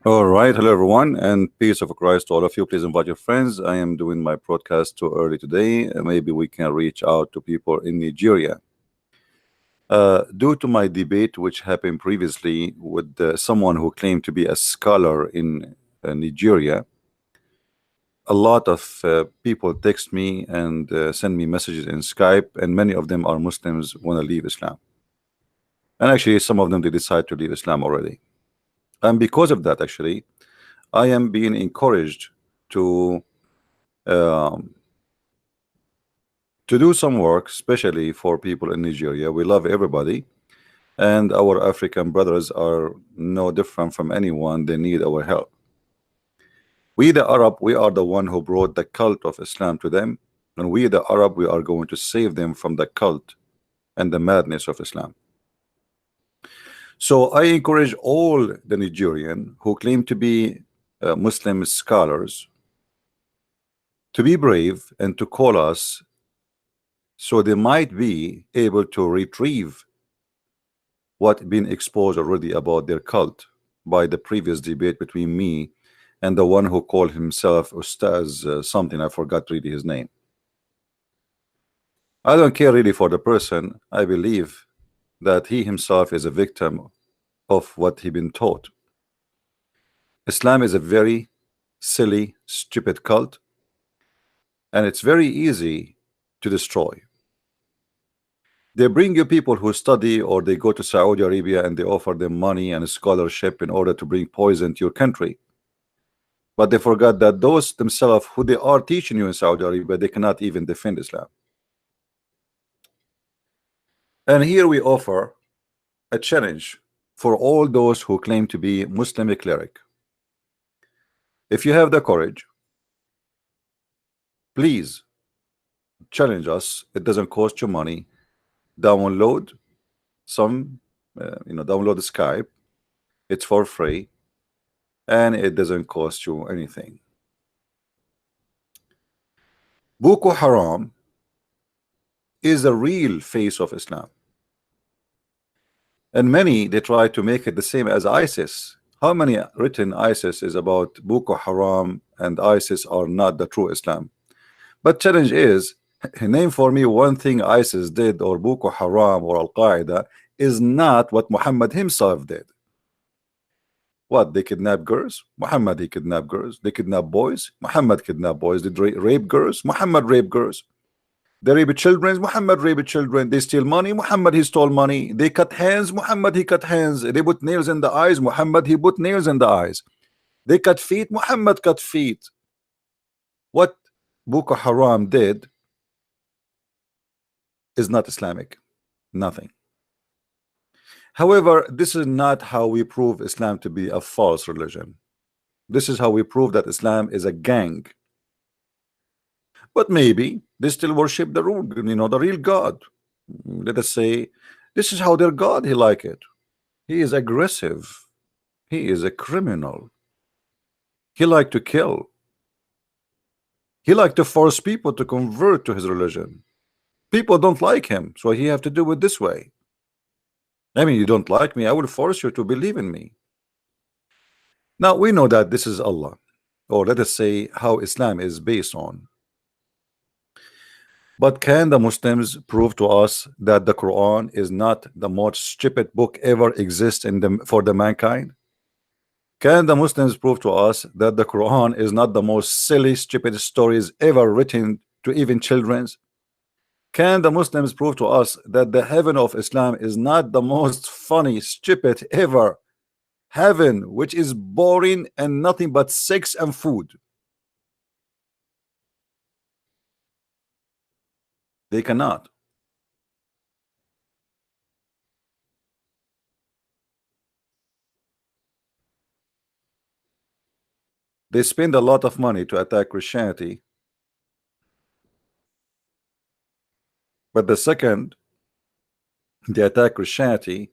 All right, hello everyone, and peace of Christ to all of you. Please invite your friends. I am doing my broadcast too early today. Maybe we can reach out to people in Nigeria. Due to my debate, which happened previously with someone who claimed to be a scholar in Nigeria, a lot of people text me and send me messages in Skype, and many of them are Muslims, want to leave Islam. And actually, some of them, they decide to leave Islam already. And because of that, actually, I am being encouraged to do some work, especially for people in Nigeria. We love everybody, and our African brothers are no different from anyone. They need our help. We, the Arab, we are the one who brought the cult of Islam to them, and we, the Arab, we are going to save them from the cult and the madness of Islam. So I encourage all the Nigerian who claim to be Muslim scholars to be brave and to call us, so they might be able to retrieve what been exposed already about their cult by the previous debate between me and the one who called himself Ustaz something. I forgot really his name. I don't care really for the person. I believe that he himself is a victim of what he been taught. Islam is a very silly, stupid cult, and it's very easy to destroy. They bring you people who study, or they go to Saudi Arabia and they offer them money and scholarship in order to bring poison to your country. But they forgot that those themselves who they are teaching you in Saudi Arabia, they cannot even defend Islam. And here we offer a challenge for all those who claim to be Muslim cleric. If you have the courage, please challenge us. It doesn't cost you money. Download some, download the Skype. It's for free, and it doesn't cost you anything. Boko Haram is the real face of Islam, and many, they try to make it the same as ISIS. How many written ISIS is about Boko Haram and ISIS are not the true Islam? But challenge is, name for me one thing ISIS did, or Boko Haram or Al-Qaeda is not what Muhammad himself did. What? They kidnap girls? Muhammad, he kidnapped girls. They kidnap boys? Muhammad kidnapped boys. They rape girls? Muhammad raped girls. They rape children? Muhammad raped children. They steal money? Muhammad, he stole money. They cut hands? Muhammad, he cut hands. They put nails in the eyes? Muhammad, he put nails in the eyes. They cut feet? Muhammad cut feet. What Boko Haram did is not Islamic. Nothing. However, this is not how we prove Islam to be a false religion. This is how we prove that Islam is a gang. But maybe they still worship the real God. Let us say this is how their God, he like it. He is aggressive. He is a criminal. He like to kill. He like to force people to convert to his religion. People don't like him, so he have to do it this way. I mean, you don't like me, I will force you to believe in me. Now we know that this is Allah, or let us say how Islam is based on. But can the Muslims prove to us that the Quran is not the most stupid book ever exists for the mankind? Can the Muslims prove to us that the Quran is not the most silly, stupid stories ever written to even children's? Can the Muslims prove to us that the heaven of Islam is not the most funny, stupid ever heaven, which is boring and nothing but sex and food? They cannot. They spend a lot of money to attack Christianity, but the second they attack Christianity,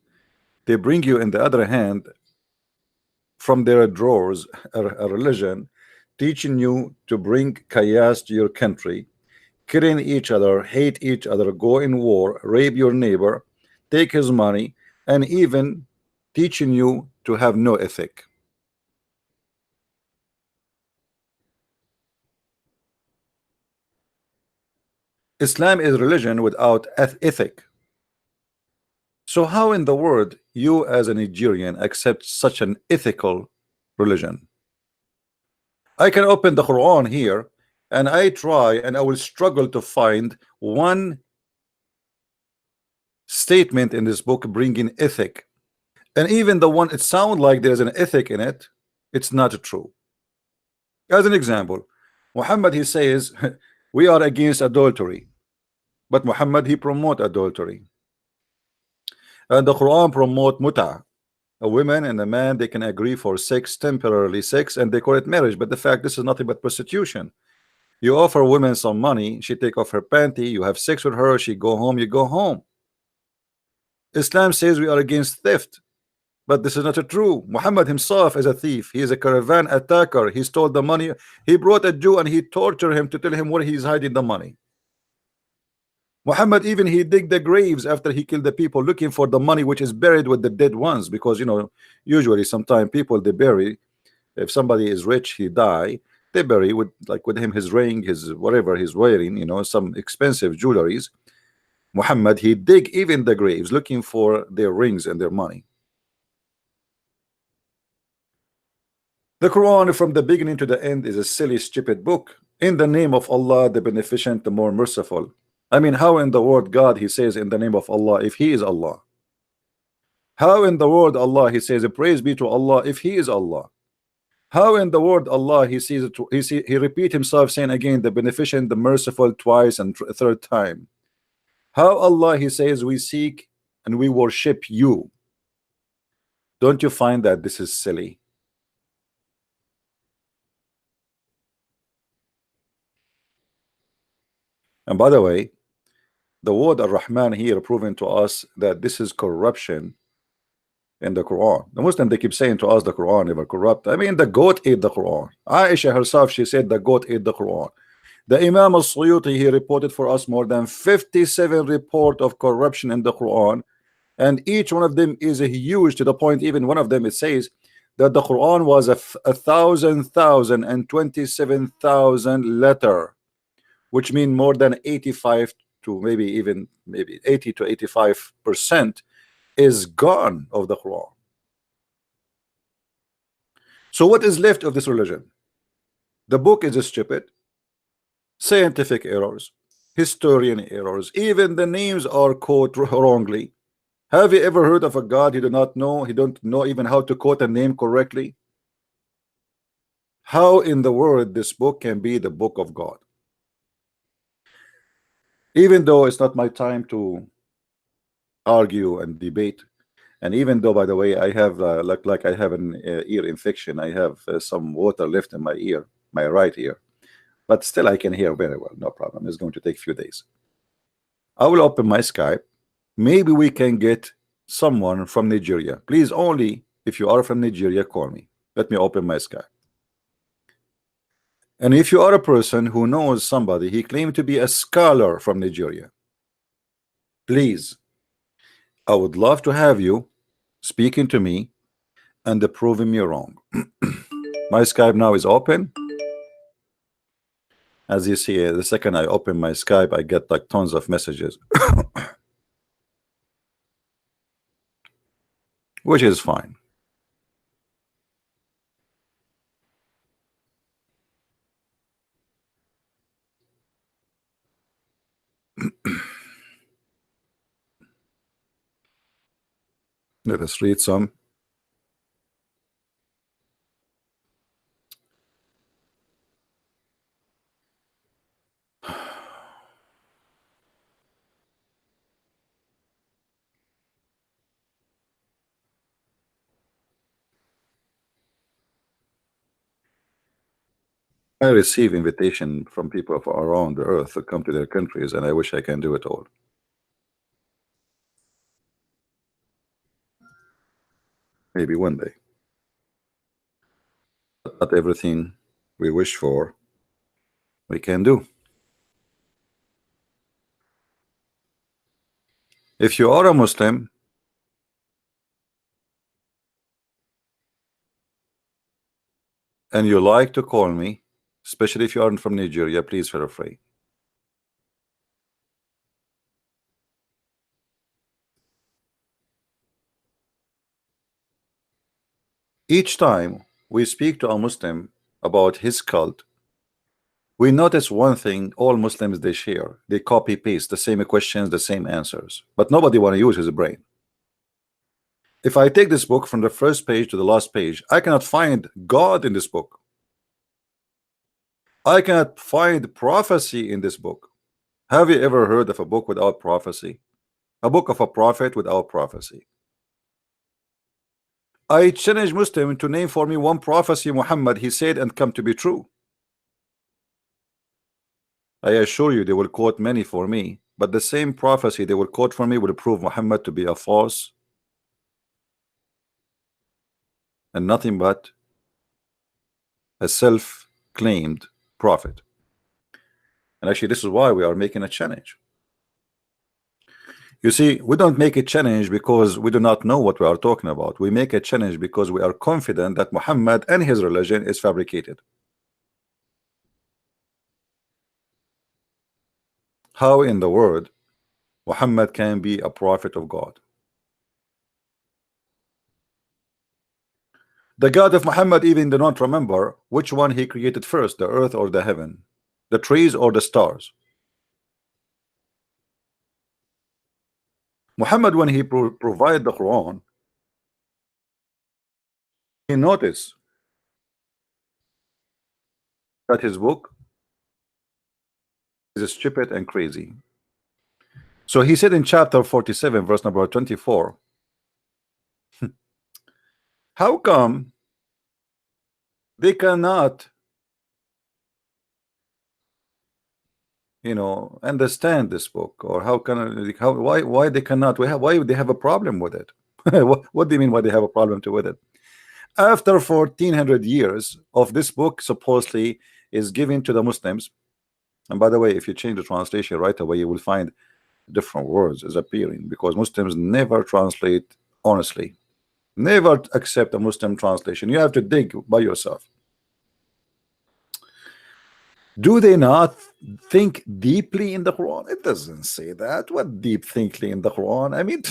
They bring you, in the other hand, from their drawers, a religion teaching you to bring chaos to your country, killing each other, hate each other, go in war, rape your neighbor, take his money, and even teaching you to have no ethic. Islam is religion without ethic. So how in the world you as a Nigerian accept such an ethical religion? I can open the Quran here and I try and I will struggle to find one statement in this book bringing ethic. And even the one it sounds like there's an ethic in it, it's not true. As an example, Muhammad, he says we are against adultery, but Muhammad, he promote adultery, and the Quran promote muta. A woman and a man, they can agree for sex, temporarily sex, and they call it marriage, but the fact this is nothing but prostitution. You offer women some money, she take off her panty, you have sex with her, she go home, you go home. Islam says we are against theft, but this is not true. Muhammad himself is a thief. He is a caravan attacker. He stole the money. He brought a Jew and he tortured him to tell him where he's hiding the money. Muhammad, even he dig the graves after he killed the people looking for the money which is buried with the dead ones, because you know usually sometimes people they bury, if somebody is rich he die, they bury with like with him his ring, his whatever he's wearing, you know, some expensive jewelries. Muhammad, he dig even the graves looking for their rings and their money. The Quran from the beginning to the end is a silly stupid book. In the name of Allah, the beneficent, the more merciful. I mean, how in the word God he says in the name of Allah if he is Allah? How in the word Allah he says praise be to Allah if he is Allah? How in the word Allah he sees it, he repeat himself saying again the beneficent, the merciful twice and third time? How Allah he says we seek and we worship you? Don't you find that this is silly? And by the way, the word Ar-Rahman here proving to us that this is corruption in the Quran. The Muslim, they keep saying to us the Quran never corrupt. I mean, the goat ate the Quran. Aisha herself, she said the goat ate the Quran. The Imam al-Suyuti, he reported for us more than 57 report of corruption in the Quran, and each one of them is a huge, to the point even one of them it says that the Quran was a 1,027,000 letter, which mean more than 85 to maybe 80 to 85% is gone of the Quran. So what is left of this religion? The book is stupid, scientific errors, historian errors, even the names are quoted wrongly. Have you ever heard of a God he don't know even how to quote a name correctly? How in the world this book can be the book of God? Even though it's not my time to argue and debate, and even though, by the way, I have like I have an ear infection, I have some water left in my ear, my right ear, but still I can hear very well, no problem. It's going to take a few days. I will open my Skype. Maybe we can get someone from Nigeria. Please, only if you are from Nigeria, call me. Let me open my Skype. And if you are a person who knows somebody, he claimed to be a scholar from Nigeria, please, I would love to have you speaking to me and proving me wrong. My Skype now is open. As you see, the second I open my Skype, I get like tons of messages, which is fine. Let us read some. I receive invitation from people from around the earth to come to their countries, and I wish I can do it all. Maybe one day. Not everything we wish for we can do. If you are a Muslim and you like to call me, especially if you aren't from Nigeria, please feel free. Each time we speak to a Muslim about his cult, we notice one thing all Muslims they share. They copy paste the same questions, the same answers, but nobody want to use his brain. If I take this book from the first page to the last page, I cannot find God in this book. I cannot find prophecy in this book. Have you ever heard of a book without prophecy? A book of a prophet without prophecy? I challenge Muslim to name for me one prophecy Muhammad he said and come to be true. I assure you they will quote many for me, but the same prophecy they will quote for me will prove Muhammad to be a false and nothing but a self-claimed prophet. And actually this is why we are making a challenge. You see, we don't make a challenge because we do not know what we are talking about. We make a challenge because we are confident that Muhammad and his religion is fabricated. How in the world Muhammad can be a prophet of God? The God of Muhammad even do not remember which one he created first, the earth or the heaven, the trees or the stars. Muhammad, when he provided the Quran, he noticed that his book is stupid and crazy. So he said in chapter 47 verse number 24, how come they cannot, you know, understand this book? Or how can, how, why they cannot, why they have a problem with it? What do you mean why they have a problem with it? After 1400 years of this book supposedly is given to the Muslims, and by the way, if you change the translation right away, you will find different words is appearing, because Muslims never translate honestly, never accept a Muslim translation. You have to dig by yourself. Do they not think deeply in the Quran? It doesn't say that. What deep thinking in the Quran? I mean,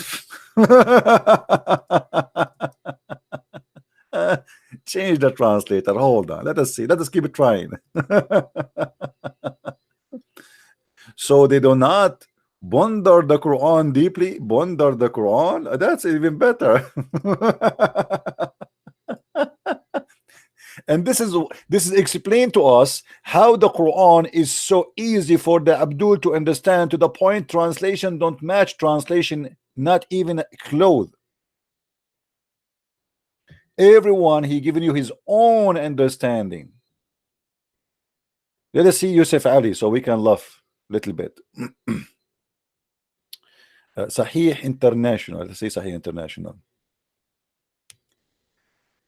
change the translator. Hold on. Let us see. Let us keep it trying. So they do not ponder the Quran deeply. Ponder the Quran. That's even better. And this is explained to us how the Quran is so easy for the Abdul to understand, to the point translation don't match translation, not even close. Everyone he given you his own understanding. Let us see Yusuf Ali so we can laugh a little bit. Sahih International. Let's say Sahih International.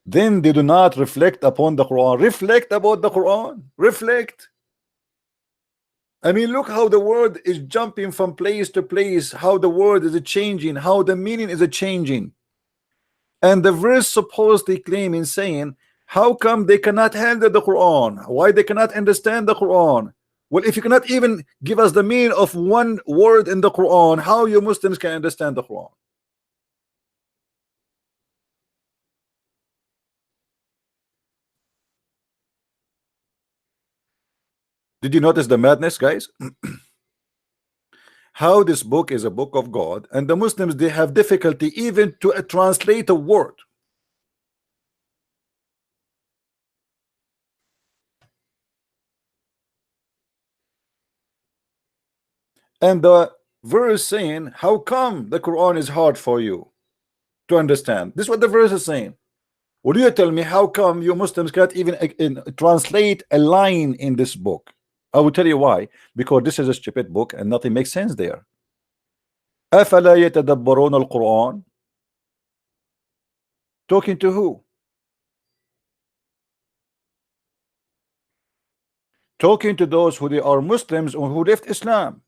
Then they do not reflect upon the Quran. Reflect about the Quran. Reflect. I mean, look how the word is jumping from place to place, how the word is changing, how the meaning is changing. And the verse supposedly claiming, saying, how come they cannot handle the Quran? Why they cannot understand the Quran? Well, if you cannot even give us the meaning of one word in the Quran, how you Muslims can understand the Quran? Did you notice the madness, guys? How this book is a book of God, and the Muslims, they have difficulty even to translate a word. And the verse saying, how come the Quran is hard for you to understand? This is what the verse is saying. Would you tell me how come you Muslims can't even translate a line in this book? I will tell you why. Because this is a stupid book and nothing makes sense there. أفلا يتدبرون القرآن. Talking to who? Talking to those who they are Muslims or who left Islam.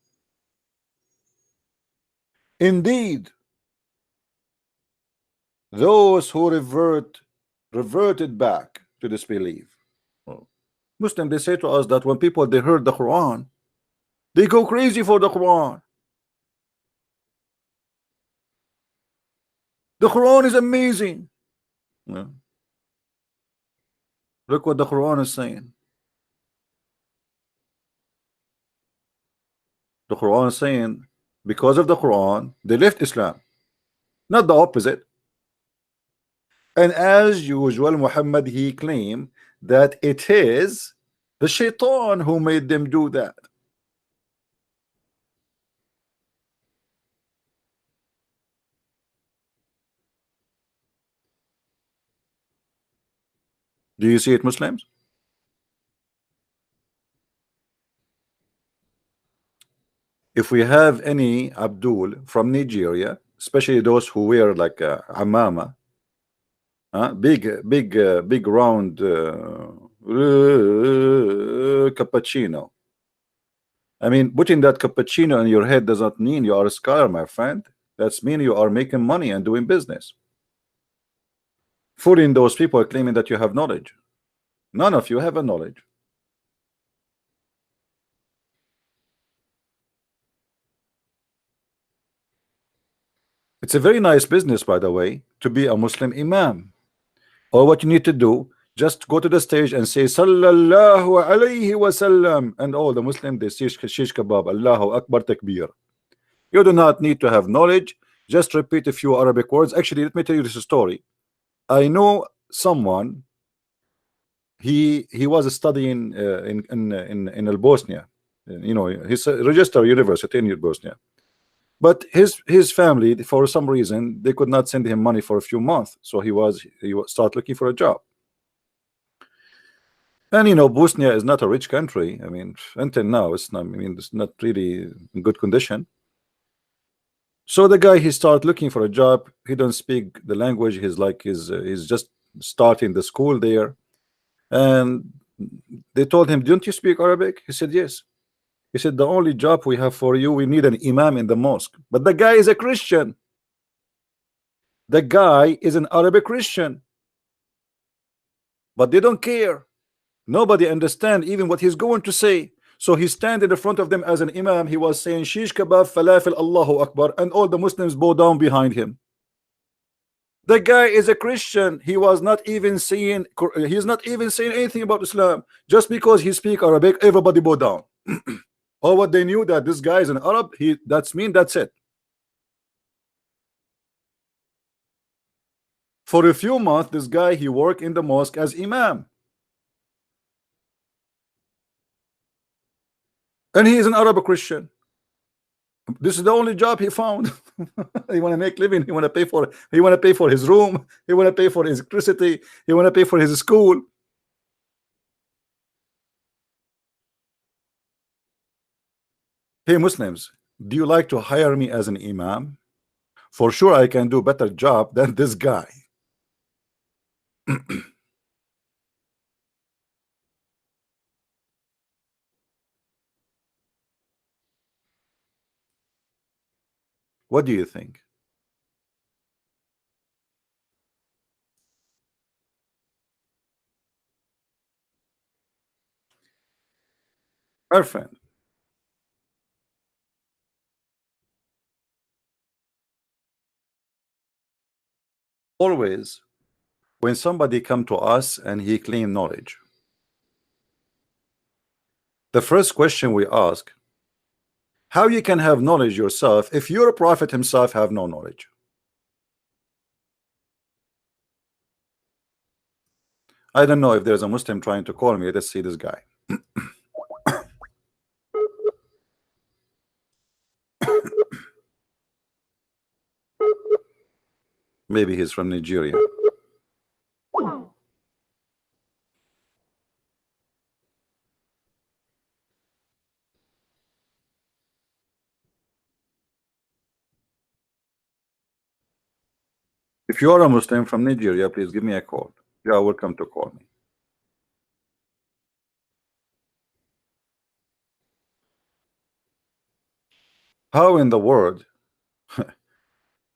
Indeed, those who reverted back to this belief. Muslim, they say to us that when people they heard the Quran, they go crazy for the Quran. The Quran is amazing. Yeah. Look what the Quran is saying. The Quran is saying because of the Quran they left Islam, not the opposite. And as usual, Muhammad he claimed that it is the shaitan who made them do that. Do you see it, Muslims? If we have any Abdul from Nigeria, especially those who wear like amama, big round cappuccino. I mean, putting that cappuccino in your head does not mean you are a scholar, my friend. That's mean you are making money and doing business. Fooling those people claiming that you have knowledge. None of you have a knowledge. It's a very nice business, by the way, to be a Muslim imam. Or what you need to do, just go to the stage and say Sallallahu alayhi wasallam, and all the Muslim they say shish kebab, Allahu Akbar takbir. You do not need to have knowledge. Just repeat a few Arabic words. Actually, let me tell you this story. I know someone. He was studying in Bosnia. You know, he's a registered university in Bosnia. But his family, for some reason, they could not send him money for a few months. So he start looking for a job. And you know, Bosnia is not a rich country. I mean, until now, it's not. I mean, it's not really in good condition. So the guy he start looking for a job. He don't speak the language. He's just starting the school there, and they told him, "Don't you speak Arabic?" He said, "Yes." He said, "The only job we have for you, we need an imam in the mosque." But the guy is a Christian. The guy is an Arabic Christian, but they don't care. Nobody understand even what he's going to say. So he standing in front of them as an imam. He was saying shish kebab, falafel, Allahu Akbar, and all the Muslims bow down behind him. The guy is a Christian. He was not even saying, he's not even saying anything about Islam. Just because he speak Arabic, everybody bow down. Or what they knew that this guy is an Arab, that's it. For a few months, this guy he worked in the mosque as imam. And he is an Arab Christian. This is the only job he found. He want to make living. He want to pay for. He want to pay for his room. He want to pay for his electricity. He want to pay for his school. Hey Muslims, do you like to hire me as an imam? For sure, I can do better job than this guy. What do you think? Our friend, always when somebody come to us and he claim knowledge, the first question we ask, how you can have knowledge yourself if your prophet himself have no knowledge? I don't know if there's a Muslim trying to call me. Let's see this guy. Maybe he's from Nigeria. If you are a Muslim from Nigeria, please give me a call. You are welcome to call me. How in the world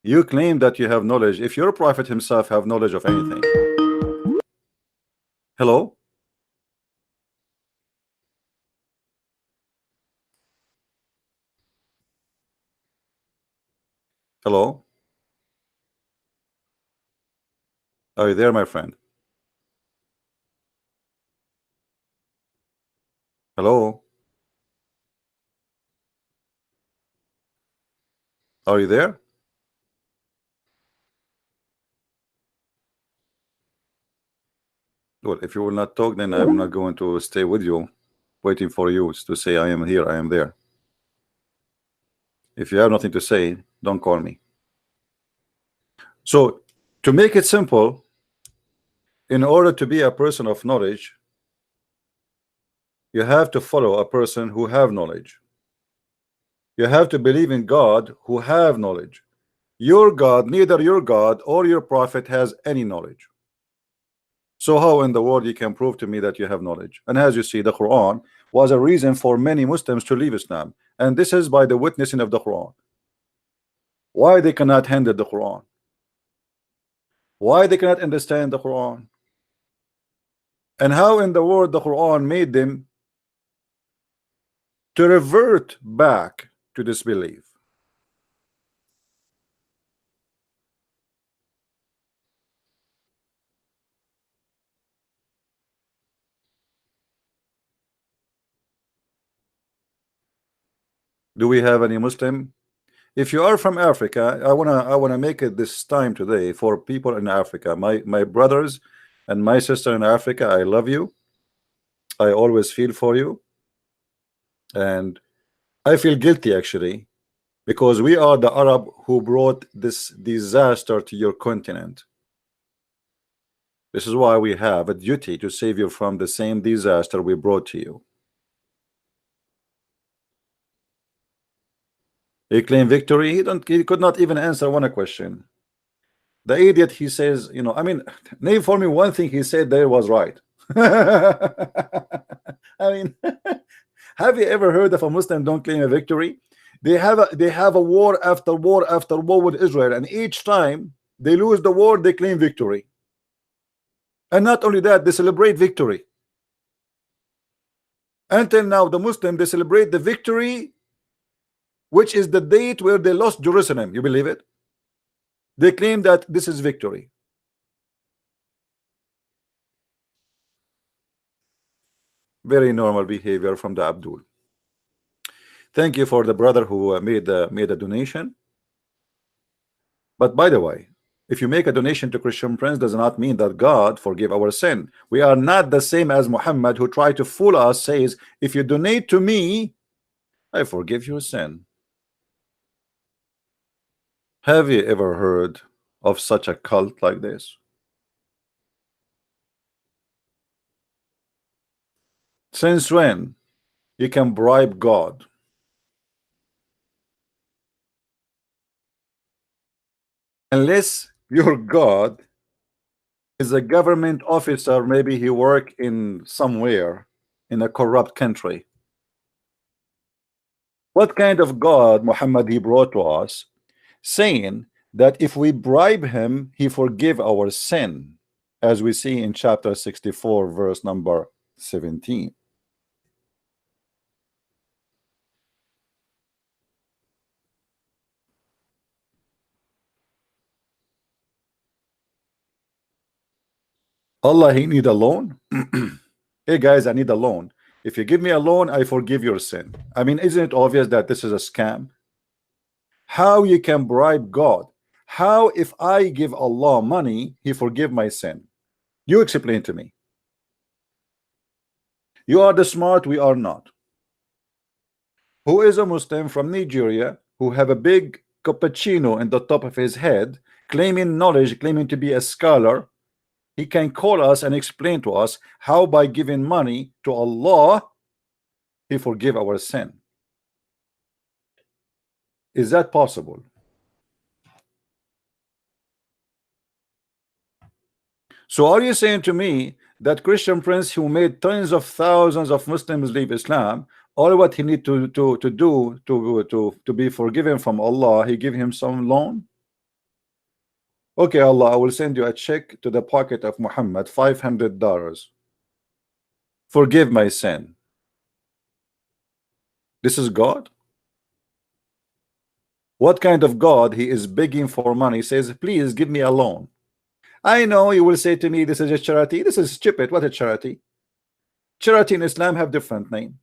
you claim that you have knowledge if your prophet himself have knowledge of anything? Hello? Hello? Are you there, my friend? Hello? Are you there? Well, if you will not talk, then I'm not going to stay with you, waiting for you to say I am here, I am there. If you have nothing to say, don't call me. So, to make it simple, in order to be a person of knowledge, you have to follow a person who have knowledge. You have to believe in God who have knowledge. Your God, neither your God or your prophet has any knowledge. So how in the world you can prove to me that you have knowledge? And as you see, the Quran was a reason for many Muslims to leave Islam, and this is by the witnessing of the Quran. Why they cannot handle the Quran? Why they cannot understand the Quran? And how in the world the Quran made them to revert back to disbelief? Do we have any Muslim? If you are from Africa, I wanna make it this time today for people in Africa, my brothers and my sister in Africa. I love you. I always feel for you, and I feel guilty actually, because we are the Arab who brought this disaster to your continent. This is why we have a duty to save you from the same disaster we brought to you. He claimed victory. He could not even answer one question. The idiot, he says, you know, I mean, name for me one thing he said there was right. I mean, have you ever heard of a Muslim don't claim a victory? They have a war after war after war with Israel, and each time they lose the war, they claim victory. And not only that, they celebrate victory. Until now, the Muslim, they celebrate the victory, which is the date where they lost Jerusalem. You believe it? They claim that this is victory. Very normal behavior from the Abdul. Thank you for the brother who made a donation. But by the way, if you make a donation to Christian Prince, does not mean that God forgive our sin. We are not the same as Muhammad, who tried to fool us, says, if you donate to me, I forgive your sin. Have you ever heard of such a cult like this? Since when you can bribe God? Unless your God is a government officer, maybe he work in somewhere in a corrupt country. What kind of God Muhammad he brought to us, saying that if we bribe him, he forgive our sin, as we see in chapter 64, verse number 17. Allah, he need a loan? Hey guys, I need a loan. If you give me a loan, I forgive your sin. I mean, isn't it obvious that this is a scam? How you can bribe God? How if I give Allah money, he forgive my sin? You explain to me. You are the smart, we are not. Who is a Muslim from Nigeria who have a big cappuccino in the top of his head, claiming knowledge, claiming to be a scholar? He can call us and explain to us how by giving money to Allah he forgive our sin. Is that possible? So are you saying to me that Christian Prince, who made tens of thousands of Muslims leave Islam, all what he need to do to be forgiven from Allah, he give him some loan? Okay, Allah, I will send you a check to the pocket of Muhammad, $500. Forgive my sin. This is God? What kind of God? He is begging for money, he says, please give me a loan. I know you will say to me, this is a charity. This is stupid. What a charity? Charity in Islam have different name.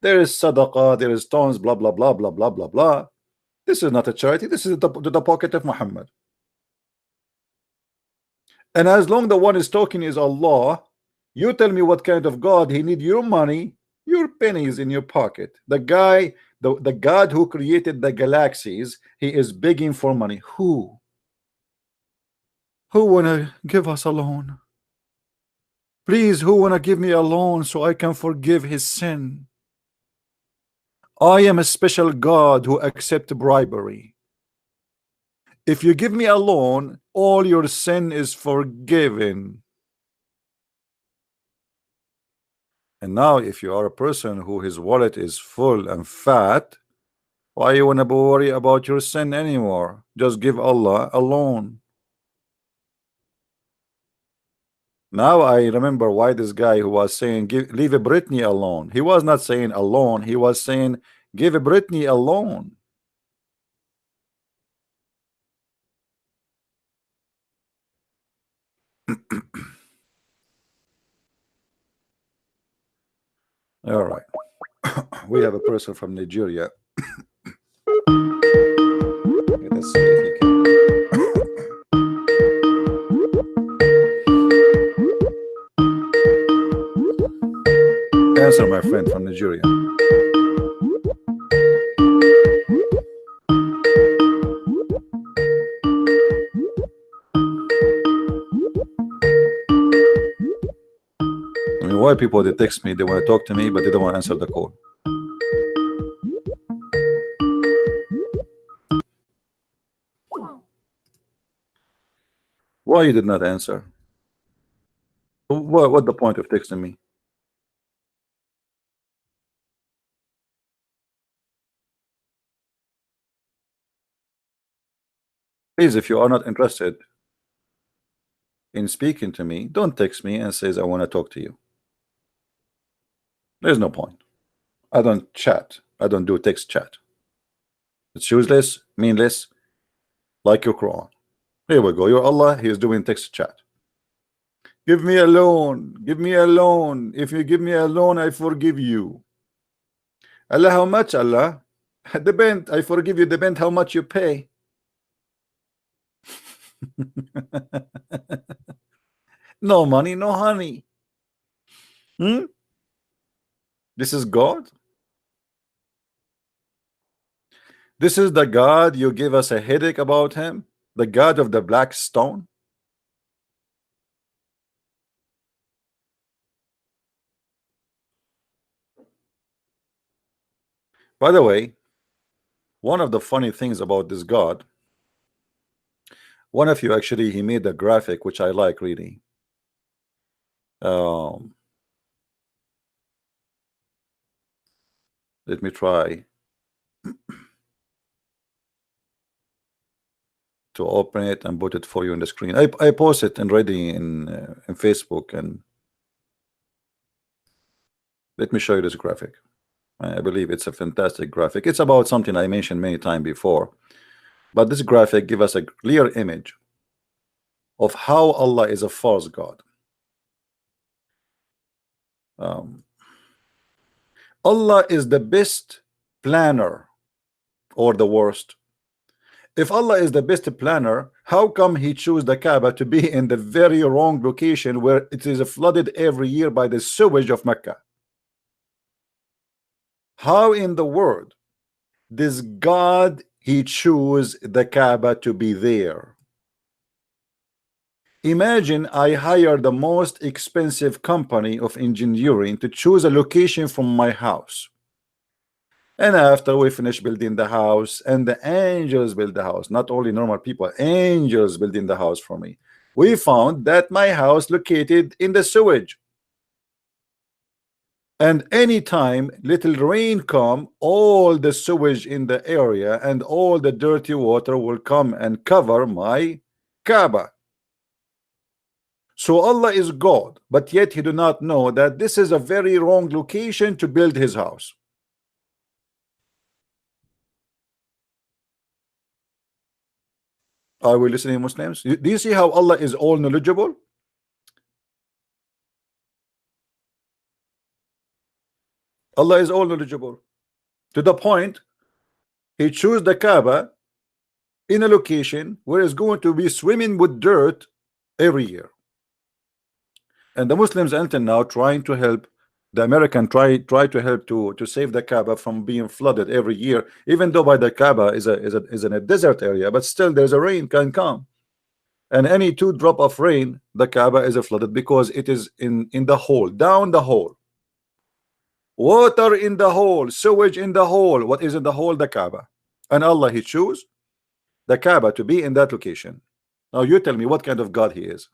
There is sadaqah, there is tons, blah blah blah blah blah blah blah. This is not a charity. This is the pocket of Muhammad. And as long the one is talking is Allah, you tell me what kind of God he need your money, your pennies in your pocket. The guy, the God who created the galaxies, he is begging for money. Who wanna give us a loan? Please, who wanna give me a loan so I can forgive his sin? I am a special God who accept bribery. If you give me a loan, all your sin is forgiven. And now if you are a person who his wallet is full and fat, why you wanna worry about your sin anymore? Just give Allah a loan. Now I remember why this guy who was saying leave Britney alone. He was not saying alone, he was saying give Britney alone. All right. We have a person from Nigeria. Let's see if he can. Answer, my friend from Nigeria. I mean, why people they text me, they want to talk to me, but they don't want to answer the call. Why you did not answer? What the point of texting me? Please, if you are not interested in speaking to me, don't text me and says I want to talk to you. There's no point. I don't chat. I don't do text chat. It's useless, meaningless, like your Quran. Here we go. Your Allah, he is doing text chat. Give me a loan. Give me a loan. If you give me a loan, I forgive you. Allah, how much, Allah? Depend. I forgive you. Depend how much you pay. No money, no honey. This is God. This is the God you give us a headache about him, the God of the black stone. By the way, one of the funny things about this God, one of you actually, he made a graphic which I like reading. Let me try to open it and put it for you on the screen. I post it already in Facebook, and let me show you this graphic. I believe it's a fantastic graphic. It's about something I mentioned many times before, but this graphic gives us a clear image of how Allah is a false God. Allah is the best planner or the worst? If Allah is the best planner, how come he chose the Kaaba to be in the very wrong location where it is flooded every year by the sewage of Mecca? How in the world does God he choose the Kaaba to be there? Imagine I hire the most expensive company of engineering to choose a location from my house. And after we finish building the house, and the angels build the house, not only normal people, angels building the house for me. we found that my house located in the sewage, and anytime little rain come, all the sewage in the area and all the dirty water will come and cover my Kaaba. So Allah is God, but yet he do not know that this is a very wrong location to build his house. Are we listening, Muslims? Do you see how Allah is all knowledgeable? Allah is all knowledgeable to the point he chose the Kaaba in a location where it's going to be swimming with dirt every year. And the Muslims until now trying to help the American try to help to save the Kaaba from being flooded every year, even though by the Kaaba is in a desert area, but still there's a rain can come, and any 2 drop of rain the Kaaba is flooded because it is in the hole, down the hole, water in the hole, sewage in the hole. What is in the hole? The Kaaba. And Allah he chose the Kaaba to be in that location. Now you tell me what kind of God he is.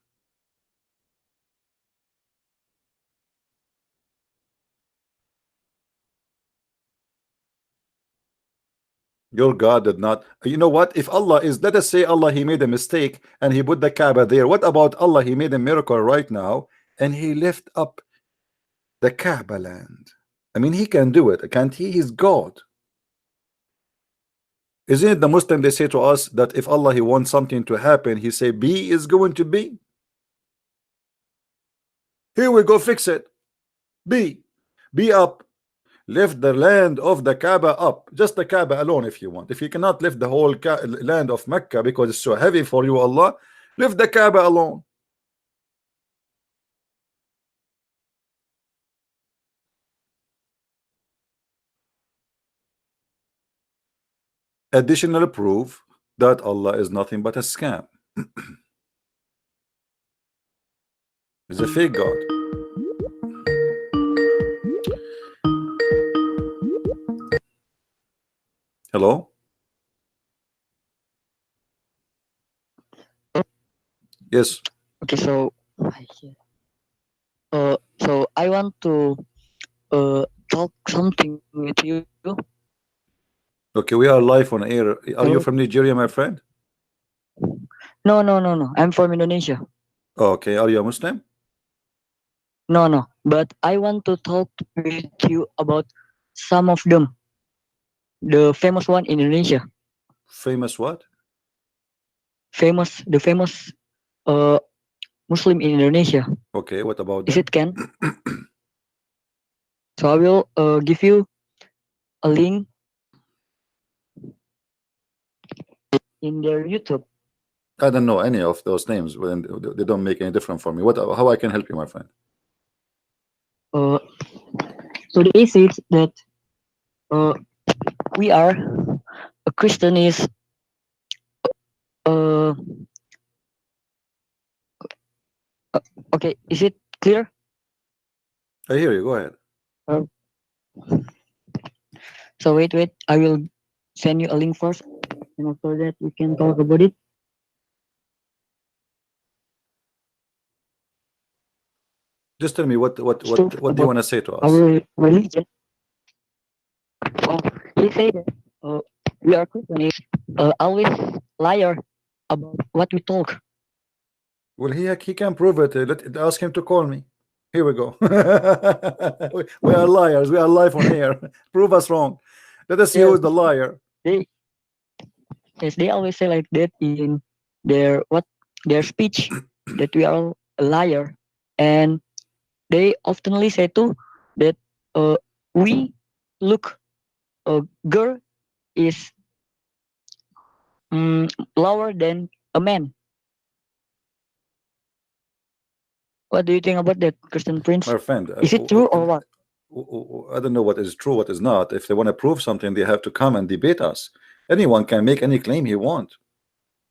Your God did not. You know what? If Allah is, let us say Allah he made a mistake and he put the Kaaba there. What about Allah? He made a miracle right now and he lift up the Kaaba land. I mean, he can do it, can't he? He's God. Isn't it the Muslim they say to us that if Allah he wants something to happen, he say be is going to be. Here we go, fix it. Be up. Lift the land of the Kaaba up, just the Kaaba alone if you want. If you cannot lift the whole land of Mecca because it's so heavy for you, Allah, lift the Kaaba alone. Additional proof that Allah is nothing but a scam. He's a fake God. Hello? Yes. Okay, so I want to talk something with you. Okay, we are live on air. Are you from Nigeria, my friend? No. I'm from Indonesia. Okay, are you a Muslim? No. But I want to talk with you about some of them. The famous one in Indonesia. Famous what? The famous Muslim in Indonesia. Okay, what about Is them? it Ken? So I will give you a link in their YouTube. I don't know any of those names. When they don't make any difference for me. How I can help you, my friend? So they say that we are a Christian is okay. Is it clear? I hear you. Go ahead. So wait. I will send you a link first, and after that we can talk about it. Just tell me what do you want to say to us? Our religion. He said that we are Christian is always liar about what we talk. Well, he can prove it. Ask him to call me. Here we go. We are liars. We are live on air. Prove us wrong. Let us see who's the liar. They always say like that in their speech that we are a liar, and they oftenly say too that we look a girl is lower than a man. What do you think about that, Christian Prince? My friend, is it true or what? I don't know what is true, what is not. If they want to prove something, they have to come and debate us. Anyone can make any claim he wants.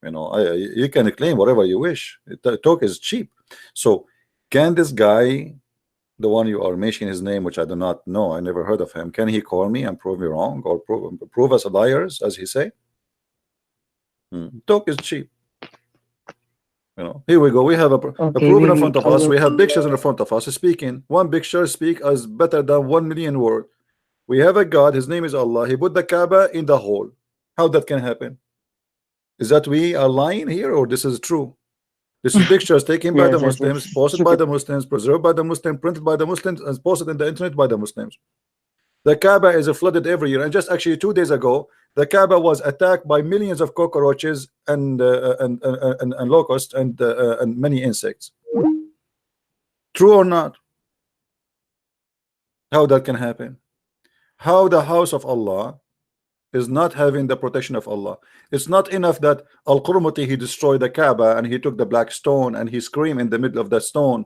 You know, you can claim whatever you wish. Talk is cheap. So, can this guy, the one you are mentioning his name, which I do not know, I never heard of him, can he call me and prove me wrong or prove us liars, as he say? Talk is cheap. Here we go. We have a Okay, proven in maybe front of I us. will. We have pictures in front of us speaking. One picture speak as better than 1 million words. We have a God. His name is Allah. He put the Kaaba in the hole. How that can happen? Is that we are lying here, or this is true? This is pictures taken by the Yes, yes, yes. Muslims, posted by Stupid. the Muslims, preserved by the Muslims, printed by the Muslims, and posted in the internet by the Muslims. The Kaaba is flooded every year, and just actually 2 days ago, the Kaaba was attacked by millions of cockroaches and locusts and many insects. True or not? How that can happen? How the house of Allah is not having the protection of Allah? It's not enough that Al-Qurmuti, he destroyed the Kaaba and he took the black stone and he screamed in the middle of the stone,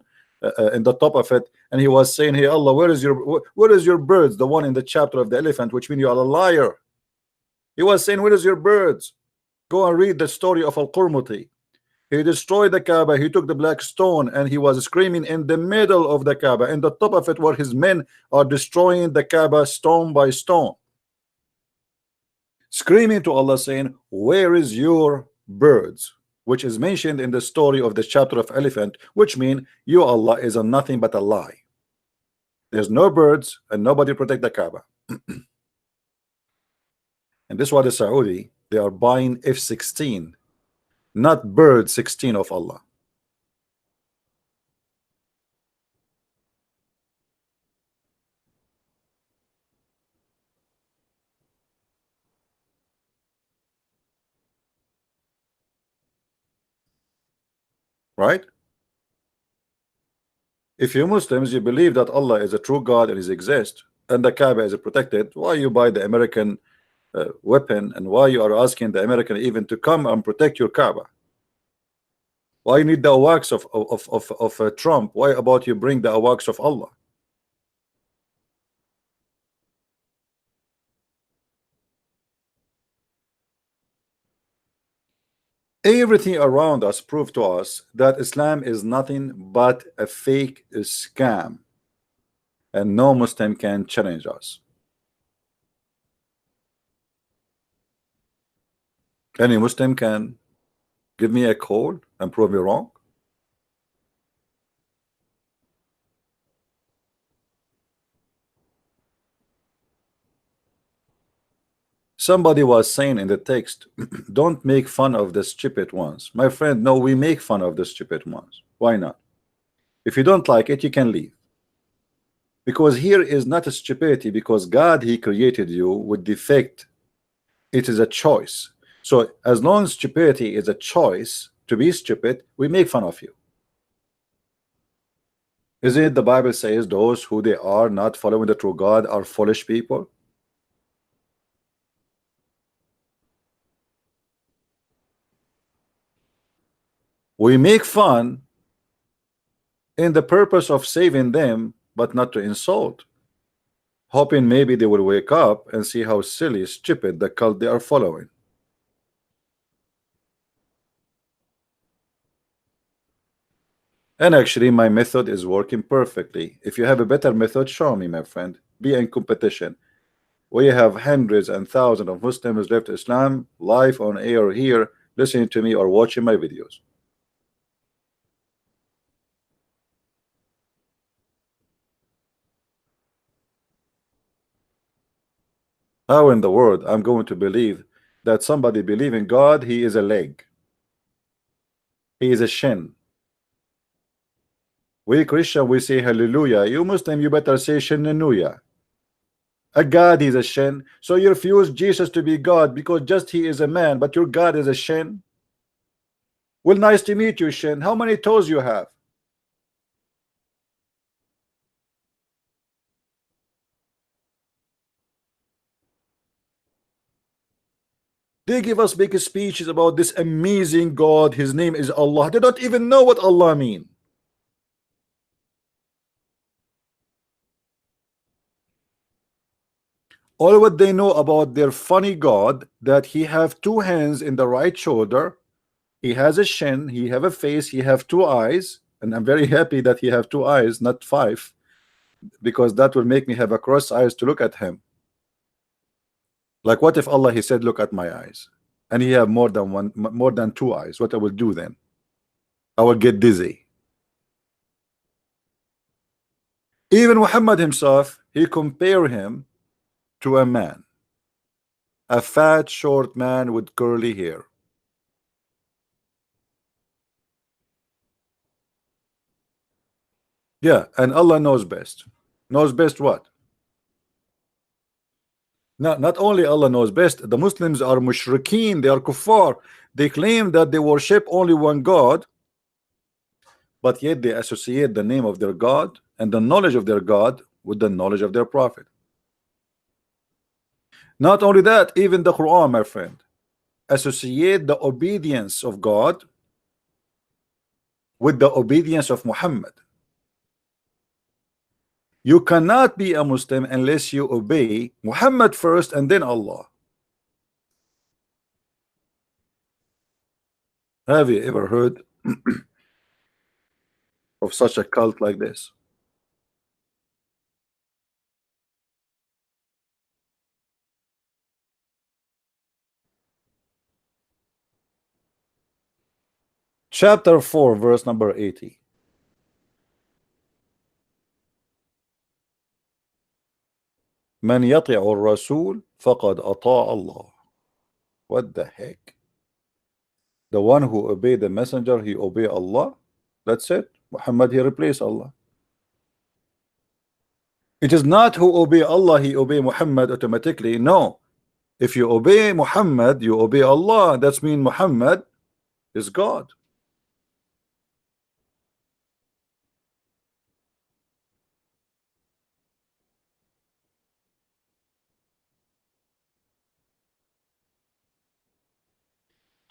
in the top of it, and he was saying, "Hey Allah, where is your birds?" The one in the chapter of the elephant, which means you are a liar. He was saying, "Where is your birds?" Go and read the story of Al-Qurmuti. He destroyed the Kaaba. He took the black stone and he was screaming in the middle of the Kaaba, in the top of it, where his men are destroying the Kaaba stone by stone, screaming to Allah, saying, "Where is your birds?" Which is mentioned in the story of the chapter of elephant, which mean you, Allah, is a nothing but a lie. There's no birds and nobody protect the Kaaba. And this is why the Saudi, they are buying F-16, not bird 16 of Allah. Right? If you Muslims, you believe that Allah is a true God and He exists, and the Kaaba is protected, why you buy the American weapon, and why you are asking the American even to come and protect your Kaaba? Why you need the awaks of Trump? Why about you bring the awaks of Allah? Everything around us prove to us that Islam is nothing but a fake scam, and no Muslim can challenge us. Any Muslim can give me a call and prove me wrong. Somebody was saying in the text, don't make fun of the stupid ones. My friend, no, we make fun of the stupid ones. Why not? If you don't like it, you can leave. Because here is not a stupidity, because God, He created you with defect. It is a choice. So as long as stupidity is a choice to be stupid, we make fun of you. Is it the Bible says those who they are not following the true God are foolish people? We make fun in the purpose of saving them, but not to insult, hoping maybe they will wake up and see how silly, stupid the cult they are following. And actually my method is working perfectly. If you have a better method, show me, my friend. Be in competition. We have hundreds and thousands of Muslims left Islam live on air here, listening to me or watching my videos. How in the world I'm going to believe that somebody believe in God, he is a leg, he is a shin? We Christian, we say hallelujah. You Muslim, you better say shenanooya. A God is a shin. So you refuse Jesus to be God because just he is a man, but your God is a shin? Well, nice to meet you, shin. How many toes you have? They give us big speeches about this amazing God. His name is Allah. They don't even know what Allah mean. All what they know about their funny God, that he have two hands in the right shoulder, he has a shin, he have a face, he have two eyes, and I'm very happy that he have two eyes, not five, because that will make me have a cross eyes to look at him. Like what if Allah, he said, look at my eyes, and he have more than one, more than two eyes? What I will do then? I will get dizzy. Even Muhammad himself, he compared him to a man, a fat, short man with curly hair. Yeah, and Allah knows best. Knows best what? Not only Allah knows best, the Muslims are mushrikeen, they are kuffar. They claim that they worship only one God, but yet they associate the name of their God and the knowledge of their God with the knowledge of their prophet. Not only that, even the Quran, my friend, associate the obedience of God with the obedience of Muhammad. You cannot be a Muslim unless you obey Muhammad first and then Allah. Have you ever heard of such a cult like this? Chapter 4, verse number 80. من يطع الرسول فقد أطاع الله. What the heck? The one who obey the messenger, he obey Allah. That's it. Muhammad, he replaced Allah. It is not who obey Allah, he obey Muhammad automatically. No. If you obey Muhammad, you obey Allah. That's mean Muhammad is God.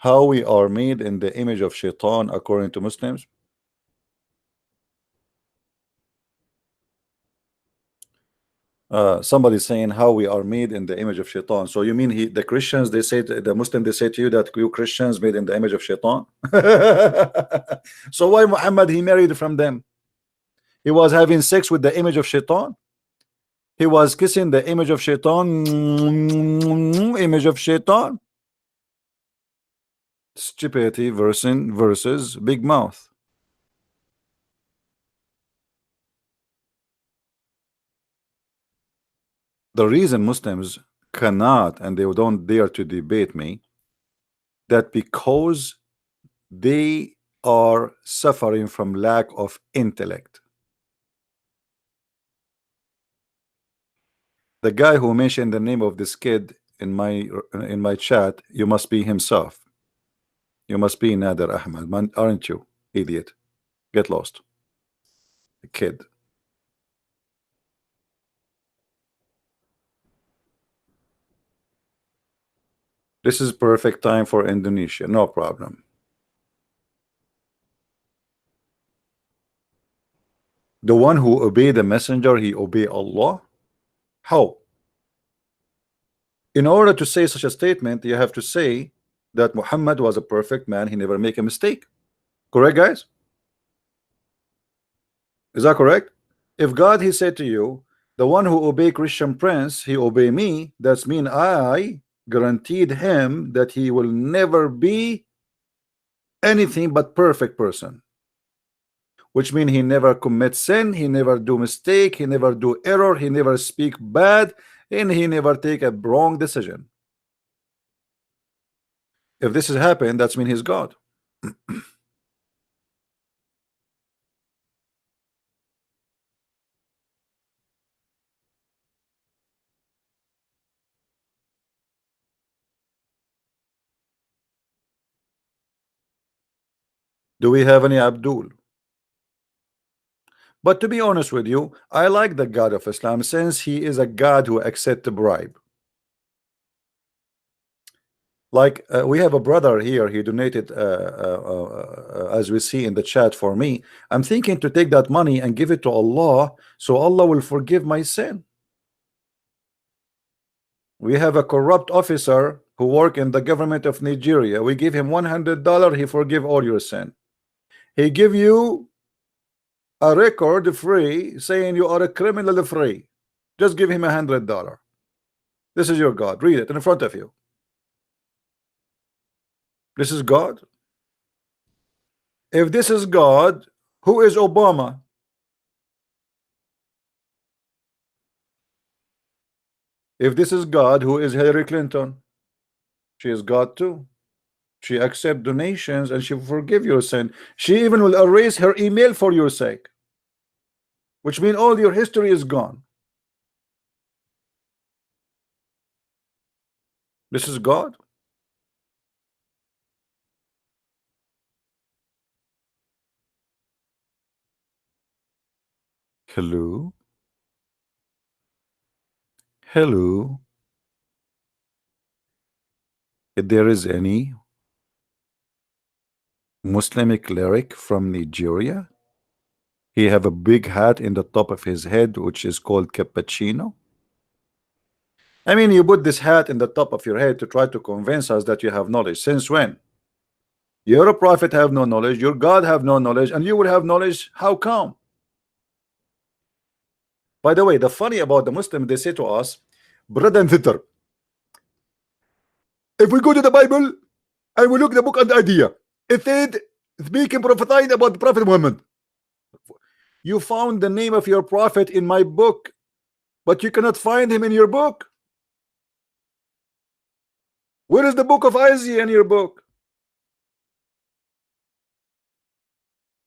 How we are made in the image of Shaitan according to Muslims? Somebody saying how we are made in the image of Shaitan. So you mean the Christians, they say the Muslim, they say to you that you Christians made in the image of Shaitan? So why Muhammad, he married from them? He was having sex with the image of Shaitan. He was kissing the image of Shaitan. Image of Shaitan. Stupidity versus big mouth. The reason Muslims cannot and they don't dare to debate me, that because they are suffering from lack of intellect. The guy who mentioned the name of this kid in my chat, you must be himself. You must be Nader Ahmed, man, aren't you, idiot? Get lost. A kid. This is perfect time for Indonesia, no problem. The one who obey the messenger, he obey Allah. How? In order to say such a statement, you have to say that Muhammad was a perfect man, he never make a mistake. Correct, guys? Is that correct? If God, he said to you, the one who obey Christian Prince, he obey me, that's mean I guaranteed him that he will never be anything but perfect person, which means he never commit sin, he never do mistake, he never do error, he never speak bad, and he never take a wrong decision. If this has happened, that's mean he's God. Do we have any Abdul? But to be honest with you, I like the God of Islam since he is a God who accepts a bribe. Like we have a brother here, he donated as we see in the chat for me. I'm thinking to take that money and give it to Allah, so Allah will forgive my sin. We have a corrupt officer who work in the government of Nigeria. We give him $100, he forgive all your sin. He give you a record free saying you are a criminal free. Just give him $100. This is your God. Read it in front of you. This is God. If this is God, who is Obama? If this is God, who is Hillary Clinton? She is God too. She accept donations and she will forgive your sin. She even will erase her email for your sake, which means all your history is gone. This is God. Hello, hello. If there is any Muslimic lyric from Nigeria, he have a big hat in the top of his head, which is called cappuccino. I mean, you put this hat in the top of your head to try to convince us that you have knowledge. Since when? You're a prophet, have no knowledge. Your God have no knowledge, and you will have knowledge. How come? By the way, the funny about the Muslim, they say to us, brother and sister, if we go to the Bible and we look the book and the idea, it said speaking prophesying about the Prophet Muhammad. You found the name of your prophet in my book, but you cannot find him in your book. Where is the book of Isaiah in your book?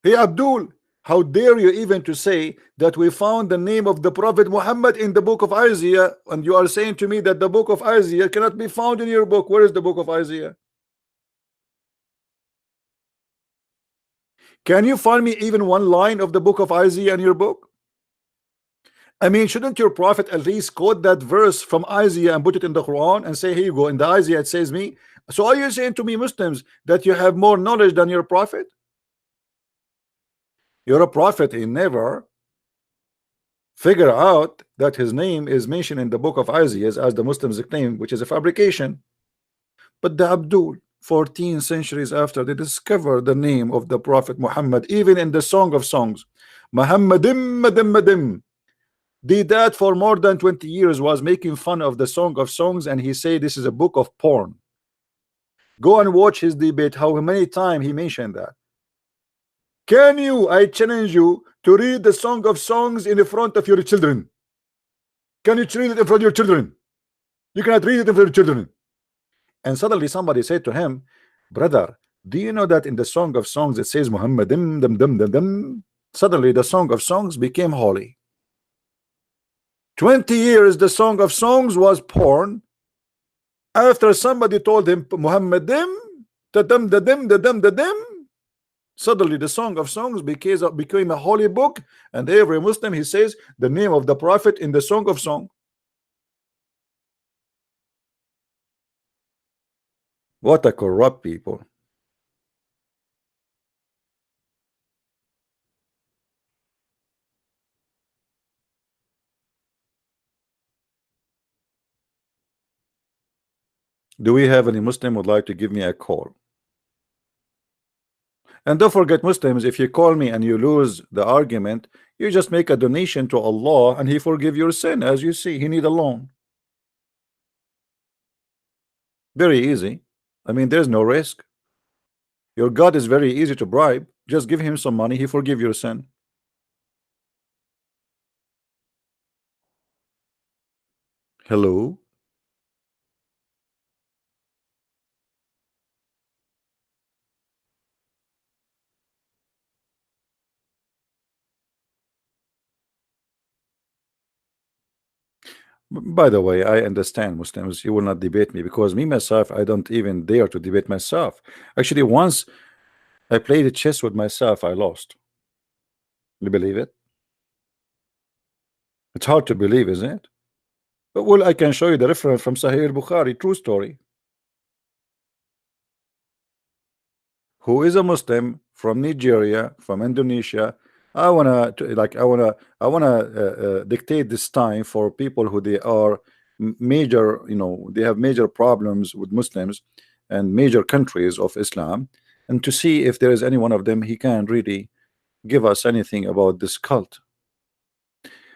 Hey Abdul, how dare you even to say that we found the name of the Prophet Muhammad in the book of Isaiah, and you are saying to me that the book of Isaiah cannot be found in your book. Where is the book of Isaiah? Can you find me even one line of the book of Isaiah in your book? I mean, shouldn't your prophet at least quote that verse from Isaiah and put it in the Quran and say, here you go, in the Isaiah it says me? So are you saying to me, Muslims, that you have more knowledge than your prophet? You're a prophet. He never figure out that his name is mentioned in the book of Isaiah as the Muslims claim, which is a fabrication. But the Abdul, 14 centuries after, they discover the name of the Prophet Muhammad, even in the Song of Songs. Muhammadim madim madim. Did that for more than 20 years, was making fun of the Song of Songs, and he said this is a book of porn. Go and watch his debate, how many times he mentioned that. Can you, I challenge you to read the Song of Songs in front of your children? Can you read it in front of your children? You cannot read it in front of your children. And suddenly somebody said to him, brother, do you know that in the Song of Songs it says Muhammadim dim dim dim dim? Suddenly the Song of Songs became holy. 20 years the Song of Songs was porn. After somebody told him Muhammadim tadim dadim dadim dadim, suddenly the Song of Songs became a holy book, and every Muslim, he says the name of the Prophet in the Song of Songs. What a corrupt people. Do we have any Muslim would like to give me a call? And don't forget, Muslims, if you call me and you lose the argument, you just make a donation to Allah and He forgive your sin. As you see, He need a loan. Very easy. I mean, there's no risk. Your God is very easy to bribe. Just give Him some money, He forgive your sin. Hello. By the way, I understand, Muslims, you will not debate me, because me myself, I don't even dare to debate myself. Actually, once I played a chess with myself, I lost. You believe it? It's hard to believe, isn't it? But well, I can show you the reference from Sahih Bukhari, true story. Who is a Muslim from Nigeria, from Indonesia. I wanna dictate this time for people who they are major, they have major problems with Muslims and major countries of Islam, and to see if there is any one of them he can really give us anything about this cult.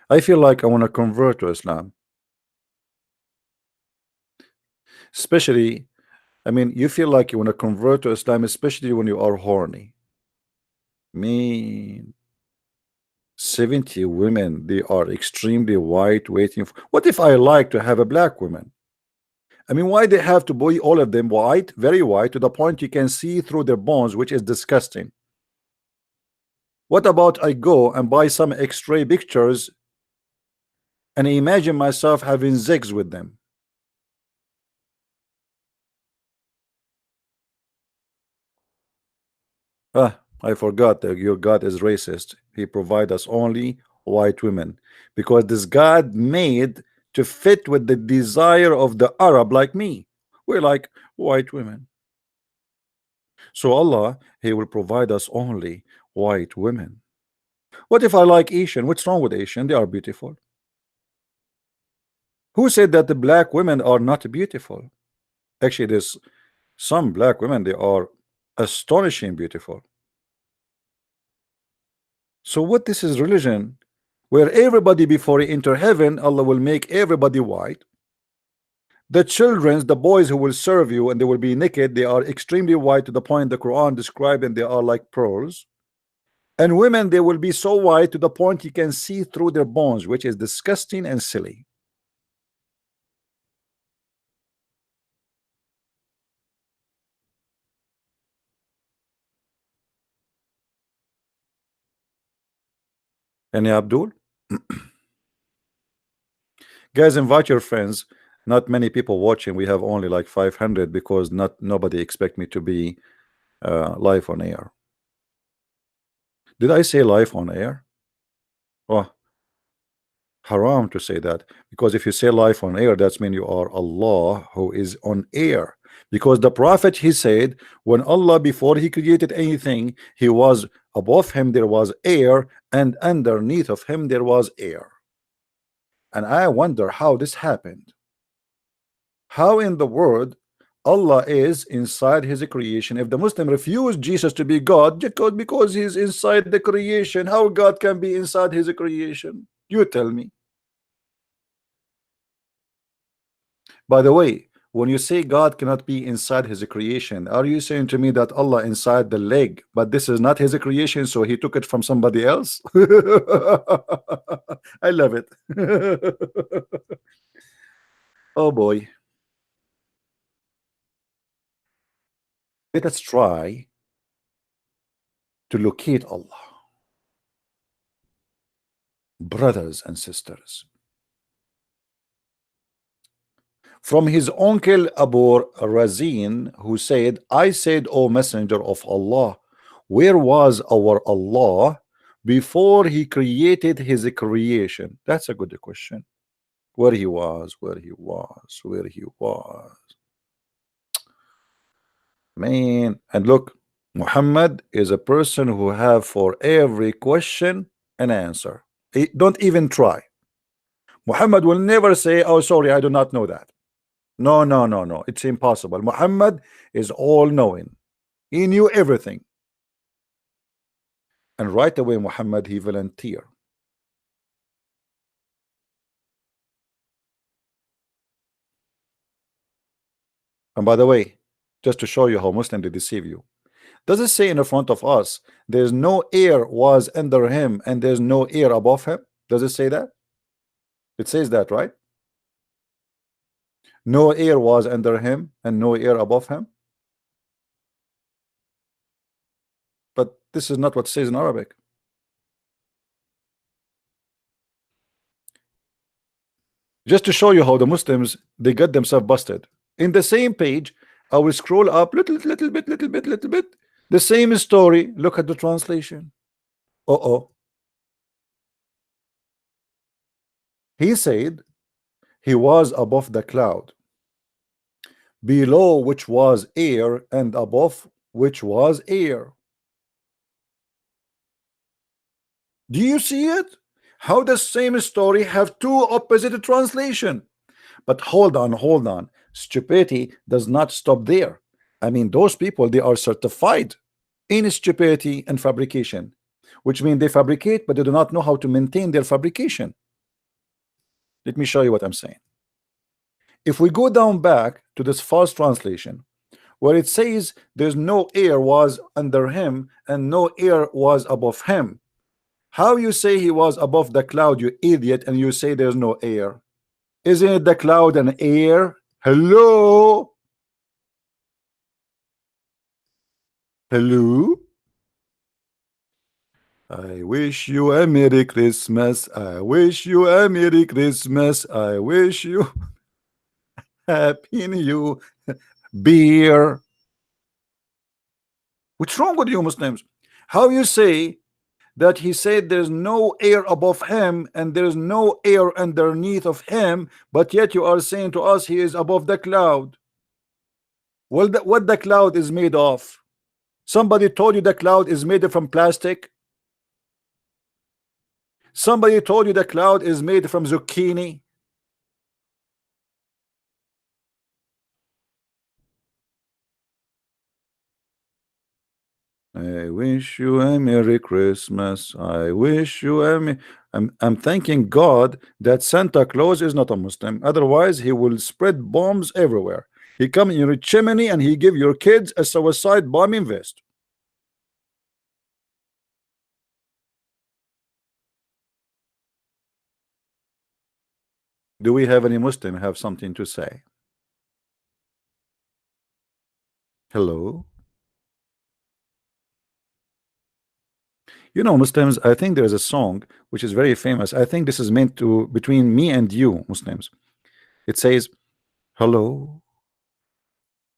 I feel like I want to convert to Islam, especially. I mean, you feel like you want to convert to Islam, especially when you are horny. Me, 70 women, they are extremely white waiting for. What if I like to have a black woman? I mean, why they have to be all of them white, very white, to the point you can see through their bones, which is disgusting. What about I go and buy some X-ray pictures and imagine myself having sex with them? Ah, I forgot that your God is racist. He provide us only white women because this God made to fit with the desire of the Arab like me. We're like white women. So Allah, He will provide us only white women. What if I like Asian? What's wrong with Asian? They are beautiful. Who said that the black women are not beautiful? Actually, there's some black women, they are astonishing beautiful. So what this is religion where everybody before they enter heaven, Allah will make everybody white. The children, the boys who will serve you and they will be naked, they are extremely white to the point the Quran described them, they are like pearls. And women, they will be so white to the point you can see through their bones, which is disgusting and silly. Any Abdul? Guys, invite your friends. Not many people watching. We have only like 500 because nobody expect me to be live on air. Did I say live on air? Oh, haram to say that, because if you say live on air, that's mean you are Allah who is on air. Because the Prophet, he said, when Allah, before he created anything, he was above him there was air, and underneath of him there was air. And I wonder how this happened. How in the world Allah is inside his creation? If the Muslim refused Jesus to be God because he's inside the creation, how God can be inside his creation? You tell me. By the way, when you say God cannot be inside his creation, are you saying to me that Allah inside the leg, but this is not his creation, so he took it from somebody else? I love it. Oh boy. Let us try to locate Allah. Brothers and sisters, from his uncle Abu Razin, who said, I said, O Messenger of Allah, where was our Allah before he created his creation? That's a good question. Where he was, where he was, where he was. Man, and look, Muhammad is a person who have for every question an answer. Don't even try. Muhammad will never say, oh sorry, I do not know that. No, no, no, no, it's impossible. Muhammad is all-knowing. He knew everything. And right away Muhammad, he volunteered. And by the way, just to show you how Muslims they deceive you, does it say in the front of us there's no air was under him and there's no air above him? Does it say that? It says that, right? No air was under him and no air above him. But this is not what it says in Arabic. Just to show you how the Muslims, they get themselves busted. In the same page, I will scroll up little bit. The same story. Look at the translation. Uh-oh. He said he was above the cloud, below which was air, and above which was air. Do you see it? How the same story have two opposite translation? But hold on. Stupidity does not stop there. I mean, those people, they are certified in stupidity and fabrication, which means they fabricate, but they do not know how to maintain their fabrication. Let me show you what I'm saying. If we go down back to this false translation, where it says there's no air was under him and no air was above him. How you say he was above the cloud, you idiot, and you say there's no air? Isn't it the cloud and air? Hello? Hello? I wish you a Merry Christmas. I wish you a Merry Christmas. I wish you Happy New Beer. What's wrong with you Muslims? How you say that he said there's no air above him and there's no air underneath of him, but yet you are saying to us he is above the cloud? Well, what the cloud is made of? Somebody told you the cloud is made from plastic? Somebody told you the cloud is made from zucchini? I wish you a Merry Christmas. I wish you a I'm thanking God that Santa Claus is not a Muslim. Otherwise, he will spread bombs everywhere. He come in your chimney and he give your kids a suicide bombing vest. Do we have any Muslim have something to say? Hello? You know, Muslims, I think there is a song which is very famous. I think this is meant to between me and you, Muslims. It says, hello,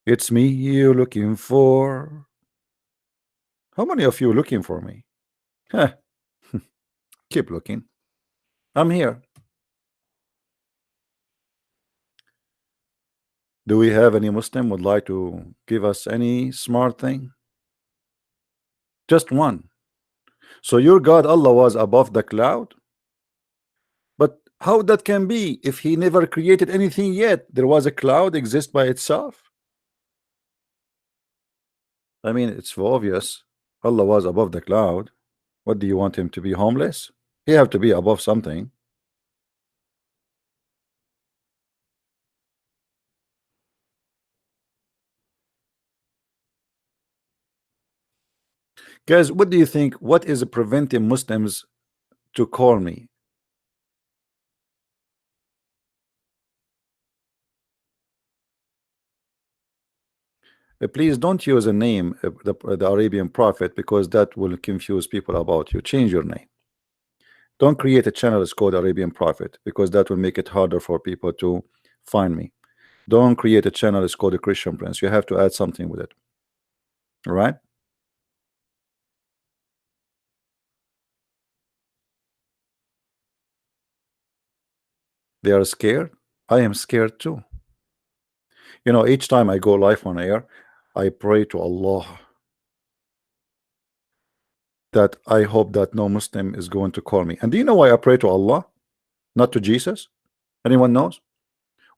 it's me you're looking for. How many of you looking for me? Huh. Keep looking. I'm here. Do we have any Muslim would like to give us any smart thing? Just one. So your God Allah was above the cloud? But how that can be if he never created anything yet? There was a cloud exist by itself? I mean, it's obvious. Allah was above the cloud. What do you want him to be, homeless? He have to be above something. Guys, what do you think? What is preventing Muslims to call me? Please don't use a name, the Arabian Prophet, because that will confuse people about you. Change your name. Don't create a channel that's called Arabian Prophet, because that will make it harder for people to find me. Don't create a channel that's called a Christian Prince. You have to add something with it. All right? They are scared. I am scared too. You know, each time I go live on air, I pray to Allah that I hope that no Muslim is going to call me. And do you know why I pray to Allah, not to Jesus? Anyone knows?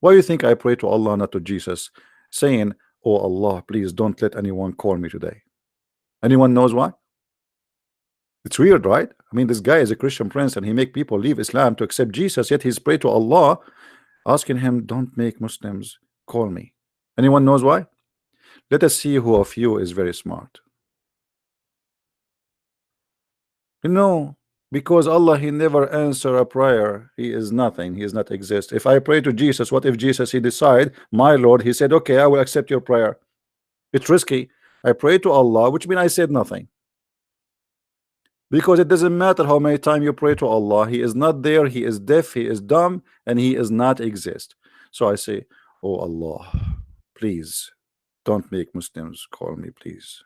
Why do you think I pray to Allah, not to Jesus, saying, oh Allah, please don't let anyone call me today? Anyone knows why? It's weird, right? I mean, this guy is a Christian prince and he make people leave Islam to accept Jesus, yet he's pray to Allah, asking him, don't make Muslims call me. Anyone knows why? Let us see who of you is very smart. No, because Allah, he never answer a prayer. He is nothing. He is not exist. If I pray to Jesus, what if Jesus, he decide, my Lord, he said, okay, I will accept your prayer. It's risky. I pray to Allah, which means I said nothing. Because it doesn't matter how many times you pray to Allah, he is not there, he is deaf, he is dumb, and he is not exist. So I say, oh Allah, please don't make Muslims call me, please.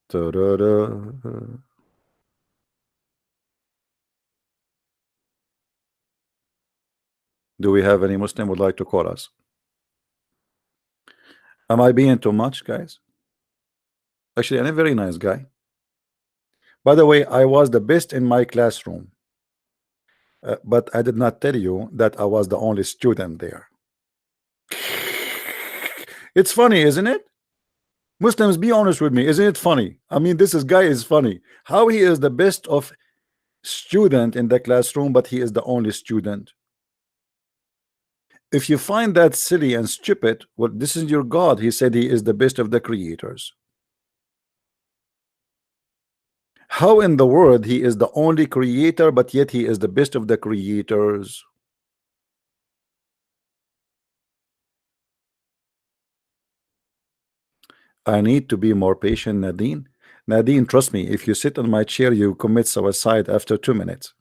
Ta-da-da. Do we have any Muslim would like to call us? Am I being too much, guys? Actually, I'm a very nice guy. By the way, I was the best in my classroom, but I did not tell you that I was the only student there. It's funny, isn't it? Muslims, be honest with me. Isn't it funny? I mean, this guy is funny. How he is the best of student in the classroom, but he is the only student. If you find that silly and stupid, well, this is your God. He said he is the best of the creators. How in the world he is the only creator, but yet he is the best of the creators? I need to be more patient, Nadine. Nadine, trust me, if you sit on my chair, you commit suicide after 2 minutes.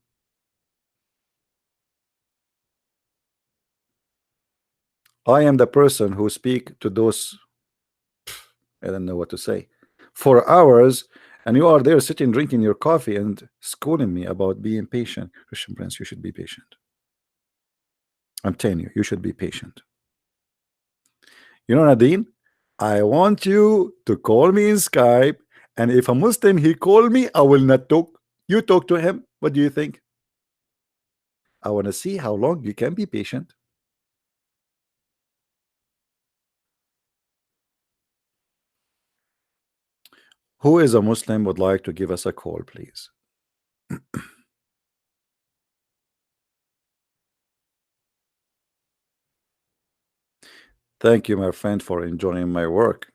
I am the person who speak to those, I don't know what to say, for hours, and you are there sitting drinking your coffee and schooling me about being patient. Christian Prince, you should be patient. I'm telling you, you should be patient. You know, Nadine, I want you to call me in Skype, and if a Muslim he call me, I will not talk. You talk to him. What do you think? I want to see how long you can be patient. Who is a Muslim would like to give us a call, please? Thank you, my friend, for enjoying my work.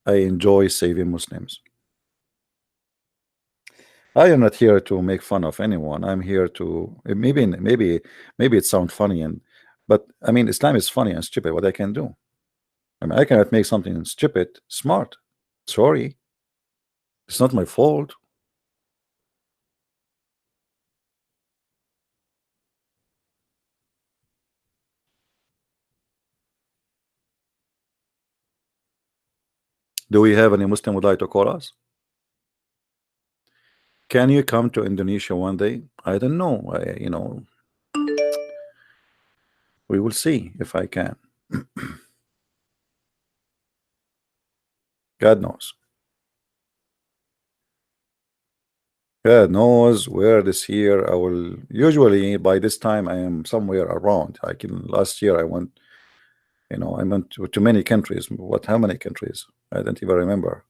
I enjoy saving Muslims. I am not here to make fun of anyone. I'm here to maybe it sounds funny, but I mean, Islam is funny and stupid. What I can do? I mean, I cannot make something stupid smart. Sorry, it's not my fault. Do we have any Muslim would like to call us? Can you come to Indonesia one day? I don't know. We will see if I can. God knows. God knows where this year I will. Usually by this time I am somewhere around. Last year I went. I went to many countries. How many countries? I don't even remember.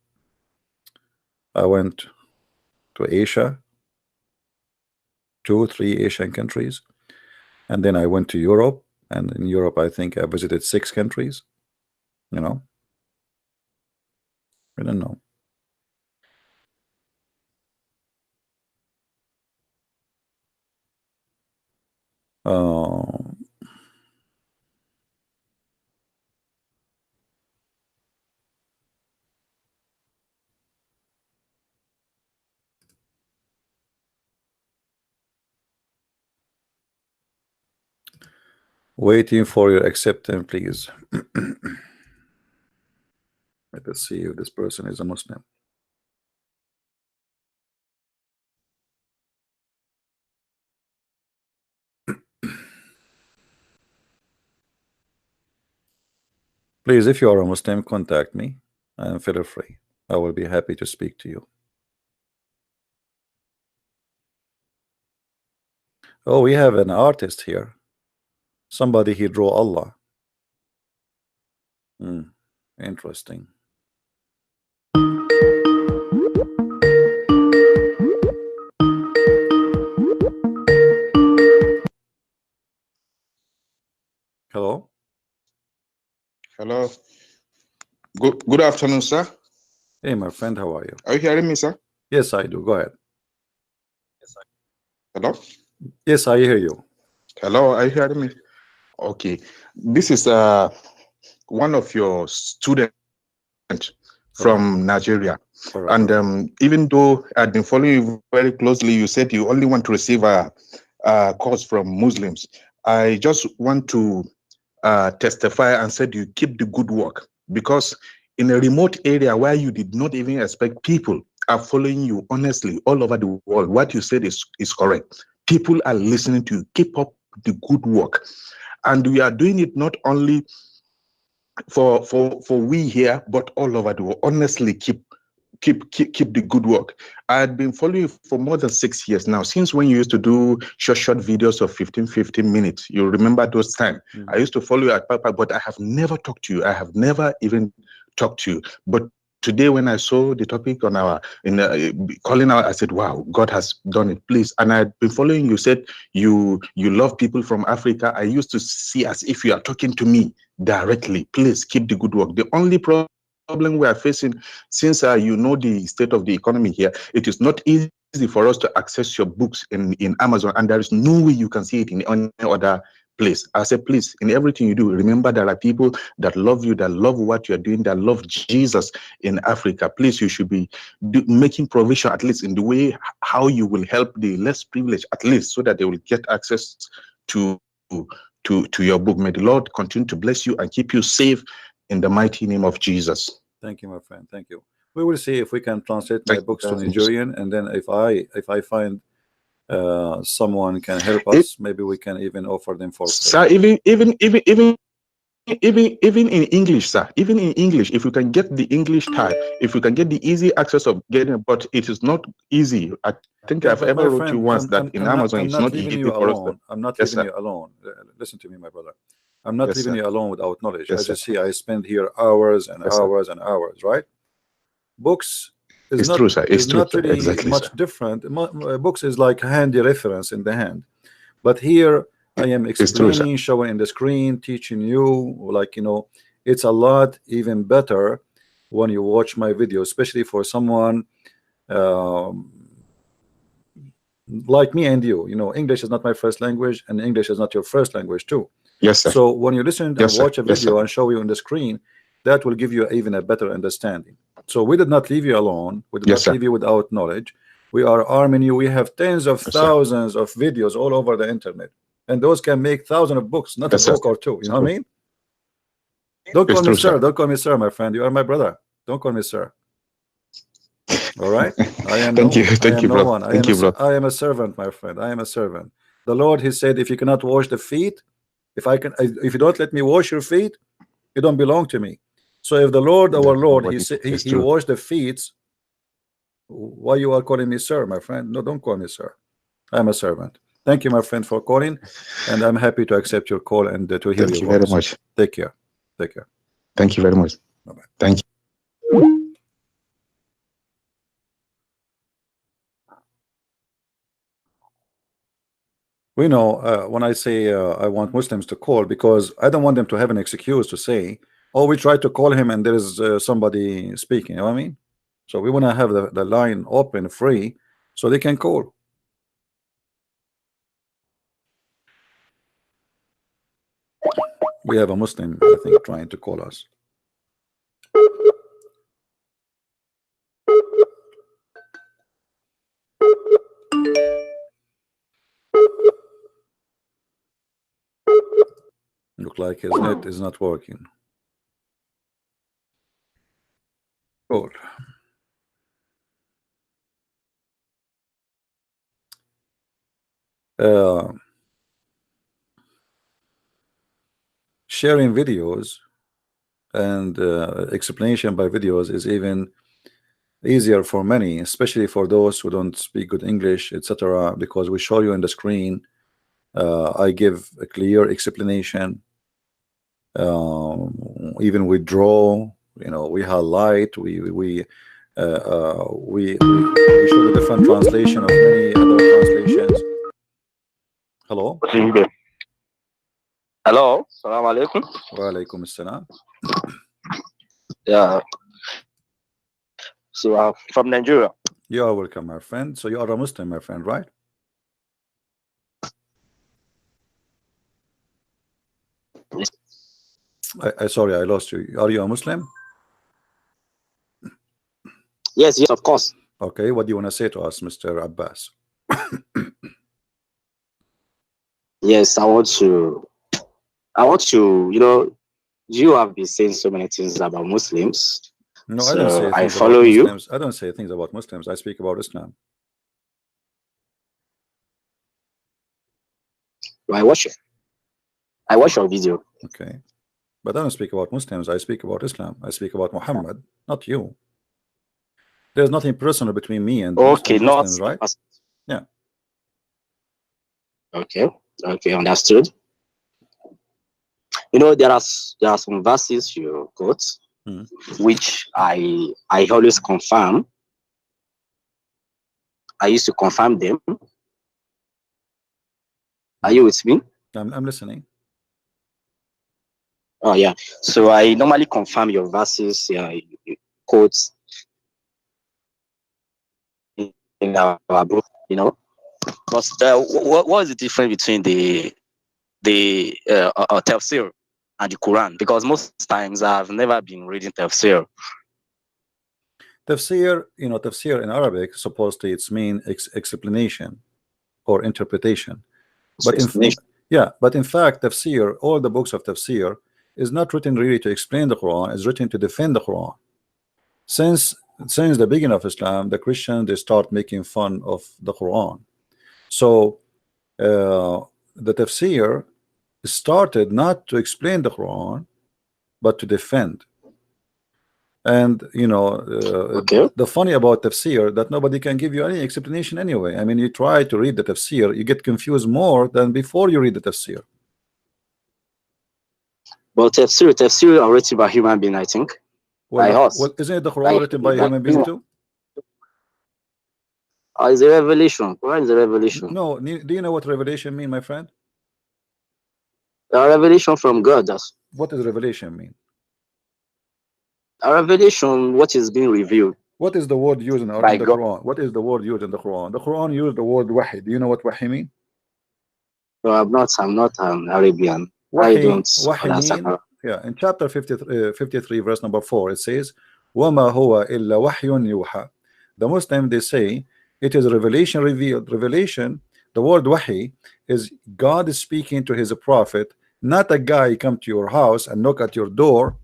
I went to Asia, 2, 3 Asian countries, and then I went to Europe. And in Europe, I think I visited 6 countries. I don't know. Waiting for your acceptance, please. Let us see if this person is a Muslim. Please, if you are a Muslim, contact me and feel free. I will be happy to speak to you. Oh, we have an artist here. Somebody he drew Allah. Interesting. Hello. Hello. Good afternoon, sir. Hey, my friend, how are you? Are you hearing me, sir? Yes, I do. Go ahead. Hello? Yes, I hear you. Hello, are you hearing me? Okay. This is one of your students from Nigeria. And even though I've been following you very closely, you said you only want to receive a calls from Muslims. I just want to testify and said you keep the good work, because in a remote area where you did not even expect, people are following you honestly all over the world. What you said is correct. People are listening to you. Keep up the good work, and we are doing it not only for we here, but all over the world. Honestly, keep the good work. I had been following you for more than 6 years now, since when you used to do short videos of 15 minutes. You remember those times? I used to follow you at Papa, but I have never talked to you. I have never even talked to you. But today when I saw the topic on our calling out, I said, wow, God has done it, please. And I've been following you, said you love people from Africa. I used to see as if you are talking to me directly. Please keep the good work. The only problem we are facing, since you know the state of the economy here, it is not easy for us to access your books in Amazon, and there is no way you can see it in any other place. I said, please, in everything you do, remember there are people that love you, that love what you're doing, that love Jesus in Africa. Please, you should be making provision, at least in the way how you will help the less privileged, at least, so that they will get access to your book. May the Lord continue to bless you and keep you safe in the mighty name of Jesus. Thank you, my friend. Thank you. We will see if we can translate my books to Nigerian, and then if I find someone can help us, maybe we can even offer them for free. Sir, even in English, sir, even in English, if you can get the English type, if you can get the easy access of getting, but it is not easy. I think I've ever wrote you once that in Amazon it's not easy for us. I'm not leaving you alone. Listen to me, my brother. I'm not leaving you alone without knowledge. As you see, I spend here hours and hours and hours, right? Books is not really much different. Books is like handy reference in the hand, but here I am explaining, showing in the screen, teaching you, like, you know, it's a lot even better when you watch my video, especially for someone like me and you. You know, English is not my first language, and English is not your first language too. Yes, sir. So when you listen and watch a video and show you on the screen, that will give you even a better understanding. So we did not leave you alone. We did not leave you without knowledge. We are arming you. We have tens of thousands of videos all over the internet, and those can make thousands of books, not a book or two. You know what I mean? Don't call me sir. Don't call me sir, my friend. You are my brother. Don't call me sir. All right? I am Thank you, bro. I am a servant, my friend. I am a servant. The Lord, He said, if you cannot wash the feet, if you don't let me wash your feet, you don't belong to me. So if the Lord, our Lord, He washed the feet, why you are calling me sir, my friend? No, don't call me sir. I'm a servant. Thank you, my friend, for calling, and I'm happy to accept your call and to hear your voice. Thank you very much. Take care. Take care. Thank you very much. Bye-bye. Thank you. We know when I say I want Muslims to call, because I don't want them to have an excuse to say, oh, we tried to call him and there is somebody speaking. You know what I mean? So we want to have the line open, free, so they can call. We have a Muslim, I think, trying to call us. Look like his net is not working. Cool. Sharing videos and explanation by videos is even easier for many, especially for those who don't speak good English, etc., because we show you on the screen. I give a clear explanation. Even we draw, you know, we highlight, we show the different translation of many other translations. Hello. Hello. Assalamu alaikum. Wa alaikum assalam. Yeah. So from Nigeria. You are welcome, my friend. So you are a Muslim, my friend, right? Sorry, I lost you. Are you a Muslim? Yes, of course. Okay, what do you want to say to us, Mr. Abbas? Yes, I want to, you know, you have been saying so many things about Muslims. No, so I don't say things I follow about you. Muslims. I don't say things about Muslims. I speak about Islam. I watch your video. Okay. But I don't speak about Muslims. I speak about Islam. I speak about Muhammad, not you. There's nothing personal between me and Muslims, right? Yeah. Okay. Okay, understood. You know, there are some verses you quote which I always confirm. I used to confirm them. Are you with me? I'm listening. Oh yeah. So I normally confirm your verses, quotes in our book. But what is the difference between the tafsir and the Quran? Because most times I've never been reading tafsir. Tafsir, tafsir in Arabic, supposedly it's mean explanation or interpretation. But in fact, tafsir, all the books of tafsir, is not written really to explain the Quran, is written to defend the Quran. Since the beginning of Islam, the Christians, they start making fun of the Quran. So the tafsir started not to explain the Quran, but to defend. And the funny about tafsir, that nobody can give you any explanation anyway. I mean, you try to read the tafsir, you get confused more than before you read the tafsir. Well, tafsir are written by human being, I think. Well, isn't it the Quran written by human being too? It's a revelation. Quran is a revelation. No, do you know what revelation mean, my friend? A revelation from God. What does revelation mean? A revelation, what is being revealed. What is the word used in the Quran? What is the word used in the Quran? The Quran used the word wahi. Do you know what wahi mean? No, I'm not Arabian. Wahi, I don't mean, yeah, in chapter 53, verse number 4, it says, وَمَا هُوَ إِلَّا وَحْيٌ يُوحَى. The Muslim, they say, it is a revelation revealed. Revelation, the word wahi, is God is speaking to his prophet, not a guy come to your house and knock at your door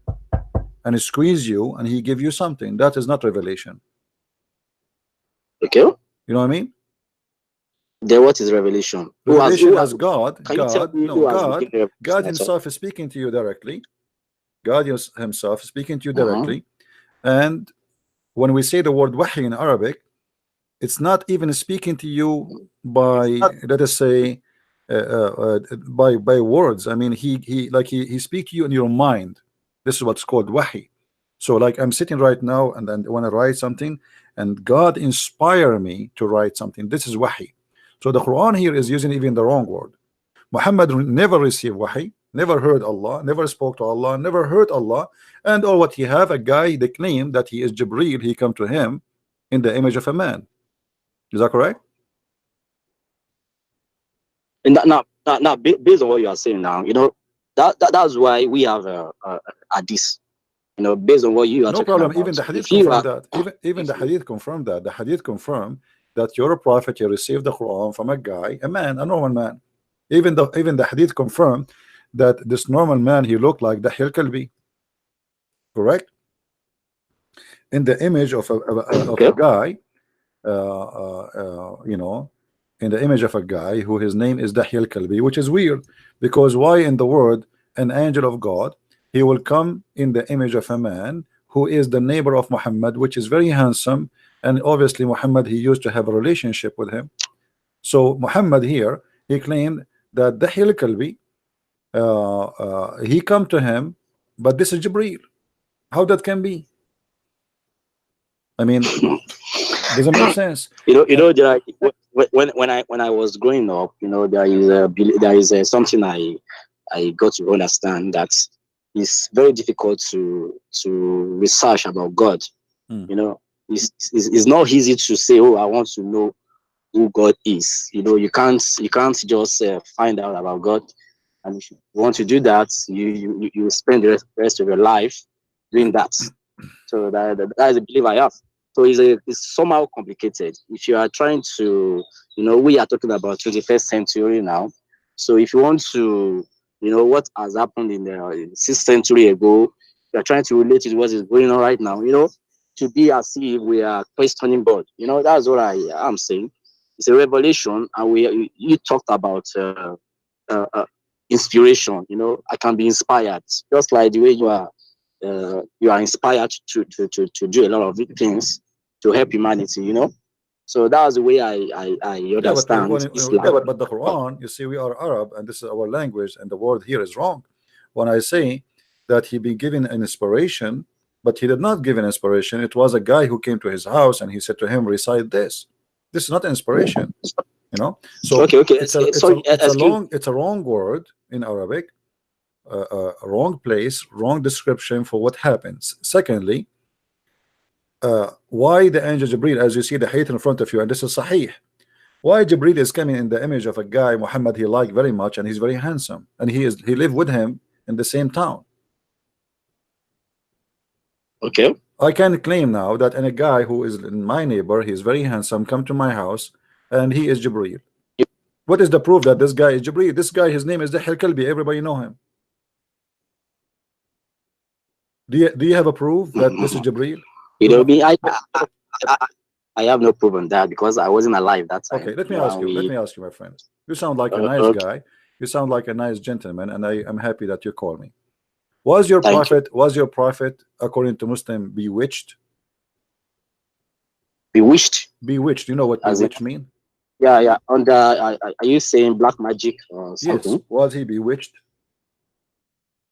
and squeeze you and he give you something. That is not revelation. Okay. You know what I mean? Then what is revelation? Revelation as God. God himself is speaking to you directly. God himself is speaking to you directly. And when we say the word wahi in Arabic, it's not even speaking to you by, let us say, by words. I mean, he speaks to you in your mind. This is what's called wahi. So like I'm sitting right now and then when I write something and God inspire me to write something, this is wahi. So the Quran here is using even the wrong word. Muhammad never received wahi, never heard Allah, never spoke to Allah, never heard Allah, and all what he have, a guy they claim that he is Jibreel, he come to him in the image of a man. Is that correct? And now, based on what you are saying now, that's why we have a hadith. Based on what you are no talking problem. about. Even the hadith confirmed that. Even the hadith confirmed that. The hadith confirmed that you're a prophet. You received the Quran from a guy, a man, a normal man. Even the hadith confirmed that this normal man, he looked like the Kalbi. Correct? In the image of a guy, in the image of a guy who his name is Dahyal Kalbi, which is weird because why in the word an angel of God, he will come in the image of a man who is the neighbor of Muhammad, which is very handsome, and obviously Muhammad, he used to have a relationship with him. So Muhammad here, he claimed that Dahyal Kalbi, he come to him, but this is Jibreel. How that can be? I mean, doesn't make sense. When I was growing up, there is something I got to understand that it's very difficult to research about God. It's not easy to say, oh, I want to know who God is. You can't just find out about God. And if you want to do that, you spend the rest of your life doing that. So that is a belief I have. So it's somehow complicated. If you are trying to, we are talking about 21st century now. So if you want to, what has happened in the 6th century ago, you are trying to relate to what is going on right now, to be as if we are questioning God. That's what I am saying. It's a revelation, and you talked about inspiration. I can be inspired, just like the way you are inspired to do a lot of things to help humanity. So that's the way I understand. But the Quran, you see, we are Arab, and this is our language, and the word here is wrong. When I say that he been given an inspiration, but he did not give an inspiration. It was a guy who came to his house and he said to him, recite this. This is not inspiration, you know. So Okay, okay. it's a wrong word in Arabic, a wrong place, wrong description for what happens. Secondly, why the angel Jibreel, as you see the height in front of you, and this is Sahih, why Jibreel is coming in the image of a guy Muhammad he liked very much, and he's very handsome, and he lived with him in the same town. Okay. I can claim now that in a guy who is in my neighbor, he's very handsome, come to my house, and he is Jibreel. What is the proof that this guy is Jibreel? This guy, his name is Dahil Kalbi. Everybody know him. Do you have a proof that this is Jibreel? You know me, I have no proof on that because I wasn't alive that time. Okay, let me ask you, my friend. You sound like a nice guy. You sound like a nice gentleman, and I am happy that you call me. Was your prophet, according to Muslim, bewitched? Bewitched? Bewitched. You know what bewitched mean? Yeah. Are you saying black magic or something? Yes. Was he bewitched?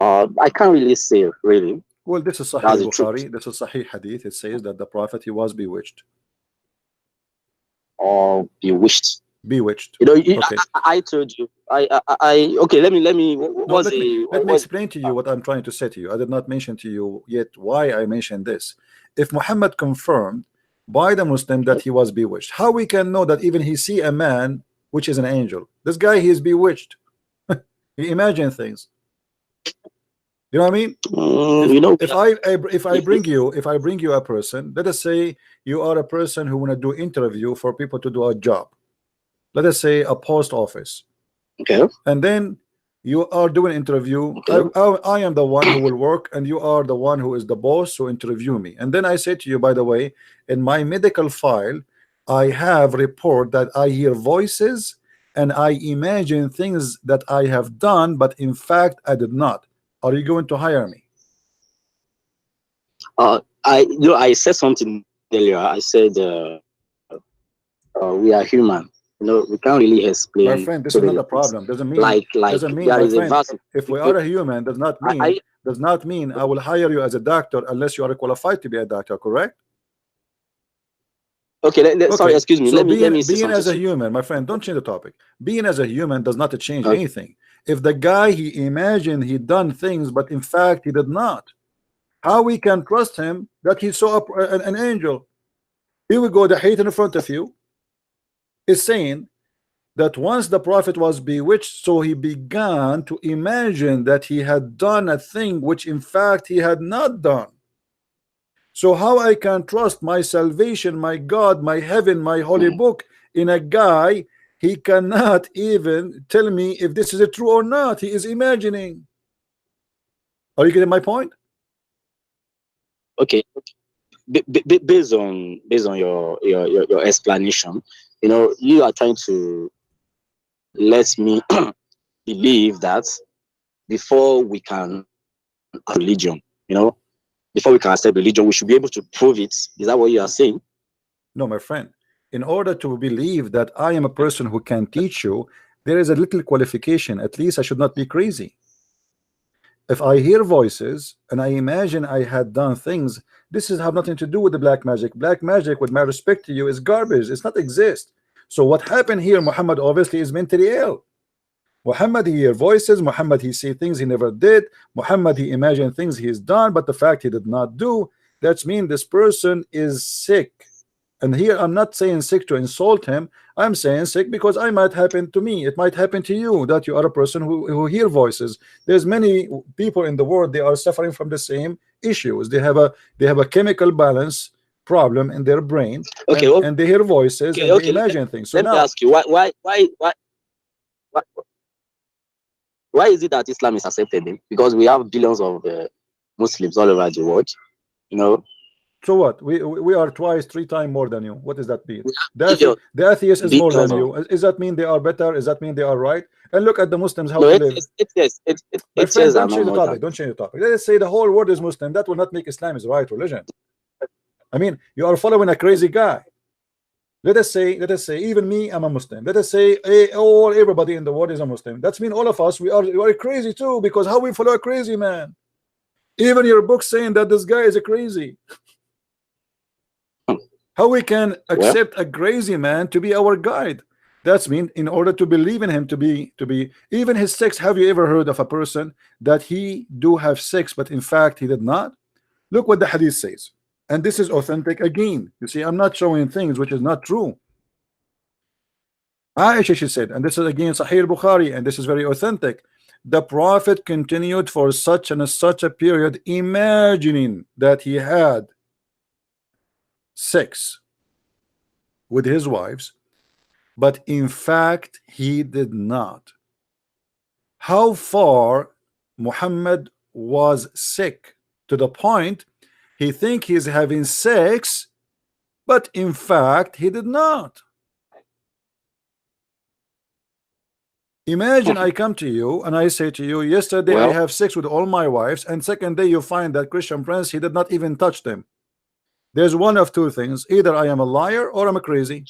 I can't really say, really. Well, this is Sahih Bukhari. This is Sahih Hadith. It says that the prophet, he was bewitched. Or bewitched. Bewitched. You know, okay. I told you. Okay. Let me. Let me explain to you what I'm trying to say to you. I did not mention to you yet why I mentioned this. If Muhammad confirmed by the Muslim that he was bewitched, how we can know that even he see a man which is an angel? This guy, he is bewitched. He imagine things. You know what I mean? You know, if I bring you a person, let us say you are a person who want to do interview for people to do a job. Let us say a post office. Okay. And then you are doing interview. Okay. I am the one who will work, and you are the one who is the boss who interview me. And then I say to you, by the way, in my medical file, I have report that I hear voices and I imagine things that I have done, but in fact I did not. Are you going to hire me? I said something earlier. I said we are human. You know, we can't really explain. My friend, this is not a problem. Doesn't mean doesn't mean there is a verse. If we are a human, does not mean I will hire you as a doctor unless you are qualified to be a doctor. Correct? Okay. Sorry, excuse me. So let me being as a human, my friend, don't change the topic. Being as a human does not change anything. If the guy, he imagined he done things, but in fact he did not, how we can trust him that he saw an angel? Here we go. The hate in front of you is saying that once the prophet was bewitched, so he began to imagine that he had done a thing which in fact he had not done. So how I can trust my salvation, my God, my heaven, my holy book in a guy? He cannot even tell me if this is true or not. He is imagining. Are you getting my point? Okay. Based on your explanation, you know, you are trying to let me believe that before we can religion, you know, before we can accept religion, we should be able to prove it. Is that what you are saying? No, my friend. In order to believe that I am a person who can teach you, there is a little qualification. At least I should not be crazy. If I hear voices and I imagine I had done things, this is have nothing to do with the black magic. Black magic, with my respect to you, is garbage. It's not exist. So what happened here, Muhammad obviously is mentally ill. Muhammad, he hear voices. Muhammad, he see things he never did. Muhammad, he imagine things he's done, but the fact he did not do, that means this person is sick. And here I'm not saying sick to insult him. I'm saying sick because I might happen to me. It might happen to you that you are a person who hear voices. There's many people in the world, they are suffering from the same issues. They have a chemical balance problem in their brain. Okay, and they hear voices and they imagine things. So let me ask you, why is it that Islam is accepted? Because we have billions of Muslims all over the world, you know. So what? We are twice, 3 times more than you. What does that mean? The atheist is more than you. Does that mean they are better? Does that mean they are right? And look at the Muslims, how they live. My friend, don't change the topic. Don't change the topic. Let's say the whole world is Muslim. That will not make Islam is right religion. I mean, you are following a crazy guy. Let us say even me, I'm a Muslim. Let us say everybody in the world is a Muslim. That's mean all of us we are crazy too, because how we follow a crazy man? Even your book saying that this guy is a crazy. How we can accept a crazy man to be our guide? That's mean in order to believe in him to be even his sex. Have you ever heard of a person that he do have sex but in fact he did not? Look what the hadith says, and this is authentic again. You see, I'm not showing things which is not true. Aisha, she said, and this is again Sahih Bukhari, and this is very authentic. The Prophet continued for such and such a period, imagining that he had sex with his wives, but in fact he did not. How far Muhammad was sick to the point he think he's having sex, but in fact he did not. Imagine I come to you and I say to you, yesterday I have sex with all my wives, and second day you find that Christian Prince, he did not even touch them. There's one of two things: either I am a liar or I'm a crazy.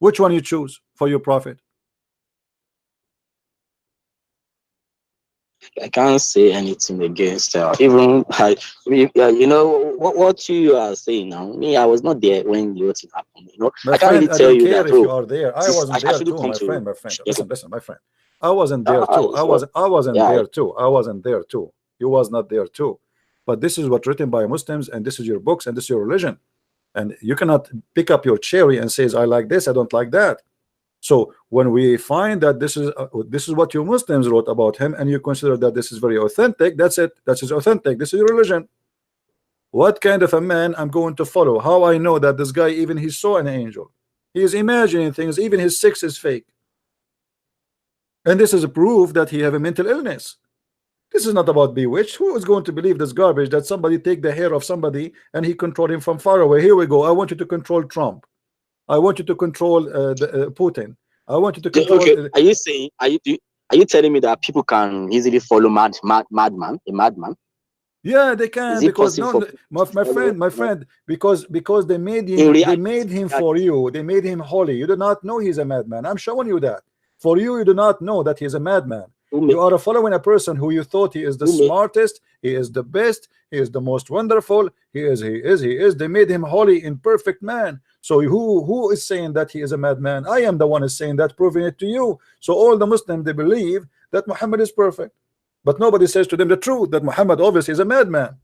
Which one you choose for your prophet? I can't say anything against even you know what you are saying now. Me, I was not there when the thing happened. You know, my I can't friend, really I tell don't you care that. if you are there. I wasn't there too, my friend. Listen, my friend. I wasn't there too. I wasn't there too. I wasn't there too. You was not there too. But this is what written by Muslims, and this is your books, and this is your religion. And you cannot pick up your cherry and says I like this, I don't like that. So when we find that this is what your Muslims wrote about him, and you consider that this is very authentic, that's it. That is authentic. This is your religion. What kind of a man I'm going to follow? How I know that this guy even he saw an angel? He is imagining things. Even his sex is fake. And this is a proof that he have a mental illness. This is not about bewitched. Who is going to believe this garbage that somebody take the hair of somebody and he control him from far away? Here we go. I want you to control Trump. I want you to control Putin. I want you to control. Okay. Are you saying? Are you telling me that people can easily follow madman? Yeah, they can, because no, my friend, because they made him for you. They made him holy. You do not know he's a madman. I'm showing you that. For you, you do not know that he's a madman. You are following a person who you thought he is the smartest, he is the best, he is the most wonderful, he is. They made him holy and perfect man. So who is saying that he is a madman? I am the one is saying that, proving it to you. So all the Muslims, they believe that Muhammad is perfect, but nobody says to them the truth that Muhammad obviously is a madman.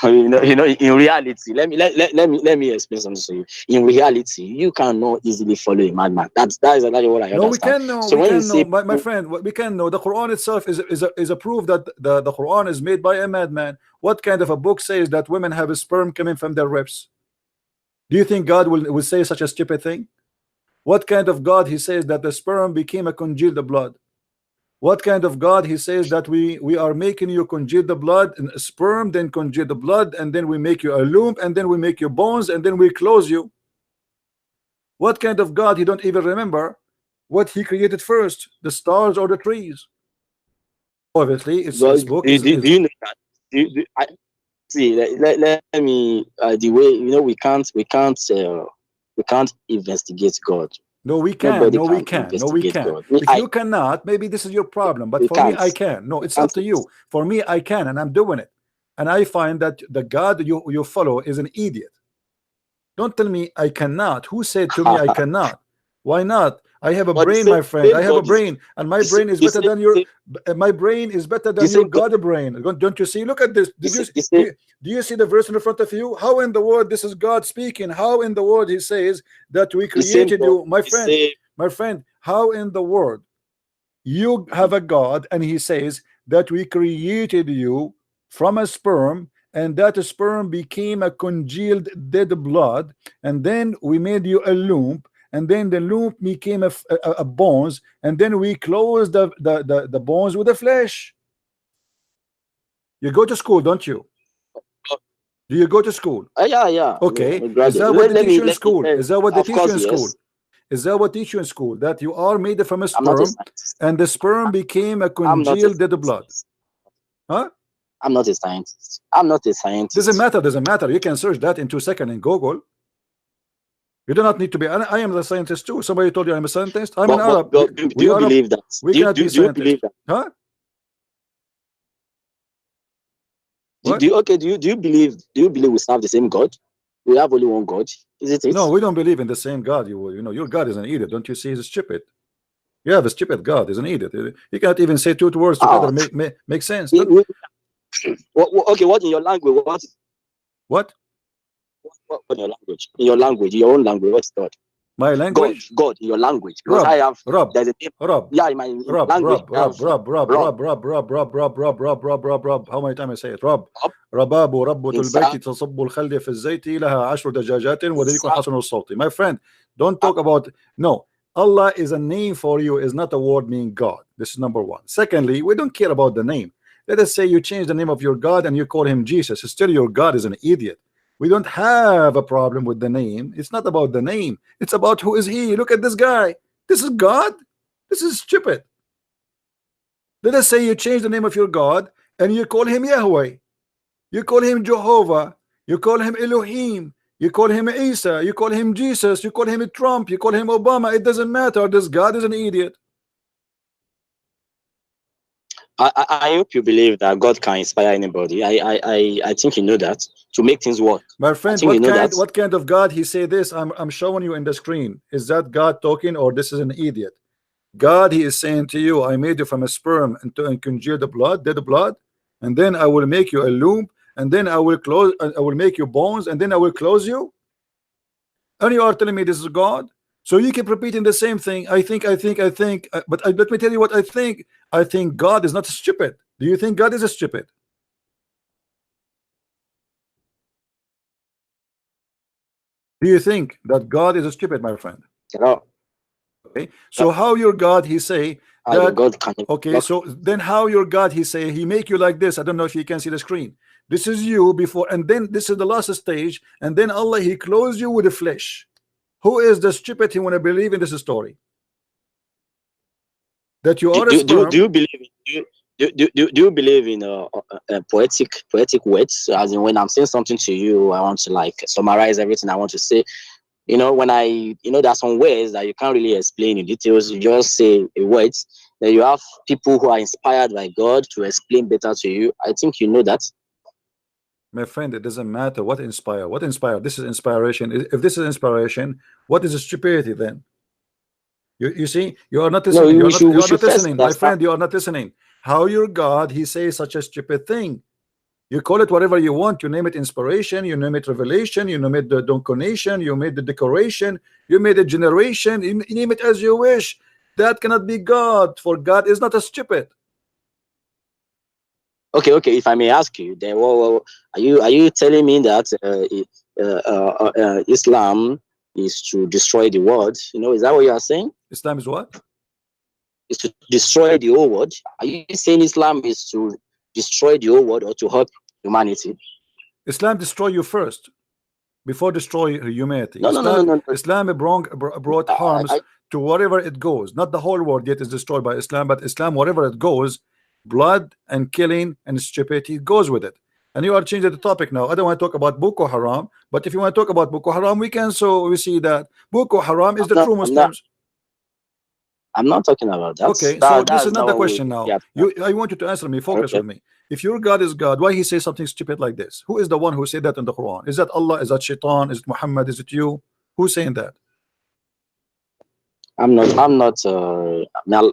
You know, in reality, let me explain something to you. In reality, you cannot easily follow a madman. That is exactly what I understand. No, we can know. So we can know, my friend. We can know. The Quran itself is a proof that the Quran is made by a madman. What kind of a book says that women have a sperm coming from their ribs? Do you think God will say such a stupid thing? What kind of God he says that the sperm became a congealed blood? What kind of God he says that we are making you congeal the blood and sperm, then congeal the blood, and then we make you a loom, and then we make you bones, and then we close you? What kind of God he don't even remember what he created first, the stars or the trees? Obviously, it's this book. Do you know that? See, let me the way, you know, we can't investigate God. No, we can. No, we can. No, we can. If you cannot, maybe this is your problem. But for me, I can. No, it's up to you. For me, I can, and I'm doing it. And I find that the God you follow is an idiot. Don't tell me I cannot. Who said to me I cannot? Why not? I have a brain, my friend. I have a brain, and my brain is better than your. My brain is better than your God brain. Don't you see? Look at this. Do you see the verse in front of you? How in the world this is God speaking? How in the world he says that we created you, my friend? My friend, how in the world you have a God and he says that we created you from a sperm, and that sperm became a congealed dead blood, and then we made you a loom, and then the loop became a bones, and then we closed the bones with the flesh. You go to school, don't you? Do you go to school? Yeah. Okay. Is that what they teach you in school? Is that what they teach you in school? Is that what they teach you in school? That you are made from a sperm, and the sperm became a congealed dead blood? Huh? I'm not a scientist. I'm not a scientist. Doesn't matter. You can search that in 2 seconds in Google. You do not need to be. I am the scientist too. Somebody told you I'm a scientist. I'm an But, Arab. do you believe that? We cannot be Do you scientists. believe that? Huh? Do you believe we serve the same God? We have only one God, isn't it? No, we don't believe in the same God. You know, your God is an idiot. Don't you see? He's stupid. You have a stupid God. He's an idiot. You can't even say two words together. Make sense. Okay, what in your language? What? What in your language? In your language, your own language. What's God? My language? God in your language. Because Rob, I have Rob, there's a name. Rob. Yeah, in my language. Rob. How many times I say it? Rob. رباب ربة البيت تصب الخلد في الزيت لها 10 دجاجات ورزق حسن الصوت. My friend, don't talk about. No, Allah is a name for you, is not a word meaning God. This is number one. Secondly, we don't care about the name. Let us say you change the name of your God and you call him Jesus. Still, your God is an idiot. We don't have a problem with the name. It's not about the name. It's about who is he. Look at this guy. This is God. This is stupid. Let us say you change the name of your God and you call him Yahweh. You call him Jehovah. You call him Elohim. You call him Isa. You call him Jesus. You call him Trump. You call him Obama. It doesn't matter. This God is an idiot. I hope you believe that God can inspire anybody. I think you know that to make things work. My friend, what kind of God he say this? I'm showing you in the screen. Is that God talking or this is an idiot? God, he is saying to you, I made you from a sperm and congeal the blood, dead blood, and then I will make you a loom, and then I will close. I will make you bones, and then I will close you. And you are telling me this is God? So you keep repeating the same thing. I think. But let me tell you what I think. I think God is not stupid. Do you think God is stupid? Do you think that God is stupid, my friend? No. Okay. So how your God he say that? God can. Okay. So then how your God he say he make you like this? I don't know if you can see the screen. This is you before, and then this is the last stage, and then Allah he clothes you with the flesh. Who is the stupid he want to believe in this story? That you are a sperm. Do you believe? Do you believe in poetic words? As in, when I'm saying something to you, I want to like summarize everything I want to say. You know, when there are some words that you can't really explain in details. You just say a words. Then you have people who are inspired by God to explain better to you. I think you know that. My friend, it doesn't matter what inspire. What inspire? This is inspiration. If this is inspiration, what is stupidity then? You see, you are not listening. No, you are not listening, my friend. You are not listening. How your God he says such a stupid thing? You call it whatever you want. You name it inspiration. You name it revelation. You name it the donation. You made the decoration. You made a generation. You name it as you wish. That cannot be God. For God is not a stupid. Okay. If I may ask you, then, are you telling me that Islam is to destroy the world? You know, is that what you are saying? Islam is what? Is to destroy the whole world. Are you saying Islam is to destroy the whole world or to help humanity? Islam destroy you first before destroy humanity. No. Islam brought harms to wherever it goes. Not the whole world yet is destroyed by Islam, but Islam, wherever it goes, blood and killing and stupidity goes with it. And you are changing the topic now. I don't want to talk about Boko Haram, but if you want to talk about Boko Haram, we can. So we see that Boko Haram is the true Muslims. I'm not talking about that. Okay, so this is not the question now. I want you to answer me. Focus with me. If your God is God, why he say something stupid like this? Who is the one who said that in the Quran? Is that Allah? Is that Shaitan? Is it Muhammad? Is it you? Who's saying that? I'm not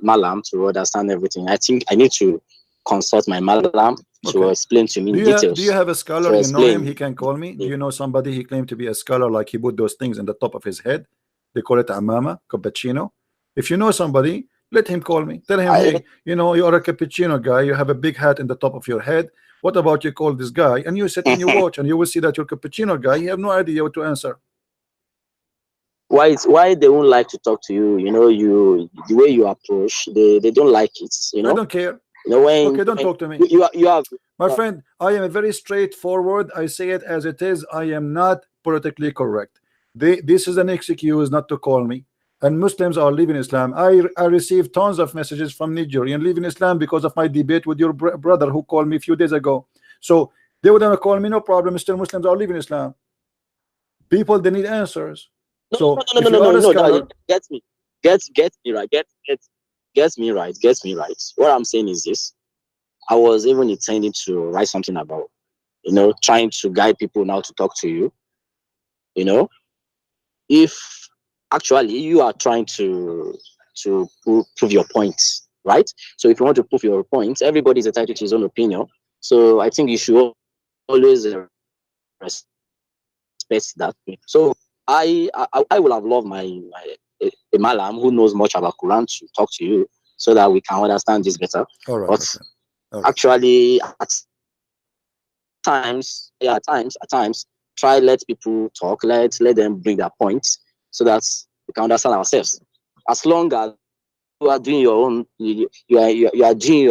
Malam to understand everything. I think I need to consult my Malam to explain to me in details. Do you have a scholar? You know him? He can call me. Do you know somebody? He claimed to be a scholar, like he put those things in the top of his head. They call it amama, cappuccino. If you know somebody, let him call me. Tell him, hey, you know, you are a cappuccino guy. You have a big hat in the top of your head. What about you call this guy? And you sit and you watch, and you will see that your cappuccino guy, you have no idea what to answer. Why they won't like to talk to you? You know, the way you approach, they don't like it. You know, I don't care. You know, okay, don't talk to me. You have my friend. I am very straightforward. I say it as it is. I am not politically correct. This is an excuse not to call me. And Muslims are leaving Islam. I received tons of messages from Nigerian leaving Islam because of my debate with your brother who called me a few days ago. So they would call me, no problem. Still Muslims are leaving Islam. People, they need answers. So no, if no, you no, are no, a no, scholar, get me, get me right, get me right, get me right. What I'm saying is this: I was even intending to write something about, trying to guide people now to talk to you. If actually you are trying to prove your points, right? So if you want to prove your points, everybody is entitled to his own opinion. So I think you should always respect that. So I would have loved my a malam who knows much about Quran to talk to you so that we can understand this better. all right, But all right. actually, at times, try let people talk, let them bring their points so that we can understand ourselves. As long as you are doing your own, you are doing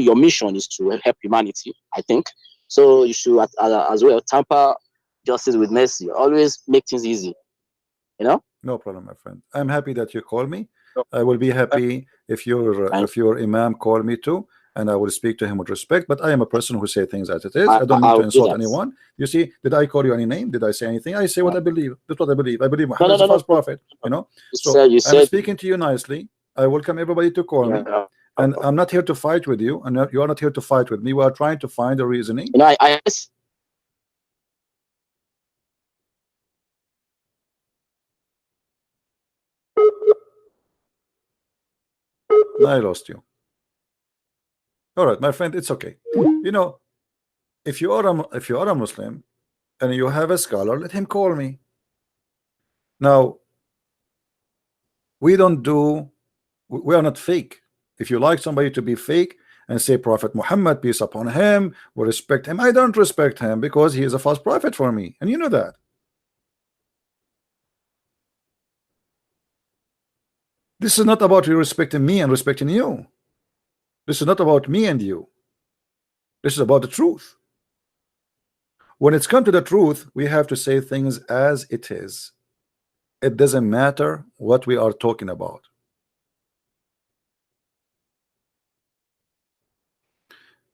your mission is to help humanity, I think. So you should as well temper justice with mercy. Always make things easy, No problem, my friend. I'm happy that you call me. I will be happy if your imam call me too, and I will speak to him with respect. But I am a person who say things as it is. I don't need to I'll do insult that. anyone. You see, did I call you any name? Did I say anything? I say what I believe. That's what I believe. I believe Muhammad is the first prophet. So You I'm said speaking to you nicely. I welcome everybody to call me, and I'm not here to fight with you, and you are not here to fight with me. We are trying to find a reasoning. I I lost you. All right, my friend, it's okay. If you are a Muslim and you have a scholar, let him call me. Now, we are not fake. If you like somebody to be fake and say Prophet Muhammad, peace upon him, we respect him, I don't respect him because he is a false prophet for me, and you know that. This is not about you respecting me and respecting you. This is not about me and you. This is about the truth. When it's come to the truth, we have to say things as it is. It doesn't matter what we are talking about.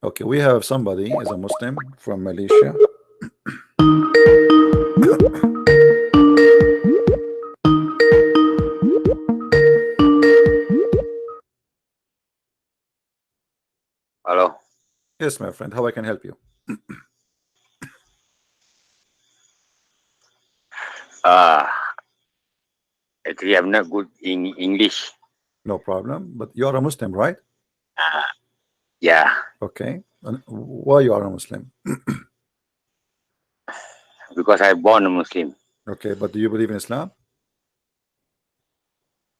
Okay, we have somebody is a Muslim from Malaysia. Hello. Yes, my friend, how I can help you? Actually, I'm not good in English. No problem, but you are a Muslim, right? Yeah, Okay. And why you are a Muslim? because I born a Muslim. Okay, but do you believe in Islam?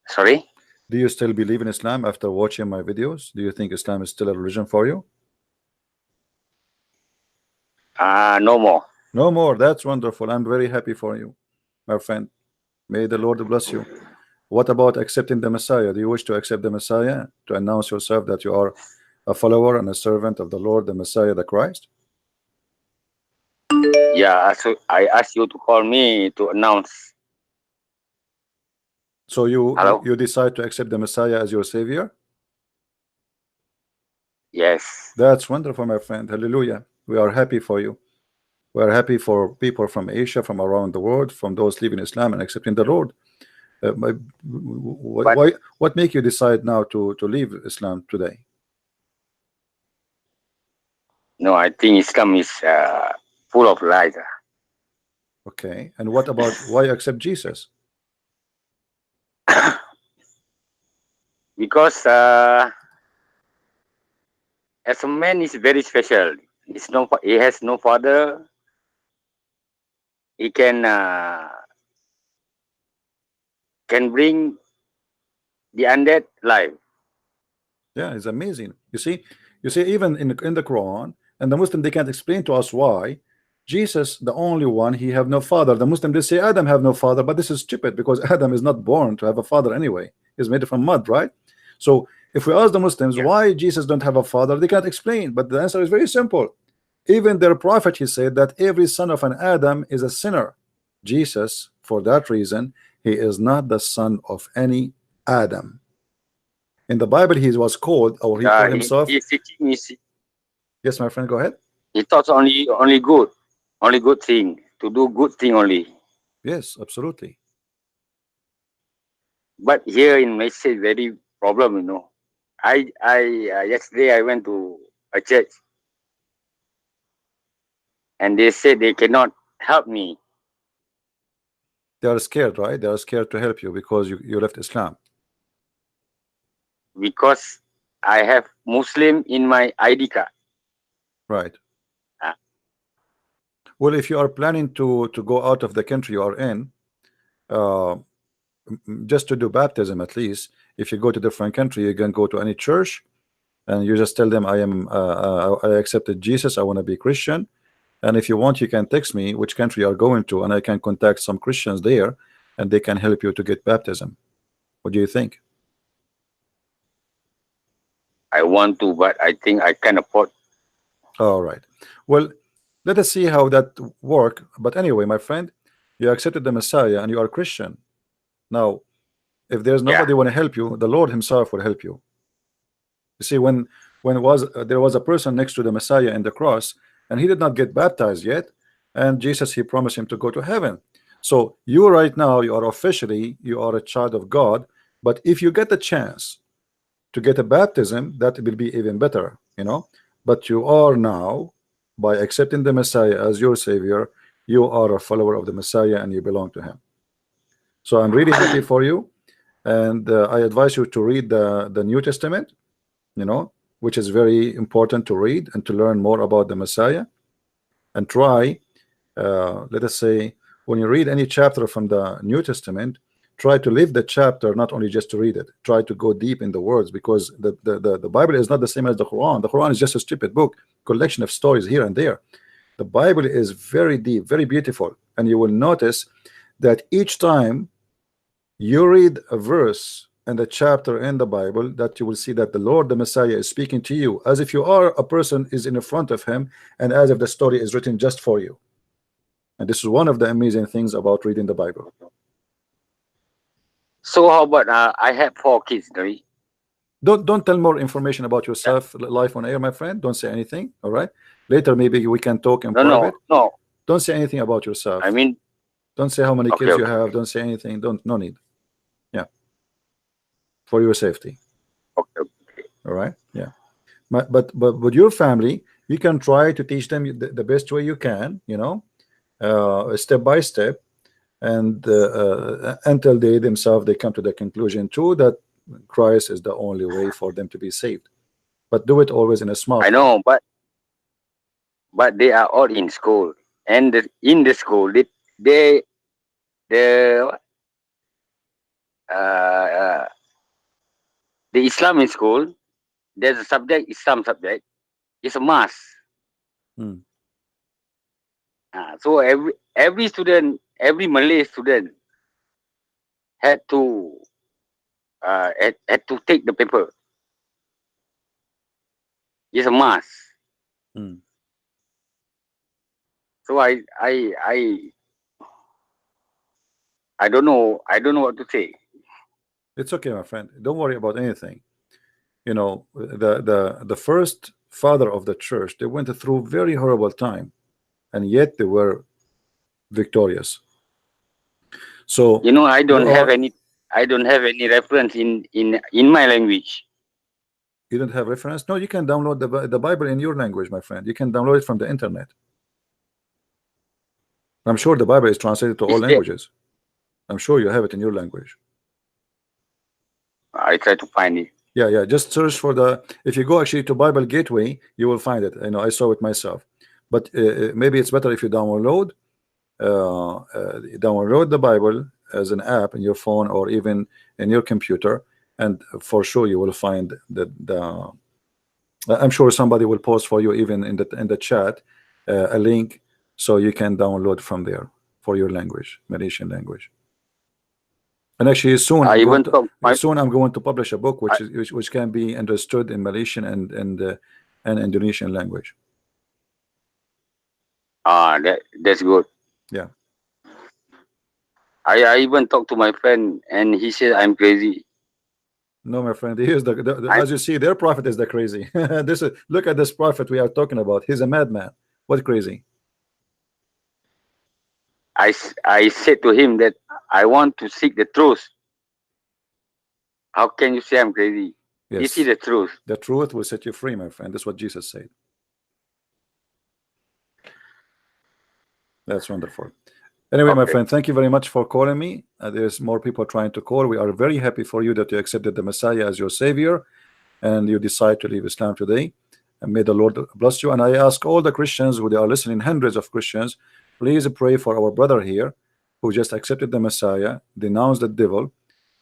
Sorry? Do you still believe in Islam after watching my videos? Do you think Islam is still a religion for you? No more. No more. That's wonderful. I'm very happy for you, my friend. May the Lord bless you. What about accepting the Messiah? Do you wish to accept the Messiah, to announce yourself that you are a follower and a servant of the Lord, the Messiah, the Christ? Yeah, so I asked you to call me to announce. So you Hello? you decide to accept the Messiah as your savior? Yes. That's wonderful, my friend. Hallelujah. We are happy for you. We are happy for people from Asia, from around the world, from those living Islam and accepting the Lord. What make you decide now to leave Islam today? No, I think Islam is full of lies. Okay, and what about why accept Jesus? Because as a man is very special. He has no father. He can bring the undead life. Yeah, it's amazing. You see, even in the Quran and the Muslim, they can't explain to us why Jesus, the only one, he have no father. The Muslim, they say Adam have no father, but this is stupid because Adam is not born to have a father anyway. He's made from mud, right? So if we ask the Muslims why Jesus don't have a father, they can't explain. But the answer is very simple. Even their prophet, he said that every son of an Adam is a sinner. Jesus, for that reason, he is not the son of any Adam. In the Bible, he was called, or he called himself. Yes, my friend, go ahead. He thought only good thing, to do good thing only. Yes, absolutely. But here in Malaysia, very problem, yesterday I went to a church and they said they cannot help me They are scared, right? They are scared to help you because you left Islam. because I have Muslim in my ID card. Right. Ah. Well, if you are planning to go out of the country you are in, uh, just to do baptism, at least if you go to different country, you can go to any church and you just tell them I accepted Jesus, I want to be Christian, and if you want you can text me which country you are going to and I can contact some Christians there and they can help you to get baptism. What do you think? I want to, but I think I can afford. All right, well, let us see how that work. But anyway, my friend, you accepted the Messiah and you are Christian. Now if there's nobody want to help you, the Lord himself will help you. You see, when there was a person next to the Messiah in the cross and he did not get baptized yet, and Jesus, he promised him to go to heaven. So you right now, you are officially, you are a child of God, but if you get the chance to get a baptism, that will be even better, but you are now, by accepting the Messiah as your savior, you are a follower of the Messiah and you belong to him. So I'm really happy for you, and I advise you to read the New Testament, which is very important to read and to learn more about the Messiah, and try, let us say, when you read any chapter from the New Testament, try to live the chapter, not only just to read it. Try to go deep in the words, because the Bible is not the same as the Quran. The Quran is just a stupid book, collection of stories here and there. The Bible is very deep, very beautiful, and you will notice that each time you read a verse and a chapter in the Bible, that you will see that the Lord, the Messiah, is speaking to you as if you are a person is in front of him, and as if the story is written just for you. And this is one of the amazing things about reading the Bible. So how about I have 4 kids, right? Don't tell more information about yourself live on air, my friend. Don't say anything. All right, later maybe we can talk in private. No. Don't say anything about yourself. I mean, don't say how many okay, kids you have. Don't say anything. No need. Yeah, for your safety. Okay. All right. Yeah. But with your family, you can try to teach them the best way you can, step by step, and until they themselves they come to the conclusion too that Christ is the only way for them to be saved. But do it always in a smart way. I know, but they are all in school, and in the school the Islamic school, there's a subject, Islam subject, it's a must. So every student, every Malay student had to take the paper. It's a must. So I don't know what to say. It's okay, my friend. Don't worry about anything. The first father of the church, they went through very horrible time, and yet they were victorious. So I don't have any reference in my language. You don't have reference? No, you can download the Bible in your language, my friend. You can download it from the internet. I'm sure the Bible is translated to all languages. I'm sure you have it in your language. I try to find it. Yeah. Just search for if you go actually to Bible Gateway, you will find it. I saw it myself. But maybe it's better if you download the Bible as an app in your phone or even in your computer, and for sure you will find the I'm sure somebody will post for you even in the chat a link so you can download from there for your language, Malaysian language. And actually soon I'm going to publish a book which can be understood in Malaysian and Indonesian language. That's good. Yeah. I even talked to my friend and he said I'm crazy. No, my friend, here's as you see, their prophet is the crazy. Look at this prophet we are talking about. He's a madman. What crazy? I said to him that I want to seek the truth. How can you say I'm crazy? This is Yes, the truth. the truth will set you free, my friend. That's what Jesus said. That's wonderful. Anyway, my Okay. friend, thank you very much for calling me. There's more people trying to call. We are very happy for you that you accepted the Messiah as your savior and you decide to leave Islam today. And may the Lord bless you. And I ask all the Christians who they are listening, hundreds of Christians, please pray for our brother here who just accepted the Messiah, denounced the devil,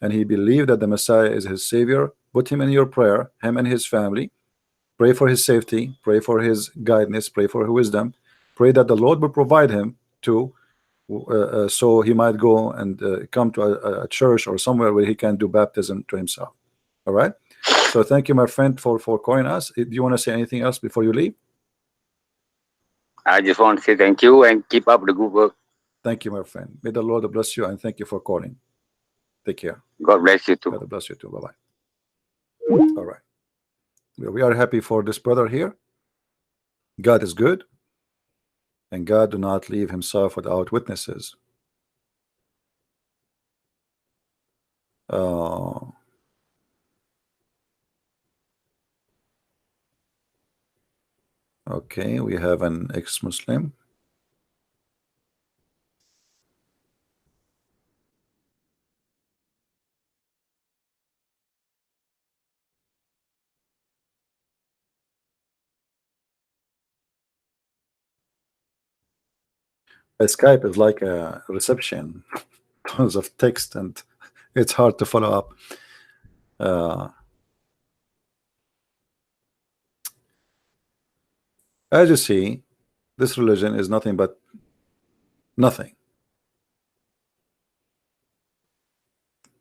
and he believed that the Messiah is his savior. Put him in your prayer, him and his family. Pray for his safety, pray for his guidance, pray for his wisdom, pray that the Lord will provide him to so he might go and come to a church or somewhere where he can do baptism to himself. All right, so thank you, my friend, for calling us. Do you want to say anything else before you leave? I just want to say thank you and keep up the good work. Thank you, my friend. May the Lord bless you, and thank you for calling. Take care. God bless you too. God bless you too. Bye bye. All right, we are happy for this brother here. God is good, and God do not leave himself without witnesses. Okay, we have an ex-Muslim. Skype is like a reception tons of text and it's hard to follow up. As you see, this religion is nothing but nothing.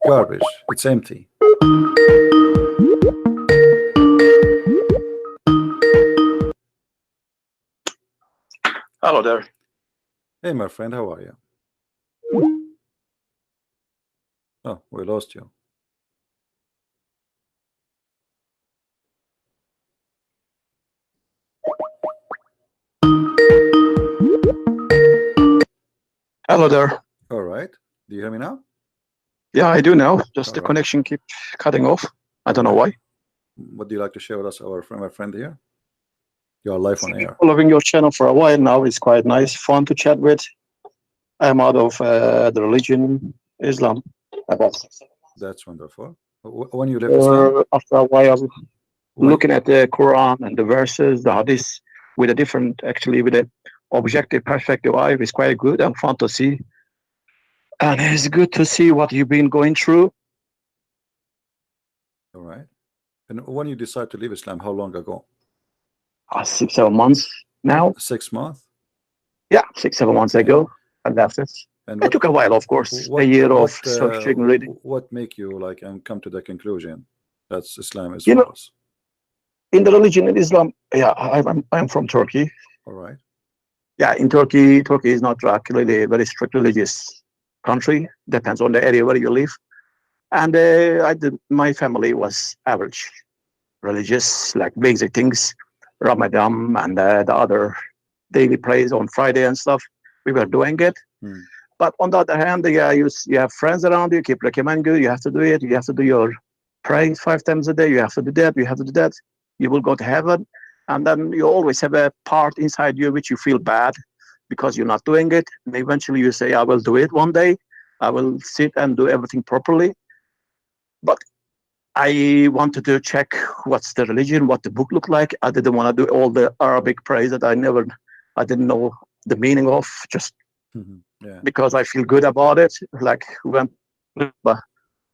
Garbage. It's empty. Hello there. Hey, my friend, how are you? Oh, we lost you. Hello there. All right. Do you hear me now? Yeah, I do now. Just All the right. connection keeps cutting off. I don't know why. What do you like to share with us, my friend here? You are live on air. Following your channel for a while now. It's quite nice, fun to chat with. I'm out of the religion Islam. That's wonderful. When you left Islam? After a while, looking at the Quran and the verses, the Hadith, with a different, actually, with an objective perspective eye, is quite good and fun to see. And it's good to see what you've been going through. All right. And when you decide to leave Islam, how long ago? 6, 7 months now. 6 months? Yeah, 6, 7 months ago. I left it. And it took a while, of course. A year of searching, reading. What make you like and come to the conclusion that Islam is false? In the religion in Islam, yeah, I'm from Turkey. All right. Yeah, in Turkey is not really a very strict religious country. Depends on the area where you live. And my family was average religious, like basic things, Ramadan and the other daily praise on Friday and stuff. We were doing it. But on the other hand, you have friends around you, keep recommending you, you have to do it, you have to do your praise 5 times a day, you have to do that, you have to do that, you will go to heaven. And then you always have a part inside you which you feel bad because you're not doing it. And eventually you say, I will do it one day, I will sit and do everything properly. But I wanted to check what's the religion, what the book looked like. I didn't want to do all the Arabic praise that I didn't know the meaning of, just because I feel good about it. Like when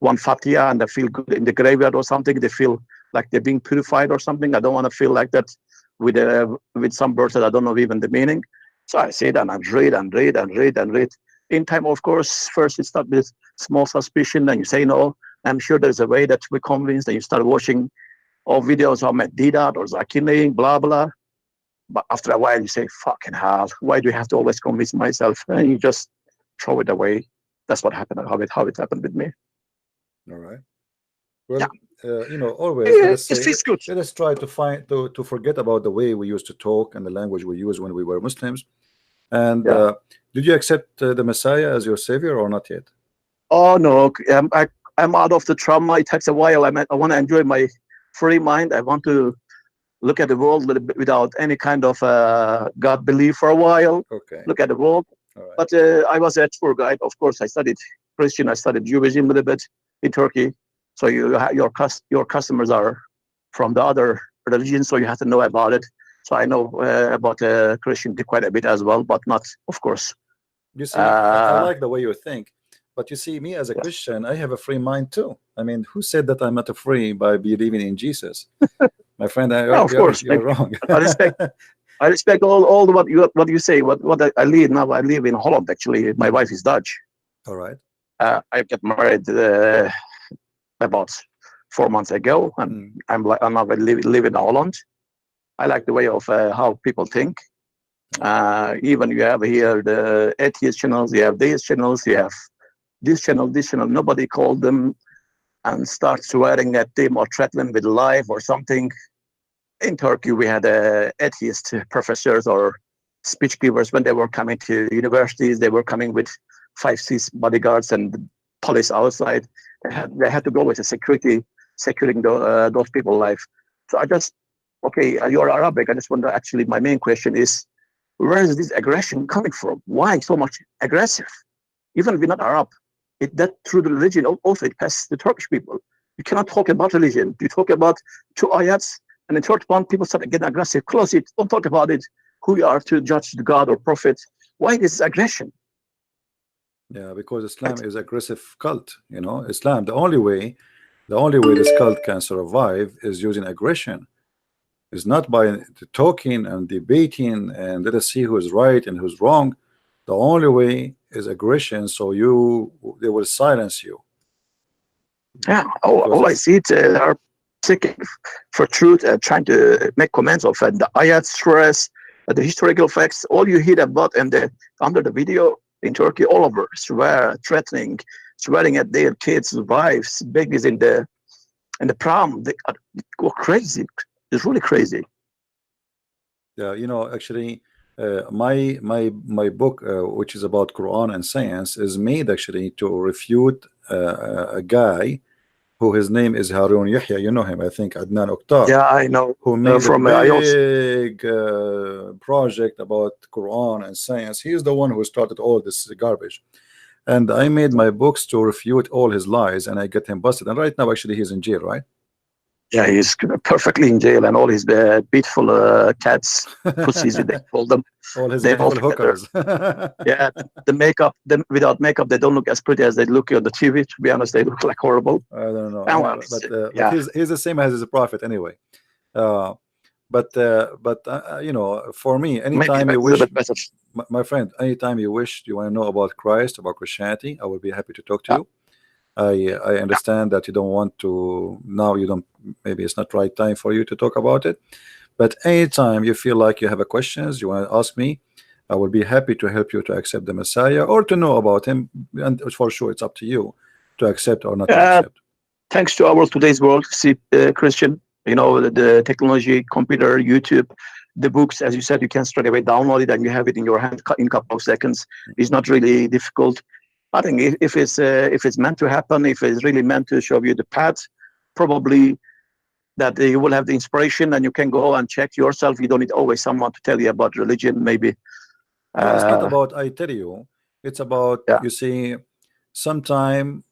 one Fatiha and they feel good in the graveyard or something, they feel like they're being purified or something. I don't want to feel like that with some words that I don't know even the meaning. So I sit and I read and read and read and read. In time, of course, first it starts with small suspicion, then you say no. I'm sure there's a way that we're convinced, that you start watching all videos of Ahmed or Zakir, blah blah. But after a while, you say, fucking hell, why do you have to always convince myself? And you just throw it away. That's what happened, how it happened with me. All right. Well, always let us try to forget about the way we used to talk and the language we used when we were Muslims. And Did you accept the Messiah as your savior or not yet? Oh no, I'm out of the trauma. It takes a while. I want to enjoy my free mind. I want to look at the world without any kind of God belief for a while. Okay. Look at the world. All right. But I was a tour guide. Of course, I studied Christian. I studied Judaism a little bit in Turkey. So your customers are from the other religions, so you have to know about it. So I know about Christian quite a bit as well, but not, of course. You see, I like the way you think, but you see, me as a Christian, I have a free mind too. I mean, who said that I'm not free by believing in Jesus? My friend, of course, you're wrong. I respect all what you say. What I live now. I live in Holland actually. My wife is Dutch. All right. I got married about 4 months ago, and I'm now live in Holland. I like the way of how people think. Even you have here the atheist channels, you have these channels, you have this channel. Nobody called them and start swearing at them or threaten them with life or something. In Turkey, we had atheist professors or speech givers when they were coming to universities. They were coming with 5-6 bodyguards and police outside. They had to go with a security securing those people's life. So okay, you're Arabic. I just wonder, actually, my main question is, where is this aggression coming from? Why so much aggressive? Even if we're not Arab, that through the religion also it passes the Turkish people. You cannot talk about religion. You talk about 2 ayats, and in the third one, people start getting aggressive. Close it. Don't talk about it. Who you are to judge the God or prophet? Why this aggression? Yeah, because Islam is aggressive cult. You know, Islam. The only way this cult can survive is using aggression. It's not by talking and debating and let us see who is right and who's wrong. The only way is aggression. So they will silence you. Yeah. All I see they are seeking for truth, trying to make comments of the ayat, stress, the historical facts. All you hear about and under the video in Turkey, all over swear, threatening, swearing at their kids, wives, babies in the prom. They go crazy. It's really crazy. Yeah, you know, actually, my book, which is about Quran and science, is made actually to refute a guy who his name is Harun Yahya. You know him, I think, Adnan Oktar. Yeah, I know. Who made from a big project about Quran and science. He is the one who started all this garbage. And I made my books to refute all his lies, and I get him busted. And right now, actually, he's in jail, right? Yeah, he's perfectly in jail, and all his beautiful cats, pussies, they call them. All his beautiful hookers. Yeah, the makeup, without makeup, they don't look as pretty as they look on the TV. To be honest, they look like horrible. I don't know. Yeah. But he's the same as his prophet anyway. But you know, for me, anytime you wish, my friend, anytime you wish, you want to know about Christ, about Christianity, I will be happy to talk to you. I understand that you don't want to now. You don't. Maybe it's not right time for you to talk about it. But anytime you feel like you have a questions, you want to ask me, I will be happy to help you to accept the Messiah or to know about him. And for sure, it's up to you to accept or not to accept. Thanks to our today's world, see, Christian, you know, the technology, computer, YouTube, the books, as you said, you can straight away download it and you have it in your hand in a couple of seconds. It's not really difficult. I think if it's meant to happen, if it's really meant to show you the path, probably that you will have the inspiration and you can go and check yourself. You don't need always someone to tell you about religion, maybe. It's not about I tell you. It's about, you see, sometime,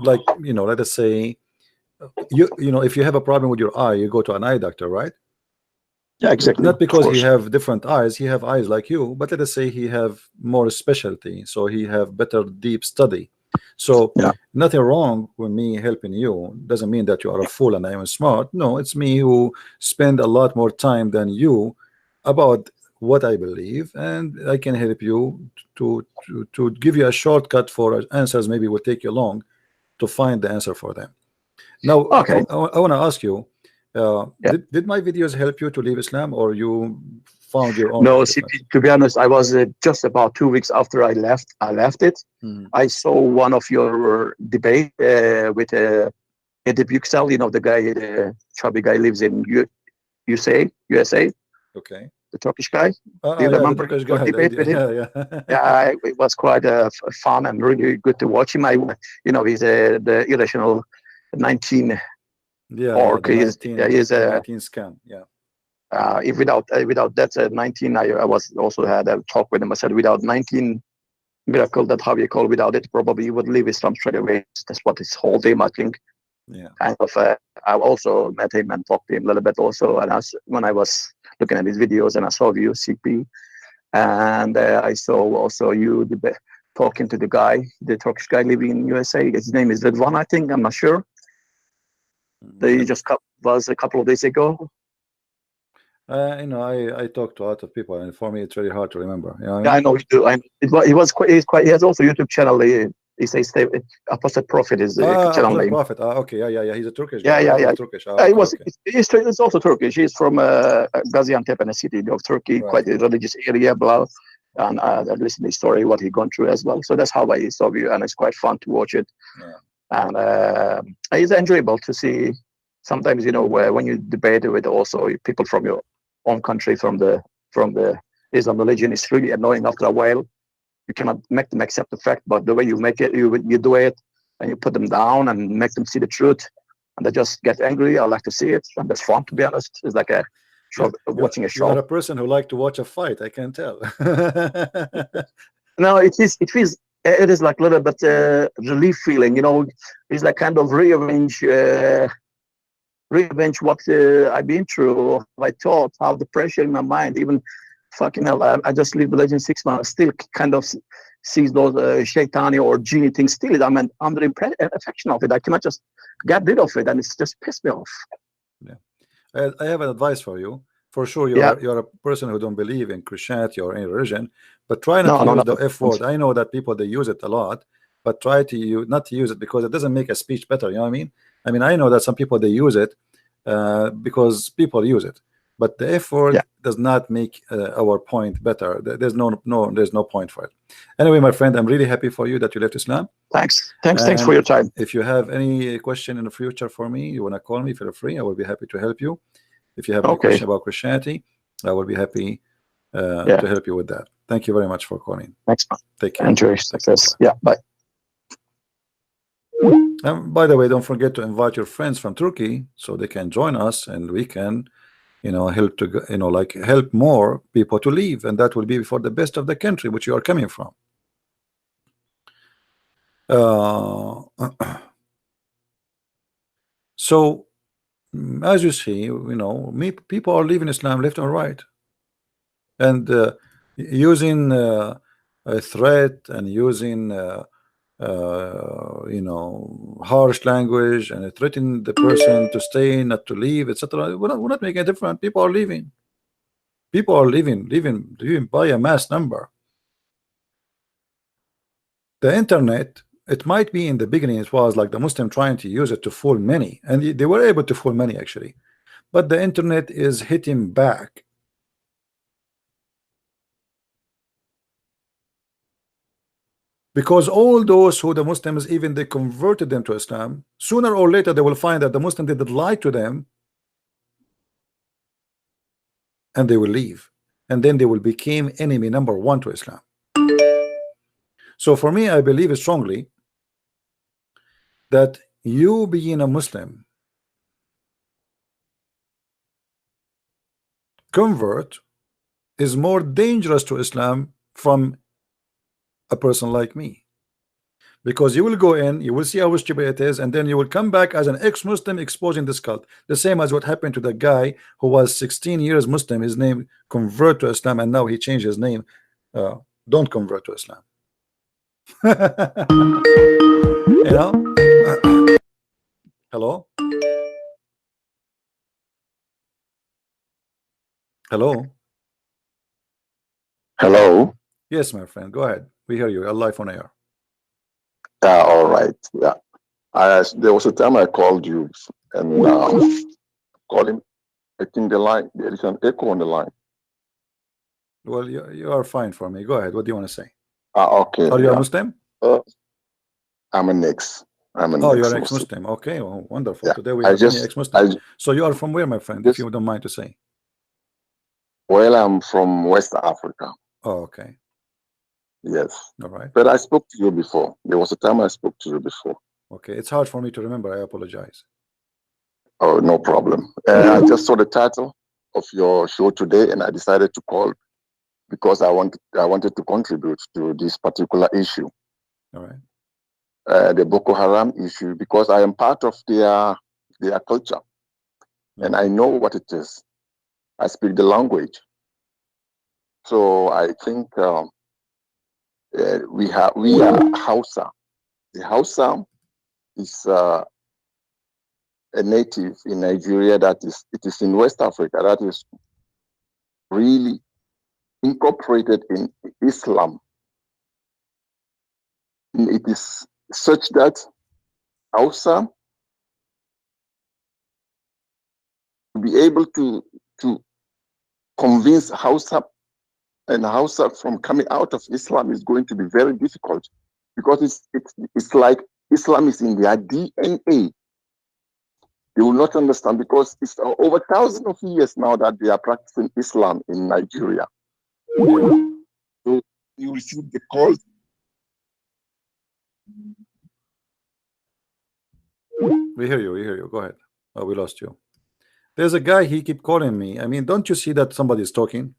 like, you know, let us say, you know, if you have a problem with your eye, you go to an eye doctor, right? Yeah, exactly. Not because he have different eyes, he have eyes like you, but let us say he have more specialty, so he have better deep study. So nothing wrong with me helping you. Doesn't mean that you are a fool and I am smart. No, it's me who spend a lot more time than you about what I believe, and I can help you to give you a shortcut for answers. Maybe will take you long to find the answer for them. Now, I want to ask you, did my videos help you to leave Islam, or you found your own? No, see, to be honest, I was just about 2 weeks after I left it. I saw one of your debate with Eddie Buxell, you know, the guy, the chubby guy lives in USA. Okay. the Turkish guy. Do you yeah, remember the Turkish your guy, debate with him? yeah. Yeah, it was quite fun and really good to watch him. He's the irrational 19 orc. The 19, He's 19 scam. Yeah. If without that 19, I was also had a talk with him. I said without 19 miracle, that how you call, without it probably you would leave Islam straight away. That's what his whole thing, I think. Yeah. Kind of. I also met him and talked to him a little bit also. And when I was looking at his videos and I saw you CP, and I saw also you talking to the guy, the Turkish guy living in USA. His name is Lipham, I think. I'm not sure. They just was a couple of days ago. I talk to a lot of people, and for me, it's very hard to remember. You know what Yeah, I know you do. He was quite. He has also a YouTube channel. He says Apostate Prophet is the channel name. Prophet. Okay, yeah. He's a Turkish. Yeah. Turkish. He was. He's also Turkish. He's from Gaziantep, in a city of Turkey, quite a religious area. Blah, and I listened to his story, what he gone through as well. So that's how I saw you, and it's quite fun to watch it. Yeah. And it's enjoyable to see. Sometimes when you debate with also people from your own country, from the Islam religion, it's really annoying after a while. You cannot make them accept the fact, but the way you make it, you do it, and you put them down and make them see the truth, and they just get angry. I like to see it, and that's fun, to be honest. It's like a show, watching a show. You're a person who like to watch a fight, I can tell. No, it is like a little bit relief feeling, it's like kind of revenge what I've been through, I thought, how the pressure in my mind, even fucking hell, I just leave religion 6 months, still kind of sees those shaitani or genie things still. I'm under affection of it. I cannot just get rid of it, and it's just pissed me off. Yeah, I have an advice for you. For sure, you're a person who don't believe in Christianity or any religion, but try not to use the F word. I know that people, they use it a lot, but try to not to use it, because it doesn't make a speech better. You know what I mean? I know that some people, they use it because people use it, but the F word does not make our point better. There's no point for it. Anyway, my friend, I'm really happy for you that you left Islam. Thanks for your time. If you have any question in the future for me, you want to call me, feel free. I will be happy to help you. If you have any question about Christianity, I will be happy to help you with that. Thank you very much for calling. Thanks, man. Take care. Enjoy success. Yeah, bye. By the way, don't forget to invite your friends from Turkey so they can join us, and we can, help to, help more people to leave, and that will be for the best of the country which you are coming from. So, as you see, people are leaving Islam left and right, and using a threat and using harsh language and threatening the person to stay, not to leave, etc. We're not making a difference. People are leaving. People are leaving by a mass number. The internet, it might be in the beginning, it was like the Muslim trying to use it to fool many, and they were able to fool many actually, but the internet is hitting back. Because all those who the Muslims, even they converted them to Islam, sooner or later they will find that the Muslim did lie to them, and they will leave, and then they will become enemy number one to Islam. So for me, I believe strongly that you being a Muslim convert is more dangerous to Islam from a person like me, because you will go in, you will see how stupid it is, and then you will come back as an ex-Muslim exposing this cult, the same as what happened to the guy who was 16 years Muslim. His name convert to Islam, and now he changed his name. Don't convert to Islam. Hello. Hello. Yes, my friend, go ahead. We hear you. You're live on air. All right. Yeah. There was a time I called you and calling. I think the line, there is an echo on the line. Well, you are fine for me. Go ahead. What do you want to say? Okay. Are you a Muslim? I'm an ex. Oh, you're an ex-Muslim. Okay, well, wonderful. Yeah. Today we have many ex-Muslims. So you are from where, my friend, if you don't mind to say? Well, I'm from West Africa. Oh, okay. Yes. All right. But I spoke to you before. There was a time I spoke to you before. Okay. It's hard for me to remember. I apologize. Oh, no problem. I just saw the title of your show today, and I decided to call because I wanted to contribute to this particular issue. All right. The Boko Haram issue, because I am part of their culture, and I know what it is. I speak the language, so I think we are Hausa. The Hausa is a native in Nigeria it is in West Africa that is really incorporated in Islam. And it is such that Hausa to be able to convince Hausa from coming out of Islam is going to be very difficult, because it's like Islam is in their DNA. They will not understand, because it's over thousands of years now that they are practicing Islam in Nigeria. So you receive the call. We hear you. We hear you. Go ahead. Oh, we lost you. There's a guy. He keep calling me. I mean, don't you see that somebody is talking?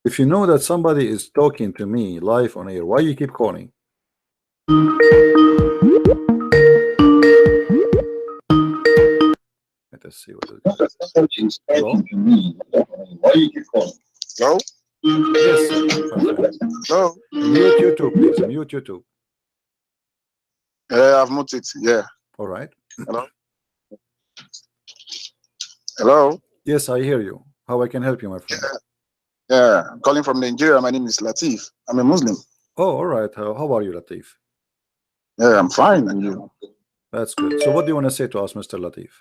If you know that somebody is talking to me live on air, why you keep calling? Let us see what it is. Hello? Why you keep calling? No? Yes, sir. No. Mute YouTube, please. Mute YouTube. I've muted it. Yeah. All right. Hello? Hello? Yes, I hear you. How I can help you, my friend? Yeah. I'm calling from Nigeria. My name is Latif. I'm a Muslim. Oh, all right. How are you, Latif? Yeah, I'm fine. And you? That's good. So what do you want to say to us, Mr. Latif?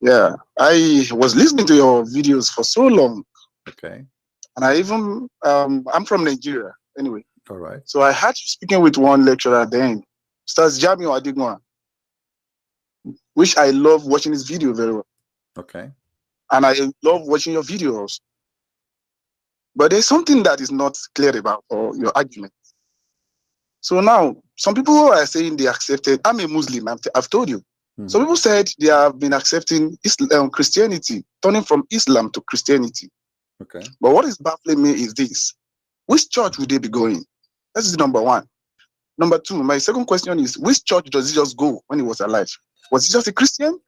Yeah, I was listening to your videos for so long. Okay. And I even, I'm from Nigeria anyway. All right. So I had you speaking with one lecturer then, Stars Jami Adigwa, which I love watching his video very well. Okay. And I love watching your videos. But there's something that is not clear about your argument. So now, some people are saying they accepted, I'm a Muslim, I've told you. Some people said they have been accepting Christianity, turning from Islam to Christianity. Okay. But what is baffling me is this. Which church would they be going? That is number one. Number two, my second question is, which church does he just go when he was alive? Was he just a Christian?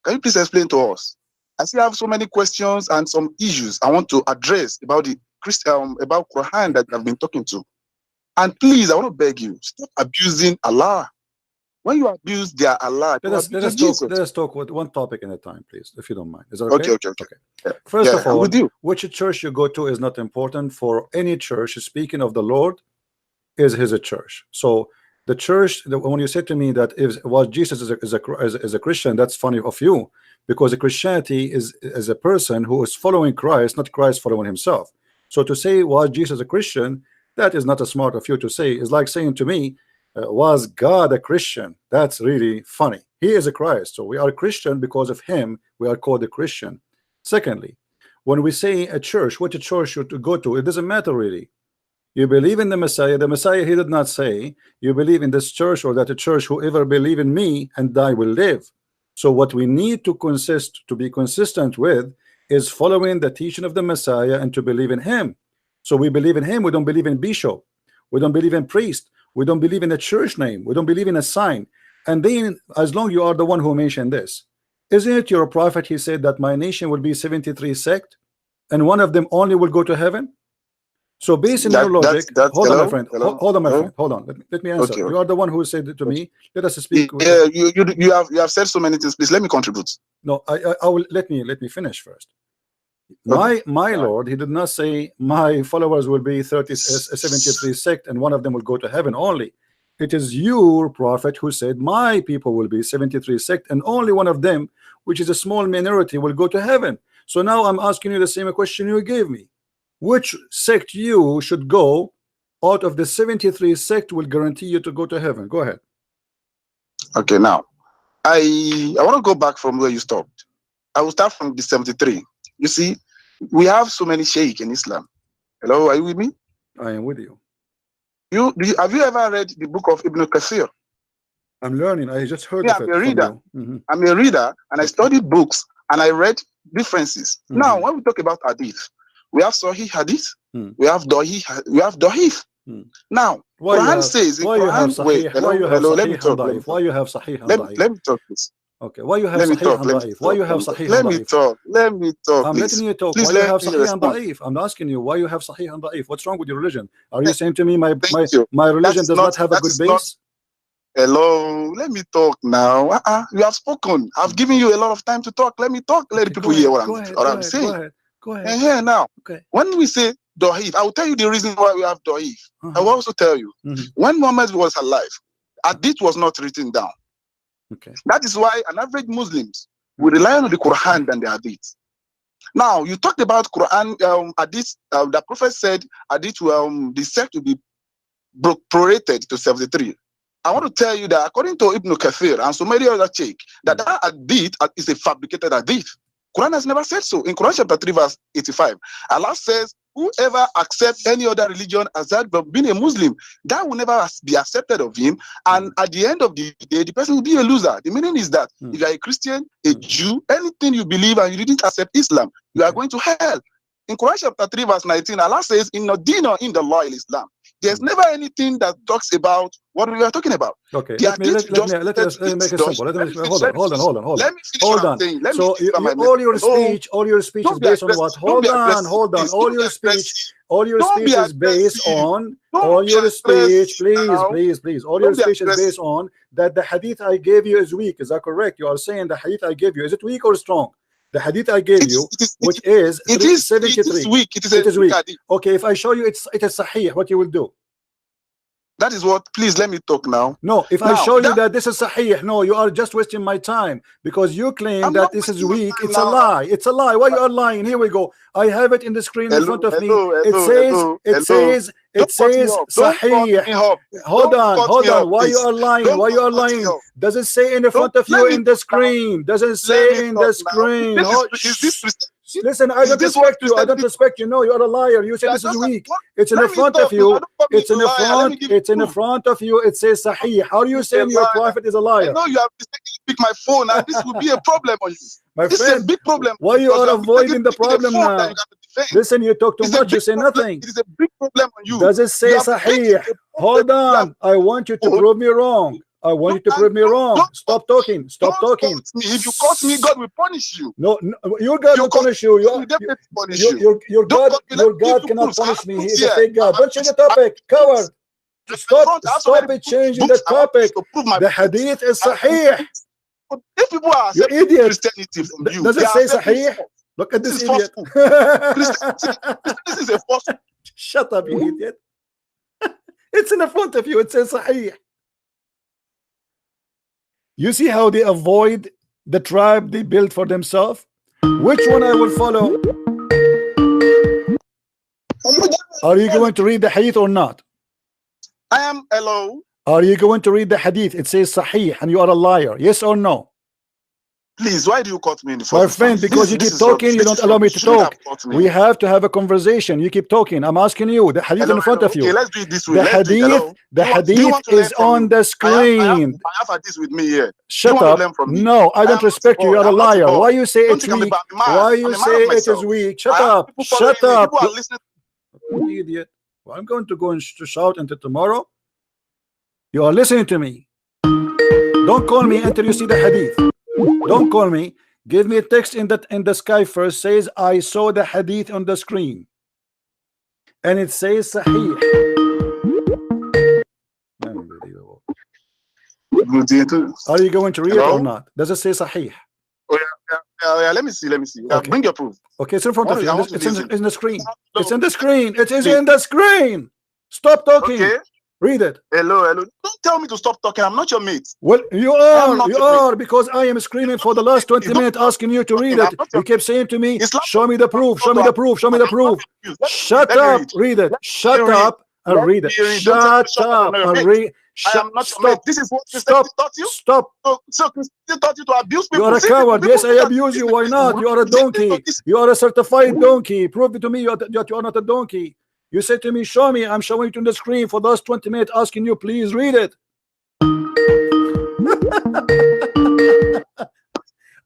Can you please explain to us? I still have so many questions and some issues I want to address about the about Quran that I've been talking to. And please, I want to beg you, stop abusing Allah. When you abuse their Allah, let us talk with one topic at a time, please, if you don't mind. Is that okay? Okay. Yeah. First of all, which church you go to is not important. For any church, speaking of the Lord, is his a church. So the church, when you say to me that if Jesus is a Christian, that's funny of you, because a Christianity is a person who is following Christ, not Christ following himself. So to say was Jesus a Christian, that is not a smart of you to say. It's like saying to me, was God a Christian? That's really funny. He is a Christ, so we are Christian because of him. We are called a Christian. Secondly, when we say a church, what a church should go to, it doesn't matter really. You believe in the Messiah. The Messiah, he did not say you believe in this church or that a church. Whoever believe in me and I will live. So what we need to be consistent with is following the teaching of the Messiah and to believe in him. So we believe in him. We don't believe in bishop. We don't believe in priest. We don't believe in a church name. We don't believe in a sign. And then, as long you are the one who mentioned this, isn't it your prophet? He said that my nation will be 73 sect, and one of them only will go to heaven. So based on your logic, hold on, my friend. Hold on, my friend. Hold on. Let me answer. Okay. You are the one who said it to me. Let us speak. Yeah, you have said so many things. Please let me contribute. No, I will. Let me finish first. My Lord, he did not say my followers will be 73 sect and one of them will go to heaven only. It is your prophet who said my people will be 73 sect and only one of them, which is a small minority, will go to heaven. So now I'm asking you the same question you gave me. Which sect you should go out of the 73 sect will guarantee you to go to heaven? Go ahead. Okay, now I want to go back from where you stopped. I will start from the 73. You see, we have so many sheikh in Islam. Hello, are you with me? I am with you. Have you ever read the book of Ibn Kathir? I'm learning. I just heard Yeah, of I'm it a reader. from you. I'm a reader, and I studied books, and I read differences. Now, when we talk about hadith, we have Sahih hadith, we have Da'if. Now, Quran says in Quran, wait, hello, let me talk. Why you have Sahih and Da'if? Let me talk, please. Okay, why you have Sahih and Da'if? Why you have Sahih and Da'if? Let me talk. I'm letting you talk. Please, why you have Sahih and Da'if? I'm asking you why you have Sahih and Da'if. What's wrong with your religion? Are you saying to me my religion does not have a good base? Hello, let me talk now. You have spoken. I've given you a lot of time to talk. Let me talk. Let the people hear what I'm saying. Go ahead. And here now, when we say Da'if, I will tell you the reason why we have Da'if. I will also tell you, when Muhammad was alive, hadith was not written down. Okay. That is why an average Muslims will rely on the Quran than the hadith. Now, you talked about Quran, hadith, the Prophet said hadith the sect will be prorated to 73. I want to tell you that according to Ibn Kathir and so many other check, that hadith is a fabricated hadith. Quran has never said so. In Quran chapter 3 verse 85, Allah says, whoever accepts any other religion aside from being a Muslim, that will never be accepted of him. And at the end of the day, the person will be a loser. The meaning is that if you are a Christian, a Jew, anything you believe and you didn't accept Islam, you are going to hell. In Quran chapter 3 verse 19, Allah says, in the deen or in the law in Islam, there's never anything that talks about what we are talking about. Okay, let me make it simple. Hold on. Let me finish what I'm saying. So all your speech is based on what? Hold on. All your speech is based on all your speech, please. All your speech is based on that the hadith I gave you is weak. Is that correct? You are saying the hadith I gave you, is it weak or strong? The hadith I gave you, which is 73. It is weak. It is weak. Okay, if I show you it is sahih, what you will do? That is what. Please let me talk now. No, if I show you that this is sahih, no, you are just wasting my time because you claim that this is weak. It's a lie. It's a lie. Why you are lying? Here we go. I have it in the screen in front of me. It says sahih. Hold on. Why you are lying? Does it say in the front of you in the screen? Does it say in the screen? Listen, I don't respect you. No, you're a liar. You say this is weak. It's in the front of you. It's in the front. It's in the front of you. It says sahih. How do you say your prophet is a liar? I know you have mistakenly picked my phone, and this will be a problem on you. My this friend, is a big problem. Why you are avoiding the problem now? Listen, you talk too much. You say nothing. It is a big problem on you. Does it say sahih? Hold on. I want you to prove me wrong. I want you to prove me wrong. Stop talking. Stop talking. If you curse me, God will punish you. No, your God will punish you. Your God cannot punish me. He is a fake God. Don't change the topic, coward. Stop it changing the topic. The hadith is sahih. If people are accepting Christianity from you, does it say sahih? Look at this idiot. This is a false. Shut up, you idiot. It's in the front of you. It says sahih. You see how they avoid the tribe they built for themselves? Which one I will follow? Are you going to read the hadith or not? I am. Hello. Are you going to read the hadith? It says sahih and you are a liar. Yes or no? Please, why do you cut me in the first? My friend, because you keep talking, you don't allow me to talk. We have to have a conversation. You keep talking. I'm asking you. The hadith in front of you. Okay, let's do it this way. The hadith is on the screen. I have hadith with me here. Shut up. No, I don't respect you. You're a liar. Why you say it's weak? Why you say it is weak? Shut up. Shut up. You idiot. Well, I'm going to go and shout until tomorrow. You are listening to me. Don't call me until you see the hadith. Don't call me. Give me a text in the sky first. Says I saw the hadith on the screen, and it says sahih. Are you going to read it or not? Does it say sahih? Oh, yeah. Let me see. Okay. Bring your proof. Okay, it's in front of you. It's in the screen. It's in the screen. It is in the screen. Stop talking. Okay. Read it. Hello. Don't tell me to stop talking. I'm not your mate. Well, you are because I am screaming for the last 20 minutes asking you to read it. You keep saying to me, show me the proof, show me the proof, show me the proof. Shut up, read it. Shut up and read it. Shut up and read. I am not your mate. This is what Stop. Christianity taught you. Stop. So Christianity taught you to abuse people. You are a coward. Yes, I abuse you. Why not? You are a donkey. You are a certified donkey. Prove it to me that you are not a donkey. You say to me, show me. I'm showing it on the screen for the last 20 minutes, asking you, please read it.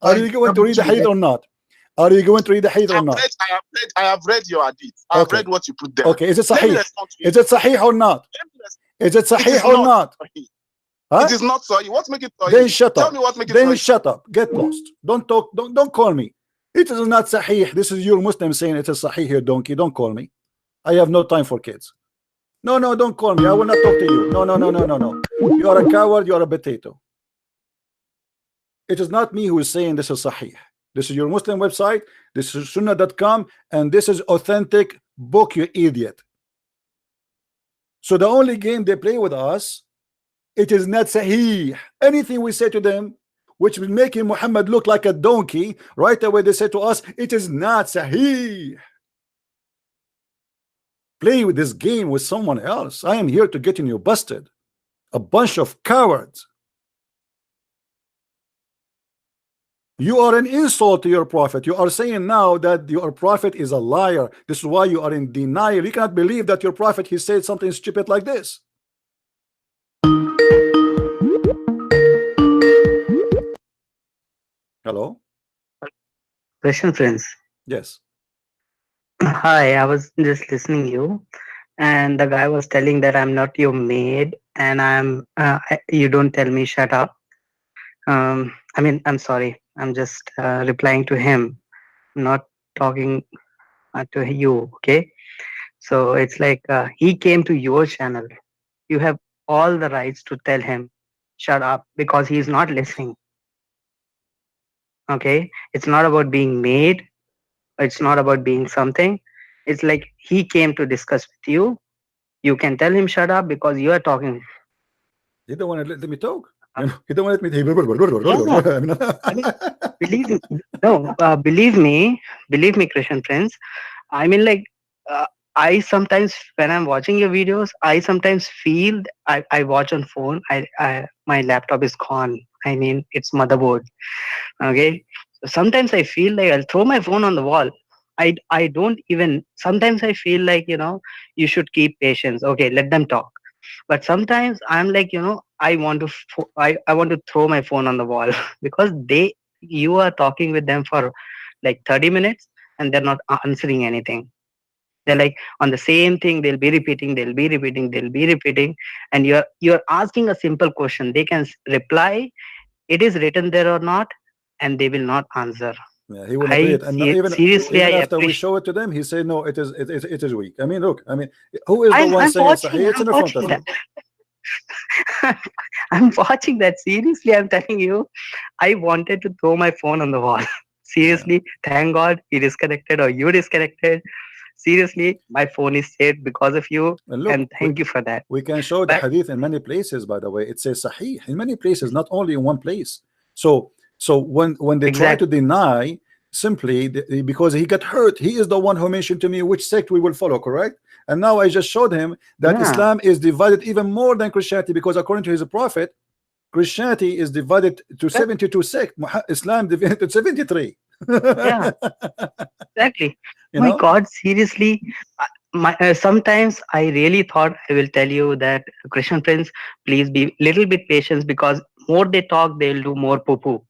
Are you going to read the hadith or not? Are you going to read the hadith or not? I have read your hadith. I have read what you put there. Okay, is it sahih? Is it sahih or not? Is it sahih or not? Huh? It is not sahih. What make it sahih? Then shut up. Tell me what make it then sahih. Shut up. Get lost. Don't talk. Don't call me. It is not sahih. This is your Muslim saying it is sahih here, donkey. Don't call me. I have no time for kids. No, don't call me. I will not talk to you. No. You are a coward. You are a potato. It is not me who is saying this is sahih. This is your Muslim website. This is sunnah.com, and this is authentic book, you idiot. So the only game they play with us, it is not sahih. Anything we say to them which will make Muhammad look like a donkey, right away they say to us, it is not sahih. Play with this game with someone else. I am here to get you busted. A bunch of cowards. You are an insult to your prophet. You are saying now that your prophet is a liar. This is why you are in denial. You cannot believe that your prophet, he said something stupid like this. Hello? Question, friends. Yes. Hi, I was just listening to you, and the guy was telling that I'm not your maid, and you don't tell me shut up. I mean, I'm sorry. I'm just replying to him, not talking to you. Okay. So it's like he came to your channel. You have all the rights to tell him shut up because he's not listening. Okay. It's not about being made. It's not about being something. It's like he came to discuss with you. You can tell him shut up because you are talking. You don't want to let me talk. You don't want to let me. Believe me, Christian friends. I mean, like, I sometimes, when I'm watching your videos, I sometimes feel I watch on phone. My laptop is gone. I mean, it's motherboard. Okay. Sometimes I feel like I'll throw my phone on the wall. I don't even. Sometimes I feel like you should keep patience. Okay, let them talk. But sometimes I'm like, I want to throw my phone on the wall because you are talking with them for like 30 minutes and they're not answering anything. They're like on the same thing. They'll be repeating, and you're asking a simple question. They can reply, it is written there or not, and they will not answer. Yeah, he will read it, and seriously, even after we show it to them, he said, "No, it is weak." I mean, look, who is the one saying it's sahih? It's in front of you. I'm watching that. Seriously, I'm telling you, I wanted to throw my phone on the wall. Seriously, thank God he disconnected or you disconnected. Seriously, my phone is saved because of you, and thank you for that. We can show the hadith in many places, by the way. It says sahih in many places, not only in one place. So when they try to deny, simply because he got hurt, he is the one who mentioned to me which sect we will follow, correct? And now I just showed him that Islam is divided even more than Christianity, because according to his prophet, Christianity is divided to 72 sects. Islam divided to 73. Yeah, exactly. My God, seriously. Sometimes I really thought I will tell you that, Christian friends, please be little bit patient, because more they talk, they'll do more poo-poo.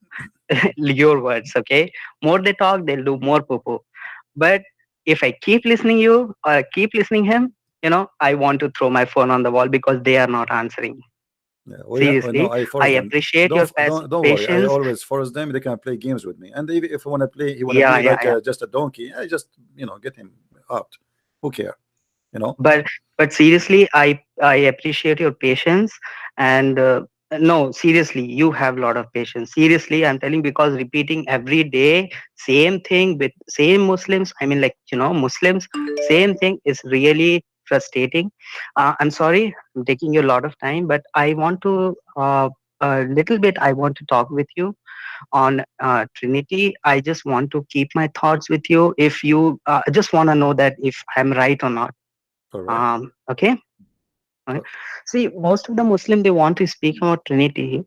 Your words, okay? More they talk, they'll do more poo-poo. But if I keep listening you or keep listening him, I want to throw my phone on the wall because they are not answering. Yeah, seriously, I appreciate your don't patience. worry, I always force them. They can play games with me, and if I want to play, he want to be like just a donkey. I just get him out. Who care? But seriously, I appreciate your patience, and no, seriously, you have a lot of patience. Seriously, I'm telling, because repeating every day same thing with same Muslims, I mean, like, Muslims, same thing is really frustrating. I'm sorry, I'm taking you a lot of time, but I want to a little bit, I want to talk with you on Trinity. I just want to keep my thoughts with you. If you just want to know that if I'm right or not. Okay. Right? See, most of the Muslim, they want to speak about Trinity,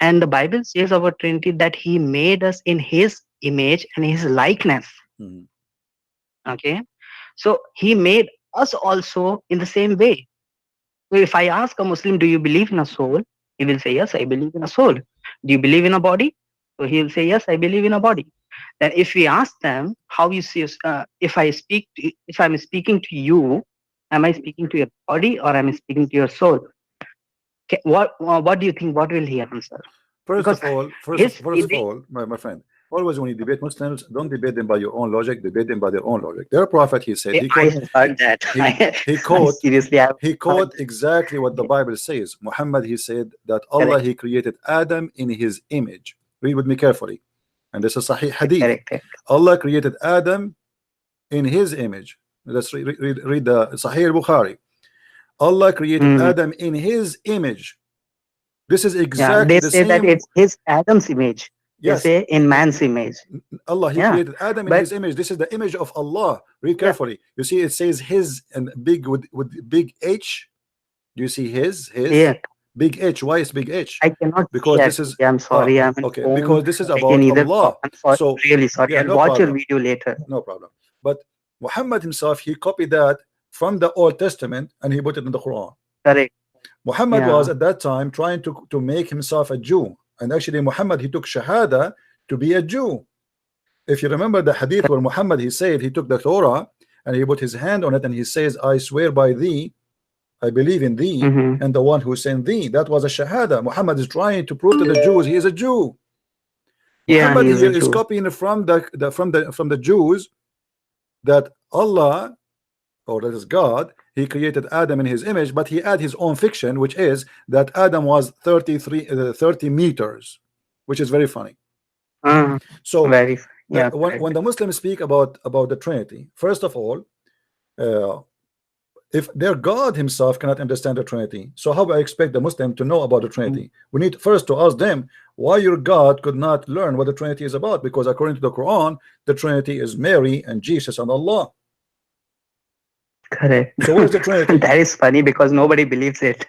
and the Bible says about Trinity that He made us in His image and His likeness. Mhm. Okay, so He made us also in the same way. So if I ask a Muslim, do you believe in a soul? He will say, yes, I believe in a soul. Do you believe in a body? So he will say, yes, I believe in a body. Then if we ask them, how you see, if I'm speaking to you, am I speaking to your body or am I speaking to your soul? Okay, what do you think? What will he answer? First Because of all, my friend, always when you debate Muslims, don't debate them by your own logic, debate them by their own logic. Their prophet, he said, I have heard that. he quote exactly what the Bible says. Muhammad, he said that Allah, Correct. he created Adam in his image. Read with me carefully. And this is Sahih Hadith. Correct. Allah created Adam in his image. Let's read the Sahih Bukhari. Allah created Adam in his image. This is exactly the same. They say that it's his Adam's image. Yes. They say in man's image. Allah, he created Adam in his image. This is the image of Allah. Read carefully. You see, it says his and big with big H. Do you see his? Yeah. Big H. Why is big H? I cannot. Because this is. I'm sorry. I'm okay. Because this is about Allah. I'm sorry, so really sorry. I'll watch your video later. No problem. But Muhammad himself, he copied that from the Old Testament and he put it in the Quran. Correct. Muhammad was at that time trying to make himself a Jew, and actually Muhammad, he took Shahada to be a Jew. If you remember the hadith where Muhammad, he said he took the Torah and he put his hand on it and he says, I swear by thee, I believe in thee and the one who sent thee. That was a Shahada. Muhammad is trying to prove to the Jews he is a Jew. Muhammad is copying from the Jews that Allah, or that is God, he created Adam in his image, but he added his own fiction, which is that Adam was 30 meters, which is very funny. So when the Muslims speak about the Trinity, first of all, if their God himself cannot understand the Trinity, so how do I expect the Muslim to know about the Trinity? We need first to ask them why your God could not learn what the Trinity is about, because according to the Quran, the Trinity is Mary and Jesus and Allah. Correct. So what is the Trinity? That is funny because nobody believes it.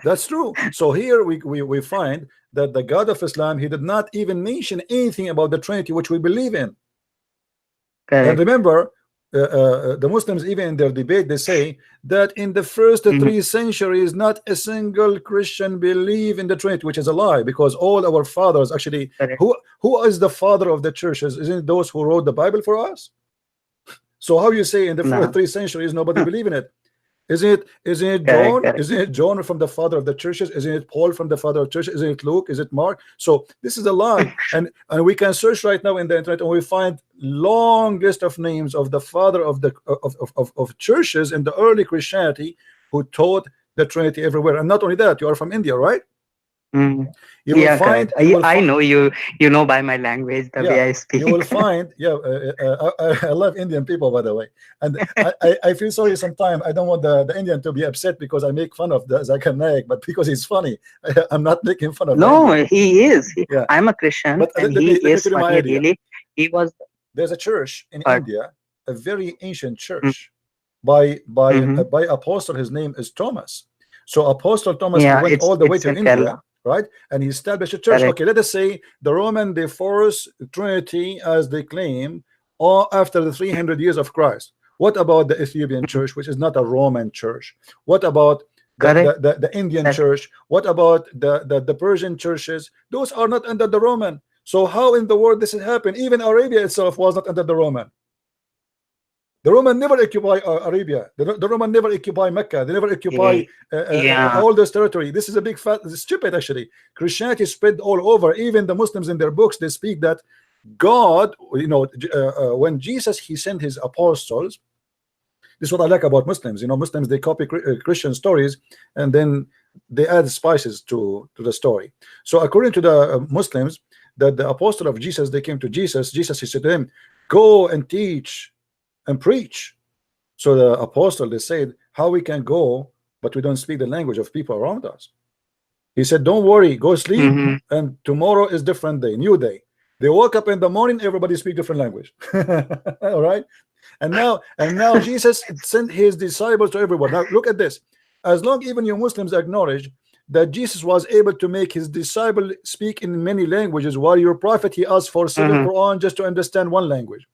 That's true. So here we find that the God of Islam, he did not even mention anything about the Trinity, which we believe in. Correct. And remember, the Muslims, even in their debate, they say that in the first 3 centuries, not a single Christian believed in the Trinity, which is a lie, because all our fathers actually, who is the father of the churches? Isn't it those who wrote the Bible for us? So how you say in the first 3 centuries nobody believe in it? Isn't it John? Isn't it John from the father of the churches? Isn't it Paul from the father of churches? Isn't it Luke? Is it Mark? So this is a lie. and we can search right now in the internet and we find long list of names of the father of the of churches in the early Christianity who taught the Trinity everywhere. And not only that, you are from India, right? You will find, I know you know by my language, the way I speak. You will find, I love Indian people, by the way, and I feel sorry sometimes. I don't want the Indian to be upset because I make fun of the Zakir Naik, but because he's funny, I'm not making fun of him. No, he is. I'm a Christian, but and he is funny, really. He was. There's a church in India, a very ancient church, by apostle. His name is Thomas. So Apostle Thomas went all the way to India. Right, and he established a church. Okay, let us say the Roman they force Trinity as they claim, or after the 300 years of Christ. What about the Ethiopian church, which is not a Roman church? What about the Indian church? What about the Persian churches? Those are not under the Roman. So how in the world this has happened? Even Arabia itself was not under the Roman. The Roman never occupy Arabia. The Roman never occupy Mecca. They never occupy all this territory. This is a big fat stupid actually. Christianity spread all over. Even the Muslims in their books, they speak that God, when Jesus, he sent his apostles. This is what I like about Muslims. Muslims, they copy Christian stories and then they add spices to the story. So according to the Muslims, that the apostle of Jesus, they came to Jesus. Jesus, he said to them, go and teach and preach. So the apostle, they said, how we can go but we don't speak the language of people around us? He said, don't worry, go sleep, and tomorrow is different day, new day. They woke up in the morning, everybody speak different language. All right, and now Jesus sent his disciples to everyone. Now look at this. as long even you Muslims acknowledge that Jesus was able to make his disciple speak in many languages, while your prophet, he asked for 7 Quran just to understand one language.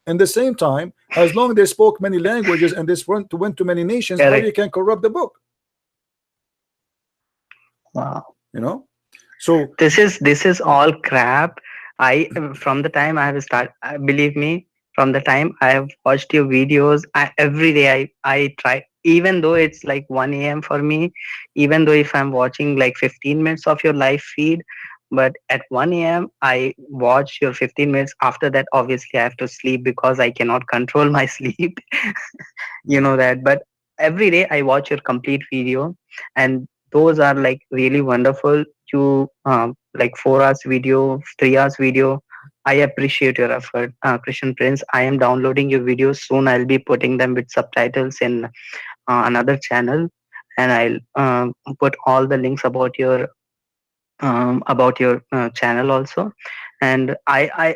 And the same time, as long they spoke many languages and this went to many nations, how you can corrupt the book? Wow. You know, so this is all crap. From the time I have started, believe me, from the time I have watched your videos, every day I try, even though it's like 1 a.m. for me, even though if I'm watching like 15 minutes of your live feed, but at 1 a.m. I watch your 15 minutes. After that, obviously I have to sleep because I cannot control my sleep. You know that. But every day I watch your complete video, and those are like really wonderful. To like 4 hours video, 3 hours video. I appreciate your effort, Christian Prince. I am downloading your videos soon. I'll be putting them with subtitles in another channel, and I'll put all the links about your channel also. And I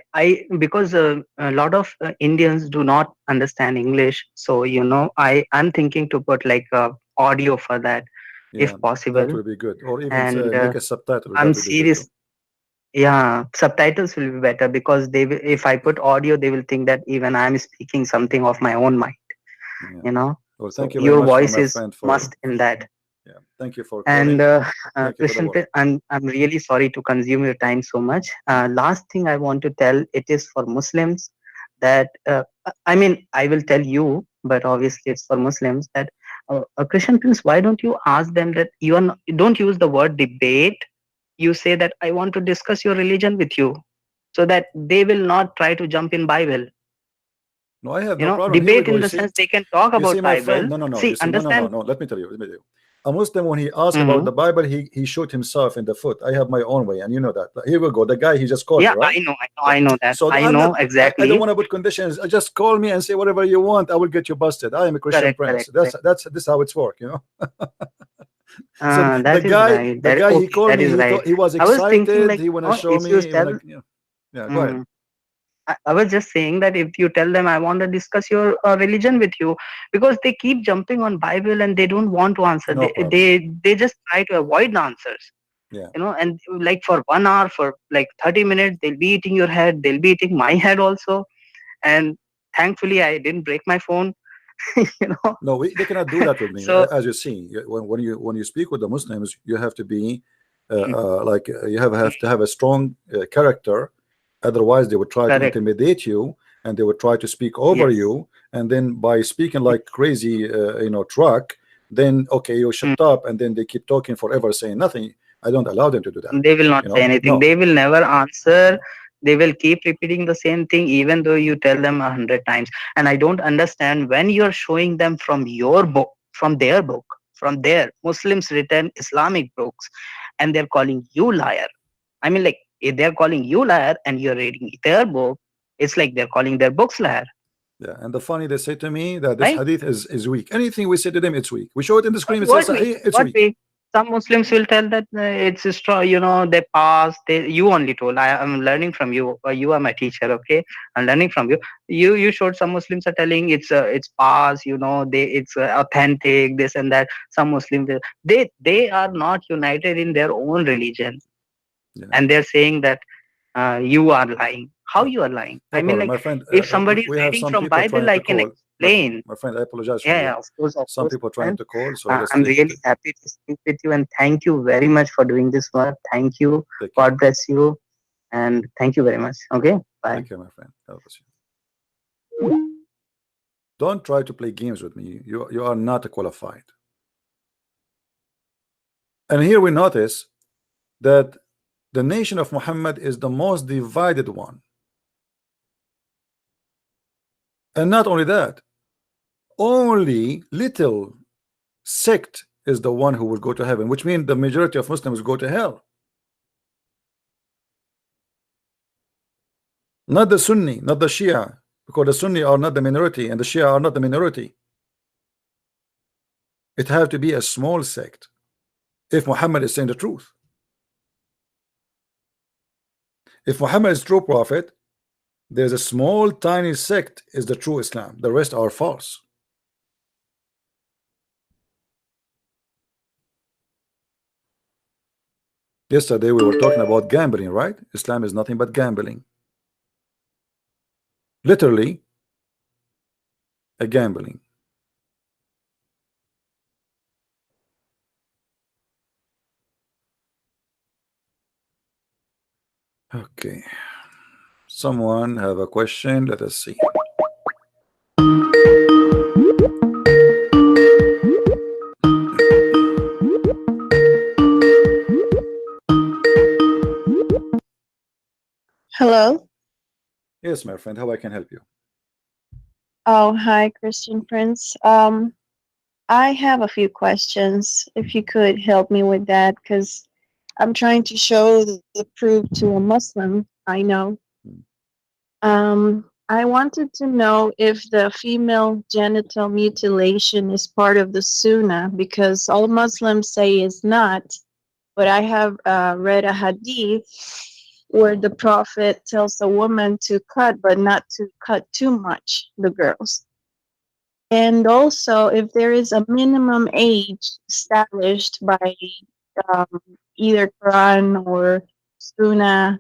because a lot of Indians do not understand English, so I'm thinking to put like audio for that, if possible. That would be good, or even And make a subtitle. I'm serious. Yeah, subtitles will be better, because if I put audio, they will think that even I'm speaking something of my own mind. Well, thank you very your much voice my is friend must in that. Yeah, thank you for calling. And Christian, I'm really sorry to consume your time so much. Last thing I want to tell, it is for Muslims that I mean, I will tell you, but obviously it's for Muslims that Christian Prince, why don't you ask them that you don't use the word debate. You say that I want to discuss your religion with you, so that they will not try to jump in Bible. No, I have no problem. Debate in the sense they can talk about Bible. Friend, no. See, understand? No. Let me tell you. A Muslim, when he asked about the Bible, he shot himself in the foot. I have my own way, and you know that. Here we go. The guy, he just called me, right? I know that. So I know exactly. I don't want to put conditions. Just call me and say whatever you want. I will get you busted. I am a Christian Prince. That's how it's work, So the guy he called me. He was excited. He want to show me. Yeah, go ahead. I was just saying that if you tell them I want to discuss your religion with you, because they keep jumping on Bible and they don't want to answer. They just try to avoid the answers. Yeah. And like for 1 hour, for like 30 minutes, they'll be eating your head. They'll be eating my head also. And thankfully, I didn't break my phone. No, they cannot do that with me. So, as you see, when you speak with the Muslims, you have to be like you have to have a strong character. Otherwise, they would try to intimidate you, and they would try to speak over you. And then by speaking like crazy, truck, then okay, you shut up, and then they keep talking forever, saying nothing. I don't allow them to do that. They will not say anything. No. They will never answer. They will keep repeating the same thing, even though you tell them 100 times. And I don't understand, when you're showing them from your book, from their Muslims written Islamic books, and they're calling you liar. I mean, like, if they're calling you liar and you're reading their book, it's like they're calling their books liar. Yeah, and the funny, they say to me that this hadith is weak. Anything we say to them, it's weak. We show it in the screen, it says it's weak. Some Muslims will tell that it's strong, they pass. You only told. I'm learning from you. You are my teacher, okay? I'm learning from you. You showed some Muslims are telling it's pass. It's authentic, this and that. Some Muslims, they are not united in their own religion. Yeah. And they're saying that you are lying. How you are lying? No, I mean, like, my friend, if somebody is reading from Bible, I can explain. My friend, I apologize for you. Of course. Some people trying to call. So I'm really happy to speak with you, and thank you very much for doing this work. Thank you. God bless you, and thank you very much. Okay, bye. Thank you, my friend. God bless you. Don't try to play games with me. You are not qualified. And here we notice that the nation of Muhammad is the most divided one. And not only that, only little sect is the one who will go to heaven, which means the majority of Muslims go to hell. Not the Sunni, not the Shia, because the Sunni are not the minority and the Shia are not the minority. It has to be a small sect if Muhammad is saying the truth. If Muhammad is true prophet, there's a small tiny sect is the true Islam. The rest are false. Yesterday we were talking about gambling, right? Islam is nothing but gambling. Literally a gambling. Okay. Someone have a question? Let us see. Hello. Yes, my friend, how I can help you? Oh, hi, Christian Prince. I have a few questions. If you could help me with that, because I'm trying to show the proof to a Muslim I know. I wanted to know if the female genital mutilation is part of the Sunnah, because all Muslims say it's not. But I have read a hadith where the Prophet tells a woman to cut, but not to cut too much, the girls. And also, if there is a minimum age established by either Quran or Sunnah,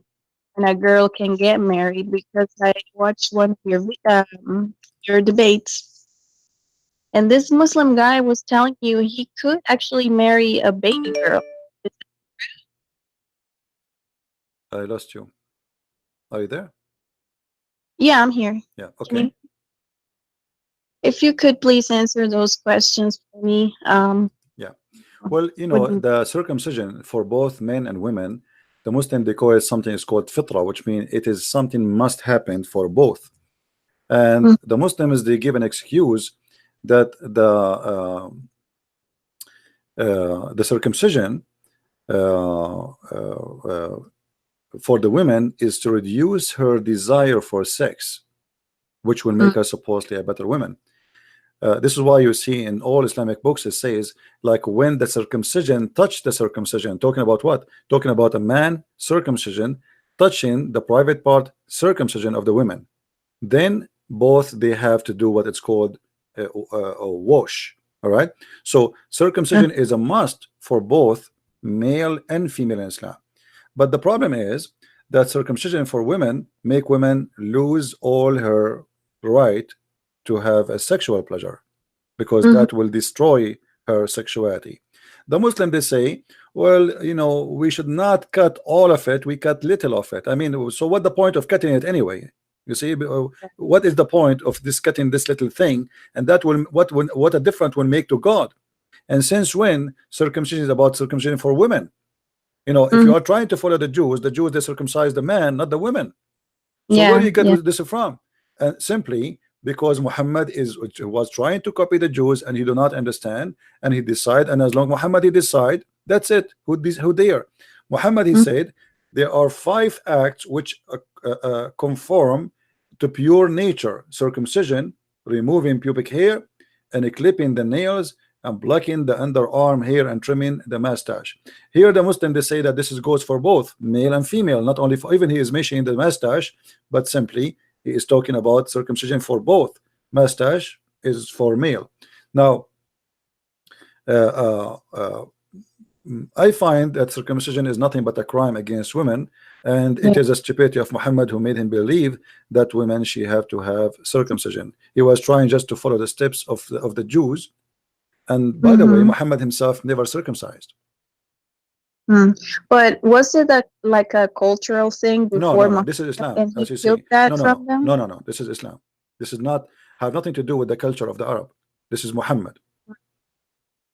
and a girl can get married, because I watched one of your debates, and this Muslim guy was telling you he could actually marry a baby girl. I lost you. Are you there? Yeah, I'm here. Yeah, okay. If you could please answer those questions for me. Yeah. Well, you know, the circumcision for both men and women, the Muslim they call it something is called fitra, which means it is something must happen for both. And the Muslims they give an excuse that the circumcision for the women is to reduce her desire for sex, which will make her supposedly a better woman. This is why you see in all Islamic books it says, like, when the circumcision touched the circumcision, talking about what? Talking about a man circumcision touching the private part circumcision of the women, then both they have to do what it's called a wash. All right, so circumcision is a must for both male and female in Islam. But the problem is that circumcision for women make women lose all her right to have a sexual pleasure, because that will destroy her sexuality. The Muslim they say, well, you know, we should not cut all of it, we cut little of it. I mean, so what the point of cutting it anyway? You see, what is the point of this cutting this little thing? And that will what a difference will make to God. And since when circumcision is about circumcision for women? You know, if you are trying to follow the Jews they circumcise the man, not the women. So where do you get this from? And simply because Muhammad was trying to copy the Jews, and he do not understand, and he decide, and as long Muhammad he decide, that's it. Who dare? Muhammad he said there are 5 acts which conform to pure nature: circumcision, removing pubic hair, and clipping the nails, and plucking the underarm hair, and trimming the mustache. Here the Muslim they say that this goes for both male and female, not only for, even he is mentioning the mustache, but simply he is talking about circumcision for both. Mustache is for male. Now I find that circumcision is nothing but a crime against women, and it is a stupidity of Muhammad who made him believe that women she have to have circumcision. He was trying just to follow the steps of the Jews. And by the way, Muhammad himself never circumcised. But was it like a cultural thing before? No, this is Islam. And As he you killed see. that from them? No. This is Islam. This is not have nothing to do with the culture of the Arab. This is Muhammad.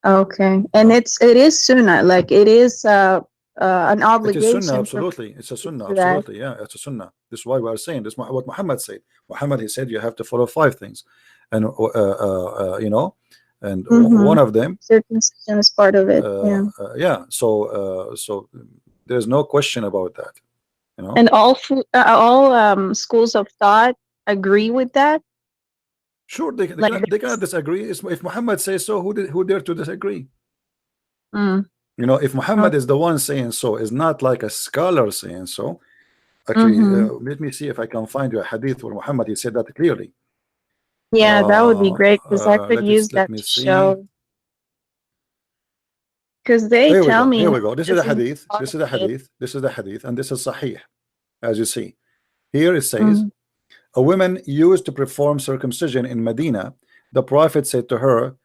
Okay, and it is Sunnah, like it is an obligation. It is Sunnah, absolutely. It's a Sunnah, absolutely. Yeah, it's a Sunnah. This is why we are saying this. What Muhammad said. Muhammad he said you have to follow 5 things, and you know. And one of them circumcision is part of it. So there's no question about that, you know. And all schools of thought agree with that. Sure, they cannot disagree. If Muhammad says so, who dare to disagree? You know, if Muhammad is the one saying so, is not like a scholar saying so. Actually, let me see if I can find you a hadith where Muhammad he said that clearly. Yeah, that would be great, because I could use that to show. Because they Here we tell go. me Here we go. This is this a is hadith. part This of is a it. hadith. This is a hadith, and this is sahih, as you see. Here it says, Mm. a woman used to perform circumcision in Medina. The Prophet said to her,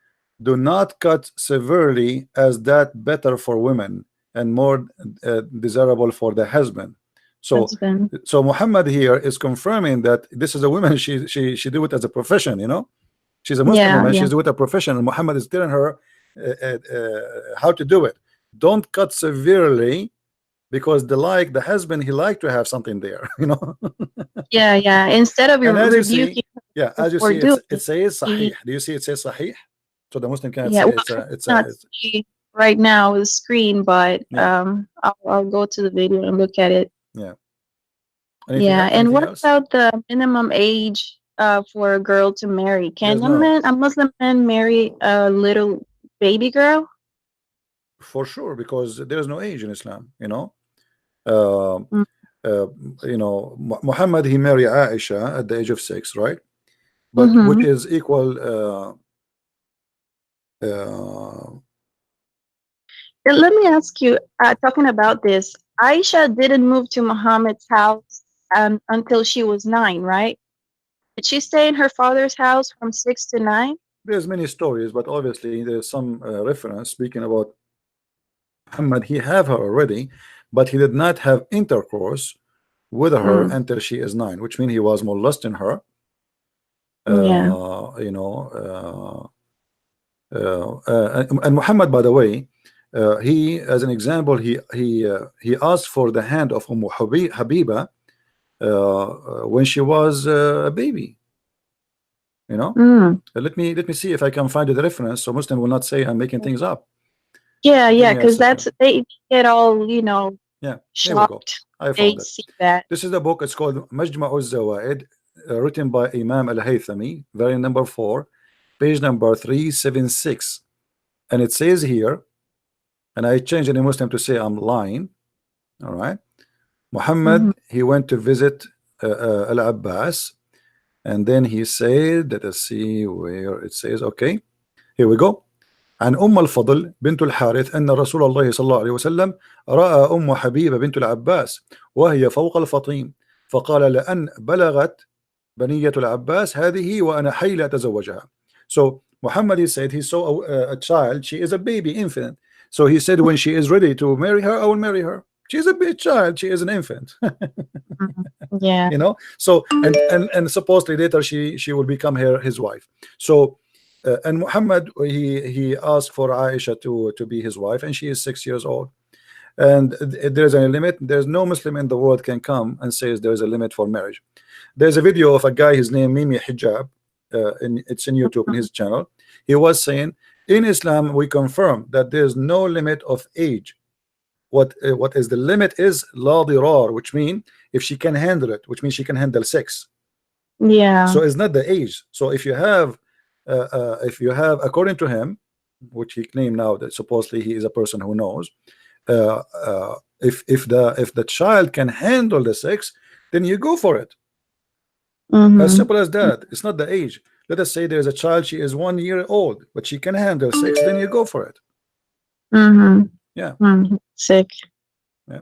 do not cut severely, as that better for women and more desirable for the husband. So Husband. so Muhammad here is confirming that this is a woman, she do it as a profession, you know. She's a Muslim Yeah, woman, yeah. she's doing it a profession, and Muhammad is telling her how to do it. Don't cut severely, because the husband, he like to have something there, you know. Yeah, yeah. Instead of And as you see, rebuking yeah, as you for see, doing it says it, sahih. Do you see it says sahih? So the Muslim cannot yeah, say well, it's I a cannot see right now with the screen, but yeah, I'll go to the video and look at it. yeah. Anything Yeah, else? and Anything what else? about the minimum age for a girl to marry? There's Can no, a Muslim man marry a little baby girl? for sure, because there's no age in Islam, you know. Uh, Mm. you know, Muhammad, he married Aisha at the age of 6, right? But which Mm-hmm. is equal. Uh, And let me ask you, talking about this, Aisha didn't move to Muhammad's house until she was 9, right? Did she stay in her father's house from 6 to 9? there's many stories, but obviously there's some reference speaking about Muhammad. He have her already, but he did not have intercourse with her Mm. until she is 9, which means he was molesting her. Yeah. You know, and Muhammad, by the way, he, as an example, he asked for the hand of Habiba when she was a baby. You know, Mm. let me see if I can find the reference, so Muslim will not say I'm making things up. Yeah, Give yeah, me a because second. that's they get all, Yeah, here we go. shocked. I They found it. see that. This is the book. It's called Majma'u Zawaid, written by Imam Al-Haythami, variant number 4, page number 376, and it says here, and I changed any Muslim to say I'm lying. All right, Muhammad, Mm-hmm. he went to visit Al-Abbas, and then he said, let us see where it says. Okay, here we go. عن الفضل بنت الحارث أن رسول الله صلى الله عليه وسلم رأى حبيبة بنت العباس وهي فوق الفطيم، فقال لأن بلغت بنية العباس هذه وأنا حي لا أتزوجها. So Muhammad, he said he saw a child, she is a baby infant, so he said when she is ready to marry her, I will marry her. She is a big child, she is an infant. Yeah. You know, so and supposedly later she will become his wife. So and Muhammad, he asked for Aisha to be his wife, and she is 6 years old, and there's a limit. There's no Muslim in the world can come and says there's a limit for marriage. There's a video of a guy, his name Mimi Hijab, it's in YouTube in his channel. He was saying in Islam we confirm that there's no limit of age. What is the limit is la dirar, which means if she can handle it, which means she can handle sex. Yeah. So it's not the age. So if you have according to him, which he claimed now that supposedly he is a person who knows, if the child can handle the sex, then you go for it. Mm-hmm. As simple as that. It's not the age. Let us say there's a child, she is 1 year old, but she can handle sex, then you go for it. Mm-hmm. Yeah. Mm-hmm. Sick. Yeah.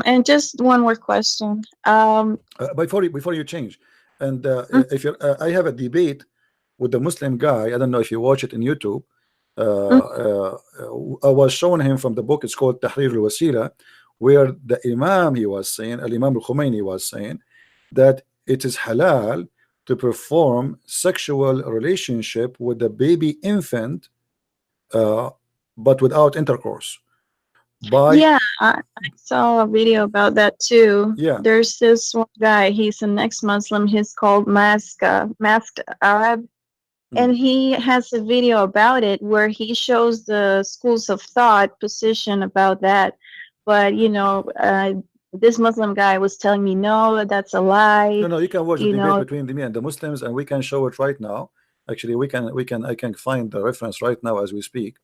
And just one more question. Before you change, and if you're, I have a debate with the Muslim guy. I don't know if you watch it in YouTube. I was showing him from the book. It's called Tahrir al-Wasila, where the Imam, he was saying, Al-Imam al-Khomeini was saying that it is halal to perform sexual relationship with the baby infant, but without intercourse. Yeah, I saw a video about that too. Yeah, there's this one guy, he's an ex-Muslim, he's called Masked Arab, and he has a video about it where he shows the schools of thought position about that. But this Muslim guy was telling me no, that's a lie. No, you can watch the debate between me and the Muslims, and we can show it right now. Actually, I can find the reference right now as we speak.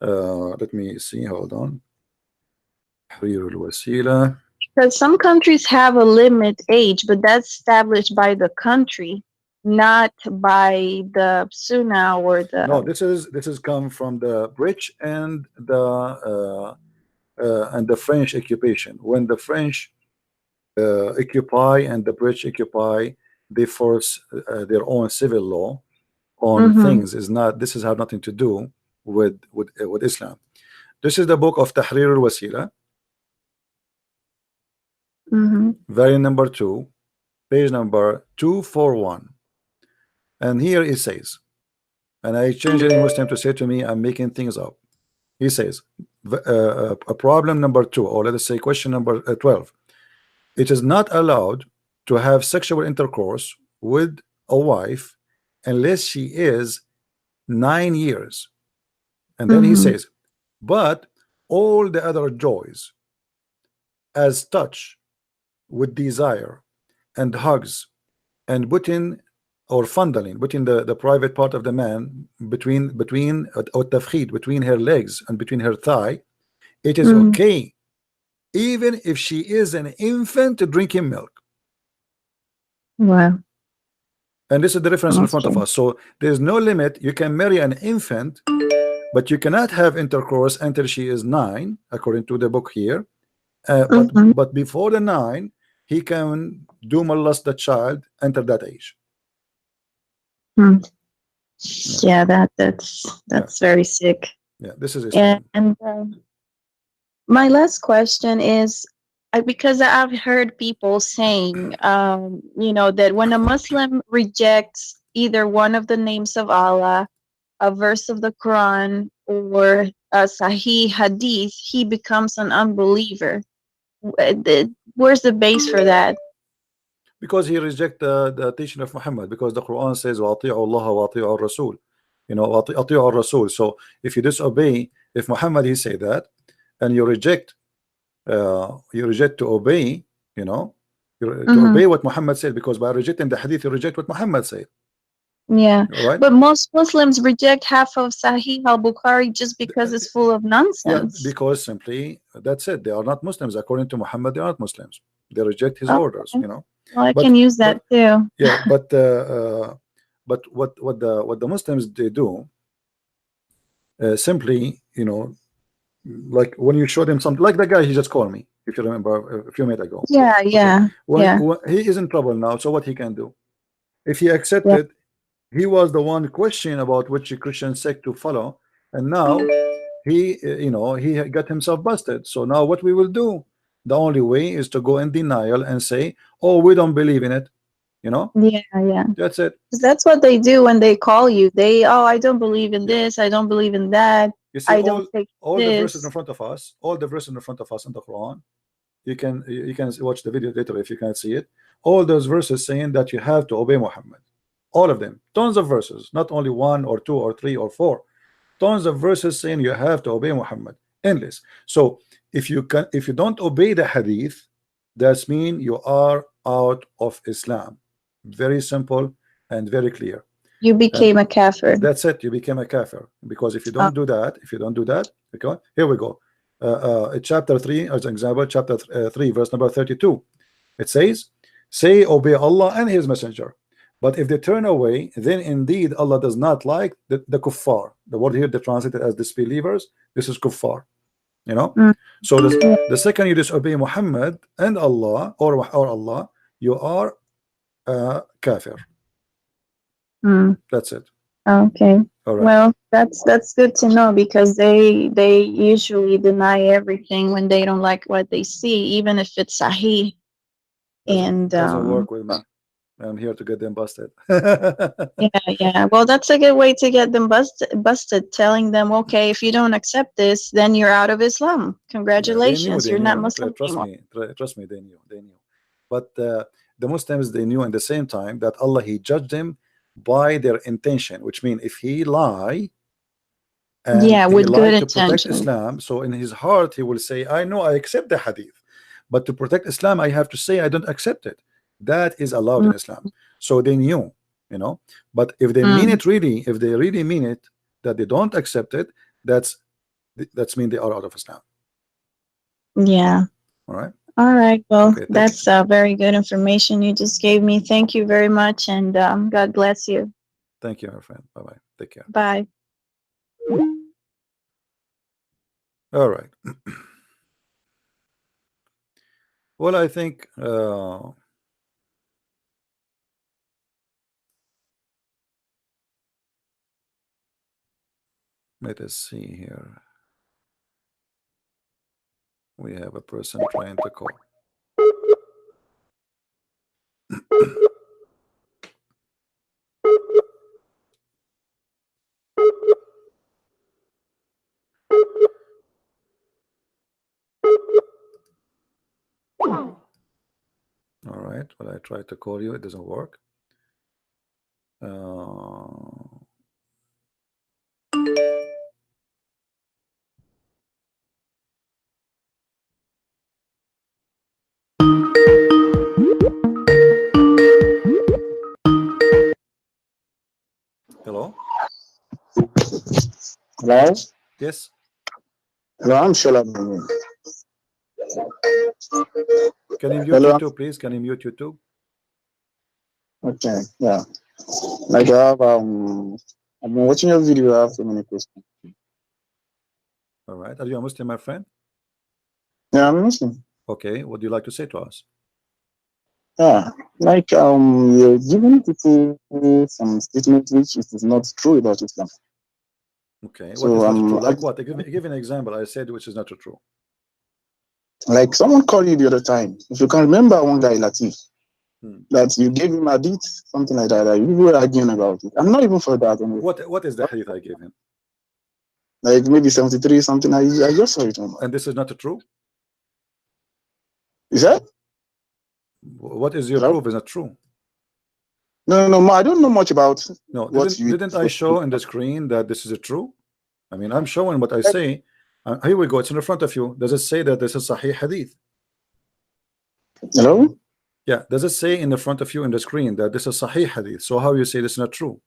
Let me see, hold on. Because some countries have a limit age, but that's established by the country. not by the Sunnah or the. No, this is come from the British and the French occupation. When the French occupy and the British occupy, they force their own civil law on things. Is not, this has have nothing to do with Islam. This is the book of Tahrir al-Wasila, volume number 2, page number 241. And here it says, and I change any Muslim to say to me, I'm making things up. He says, a problem number 2, or let us say question number 12. It is not allowed to have sexual intercourse with a wife unless she is 9 years. And then he says, but all the other joys, as touch with desire and hugs and putting or fondling, between the private part of the man, between or tafkhid, between her legs and between her thigh, it is okay, even if she is an infant drinking milk. Wow. And this is the reference in front of us. So there's no limit. You can marry an infant, but you cannot have intercourse until she is 9, according to the book here. But before the 9, he can do molest the child until that age. Yeah, that's very sick. Yeah, this is Islam. And my last question is, because I've heard people saying, that when a Muslim rejects either one of the names of Allah, a verse of the Quran, or a Sahih Hadith, he becomes an unbeliever. Where's the base for that? Because he rejects the teaching of Muhammad, because the Quran says وَأَطِيعُوا اللَّهَ وَأَطِيعُوا الرَّسُولَ, وَأَطِيعُوا الرَّسُولَ. So if you disobey, if Muhammad he say that, and you reject to obey, to obey what Muhammad said, because by rejecting the hadith you reject what Muhammad said. Yeah, right? But most Muslims reject half of Sahih al-Bukhari just because it's full of nonsense. Yeah, because simply that's it. They are not Muslims according to Muhammad. They are not Muslims. They reject his orders. Well, I can use that too. Yeah, but what the Muslims they do, simply, like when you show them something, like the guy he just called me, if you remember, a few minutes ago. Yeah. When he is in trouble now, so what he can do? If he accepted, he was the one questioning about which Christian sect to follow, and now he got himself busted. So now what we will do? The only way is to go in denial and say, "Oh, we don't believe in it." Yeah. That's it. That's what they do when they call you. I don't believe in this. I don't believe in that. You see, I don't think all this. the verses in front of us, all the verses in front of us in the Quran. You can watch the video later if you can't see it. All those verses saying that you have to obey Muhammad. All of them, tons of verses, not only 1 or 2 or 3 or 4, tons of verses saying you have to obey Muhammad, endless. So if you don't obey the hadith, that means you are out of Islam. Very simple and very clear. You became a kafir. That's it. You became a kafir, because if you don't do that, okay, here we go. Chapter 3, as an example, chapter 3, verse number 32. It says, "Say, obey Allah and His Messenger. But if they turn away, then indeed Allah does not like the kuffar." The word here they translated as disbelievers. This is kuffar. So the second you disobey Muhammad and Allah or Allah, you are kafir. That's it. Okay. All right. Well, that's good to know, because they usually deny everything when they don't like what they see, even if it's Sahih. And doesn't work with me. I'm here to get them busted. Yeah. Well, that's a good way to get them busted. Telling them, okay, if you don't accept this, then you're out of Islam. Congratulations, you're not Muslim anymore. Trust me, they knew. But the Muslims, they knew at the same time that Allah, He judged them by their intention, which means if he lie and with good to protect intention, Islam, so in his heart he will say, I know I accept the hadith, but to protect Islam I have to say I don't accept it. That is allowed in Islam. So they knew, but if they mean it really, if they really mean it, that they don't accept it, that's mean they are out of Islam. Yeah. All right. All right. Well, Okay, that's very good information you just gave me. Thank you very much, and God bless you. thank you, my friend. Bye bye. Take care. Bye. All right. Well, I think let us see here. We have a person trying to call. All right. Well, I tried to call you. It doesn't work. Hello? Hello? Yes? Hello, I'm Shola. Can you mute Hello. YouTube, please? Can you mute YouTube? Okay, yeah. Like I have I've been watching your video. I have so many questions. All right. Are you a Muslim, my friend? Yeah, I'm Muslim. Okay. What do you like to say to us? Yeah, like you're giving people some statement which is not true about Islam. Okay. So What is not true? Like what? Give an example. I said which is not true. like someone called you the other time. If you can remember one guy, Latif, that you gave him a hadith, something like that. Like you were arguing about it. I'm not even for that. Anyway. What is the hadith I gave him? Like maybe 73 something. I just saw it. And this is not true? Is that? What is your proof is not true? No, I don't know much about. No, what didn't I show in the screen that this is true? I mean, I'm showing what I say. Here we go. It's in front of you. Does it say that this is Sahih Hadith? Hello? Yeah. Does it say in the front of you in the screen that this is Sahih Hadith? So how you say this is not true?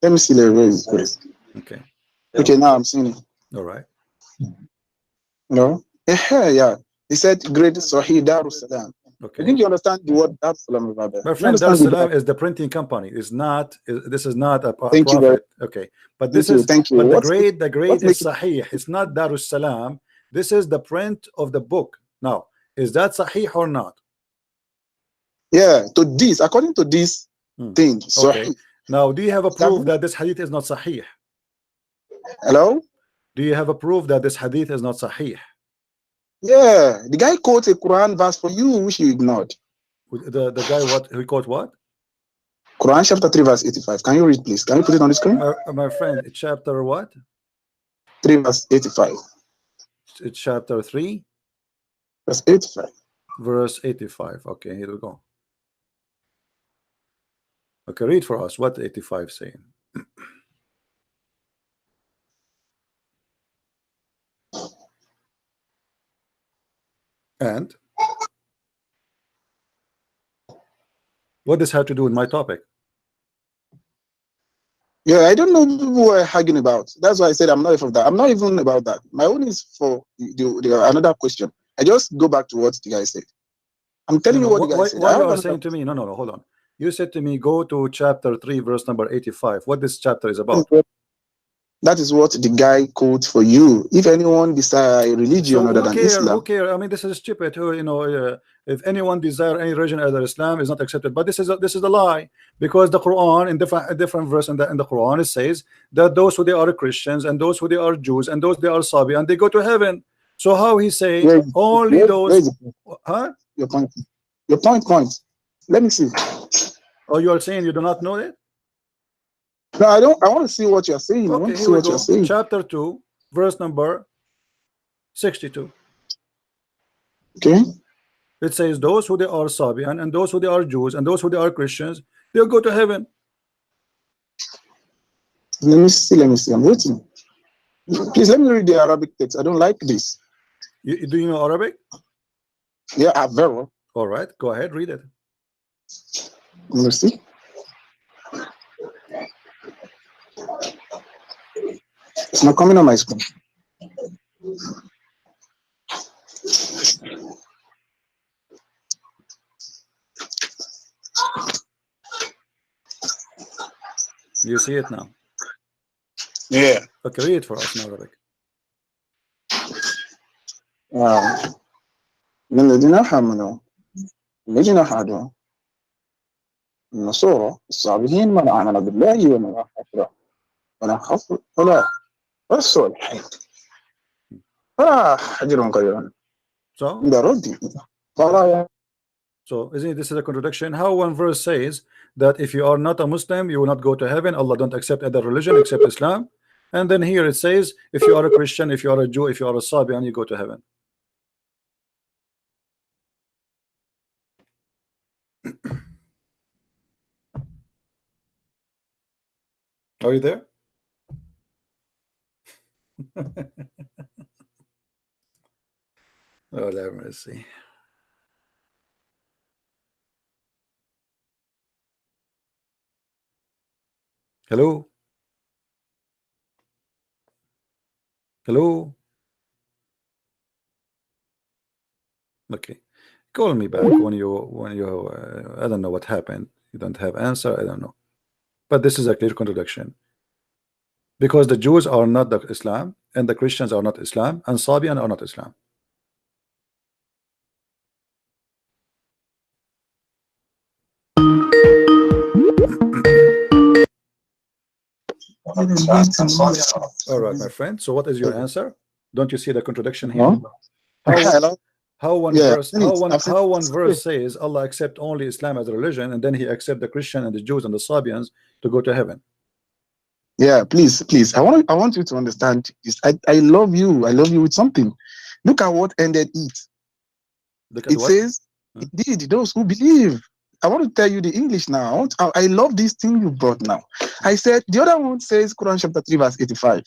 Let me see the Okay. Okay, now I'm seeing it. All right. No? Yeah. He said great Sahih Darussalam. Okay. I think you understand the word Darussalam about that. My friend, Darussalam is the printing company. This is not a Thank you profit. Okay. But this is thank you. But What's the grade is Sahih. It's not Darussalam. This is the print of the book. Now, is that Sahih or not? Yeah, to this, according to this thing. Okay. Now, do you have a proof that this hadith is not Sahih? Hello? Do you have a proof that this hadith is not Sahih? Yeah, the guy quotes a Quran verse for you, which you ignored. The guy what he quote what? Quran chapter 3 verse 85. Can you read, please? Can you put it on the screen? My friend, chapter what? 3 verse 85. It's chapter 3 verse 85. Verse 85. Okay, here we go. Okay, read for us what 85 saying. And what does have to do with my topic? Yeah, I don't know who we're arguing about. That's why I said I'm not for that. I'm not even about that. My own is for the another question. I just go back to what the guy said. I'm telling you what the guy said. What you are saying to me? No, hold on. You said to me, go to chapter 3, verse number 85. What this chapter is about? That is what the guy quotes for you. If anyone desire a religion other than Islam, who care? I mean, this is stupid. If anyone desire any religion other than Islam is not accepted. But this is a lie, because the Quran in different verse in the Quran it says that those who they are Christians and those who they are Jews and those they are Sabi and they go to heaven. So how he say only those? Huh? Your point. Let me see. Oh, you are saying you do not know it? No, I don't. I want to see what you're saying. Okay, I want to see what you're saying. Chapter 2, verse number 62. Okay. It says those who they are Sabian and those who they are Jews and those who they are Christians, they'll go to heaven. Let me see. I'm waiting. Please let me read the Arabic text. I don't like this. Do you know Arabic? Yeah, very well. All right, go ahead, read it. Let me see. It's not coming on my screen. You see it now? Yeah. Okay, read it for us in Arabic. من الذين آمنوا الذين هادوا النصارى الصابئين من آمن بالله ومن آخر ولا خف ولا والصالحين أجرهم قليلا. So isn't this is a contradiction? How one verse says that if you are not a Muslim, you will not go to heaven. Allah don't accept other religion except Islam. And then here it says, if you are a Christian, if you are a Jew, if you are a Sabian, you go to heaven. Are you there? Oh, have mercy. Hello? Hello? Okay. Call me back when you I don't know what happened. You don't have answer, I don't know. But this is a clear contradiction. Because the Jews are not the Islam, and the Christians are not Islam, and Sabian are not Islam. All right, my friend. So what is your answer? Don't you see the contradiction here? How one verse says Allah accept only Islam as a religion, and then he accept the Christian and the Jews and the Sabians to go to heaven. Yeah, please. I want you to understand this. I love you. I love you with something. Look at what ended it. It says, indeed, those who believe. I want to tell you the English now. I love this thing you brought now. I said, the other one says, Quran chapter 3, verse 85,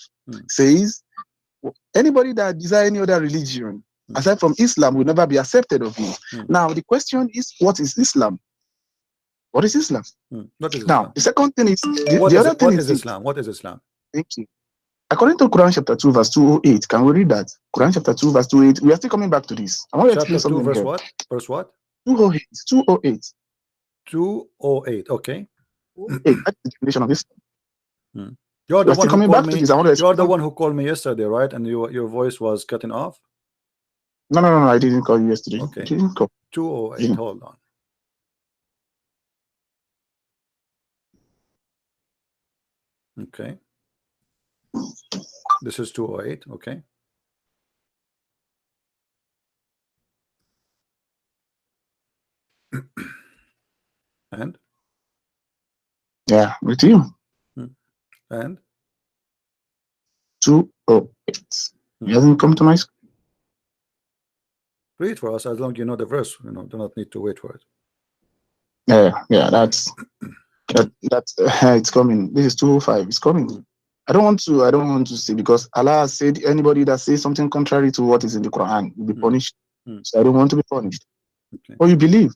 says, anybody that desires any other religion, aside from Islam, will never be accepted of you. Now, the question is, what is Islam? What is Islam? What is Islam? Now, the second thing is, the other thing is Islam. What is Islam? Thank you. According to Quran chapter 2, verse 208, can we read that? Quran chapter 2, verse 208. We are still coming back to this. I want to explain something. Verse what? Verse what? 208. 208. 208. Okay. That's the definition of Islam. You're the one who called me. You're the one who called me yesterday, right? And your voice was cutting off. No. I didn't call you yesterday. Okay. 208. Yeah. Hold on. Okay. This is 208. Okay. And? Yeah, with you. And? 208. It hasn't come to my screen. Read for us as long as you know the verse. You know, do not need to wait for it. Yeah, that's it's coming. This is 205. It's coming. I don't want to say, because Allah said anybody that says something contrary to what is in the Quran will be punished. So I don't want to be punished. Okay. Or you believe,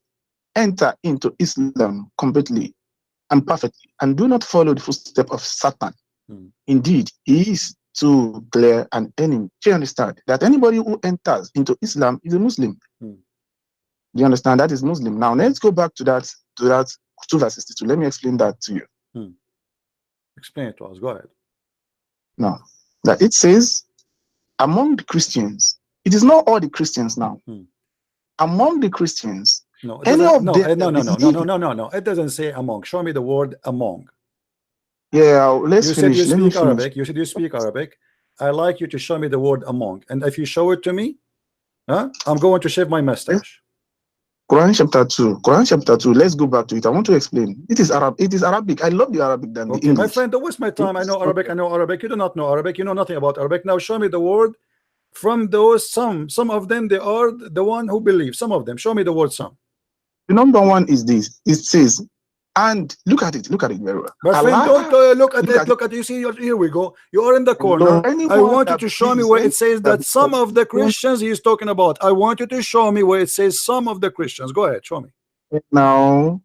enter into Islam completely and perfectly, and do not follow the footsteps of Satan. Indeed, he is too clear an enemy. Do you understand that anybody who enters into Islam is a Muslim? Do you understand? That is Muslim. Now let's go back to that 2 verse 62. Let me explain that to you. Explain it to us. Go ahead. No, that it says among the Christians. It is not all the Christians now. Among the Christians, no. It doesn't say among. Show me the word among. Yeah, let's finish. You said you speak Arabic. You said you speak Arabic. I like you to show me the word among. And if you show it to me, I'm going to shave my mustache. Quran chapter 2. Quran chapter 2. Let's go back to it. I want to explain. It is Arabic. I love the Arabic than the English. My friend, don't waste my time. I know Arabic. You do not know Arabic. You know nothing about Arabic. Now show me the word from those some. Some of them, they are the one who believe. Some of them. Show me the word some. The number one is this. It says, and look at it very well. My friend, don't look at it. Look at it. You see, here we go. You are in the corner. I want you to show me where it says that some of the Christians he is talking about. I want you to show me where it says some of the Christians. Go ahead, show me. Now,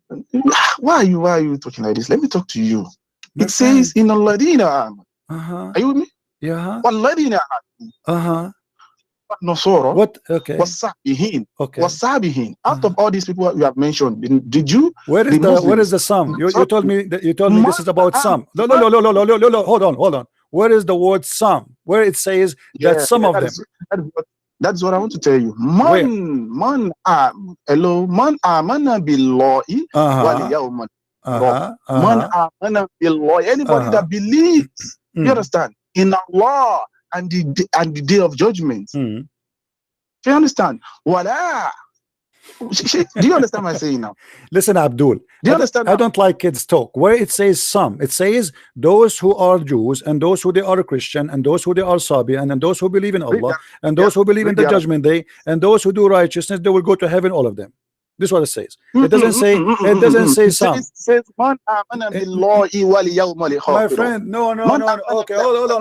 why are you talking like this? Let me talk to you. It says in Alladina. Are you with me? Yeah. Alladina. Nosoro, What? Okay. Wasabihin. Okay. Wasabihin. Out of all these people you have mentioned, did you? Where is the sum? You told me that this is about sum. No. Hold on. Where is the word sum? Where it says that some of them. That's what I want to tell you. Man amana billahi wal yawmal. Man amana billahi. Anybody that believes, you understand, in Allah and the day of judgment. Do you understand? Wala. Do you understand what I'm saying now? Listen, Abdul. Do you understand? I don't like kids talk. Where it says some, it says those who are Jews and those who they are Christian and those who they are Sabian and those who believe in Allah and those who believe in the judgment day and those who do righteousness, they will go to heaven, all of them. This is what it says. It doesn't say. It doesn't say some. It says man amana billahi wal yawmal akhir. My friend, no. Okay, hold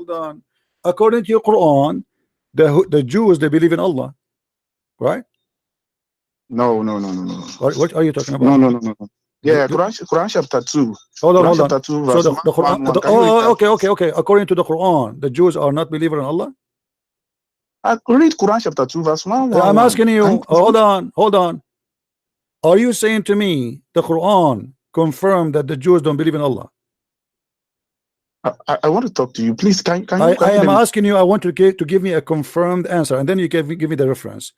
on. According to your Quran, the Jews, they believe in Allah, right? No. What are you talking about? No. Yeah, Quran chapter 2. Hold on. Chapter 2, verse So the Quran. Okay. According to the Quran, the Jews are not believers in Allah. Read Quran chapter 2, verse 1. I'm asking you. Hold on. Are you saying to me the Quran confirmed that the Jews don't believe in Allah? I want to talk to you, please. Can you? I am asking you. I want to give me a confirmed answer, and then you give me the reference.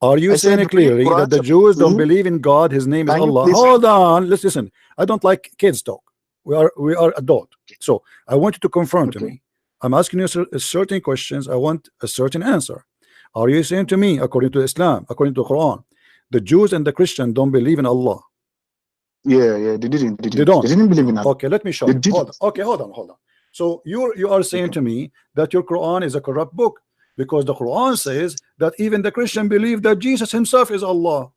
Are you saying clearly that the Jews don't believe in God? His name is Allah. Hold on. Let's listen. I don't like kids talk. We are adult. So I want you to confirm to me. I'm asking you certain questions. I want a certain answer. Are you saying to me, according to Islam, according to the Quran, the Jews and the Christians don't believe in Allah? Yeah, they didn't. They don't. They didn't believe in Allah. Okay, let me show you. Hold on. So you are saying to me that your Quran is a corrupt book because the Quran says that even the Christian believe that Jesus himself is Allah.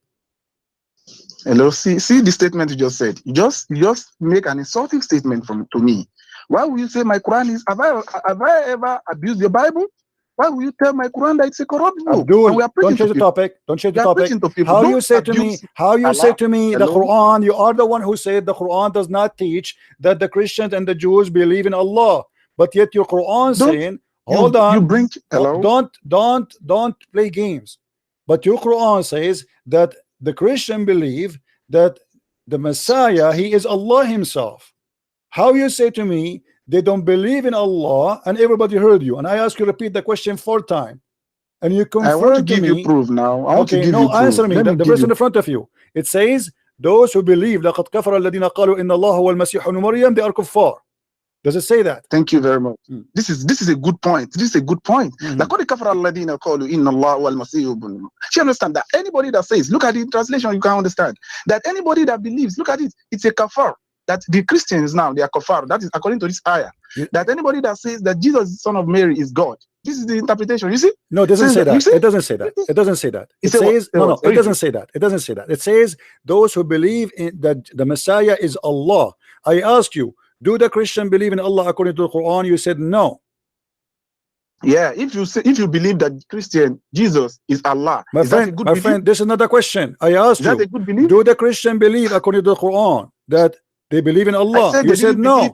Hello, see the statement you just said. You just make an insulting statement to me. Why will you say my Quran is? Have I ever abused your Bible? Why will you tell my Quran that it's a corrupt book? Abdul, don't change the topic. Don't change the topic. How you say to me? The Quran? You are the one who said the Quran does not teach that the Christians and the Jews believe in Allah, but yet your Quran saying, hold on. You bring hello. Don't play games. But your Quran says that the Christian believe that the Messiah, he is Allah himself. How you say to me they don't believe in Allah, and everybody heard you, and I ask you to repeat the question 4 times, and you confirm I want to give you proof now. I want to give you proof. Answer me. The verse in the front of you. It says those who believe لَقَدْ كَفَرَ الَّذِينَ قَالُوا إِنَّ اللَّهَ وَالْمَسِيحُ ابْنُ مَرْيَمَ, they are kuffar. Does it say that? Thank you very much. This is a good point. لَقَدْ كَفَرَ الَّذِينَ قَالُوا إِنَّ اللَّهَ وَالْمَسِيحُ ابْنُ مَرْيَمَ. You understand that anybody that says, look at the translation, you can understand that anybody that believes, look at it, it's a kafar. That the Christians now, they are kafar. That is according to this ayah. That anybody that says that Jesus, son of Mary, is God. This is the interpretation. You see? No, it doesn't say that. It doesn't say that. It doesn't say that. It says no. It doesn't say that. It doesn't say that. It says those who believe in that the Messiah is Allah. I ask you, do the Christian believe in Allah according to the Quran? You said no. Yeah, if you believe that Christian Jesus is Allah, my friend, this is another question. I asked you, do the Christian believe according to the Quran that they believe in Allah? You said no.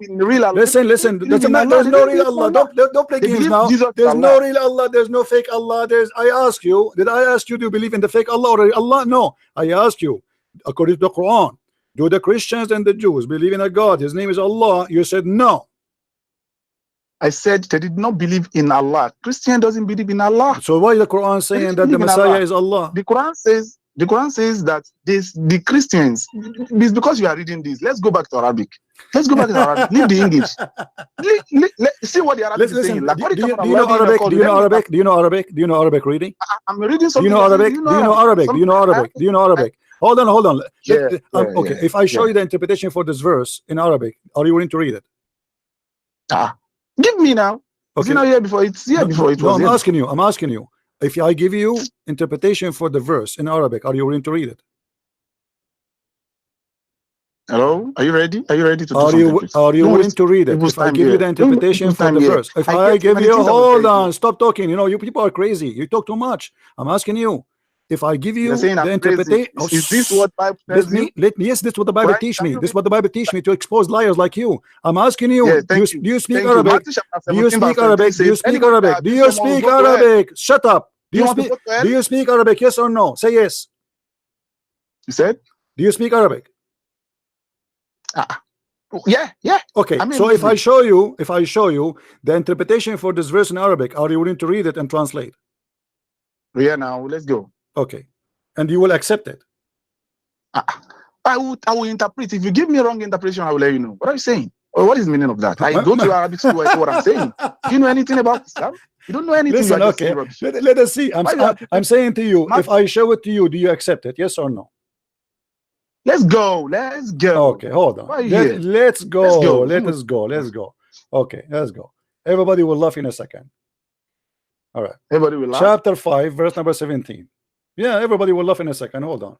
Listen. There's no real Allah. Don't play games now. There's no real Allah. There's no fake Allah. I ask you, did I ask you to believe in the fake Allah or Allah? No. I ask you, according to the Quran, do the Christians and the Jews believe in a God? His name is Allah. You said no. I said they did not believe in Allah. Christian doesn't believe in Allah. So why is the Quran saying that the Messiah is Allah? The Quran says that the Christians, it's because you are reading this. Let's go back to Arabic. Leave the English. See what the Arabic is saying. Do you know Arabic? Do you know Arabic? Do you know Arabic? Do you know Arabic reading? I'm reading something. Do you know Arabic? Do you know Arabic? Do you know Arabic? Do you know Arabic? Hold on. Okay, if I show you the interpretation for this verse in Arabic, are you willing to read it? Give me now. Okay. You know here before it's here before it was. No, I'm asking you. If I give you interpretation for the verse in Arabic, are you willing to read it? Hello, are you ready? Are you ready to? Are you willing to read it? If I give you the interpretation for the verse, if I give you, hold on, stop talking. You know, you people are crazy. You talk too much. I'm asking you. if I give you saying the I'm interpretation, crazy. Is this what Bible tells you? Yes, this is what the Bible Right? teach Can me. you This is read? what the Bible teach me, to expose liars like you. I'm asking you, Yeah, do thank you. you speak Thank you. Arabic? Matthew chapter Do you 17 speak verse 17 Arabic? Do you says, speak anybody that Arabic? Do abuse you someone will speak go to hell. Arabic? Shut up. Do you want to go to hell? Do you speak Arabic? Yes or no? Say yes. You said? Do you speak Arabic? Yeah. Okay, I mean, so if I show you the interpretation for this verse in Arabic, are you willing to read it and translate? Yeah, now let's go. Okay, and you will accept it. I will interpret. If you give me a wrong interpretation, I will let you know. What are you saying? Or what is the meaning of that? I go to Arabic school. I say what I'm saying. Do you know anything about Islam? You don't know anything. Listen, you are just okay. saying rubbish. Let us see. I'm saying to you, if I show it to you, do you accept it? Yes or no? Let's go. Let's go. Okay, hold on. Why Let's go. Let's go. Let us go. Let's go. Okay, let's go. Everybody will laugh in a second. All right. Everybody will laugh. Chapter 5, verse number 17. Yeah, everybody will laugh in a second. Hold on.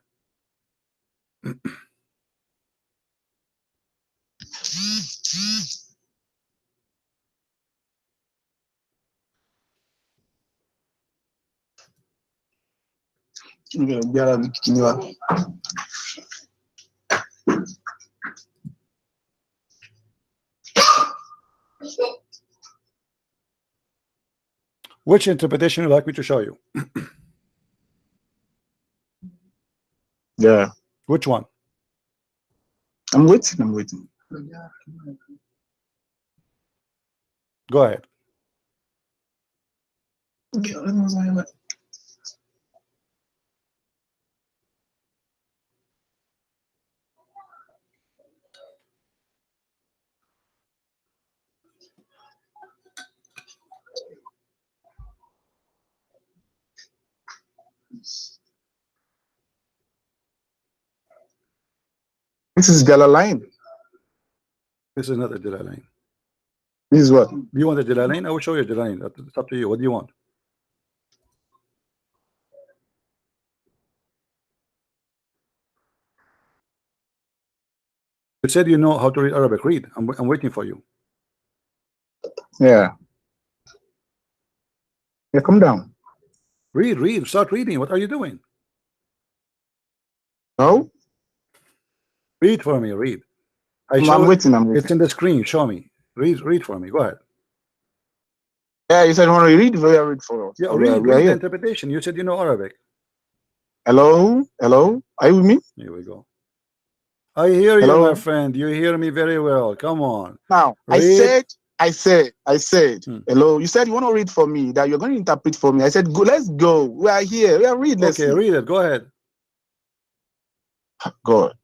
Which interpretation would you like me to show you? Yeah. Which one? I'm waiting. Go ahead. This is Jalalain. This is not a Jalalain. This is what? Do you want a Jalalain? I will show you a Jalalain. It's up to you. What do you want? You said you know how to read Arabic. Read. I'm waiting for you. Yeah. Yeah, come down. Read. Start reading. What are you doing? No? Read for me. Read. I'm waiting. It's in the screen. Show me. Read for me. Go ahead. Yeah, you said you want to read? Read for us. Yeah, read the interpretation. You said you know Arabic. Hello? Are you with me? Here we go. I hear you, my friend. You hear me very well. Come on. Now, read. I said, hello. You said you want to read for me, that you're going to interpret for me. I said, go, let's go. We are here. We are reading. Okay, read it. Go ahead. God.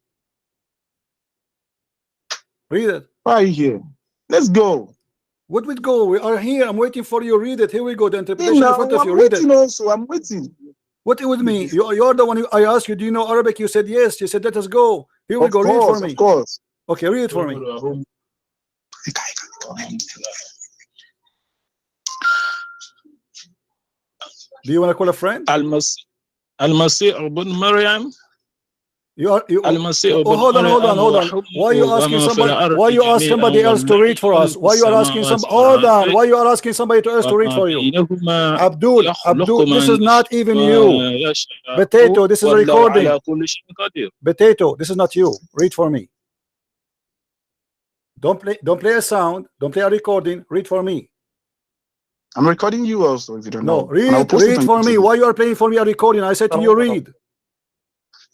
Read it. Why are you here? Let's go. What would go? We are here. I'm waiting for you. Read it. Here we go. The interpretation in front of you. I'm Read it. Also, I'm waiting. What with me? You're the one who I asked you, do you know Arabic? You said yes. You said let us go. Here we go. Read it for me. Of course. Okay, read it for me. Do you want to call a friend? Al-Masih ibn Maryam. Hold on. Why you asking somebody? Why you ask somebody else to read for us? Why you are asking somebody? Hold on. Why you are asking somebody else to read for you? Abdul, this is not even you. Potato, this is a recording. Potato, this is not you. Read for me. Don't play a sound. Don't play a recording. Read for me. I'm recording you also. If you don't know. Read for me. Why you are playing for me a recording? I said to you, read.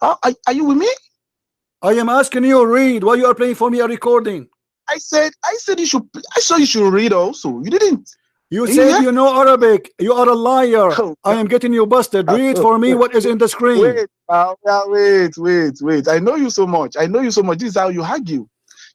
Are you with me? I am asking you, read. Why you are playing for me a recording? I said you should. I saw you should read also. You didn't. You said you know Arabic. You are a liar. I am getting you busted. Read for me what is in the screen. Wait. I know you so much. This is how you argue.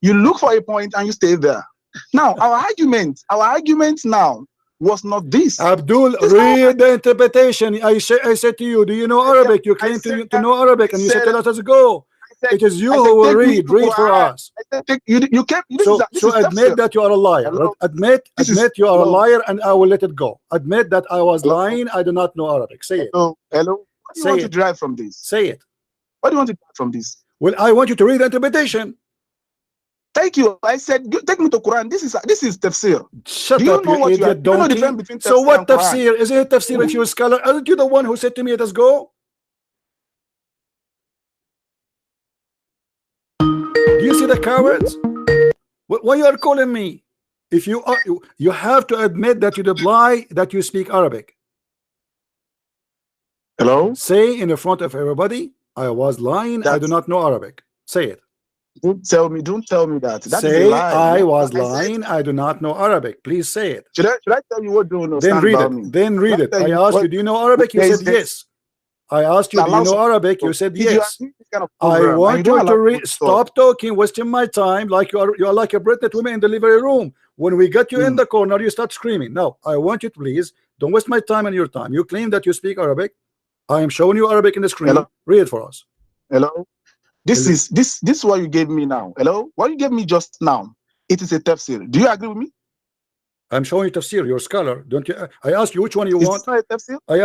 You look for a point and you stay there. Now, our argument now was not this. Abdul, read the interpretation. I said to you, do you know Arabic? You claim to know Arabic, and you said, let us go. It is you who will read for us. So admit that you are a liar. Admit you are a liar, and I will let it go. Admit that I was lying. I do not know Arabic. Say it. Hello. What do you want to derive from this? Say it. What do you want to derive from this? Well, I want you to read the interpretation. Thank you. I said, take me to Quran. This is tafsir. Shut up, you idiot donkey. So what tafsir? Is it tafsir if you're a scholar? Aren't you the one who said to me, let us go? you see the cowards? Why you are calling me? If you are, you have to admit that you did lie, that you speak Arabic. Hello? Say in the front of everybody, I was lying, I do not know Arabic. Say it. Don't tell me that. That is a Say lie. I was I said, lying, I do not know Arabic. Please say it. should I tell you what don't Then understand read about it. me? Then read it. Tell I you asked what- you, do you know Arabic? You there said is- yes. I asked you, do you allow know some- Arabic? You said If you yes. are doing this kind of I program and want don't you allow to people to talk, stop talking, wasting my time like you are like a pregnant woman in the delivery room. When we get you in the corner, you start screaming. No, I want you to please don't waste my time and your time. You claim that you speak Arabic. I am showing you Arabic in the screen. Hello? Read it for us. Hello? This is what you gave me now. Hello? What you gave me just now? It is a tafsir. Do you agree with me? I'm showing you tafsir. You're a scholar, don't you? I asked you which one you Is want. this not a tafsir? I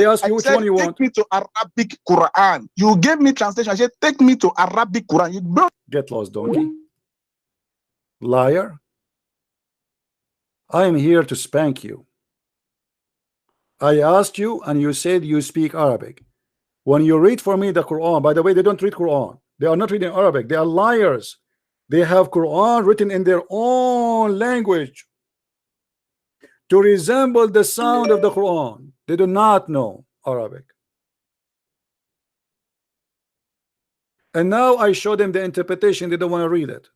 asked you which one you take want. me to Arabic Quran. You gave me translation. I said, take me to Arabic Quran. You bro. Get lost, donkey. Liar. I am here to spank you. I asked you and you said you speak Arabic. When you read for me the Quran, by the way, they don't read Quran. They are not reading Arabic. They are liars. They have Quran written in their own language to resemble the sound of the Quran. They do not know Arabic. And now I show them the interpretation. They don't want to read it.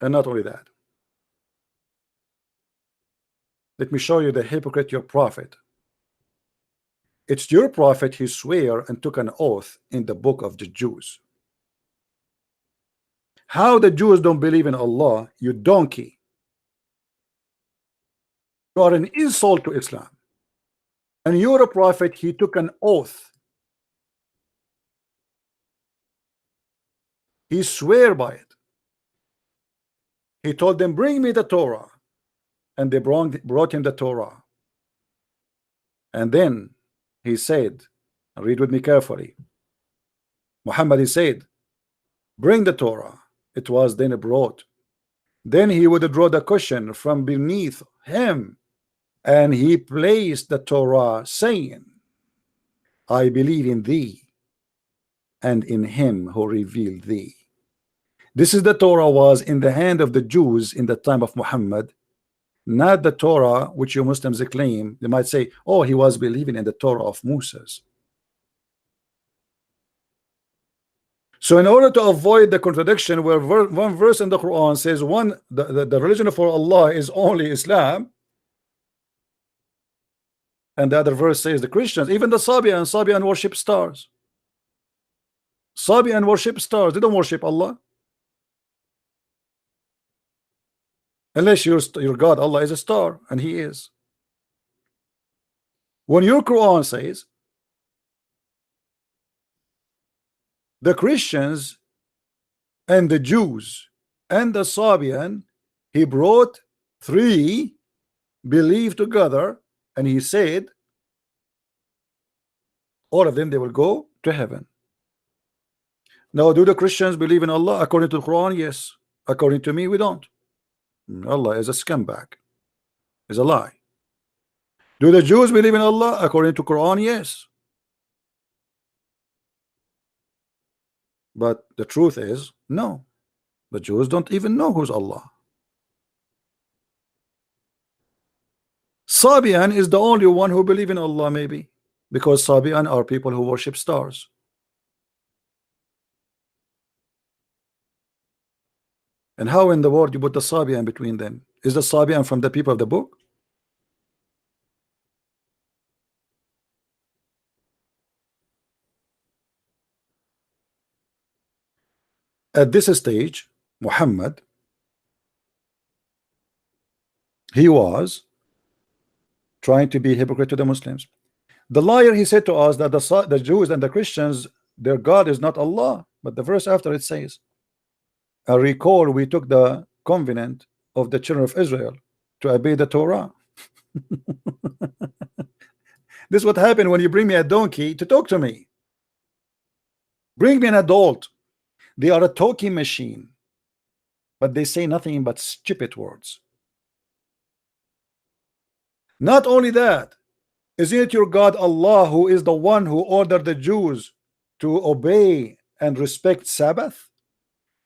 And not only that, let me show you the hypocrite, your prophet. It's your prophet, he swear and took an oath in the book of the Jews. How the Jews don't believe in Allah, you donkey. You are an insult to Islam. And you're a prophet, he took an oath. He swear by it. He told them, bring me the Torah. And they brought him the Torah. And then he said, read with me carefully. Muhammad, he said, bring the Torah. It was then brought. Then he would draw the cushion from beneath him, and he placed the Torah, saying, I believe in thee and in him who revealed thee. This is the Torah was in the hand of the Jews in the time of Muhammad, not the Torah which you Muslims claim. They might say, oh, he was believing in the Torah of Moses. So in order to avoid the contradiction where one verse in the Quran says the religion for Allah is only Islam, and the other verse says the Christians, even the Sabian worship stars. Sabian worship stars. They don't worship Allah. Unless your God, Allah, is a star, and he is. When your Quran says the Christians and the Jews and the Sabian, he brought three believe together, and he said all of them, they will go to heaven. Now, do the Christians believe in Allah according to the Quran? Yes. According to me, we don't. Allah is a scumbag, is a lie. Do the Jews believe in Allah according to Quran? Yes. But the truth is, no. The Jews don't even know who's Allah. Sabian is the only one who believe in Allah, maybe, because Sabian are people who worship stars. And how in the world you put the Sabian between them? Is the Sabian from the people of the book? At this stage, Muhammad, he was trying to be hypocrite to the Muslims. The liar, he said to us that the Jews and the Christians, their God is not Allah, but the verse after it says, I recall we took the covenant of the children of Israel to obey the Torah. This is what happened when you bring me a donkey to talk to me. Bring me an adult. They are a talking machine, but they say nothing but stupid words. Not only that, Isn't it your God Allah who is the one who ordered the Jews to obey and respect Sabbath?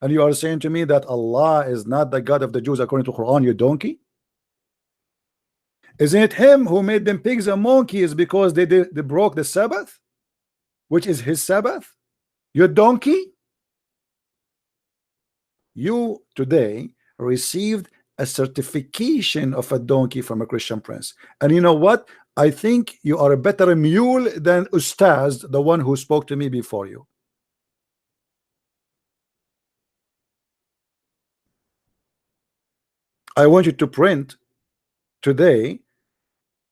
And you are saying to me that Allah is not the God of the Jews according to Quran, you donkey? Isn't it him who made them pigs and monkeys because they broke the Sabbath, which is his Sabbath? You donkey? You today received a certification of a donkey from a Christian prince. And you know what? I think you are a better mule than Ustaz, the one who spoke to me before you. I want you to print today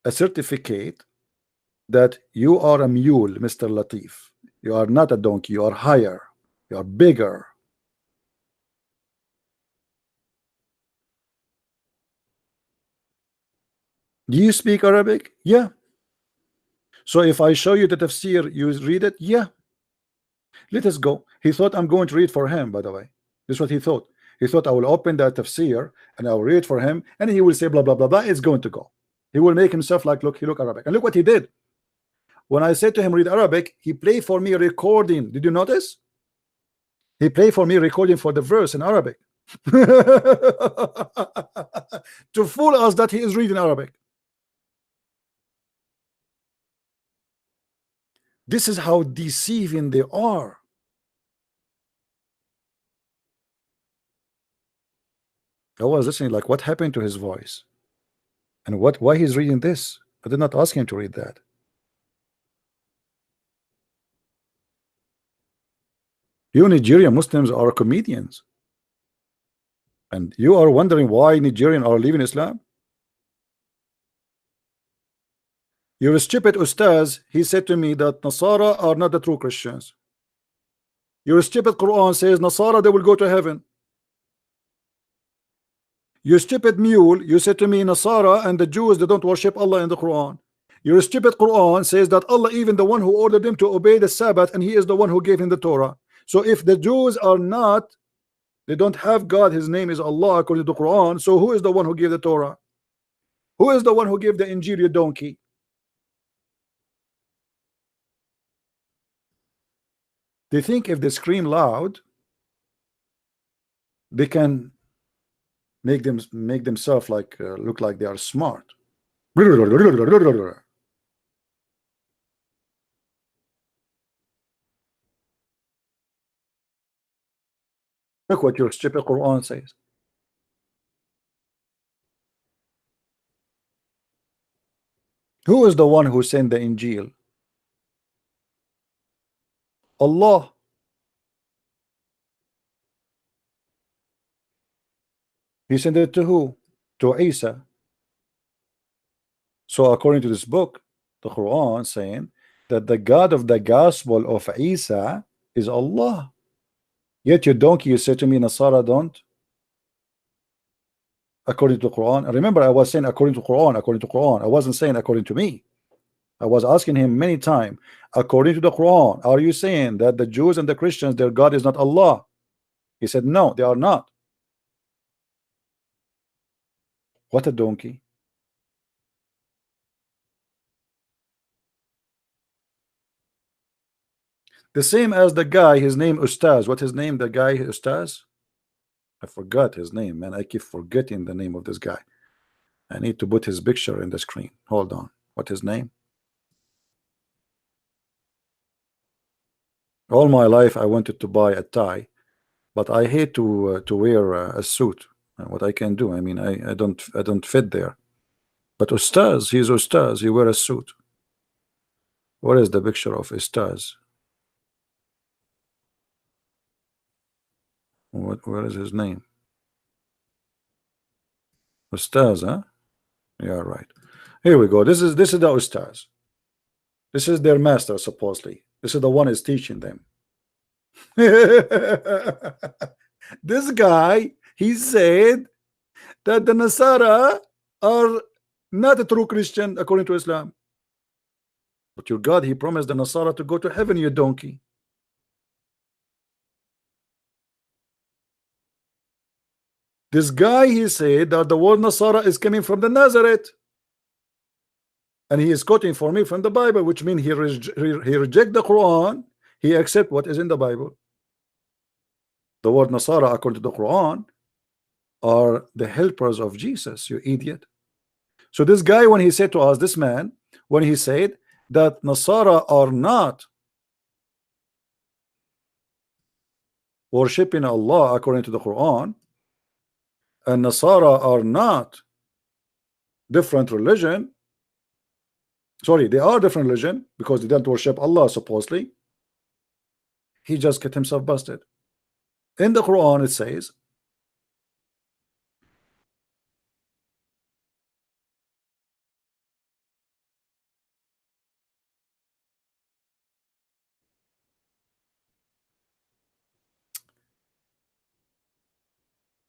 a certificate that you are a mule, Mr. Latif. You are not a donkey, you are higher, you are bigger. Do you speak Arabic? Yeah. So if I show you the tafsir, you read it? Yeah. Let us go. He thought I'm going to read for him, by the way. This is what he thought. He thought I will open the tafsir and I will read for him, and he will say blah blah blah blah. It's going to go. He will make himself like, look, he look Arabic. And look what he did. When I said to him read Arabic, he played for me a recording. Did you notice? He played for me a recording for the verse in Arabic. To fool us that he is reading Arabic. This is how deceiving they are. I was listening like, what happened to his voice? And why he's reading this? I did not ask him to read that. You Nigerian Muslims are comedians. And you are wondering why Nigerians are leaving Islam? You're stupid Ustaz. He said to me that Nasara are not the true Christians. Your stupid Quran says Nasara, they will go to heaven. You stupid mule, you said to me Nasara and the Jews, they don't worship Allah in the Quran. Your stupid Quran says that Allah even the one who ordered them to obey the Sabbath, and he is the one who gave him the Torah. So if the Jews are not, they don't have God, his name is Allah according to the Quran, so who is the one who gave the Torah? Who is the one who gave the Injil, you donkey? They think if they scream loud, they can make themselves like look like they are smart. Look what your stupid Quran says. Who is the one who sent the Injil? Allah. He sent it to who? To Isa. So according to this book, the Quran saying that the God of the gospel of Isa is Allah. Yet you donkey, you say to me Nasara don't. According to the Quran. Remember, I was saying according to Quran, according to Quran. I wasn't saying according to me. I was asking him many times, according to the Quran, are you saying that the Jews and the Christians, their God is not Allah? He said, no, they are not. What a donkey. The same as the guy, his name Ustaz. What his name, the guy Ustaz? I forgot his name, man. I keep forgetting the name of this guy. I need to put his picture in the screen. Hold on. What his name? All my life I wanted to buy a tie, but I hate to wear a suit. What I can do, I mean, I don't fit there. But Ustaz, he's Ustaz. He wear a suit. What is the picture of Ustaz? Where is his name? Ustaz, huh? Yeah, right. Here we go. This is the Ustaz. This is their master, supposedly. This is the one is teaching them. This guy, he said that the Nasara are not a true Christian according to Islam. But your God, he promised the Nasara to go to heaven, you donkey. This guy, he said that the word Nasara is coming from the Nazareth. and he is quoting for me from the Bible, which means he reject the Quran, he accept what is in the Bible. The word Nasara, according to the Quran, are the helpers of Jesus, you idiot. So this guy, when he said to us, this man, when he said that Nasara are not worshipping Allah according to the Quran, and Nasara are not different religion, sorry, they are different religion because they don't worship Allah supposedly, he just get himself busted. In the Quran it says,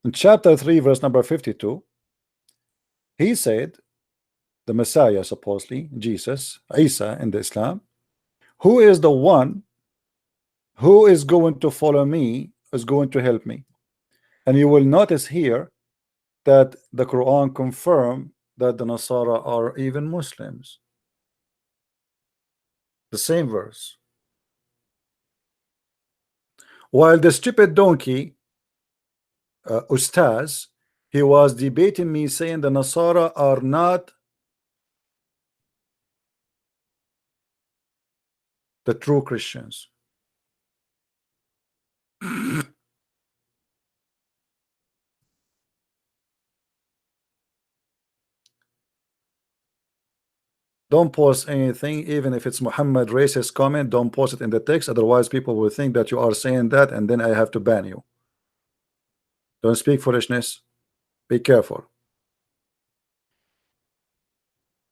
in chapter 3 verse number 52, he said, the Messiah supposedly, Jesus, Isa in the Islam, who is the one who is going to follow me, is going to help me. And you will notice here that the Quran confirm that the Nasara are even Muslims. The same verse. While the stupid donkey Ustaz, he was debating me saying the Nasara are not the true Christians. Don't post anything, even if it's Muhammad racist comment, don't post it in the text, otherwise people will think that you are saying that and then I have to ban you. Don't speak foolishness. Be careful.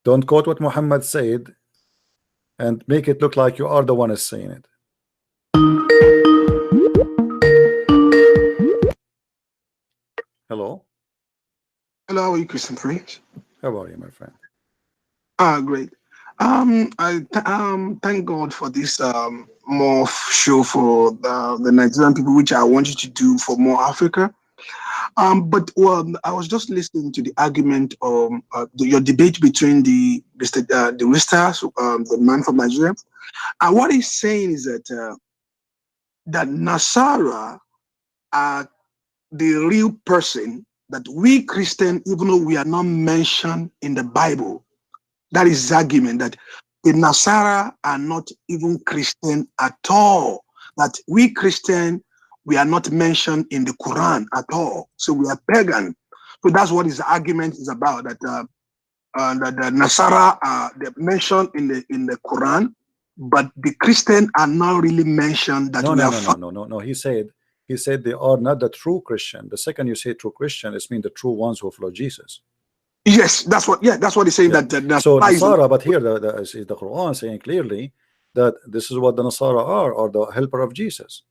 Don't quote what Muhammad said and make it look like you are the one is saying it. Hello. Hello, how are you, Christian Prince? How are you, my friend? Great. Thank God for this more show for the Nigerian people, which I want you to do for more Africa. But I was just listening to the argument of your debate between the Ristars, the man from Nigeria, and what he's saying is that that Nasara are the real person that we Christian, even though we are not mentioned in the Bible. That is his argument, that the Nasara are not even Christian at all. That we Christian, we are not mentioned in the Quran at all. So we are pagan. So that's what his argument is about. That the Nasara are mentioned in the Quran, but the Christian are not really mentioned. That no. He said they are not the true Christian. The second you say true Christian, it means the true ones who follow Jesus. Yes, that's what he's saying. Yeah. That so Nasara, but here the Quran saying clearly that this is what the Nasara are the helper of Jesus.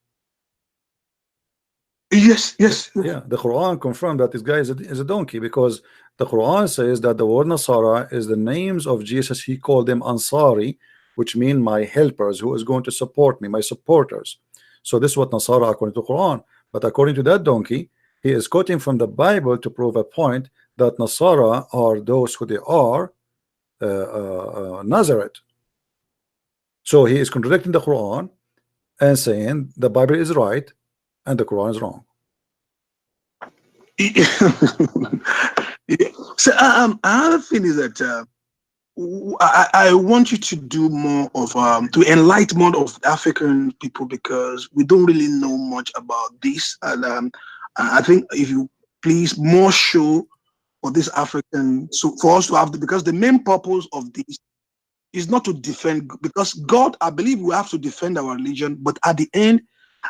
Yes. Yeah, the Quran confirmed that this guy is a donkey, because the Quran says that the word Nasara is the names of Jesus. He called them Ansari, which mean my helpers, who is going to support me, my supporters. So this is what Nasara according to the Quran. But according to that donkey, he is quoting from the Bible to prove a point that Nasara are those who they are Nazareth. So he is contradicting the Quran and saying the Bible is right and the Quran is wrong. So another thing is that I want you to do more of to enlighten more of African people, because we don't really know much about this, and I think if you please more show for this African, so for us to have because the main purpose of this is not to defend, because God, I believe we have to defend our religion, but at the end,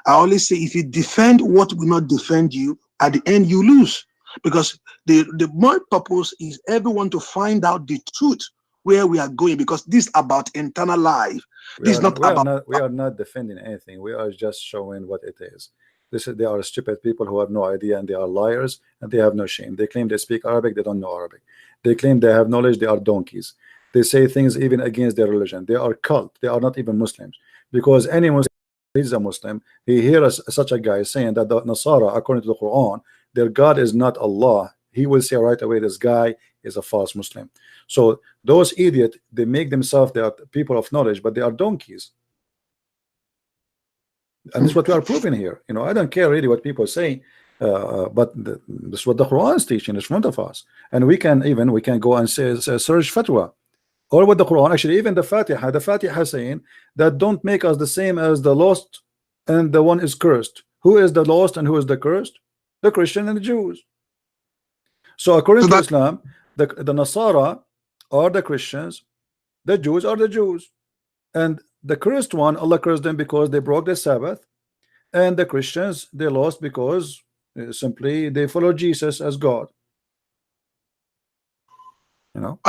I always say if you defend what will not defend you, at the end you lose, because the more purpose is everyone to find out the truth where we are going, because this is about internal life. We are not defending anything. We are just showing what it is. They are stupid people who have no idea, and they are liars, and they have no shame. They claim they speak Arabic, they don't know Arabic. They claim they have knowledge, they are donkeys. They say things even against their religion. They are cult. They are not even Muslims, because any Muslim is a Muslim. He hears such a guy saying that the Nasara, according to the Quran, their God is not Allah. He will say right away, this guy is a false Muslim. So those idiots, they make themselves, they are people of knowledge, but they are donkeys. And this is what we are proving here. You know, I don't care really what people say, but this is what the Quran is teaching in front of us, and we can go and search fatwa, or what the Quran, actually even the Fatiha saying that don't make us the same as the lost and the one is cursed. Who is the lost and who is the cursed? The Christian and the Jews. So according to Islam, the Nasara are the Christians, the Jews are the Jews, and the cursed one, Allah cursed them because they broke the Sabbath, and the Christians, they lost because simply they follow Jesus as God. You know,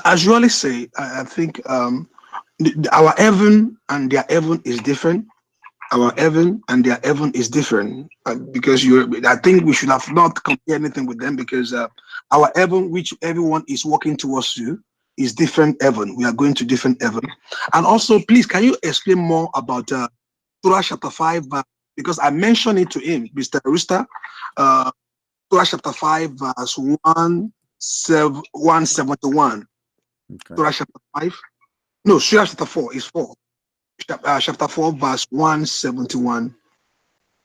as you always say, I think our heaven and their heaven is different. Our heaven and their heaven is different, because I think we should have not compared anything with them, because our heaven, which everyone is walking towards to, is different heaven. We are going to different heaven. And also, please, can you explain more about Surah chapter 5? Because I mentioned it to him, Mr. Rooster. Surah chapter 5, verse 171. Okay. Surah chapter 5. No, Surah chapter 4 is 4. Chapter 4, verse 171.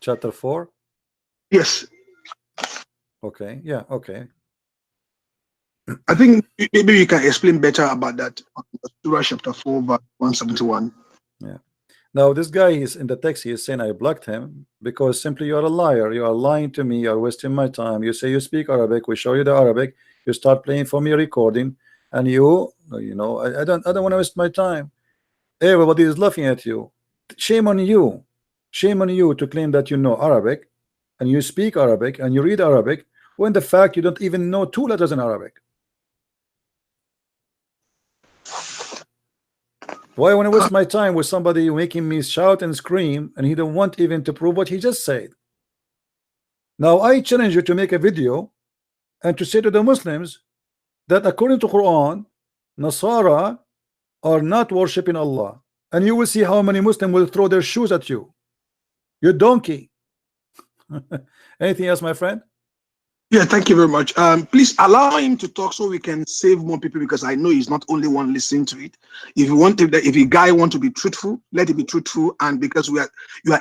Chapter 4? Yes. Okay, yeah, okay. I think maybe you can explain better about that. Surah chapter 4, verse 171. Yeah. Now this guy is in the text, he is saying I blocked him because simply you are a liar. You are lying to me, you are wasting my time. You say you speak Arabic, we show you the Arabic, you start playing for me recording, and you know, I don't want to waste my time. Everybody is laughing at you. Shame on you. Shame on you to claim that you know Arabic and you speak Arabic and you read Arabic, when the fact you don't even know 2 letters in Arabic. Why want to waste my time with somebody making me shout and scream, and he don't want even to prove what he just said? Now I challenge you to make a video and to say to the Muslims that according to Quran, Nasara are not worshiping Allah, and you will see how many Muslims will throw their shoes at you. You donkey. Anything else, my friend? Yeah, thank you very much. Please allow him to talk so we can save more people, because I know he's not only one listening to it. If you want to, if a guy want to be truthful, let it be truthful, and because you are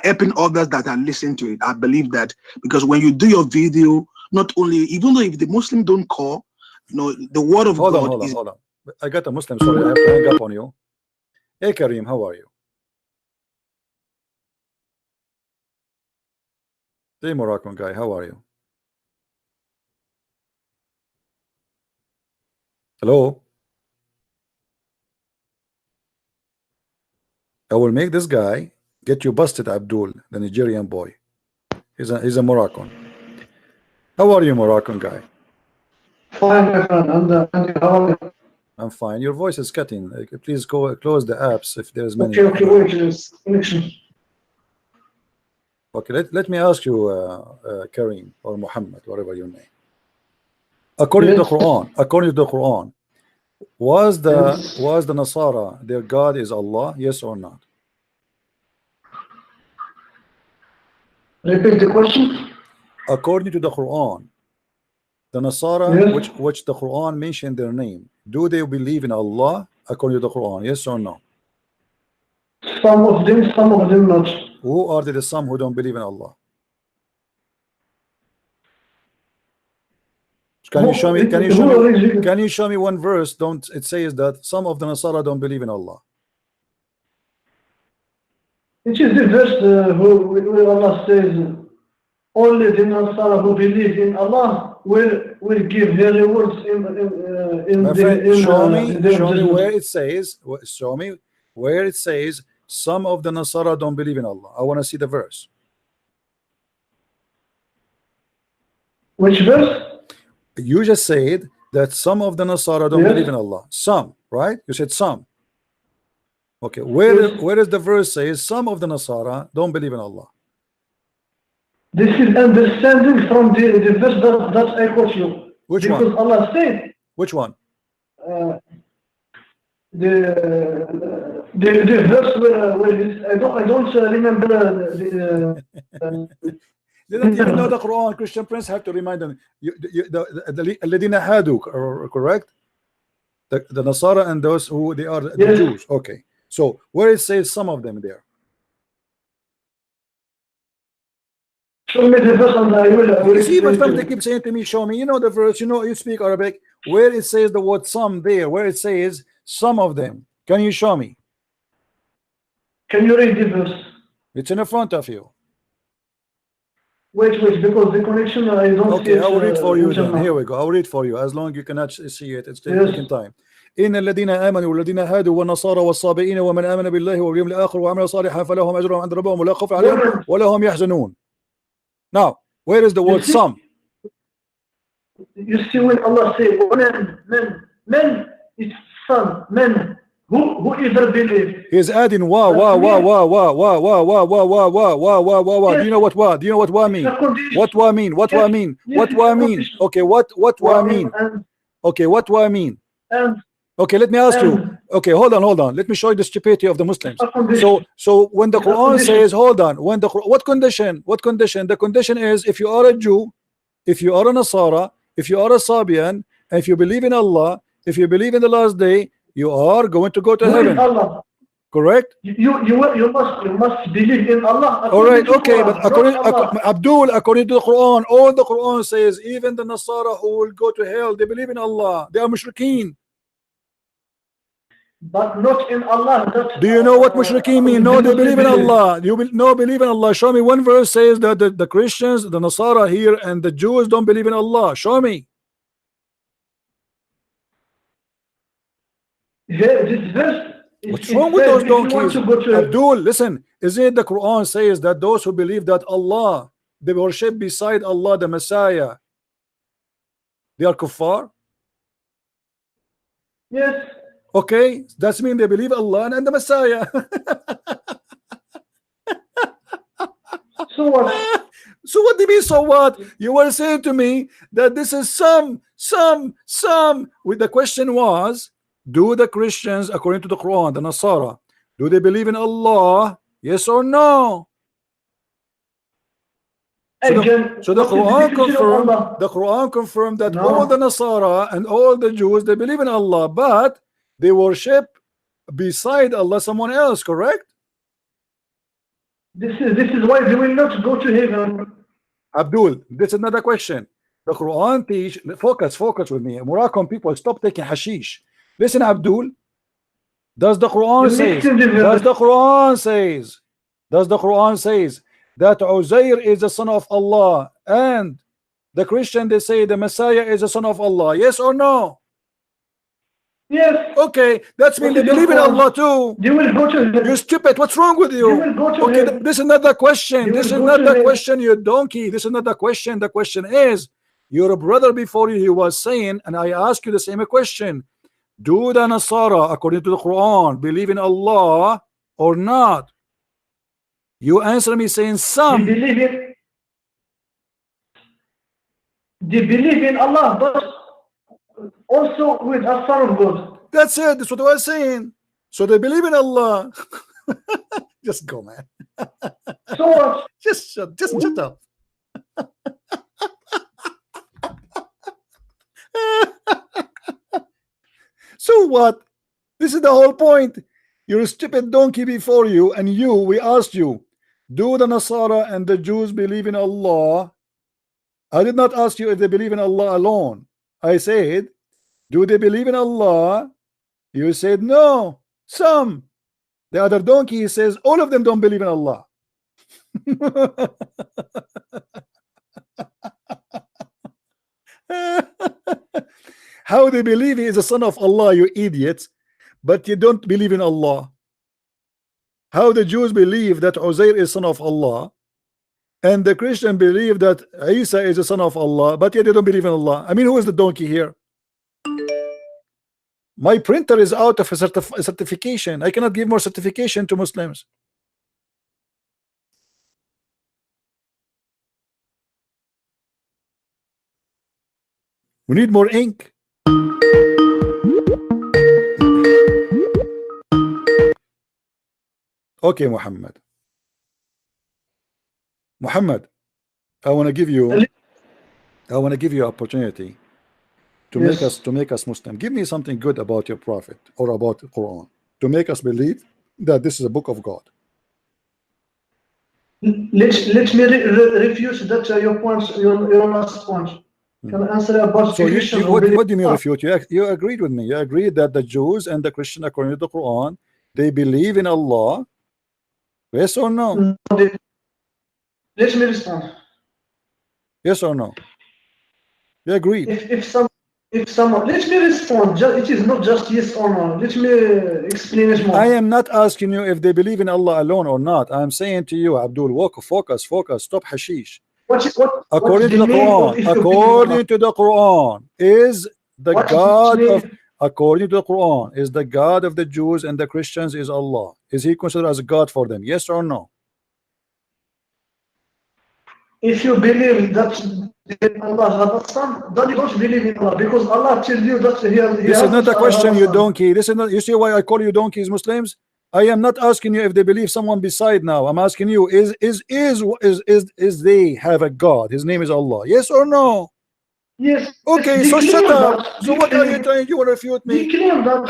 helping others that are listening to it. I believe that, because when you do your video, not only, even though if the Muslim don't call, you know, the word of God is. Hold on. I got a Muslim. Sorry, I have to hang up on you. Hey Kareem, how are you? Hey Moroccan guy, how are you? Hello? I will make this guy get you busted, Abdul, the Nigerian boy. He's a Moroccan. How are you, Moroccan guy? Fine, my friend. How are you? I'm fine. Your voice is cutting. Please go close the apps if there's many. Okay, wait. Okay, let me ask you, Kareem or Muhammad, whatever your name. According to the Quran, was the Nasara their God is Allah? Yes or not? Repeat the question. According to the Quran, the Nasara, which the Quran mentioned their name, do they believe in Allah according to the Quran? Yes or no? Some of them not. Who are the some who don't believe in Allah? Can you show me? Can you show me one verse? It says that some of the Nasara don't believe in Allah. It is the verse where Allah says, only the Nasara who believe in Allah will give their rewards in my friend, show me where it says. Show me where it says some of the Nasara don't believe in Allah. I want to see the verse. Which verse? You just said that some of the Nasara don't believe in Allah. Some, right? You said some. Okay, where is the verse says some of the Nasara don't believe in Allah? This is understanding from the verse that I quote you. Which because one? Allah said. Which one? The verse where I don't remember They don't even know the Quran. Christian Prince have to remind them. الذين هادوا, correct? The Nasara and those who they are the Jews. Okay. So where it says some of them there? Show me the verse and I will You see, but explain to they you. keep saying to me, show me. You know the verse, you know, you speak Arabic. Where it says the word some there, where it says some of them. Can you show me? Can you read the verse? It's in the front of you. Wait, because the connection I don't see Okay, it. I will read for you then. now. Here we go. I'll read for you. As long as you cannot see it, it's Yes. taking time. إن الذين آمنوا والذين هادوا والنصارى والصابئين ومن آمن بالله واليوم الآخر وعمل صالحا فلهم أجرهم عند ربهم ولا خوف عليهم ولا هم يحزنون. Now, where is the word some? You see when Allah say men, it's son, men. Who either believe? He's adding wa. Do you know what wa? Do you know what wa mean? What wa mean? What wa mean? What wa mean? Okay, what wa mean? Okay, what wa mean? Okay, let me ask you. Okay, hold on. Let me show you the stupidity of the Muslims. So when the Quran says, hold on, when the what condition? What condition? The condition is if you are a Jew, if you are a Nasara, if you are a Sabian, and if you believe in Allah, if you believe in the last day, you are going to go to heaven. Allah. Correct? You must believe in Allah. All right, okay, but according Abdul, according to the Quran, all the Quran says even the Nasara who will go to hell, they believe in Allah. They are mushrikeen. But not in Allah. Do you know what mushrikeen mean? No, they believe in Allah. You will no believe in Allah. Show me one verse says that the Christians, the Nasara here, and the Jews don't believe in Allah. Show me. This verse. What's wrong with those donkeys? Abdul, listen. Is it the Quran says that those who believe that Allah, they worship beside Allah, the Messiah, they are kuffar? Yes. Okay, that's mean they believe Allah and the Messiah. So what? So what do you mean, so what? You were saying to me that this is some. With the question was, do the Christians, according to the Quran, the Nasara, do they believe in Allah? Yes or no? So the Quran confirmed that all the Nasara and all the Jews, they believe in Allah, but they worship beside Allah someone else, correct? This is why they will not go to heaven. Abdul, this is another question. The Quran teach, focus with me. Moroccan people, stop taking hashish. Listen, Abdul. Does the Quran says that Uzair is the son of Allah, and the Christian they say the Messiah is the son of Allah? Yes or no? Yes. Okay, that's mean they believe in Allah too. You will go to heaven. You're stupid. What's wrong with you? You will go to Okay, heaven. this is not the question. This is go not to the heaven. question, you donkey. This is not the question. The question is, your brother before you, he was saying, and I ask you the same question. Do the Nasara, according to the Quran, believe in Allah or not? You answer me saying some. They believe in Allah, but also with a son of God. That's it. That's what I was saying. So they believe in Allah. Just go, man. So what? Just shut up. So what? This is the whole point. You're a stupid donkey before you, and we asked you, do the Nasara and the Jews believe in Allah? I did not ask you if they believe in Allah alone. I said, do they believe in Allah? You said no, some. The other donkey says all of them don't believe in Allah. How they believe he is a son of Allah, you idiots, but you don't believe in Allah? How the Jews believe that Uzair is son of Allah, and the Christian believe that Isa is a son of Allah, but yet they don't believe in Allah? I mean, who is the donkey here? My printer is out of a certification. I cannot give more certification to Muslims. We need more ink. Okay, Muhammad. I want to give you opportunity to make us Muslim. Give me something good about your prophet or about the Quran to make us believe that this is a book of God. Let me refute that your points, your last point. Can I answer about So Christian what do you mean refute? You agreed with me. You agreed that the Jews and the Christian, according to the Quran, they believe in Allah. Yes or no? Let me respond. Yes or no? You agreed. If someone, let me respond. It is not just yes or no. Let me explain it more. I am not asking you if they believe in Allah alone or not. I am saying to you, Abdul, focus, stop hashish. According to the Quran, is the God of according to the Quran, is the God of the Jews and the Christians is Allah. Is he considered as a God for them? Yes or no? If you believe that Allah has a son, then you don't believe in Allah, because Allah tells you that he this is not a question, you donkey. This is not. You see why I call you donkeys, Muslims? I am not asking you if they believe someone beside now. I'm asking you, is they have a God? His name is Allah. Yes or no? Yes. Okay, so shut up. So what are you trying? You want to refute me?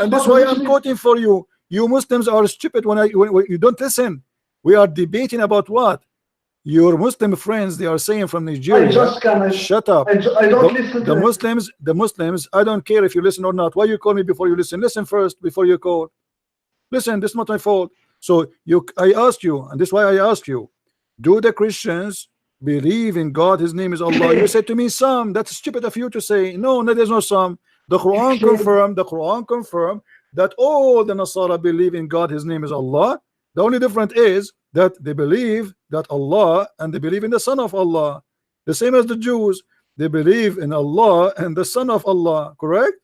And that's why I'm quoting for you. You Muslims are stupid when you don't listen. We are debating about what? Your Muslim friends, they are saying from Nigeria. Shut up. I don't listen to the Muslims. I don't care if you listen or not. Why you call me before you listen? Listen first before you call. Listen, this is not my fault. So I asked you, and this is why I asked you, do the Christians believe in God? His name is Allah. You said to me some. That's stupid of you to say. No, there's no some. The Quran confirmed that all the Nasara believe in God. His name is Allah. The only difference is that they believe that Allah and they believe in the Son of Allah. The same as the Jews. They believe in Allah and the Son of Allah. Correct?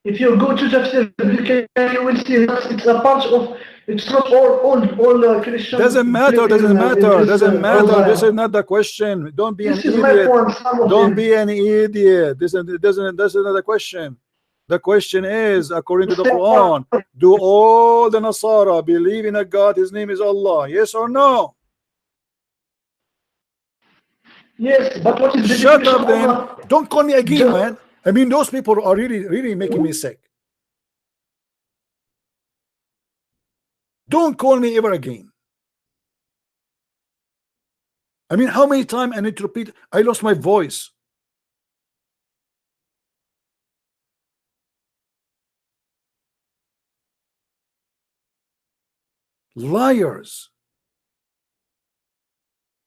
If you go to Tafsir, you will see that it's a part of. It's not all Christians. Doesn't matter. This is not the question. Don't be an idiot. Don't be an idiot. This is not the question. The question is, according to the Quran, do all the Nasara believe in a God? His name is Allah. Yes or no? Yes, but what is the Shut up then. Don't call me again, man. I mean, those people are really making me sick. Don't call me ever again. I mean, how many times I need to repeat? I lost my voice. Liars.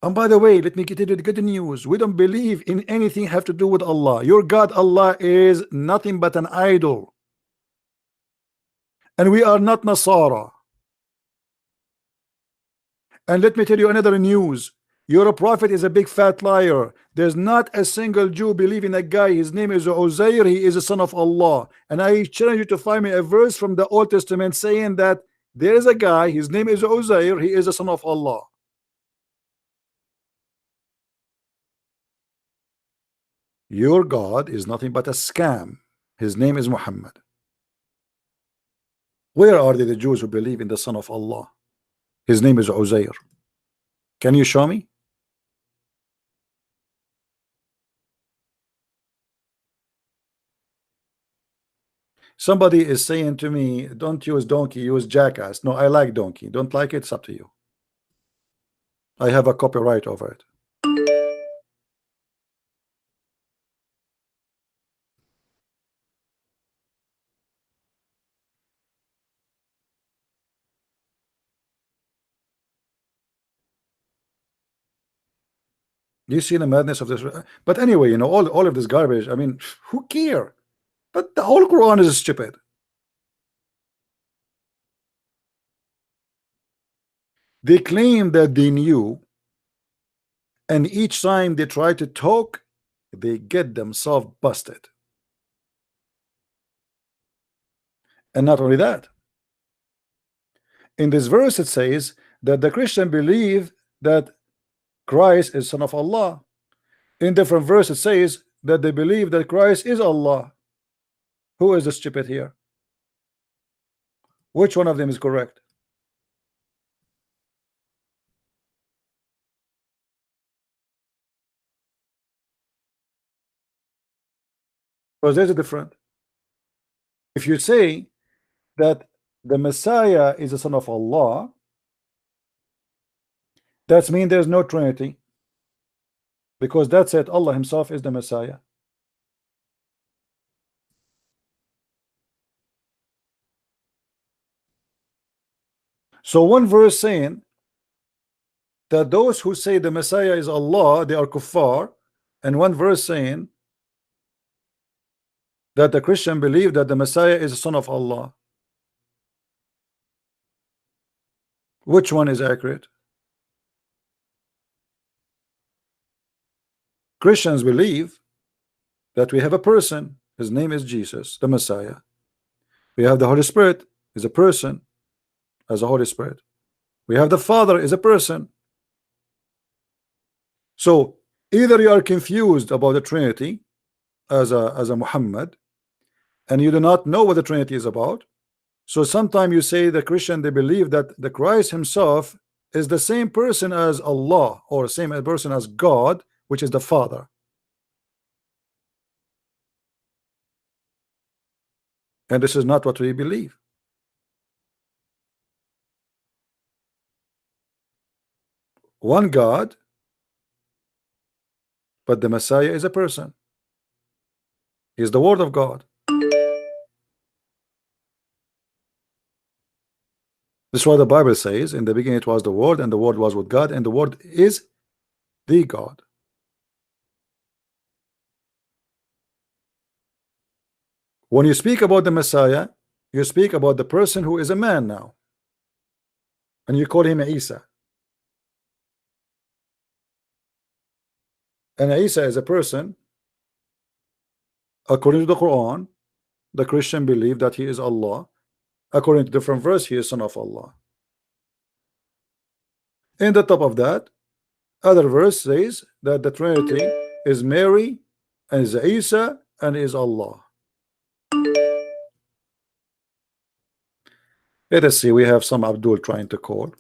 And by the way, let me get into the good news. We don't believe in anything have to do with Allah. Your God, Allah, is nothing but an idol. And we are not Nasara. And let me tell you another news. Your prophet is a big fat liar. There's not a single Jew believe in a guy. His name is Uzair. He is a son of Allah. And I challenge you to find me a verse from the Old Testament saying that there is a guy. His name is Uzair. He is a son of Allah. Your God is nothing but a scam. His name is Muhammad. Where are the Jews who believe in the Son of Allah? His name is Uzair. Can you show me? Somebody is saying to me, don't use donkey, use jackass. No, I like donkey. Don't like it, it's up to you. I have a copyright over it. Do you see the madness of this? But anyway, you know, all of this garbage, I mean, who care? But the whole Quran is stupid. They claim that they knew, and each time they try to talk, they get themselves busted. And not only that, in this verse it says that the Christian believe that Christ is son of Allah. In different verses it says that they believe that Christ is Allah. Who is the stupid here? Which one of them is correct? Because there's a difference. If you say that the Messiah is the son of Allah, that means there's no Trinity, because that's it. Allah himself is the Messiah. So one verse saying that those who say the Messiah is Allah, they are kuffar, and one verse saying that the Christian believe that the Messiah is the son of Allah. Which one is accurate? Christians believe that we have a person, his name is Jesus, the Messiah. We have the Holy Spirit, is a person, as a Holy Spirit. We have the Father, is a person. So either you are confused about the Trinity as a Muhammad, and you do not know what the Trinity is about. So sometimes you say the Christian, they believe that the Christ himself is the same person as Allah, or same person as God, which is the Father. And this is not what we believe. One God, but the Messiah is a person. He is the Word of God. This is what the Bible says. In the beginning it was the Word, and the Word was with God, and the Word is the God. When you speak about the Messiah, you speak about the person who is a man now, and you call him Isa. And Isa is a person. According to the Quran, the Christian believe that he is Allah. According to different verse, he is son of Allah. In the top of that, other verse says that the Trinity is Mary, and is Isa, and is Allah. Let us see, we have some Abdul trying to call.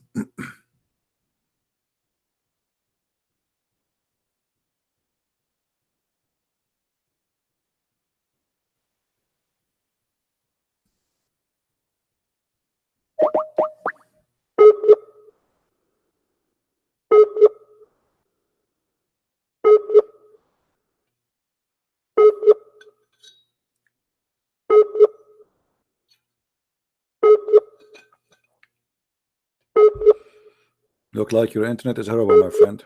Look like your internet is horrible, my friend.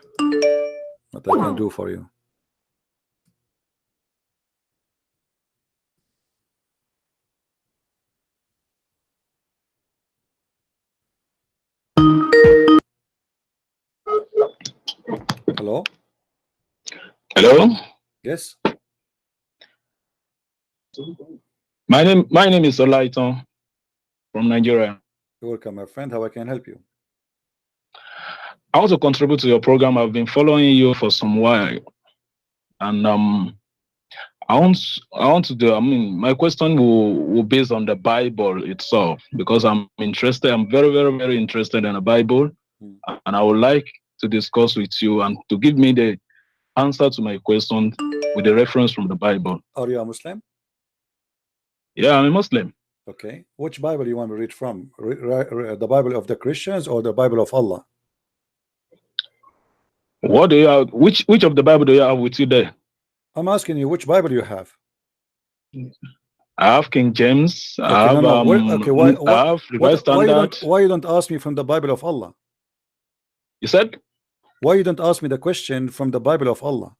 What I can do for you? Hello? Hello? Yes? My name is Olaiton from Nigeria. You're welcome, my friend. How I can help you? I want to contribute to your program. I've been following you for some while, and I want to do. I mean, my question will based on the Bible itself, because I'm interested. I'm very, very, very interested in the Bible, and I would like to discuss with you and to give me the answer to my question with the reference from the Bible. Are you a Muslim? Yeah, I'm a Muslim. Okay. Which Bible do you want to read from? The Bible of the Christians or the Bible of Allah? What do you have? Which of the Bible do you have with you there? I'm asking you which Bible you have. I have King James. Okay, I have I have Revised Standard. Why you don't ask me from the Bible of Allah? You said? Why you don't ask me the question from the Bible of Allah?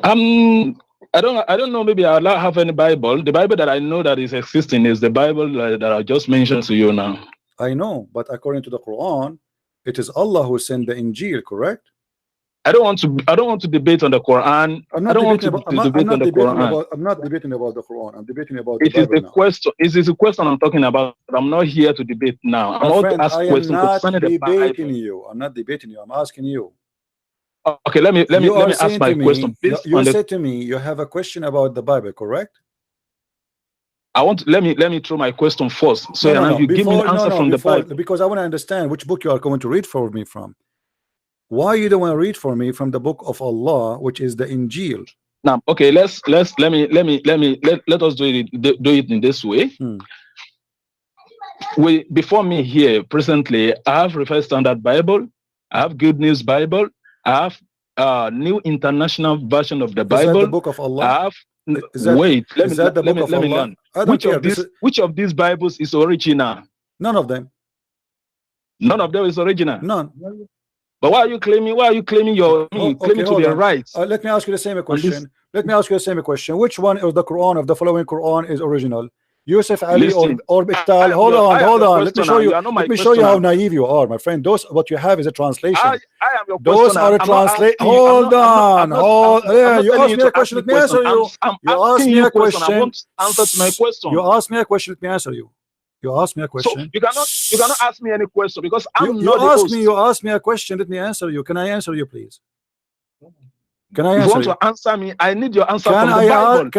I don't know. Maybe I don't have any Bible. The Bible that I know that is existing is the Bible that I just mentioned to you now. I know, but according to the Quran, it is Allah who sent the Injil, correct? I don't want to debate on the Quran. I'm not debating about the Quran. I'm not debating about the Quran. I'm debating about the Bible now. Question. It is a question I'm talking about. I'm not here to debate now. I'm My friend, to ask I am questions not concerning the Bible. debating you. I'm not debating you. I'm asking you. Okay, let me ask my question. You said to me you have a question about the Bible, correct? Let me throw my question first. So you give me an answer from the Bible. Because I want to understand which book you are going to read for me from. Why you don't want to read for me from the book of Allah, which is the Injil? Now, okay, let us do it in this way. Before me here presently, I have Revised Standard Bible, I have Good News Bible, I have New International Version of the Bible. Is that the book of Allah? I have let me learn. Which of these Bibles is original? None of them. None of them is original. None. But why are you claiming? You're claiming to be right? Let me ask you the same question. Let me ask you the same question. Which one of the Quran, of the following Quran, is original? Yusuf Ali or Biktal? Hold on. Let me show you. Let me show you how naive you are, my friend. Those what you have is a translation. I am your Those are a translation. Hold on. Yeah, you asked me a question. Let me answer you. You asked me a question. I want answer to my question. You asked me a question. Let me answer you. You asked me a question. So you cannot ask me any question because I'm not the host. You asked me a question. Let me answer you. Can I answer you, please? Can I answer you? Want to answer me? I need your answer from the Bible.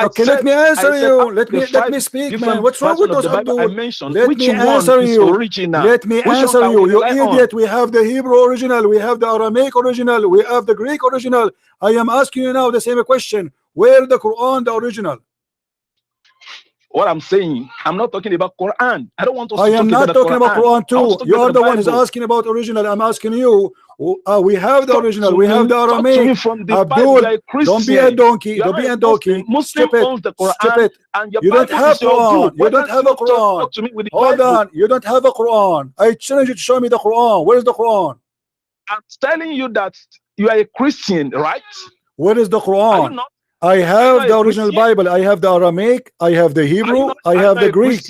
Okay, let me answer you. Let me speak, man. What's wrong with those Abdul? Let me answer you. Let me answer you. You idiot. We have the Hebrew original. We have the Aramaic original. We have the Greek original. I am asking you now the same question. Where the Quran, the original? What I'm saying, I'm not talking about Quran. I don't want to. I am not talking about Quran too. You are the one who's asking about original. I'm asking you. We have the original. We have the Aramaic. Abdul, don't be a donkey. Don't be a donkey. Stupid. Stupid. You don't have Quran. You don't have a Quran. Hold on. You don't have a Quran. I challenge you to show me the Quran. Where is the Quran? I'm telling you that you are a Christian, right? Where is the Quran? I have the original Bible. I have the Aramaic. I have the Hebrew. I have the Greek.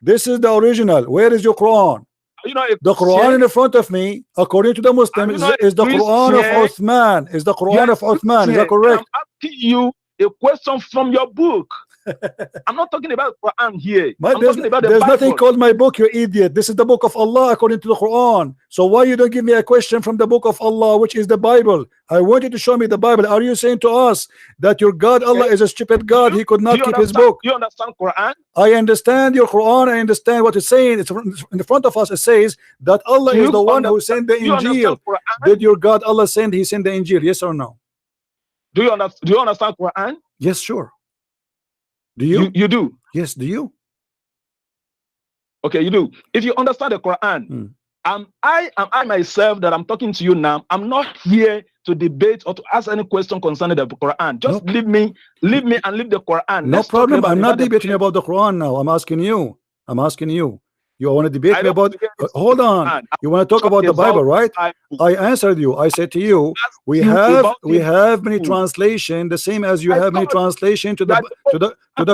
This is the original. Where is your Quran? The Quran in front of me, according to the Muslims, is the Quran of Uthman. Is the Quran of Uthman. Is that correct? I'm asking you a question from your book. I'm not talking about Quran here. I'm talking about the Bible. There's nothing called my book, you idiot. This is the book of Allah according to the Quran. So why you don't give me a question from the book of Allah, which is the Bible? I want you to show me the Bible. Are you saying to us that your God Allah is a stupid God? He could not keep his book. You understand Quran? I understand your Quran. I understand what it's saying. It's in the front of us. It says that Allah is the one who sent the Injil. Did your God Allah send? He sent the Injil. Yes or no? Do you understand Quran? Yes, sure. Do you? You do? Yes, do you? Okay, you do. If you understand the Quran, am I myself that I'm talking to you now, I'm not here to debate or to ask any question concerning the Quran. Just leave me and leave the Quran. No problem. I'm not debating about the Quran now. I'm asking you. You want to debate me about hold on. You want to talk about the Bible, right? I answered you. I said to you, we have many translation, the same as you have many translation to the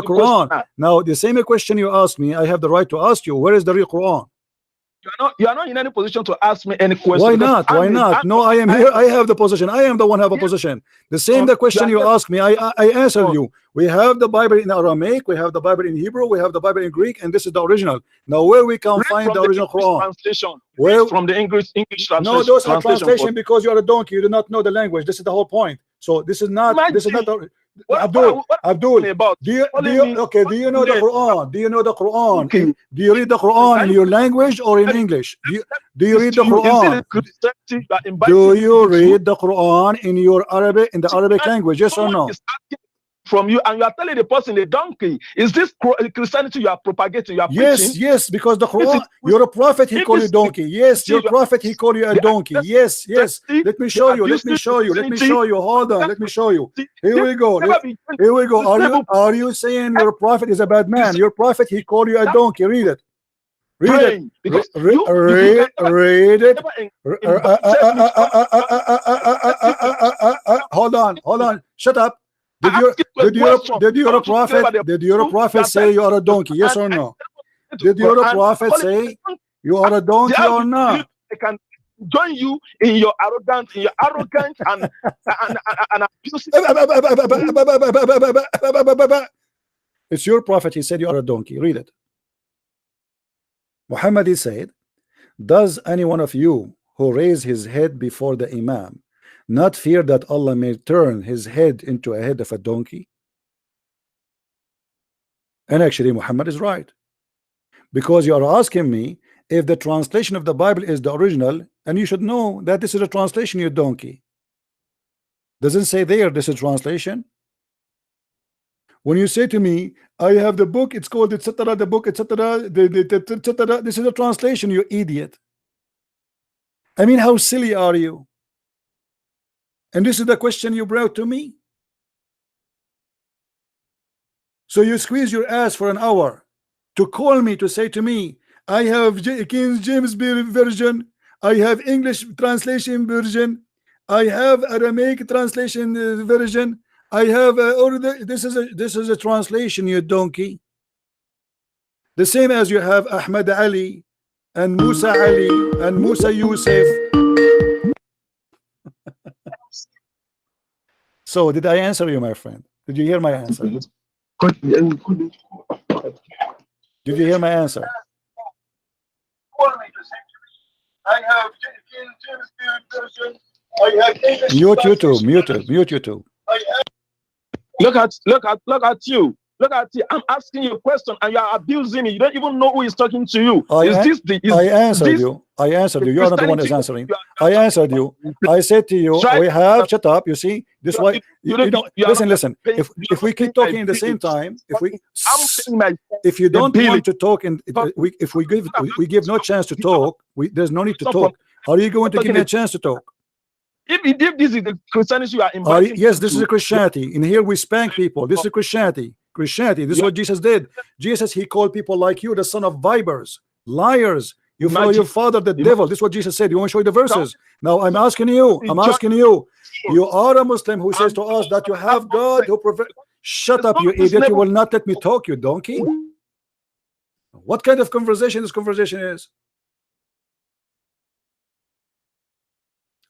Quran. Now the same question you asked me, I have the right to ask you, where is the real Quran? You are not in any position to ask me any question. Why not? Why not? No, I am here. I have the position. I am the one who have a position. The same the question you asked me, I answered you. We have the Bible in Aramaic, we have the Bible in Hebrew, we have the Bible in Greek, and this is the original. Now where we can find the original Quran? Translation. Where from the English translation? No, those are translation because you are a donkey. You do not know the language. This is the whole point. So this is not Abdul, do you know the Quran? Do you know the Quran? Okay. Do you read the Quran in your language or in English? Do you read the Quran? Do you read the Quran in your the Arabic language? Yes or no? From you, and you are telling the person a donkey. Is this Christianity you are propagating? You are preaching? Yes, because the Quran, you're a prophet, he called you donkey. Yes, your prophet, he called you a donkey. Yes. Let me show you. Hold on, let me show you. Here we go. Are you saying your prophet is a bad man? Your prophet, he called you a donkey. Read it. Read it. Hold on. Shut up. Did your prophet say you are a donkey? Yes or no? Did your prophet say you are a donkey or not? I can join you in your arrogant and abusive. It's your prophet. He said you are a donkey. Read it. Muhammad, he said, does any one of you who raise his head before the Imam not fear that Allah may turn his head into a head of a donkey? And actually Muhammad is right, because you are asking me if the translation of the Bible is the original, and you should know that this is a translation, you donkey. Doesn't say there this is translation. When you say to me, I have the book, it's called etc. The book, etc. Etc. This is a translation, you idiot. I mean, how silly are you? And this is the question you brought to me. So you squeeze your ass for an hour to call me to say to me, I have King James version, I have English translation version, I have Aramaic translation version, I have this is a translation, you donkey. The same as you have Ahmed Ali and Musa Ali and Musa Yusuf. So did I answer you, my friend? Did you hear my answer? Did you hear my answer? I have mute YouTube, mute YouTube. Look at you. Look at you. I'm asking you a question and you are abusing me. You don't even know who is talking to you. I answered you. You are not the one who's answering. I answered you. I said to you, we have, shut up, you see, this way, you know, listen. If we keep talking at the same time, if you don't want to talk, and if we give no chance to talk, there's no need to talk. Are you going to give me a chance to talk? If this is the Christianity you are inviting, yes, this is a Christianity. In here we spank people. This is Christianity. This is what Jesus did. Jesus, he called people like you the son of vipers, liars. You follow your father, the devil. This is what Jesus said. You want to show you the verses? Now I'm asking you. You are a Muslim who says to us that you have God who shut up, you idiot. You will not let me talk, you donkey. What kind of conversation this conversation is?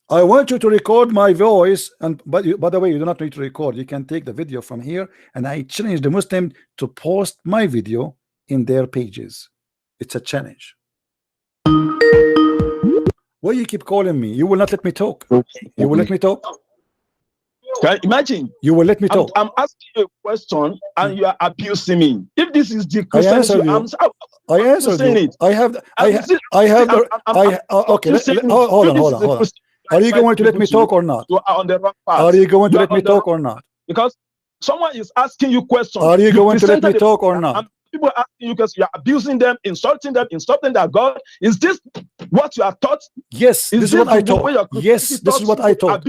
I want you to record my voice, and by the way, you do not need to record. You can take the video from here, and I challenge the Muslim to post my video in their pages. It's a challenge. Why you keep calling me? You will not let me talk. You will let me talk. Can you imagine? You will let me talk. I'm asking you a question, and you are abusing me. If this is the Christianity, I answered you. Okay. Hold on. Are you going to let me talk or not? You are on the wrong path. Are you going to let me talk or not? Because someone is asking you questions. Are you going to let me talk or not? And people are asking you because you are abusing them, insulting their God. Is this what you are taught? Yes, this is what I taught. Yes, this is what I taught.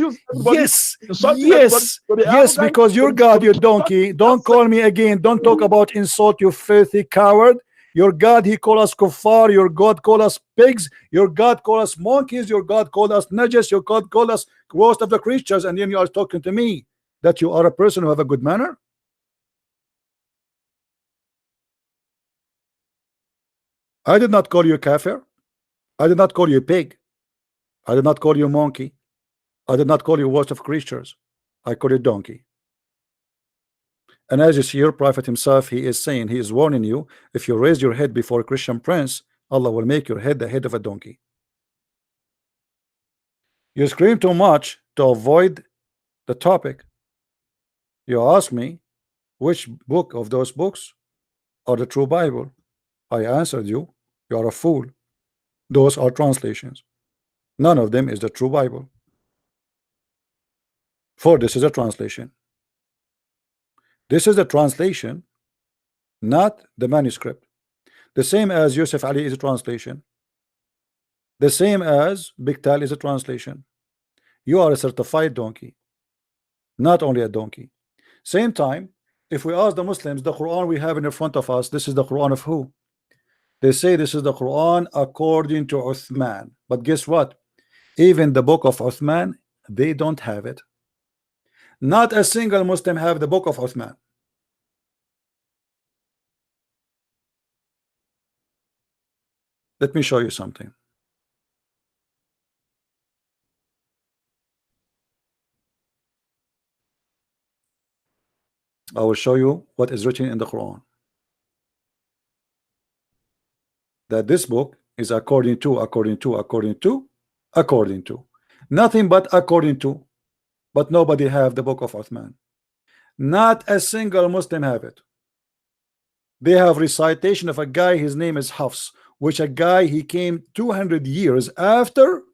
Yes, because your God, you donkey. Don't call me again. Don't talk about insult, you filthy coward. Your God, he called us kuffar. Your God called us pigs. Your God called us monkeys. Your God called us najas. Your God called us worst of the creatures. And then you are talking to me that you are a person who have a good manner. I did not call you kafir. I did not call you pig. I did not call you monkey. I did not call you worst of creatures. I call you donkey. And as you see, your prophet himself, he is saying, he is warning you, if you raise your head before a Christian prince, Allah will make your head the head of a donkey. You scream too much to avoid the topic. You ask me which book of those books are the true Bible. I answered you, you are a fool. Those are translations. None of them is the true Bible. For this is a translation. This is a translation, not the manuscript. The same as Yusuf Ali is a translation. The same as Biktal is a translation. You are a certified donkey, not only a donkey. Same time, if we ask the Muslims, the Quran we have in front of us, this is the Quran of who? They say this is the Quran according to Uthman. But guess what? Even the book of Uthman, they don't have it. Not a single Muslim have the book of Uthman. Let me show you something. I will show you what is written in the Quran. That this book is according to. Nothing but according to. But nobody have the book of Uthman. Not a single Muslim have it. They have recitation of a guy, his name is Hafs, which a guy, he came 200 years after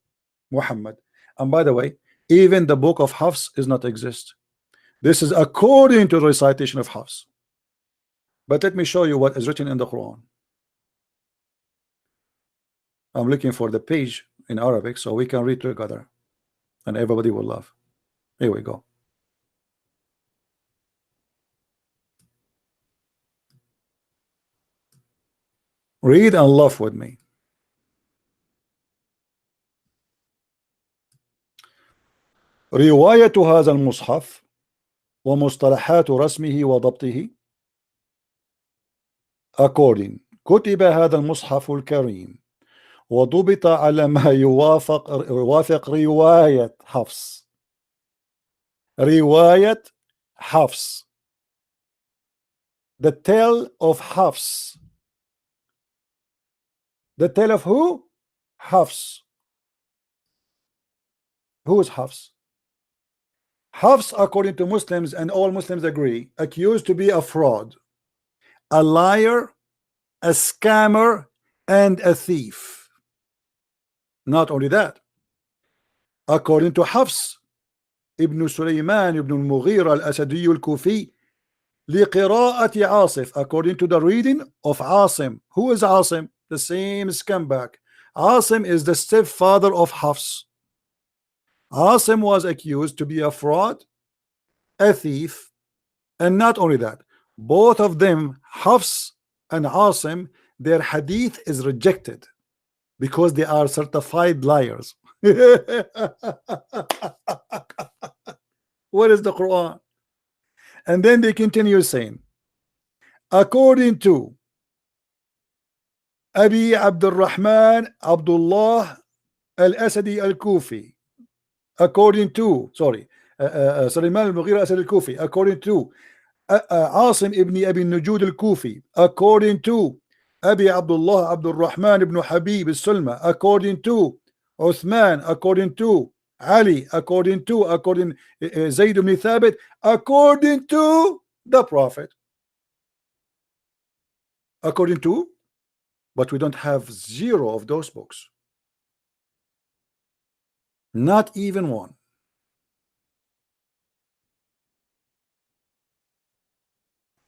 Muhammad. And by the way, even the book of Hafs does not exist. This is according to the recitation of Hafs. But let me show you what is written in the Quran. I'm looking for the page in Arabic so we can read together and everybody will laugh. Here we go. Read and laugh with me. رواية هذا المصحف ومصطلحات رسمه وضبطه. According كتب هذا المصحف الكريم وضبط على ما يوافق رواية حفص. رواية حفص. The tale of Hafs. The tale of who? Hafs. Who is Hafs? Hafs, according to Muslims, and all Muslims agree, accused to be a fraud, a liar, a scammer, and a thief. Not only that, according to Hafs ibn Sulaiman ibn al-Mughira al-Asadi al-Kufi, لقراءة عاصف, according to the reading of Asim. Who is Asim? The same scumbag. Asim is the stepfather of Hafs. Asim was accused to be a fraud, a thief, and not only that, both of them, Hafs and Asim, their hadith is rejected because they are certified liars. What is the Quran? And then they continue saying, according to Abi Abdul Rahman Abdullah al-Asadi al-Kufi, according to Sulaiman al-Mughira al-Asadi al-Kufi, according to Asim ibn Abi Nujud al-Kufi, according to Abi Abdullah Abdul Rahman ibn Habib al-Sulma, according to Uthman, according to Ali, according Zayd ibn Thabit, according to the Prophet, according to, but we don't have zero of those books, not even one.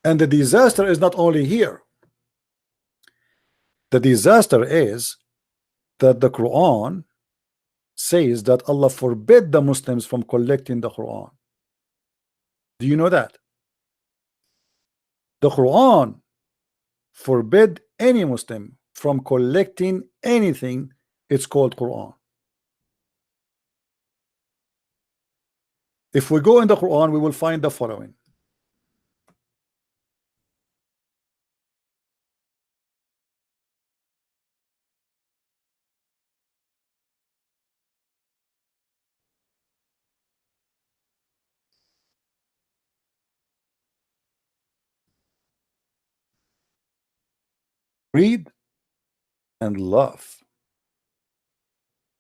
And the disaster is not only here. The disaster is that the Quran says that Allah forbid the Muslims from collecting the Quran. Do you know that? The Quran forbid any Muslim from collecting anything. It's called Quran. If we go in the Quran, we will find the following. Read and laugh.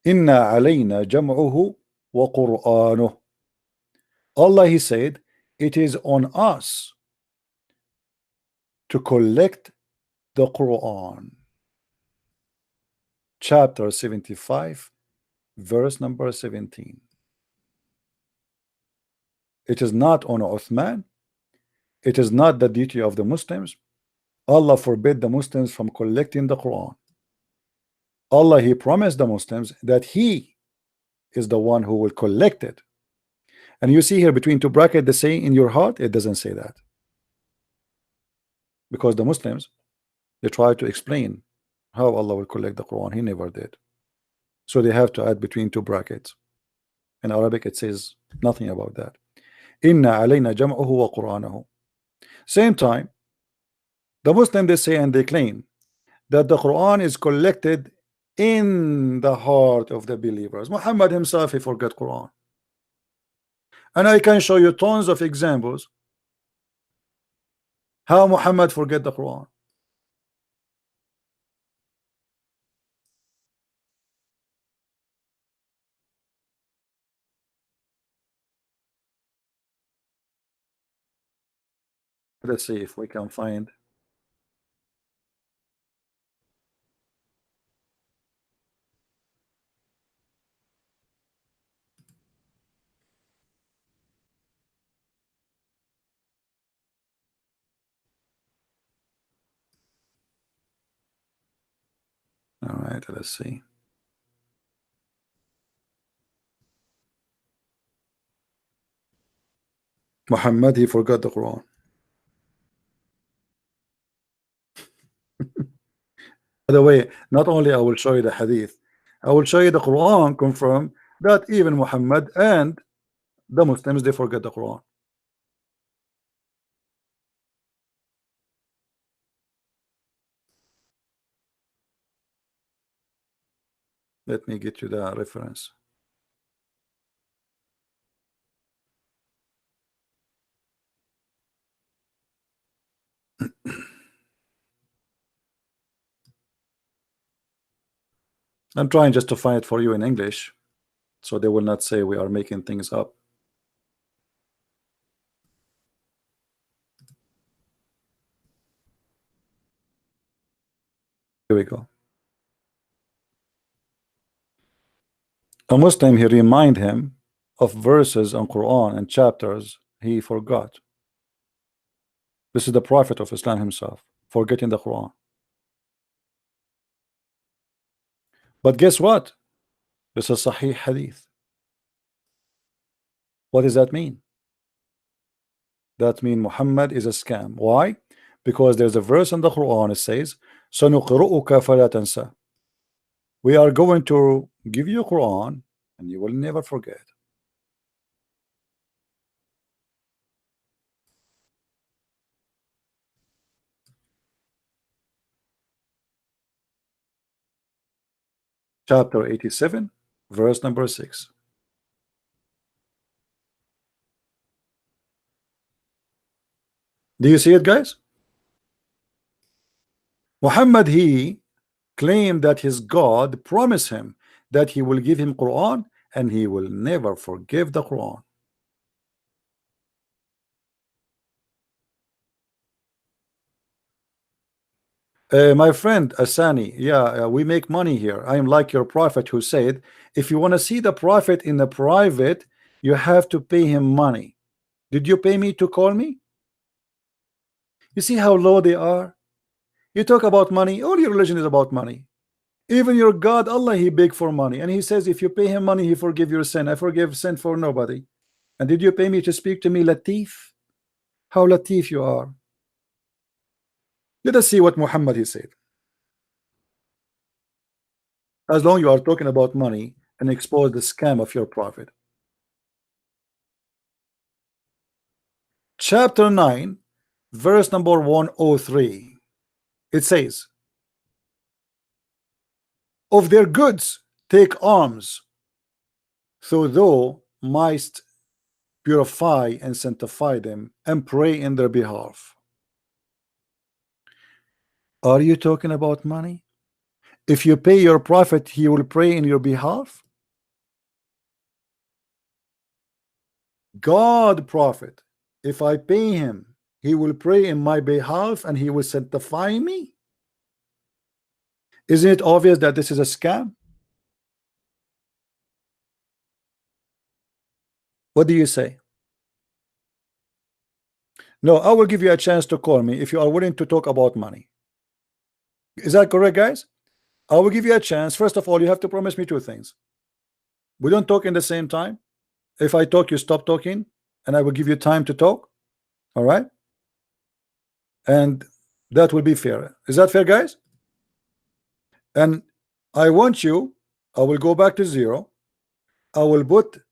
Inna alayna jam'uhu wa Qur'anuh. Allah, He said, it is on us to collect the Quran. Chapter 75, verse number 17. It is not on Uthman. It is not the duty of the Muslims. Allah forbid the Muslims from collecting the Quran. Allah, He promised the Muslims that He is the one who will collect it. And you see here between two brackets, the saying in your heart, it doesn't say that. Because the Muslims, they try to explain how Allah will collect the Quran. He never did. So they have to add between two brackets. In Arabic, it says nothing about that. Inna alayna jam'uhu wa Qur'anahu. Same time, the Muslims, they say and they claim that the Quran is collected in the heart of the believers. Muhammad himself, he forgot Quran. And I can show you tons of examples how Muhammad forget the Quran. Let's see if we can find. right, let's see. Muhammad, he forgot the Quran. By the way, not only I will show you the hadith, I will show you the Quran confirm that even Muhammad and the Muslims, they forget the Quran. Let me get you the reference. I'm trying just to find it for you in English, so they will not say we are making things up. Here we go. A Muslim, he remind him of verses on Quran and chapters he forgot. This is the Prophet of Islam himself forgetting the Quran. But guess what? This is Sahih Hadith. What does that mean? That means Muhammad is a scam. Why? Because there's a verse in the Quran, it says, سَنُقْرُؤُكَ فَلَا تَنْسَى. We are going to give you Quran and you will never forget. Chapter 87, verse number 6. Do you see it, guys? Muhammad, he claimed that his God promised him that he will give him Quran and he will never forgive the Quran. My friend Asani, yeah, we make money here. I am like your prophet who said, if you want to see the prophet in the private, you have to pay him money. Did you pay me to call me? You see how low they are? You talk about money, all your religion is about money. Even your God, Allah, he beg for money. And he says, if you pay him money, he forgive your sin. I forgive sin for nobody. And did you pay me to speak to me, Latif? How Latif you are. Let us see what Muhammad he said. As long you are talking about money and expose the scam of your prophet. Chapter 9, verse number 103. It says, of their goods take alms, so thou mightst purify and sanctify them and pray in their behalf. Are you talking about money? If you pay your prophet, he will pray in your behalf. God prophet, if I pay him, he will pray in my behalf and he will sanctify me. Isn't it obvious that this is a scam? What do you say? No, I will give you a chance to call me if you are willing to talk about money. Is that correct, guys? I will give you a chance. First of all, you have to promise me two things. We don't talk in the same time. If I talk, you stop talking, and I will give you time to talk. All right? And that will be fair. Is that fair, guys? And I want you, I will go back to 0. I will put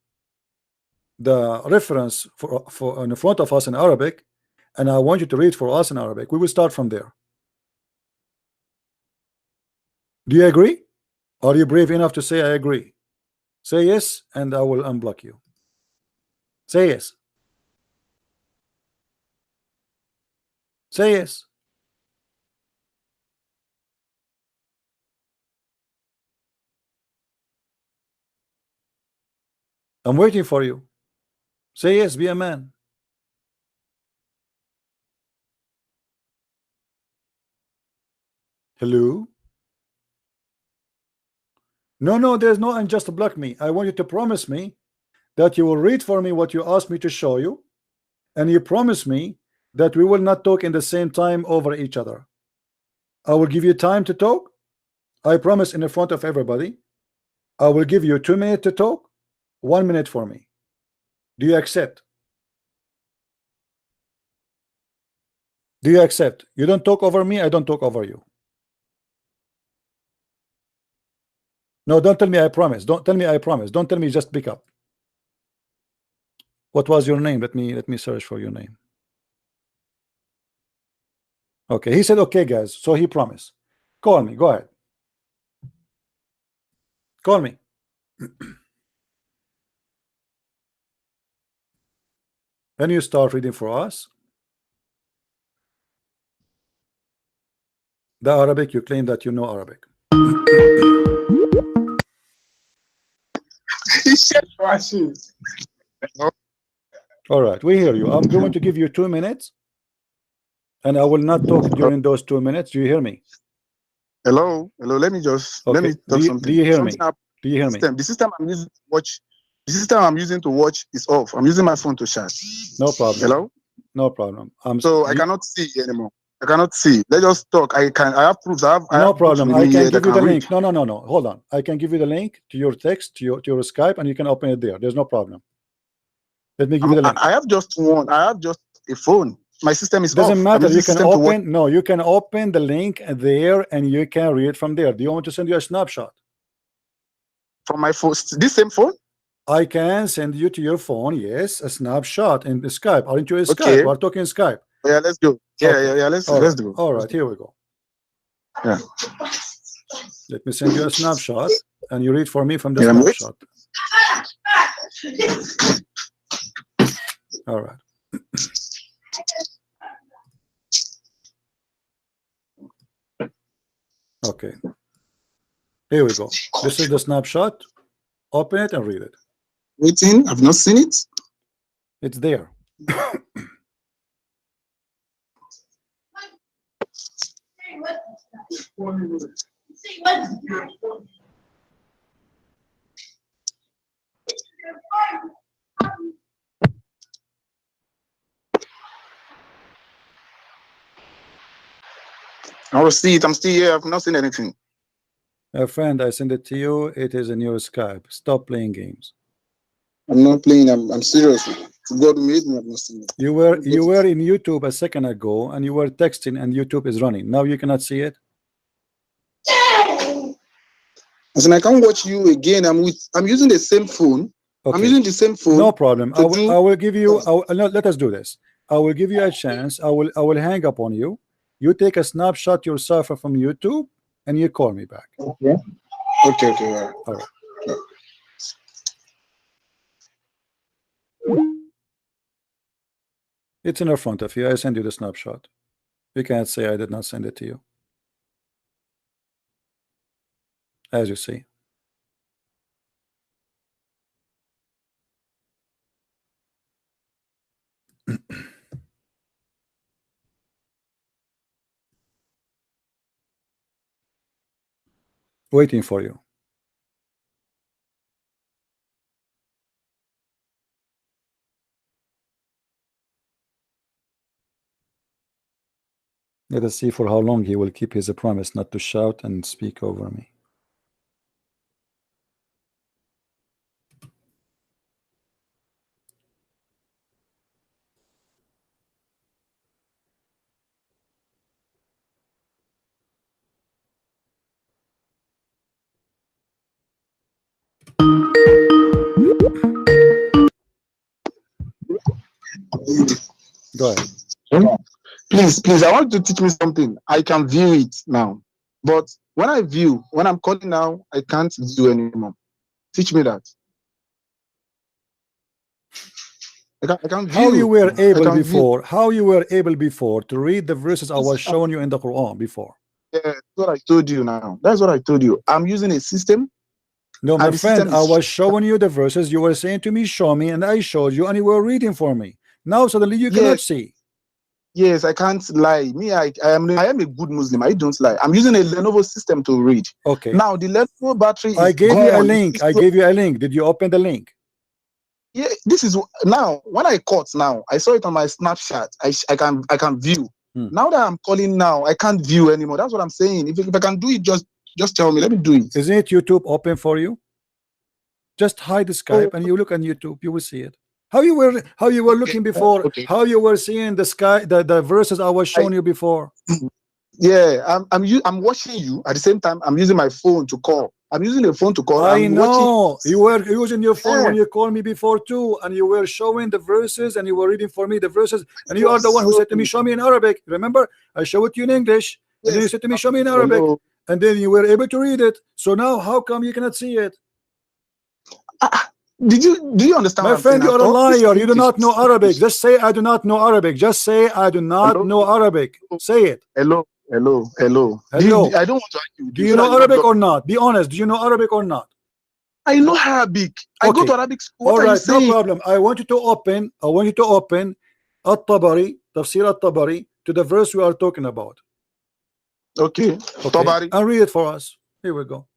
the reference for in front of us in Arabic, and I want you to read for us in Arabic. We will start from there. Do you agree? Are you brave enough to say I agree? Say yes, and I will unblock you. Say yes. Say yes. I'm waiting for you. Say yes, be a man. Hello? No, there's no unjust block me. I want you to promise me that you will read for me what you asked me to show you, and you promise me that we will not talk in the same time over each other. I will give you time to talk, I promise in front of everybody, I will give you 2 minutes to talk, 1 minute for me. Do you accept? Do you accept? You don't talk over me, I don't talk over you. No, don't tell me I promise. Don't tell me I promise. Don't tell me just pick up. What was your name? Let me search for your name. Okay, he said okay, guys. So he promised. Call me. Go ahead. Call me. When you start reading for us, the Arabic, you claim that you know Arabic. All right, we hear you. I'm going to give you 2 minutes, and I will not talk during those 2 minutes. Do you hear me? Hello. Let me just let me talk something. Do you hear me? Do you hear me? The system I'm using to watch. The system I'm using to watch is off. I'm using my phone to chat. No problem. Hello. No problem. So I cannot see anymore. I cannot see. Let's just talk. I have proofs. No problem. I can give you the link. No. Hold on. I can give you the link to your text, to your Skype, and you can open it there. There's no problem. Let me give you the link. I have just one. I have just a phone. My system is doesn't off. matter. You can open. No, you can open the link there, and you can read from there. Do you want to send you a snapshot from my phone? This same phone? I can send you to your phone. Yes, a snapshot in the Skype. Aren't you in Skype? We're talking Skype. Yeah, let's go. Yeah. Let's do. All right, here we go. Yeah. Let me send you a snapshot, and you read for me from the snapshot. All right. Okay. Here we go. This is the snapshot. Open it and read it. Waiting. I've not seen it. It's there. I will see it. I'm still here. I've not seen anything. My friend, I send it to you. It is in your Skype. Stop playing games. I'm not playing. I'm serious. God made me. I'm not seeing it. You were in YouTube a second ago, and you were texting, and YouTube is running. Now you cannot see it. Listen, I can't watch you again. I'm using the same phone. Okay. I'm using the same phone. No problem. I will give you. No, let us do this. I will give you a chance. I will hang up on you. You take a snapshot yourself from YouTube, and you call me back. Okay. Okay. All right. It's in front of you. I send you the snapshot. You can't say I did not send it to you. As you see. Waiting for you. Let us see for how long he will keep his promise not to shout and speak over me. Go ahead. Please, I want you to teach me something. I can view it now. But when I'm calling now, I can't view anymore. Teach me that. I can't view. How you were able before to read the verses I was showing you in the Quran before? Yeah, that's what I told you now. That's what I told you. I'm using a system. No, my friend, I was showing you the verses. You were saying to me, show me, and I showed you, and you were reading for me. Now suddenly you cannot see. Yes, I can't lie. Me, I am a good Muslim. I don't lie. I'm using a Lenovo system to read. Okay. Now the Lenovo battery. I gave you a link. I gave you a link. Did you open the link? Yeah, this is now. When I caught now, I saw it on my Snapchat. I can view. Now that I'm calling now, I can't view anymore. That's what I'm saying. If I can do it just Just tell me. Let me do it. Isn't it YouTube open for you? Just hide the Skype and you look on YouTube. You will see it. How you were looking before? Okay. How you were seeing the sky, the verses I was showing you before? Yeah, I'm watching you at the same time. I'm using my phone to call. I'm using the phone to call. I I'm know watching. you were using your phone when Yeah. you called me before too, and you were showing the verses and you were reading for me the verses, and you are the one who said to me, "Show me in Arabic." Remember, I show it to you in English, and then you Yes. said to me, "Show me in Arabic," Hello. and then you were able to read it. So now, how come you cannot see it? Do you understand My what I'm friend, saying? you I are a thought this liar. You do thing not know Arabic. Just say, "I do not know Arabic." Just say, "I do not Hello? know Arabic." Say it. Hello. Hello. Hello. I don't want to argue with Do you you so that know you don't Arabic block or me. not? Be honest. Do you know Arabic or not? I know Arabic. I go Okay. to Arabic school. All What are you right, no saying? problem. I want you to open At-Tabari, Tafsir At-Tabari, to the verse we are talking about. Okay. Tabari. And read it for us. Here we go.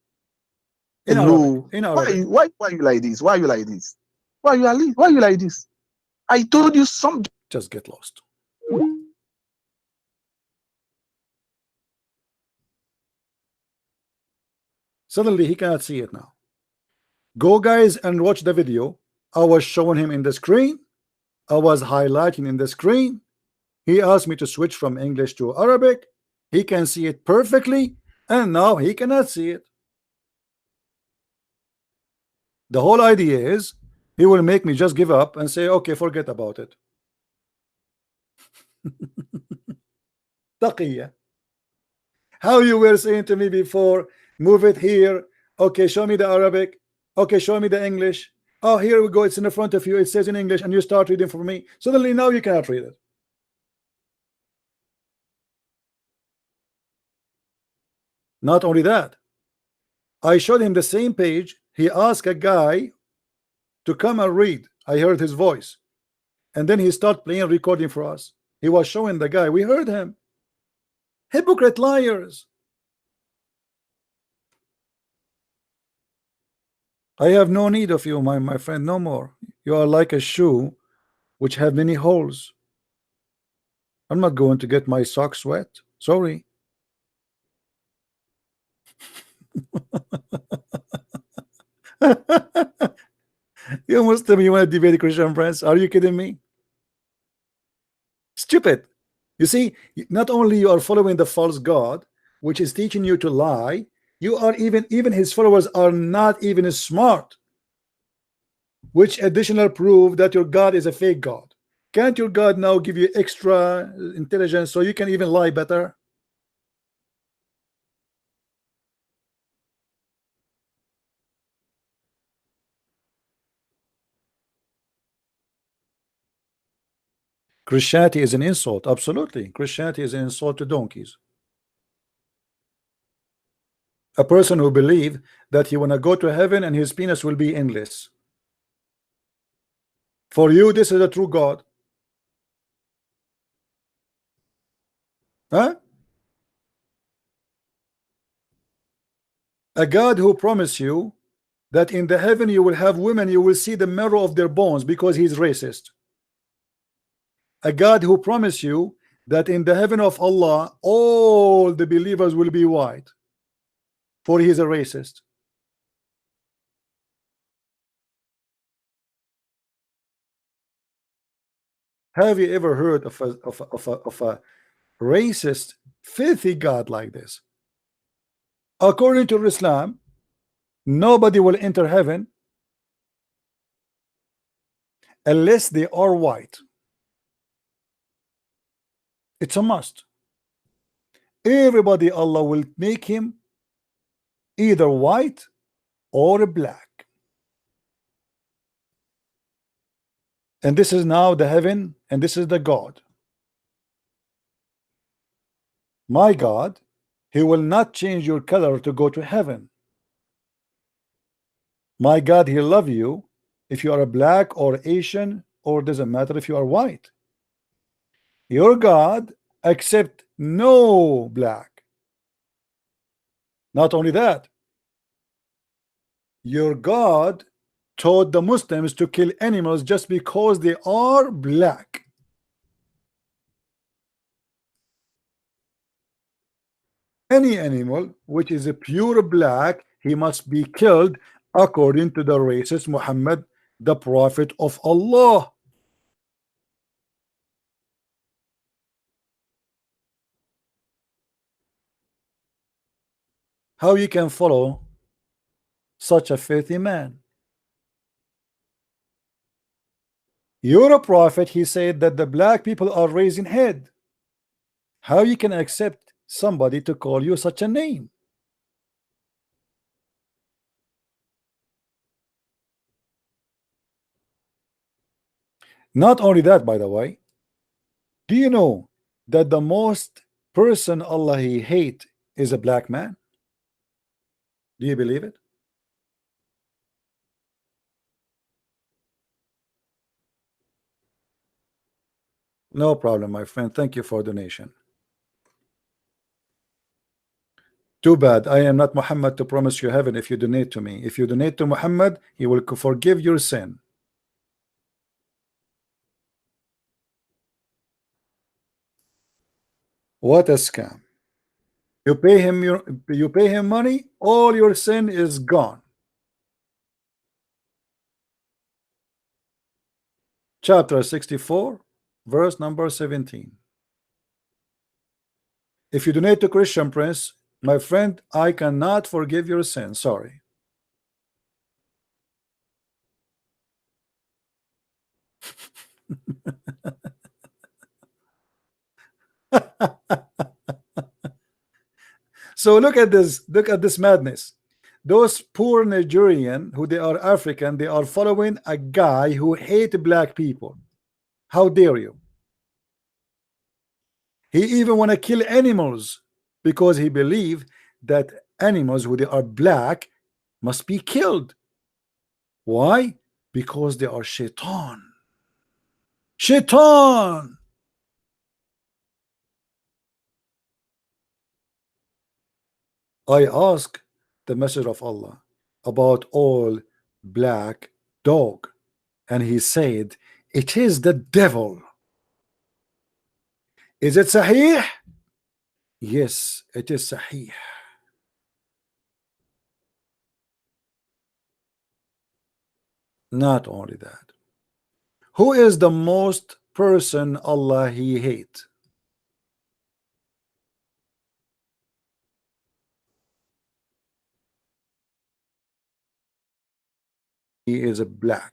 In Hello. Arabic. In Arabic. Why are you like this? Why are you like this? Why are you like this? I told you something. Just get lost. Suddenly he cannot see it now. Go guys and watch the video. I was showing him in the screen. I was highlighting in the screen. He asked me to switch from English to Arabic. He can see it perfectly, and now he cannot see it. The whole idea is he will make me just give up and say, okay, forget about it. Taqiyya. How you were saying to me before, move it here. Okay, show me the Arabic. Okay, show me the English. Oh, here we go. It's in the front of you. It says in English, and you start reading for me. Suddenly now you cannot read it. Not only that, I showed him the same page. He asked a guy to come and read. I heard his voice, and then he started playing recording for us. He was showing the guy. We heard him. Hypocrite liars. I have no need of you, my friend, no more. You are like a shoe which have many holes. I'm not going to get my socks wet. Sorry. You Muslim, you want to debate Christian friends? Are you kidding me? Stupid. You see, not only you are following the false God, which is teaching you to lie, you are even his followers are not even smart, which additional proof that your God is a fake God. Can't your God now give you extra intelligence so you can even lie better? Christianity is an insult. Absolutely. Christianity is an insult to donkeys. A person who believes that he wanna go to heaven and his penis will be endless. For you, this is a true God. Huh? A God who promised you that in the heaven you will have women, you will see the marrow of their bones because he's racist. A God who promised you that in the heaven of Allah all the believers will be white, for he is a racist. Have you ever heard of a racist, filthy God like this? According to Islam, nobody will enter heaven unless they are white. It's a must. Everybody, Allah will make him either white or black. And this is now the heaven, and this is the God. My God, he will not change your color to go to heaven. My God, he love you if you are a black or Asian, or doesn't matter if you are white. Your God accept no black. Not only that, your God taught the Muslims to kill animals just because they are black. Any animal which is a pure black, he must be killed according to the racist Muhammad, the prophet of Allah. How you can follow such a filthy man? You're a prophet. He said that the black people are raising head. How you can accept somebody to call you such a name? Not only that, by the way, do you know that the most person Allah he hate is a black man? Do you believe it? No problem, my friend. Thank you for donation. Too bad I am not Muhammad to promise you heaven if you donate to me. If you donate to Muhammad, he will forgive your sin. What a scam. You pay him money, all your sin is gone. Chapter 64, verse number 17. If you donate to Christian Prince, my friend, I cannot forgive your sin. Sorry. So look at this madness. Those poor Nigerian who they are African, they are following a guy who hate black people. How dare you? He even want to kill animals because he believe that animals who they are black must be killed. Why? Because they are shaitan. Shaitan. I asked the Messenger of Allah about all black dog, and he said it is the devil. Is it sahih? Yes, it is sahih. Not only that, who is the most person Allah he hate? He is a black.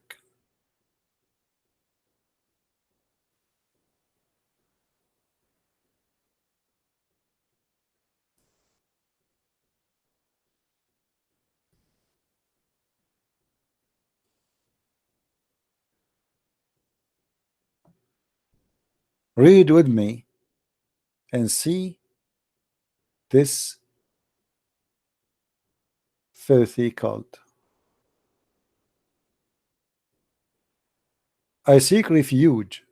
Read with me and see this filthy cult. I seek refuge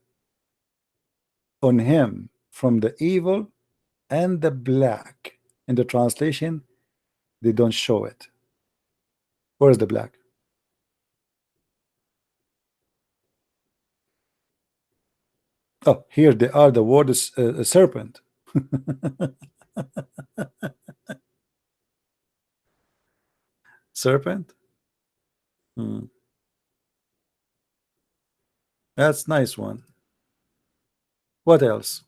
on him from the evil and the black. In the translation, they don't show it. Where is the black? Oh, here they are. The word is serpent. Serpent. That's nice one. What else?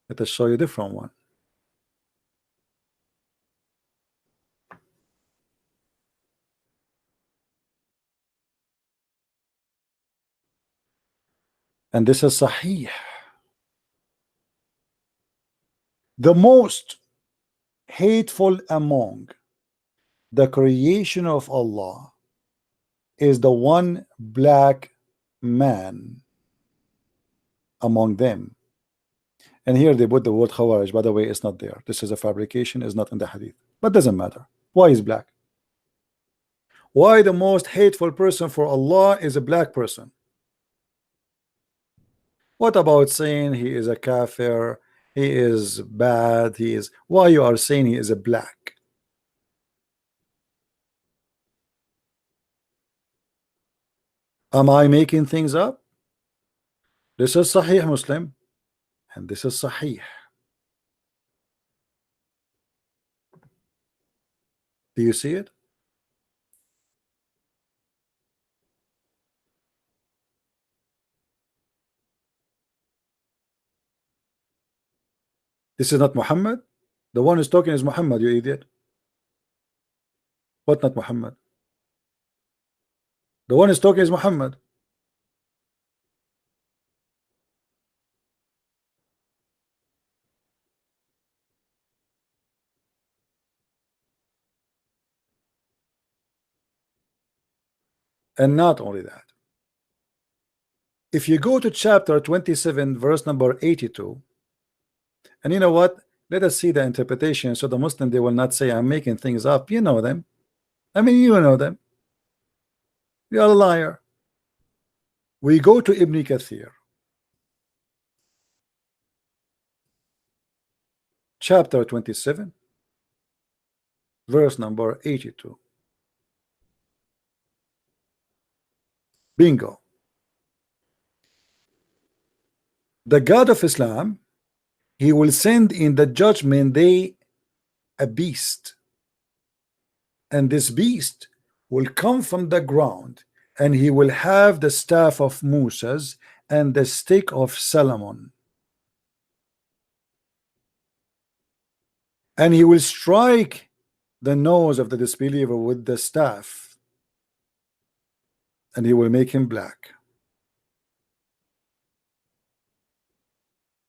Let us show you a different one. And this is Sahih. The most hateful among the creation of Allah is the one black man among them. And here they put the word Khawarij. By the way, it's not there. This is a fabrication, it's not in the hadith. But doesn't matter. Why is black? Why the most hateful person for Allah is a black person? What about saying he is a kafir, he is bad, he is, why you are saying he is a black? Am I making things up? This is Sahih Muslim and this is Sahih. Do you see it? This is not Muhammad. The one who's talking is Muhammad, you idiot. What, not Muhammad? The one who's talking is Muhammad. And not only that, if you go to chapter 27 verse number 82, and you know what, let us see the interpretation so the Muslim, they will not say I'm making things up. You know them. I mean, you know them. You are a liar. We go to Ibn Kathir, chapter 27 verse number 82. Bingo. The God of Islam, he will send in the judgment day a beast, and this beast will come from the ground, and he will have the staff of Moses and the stick of Solomon, and he will strike the nose of the disbeliever with the staff, and he will make him black.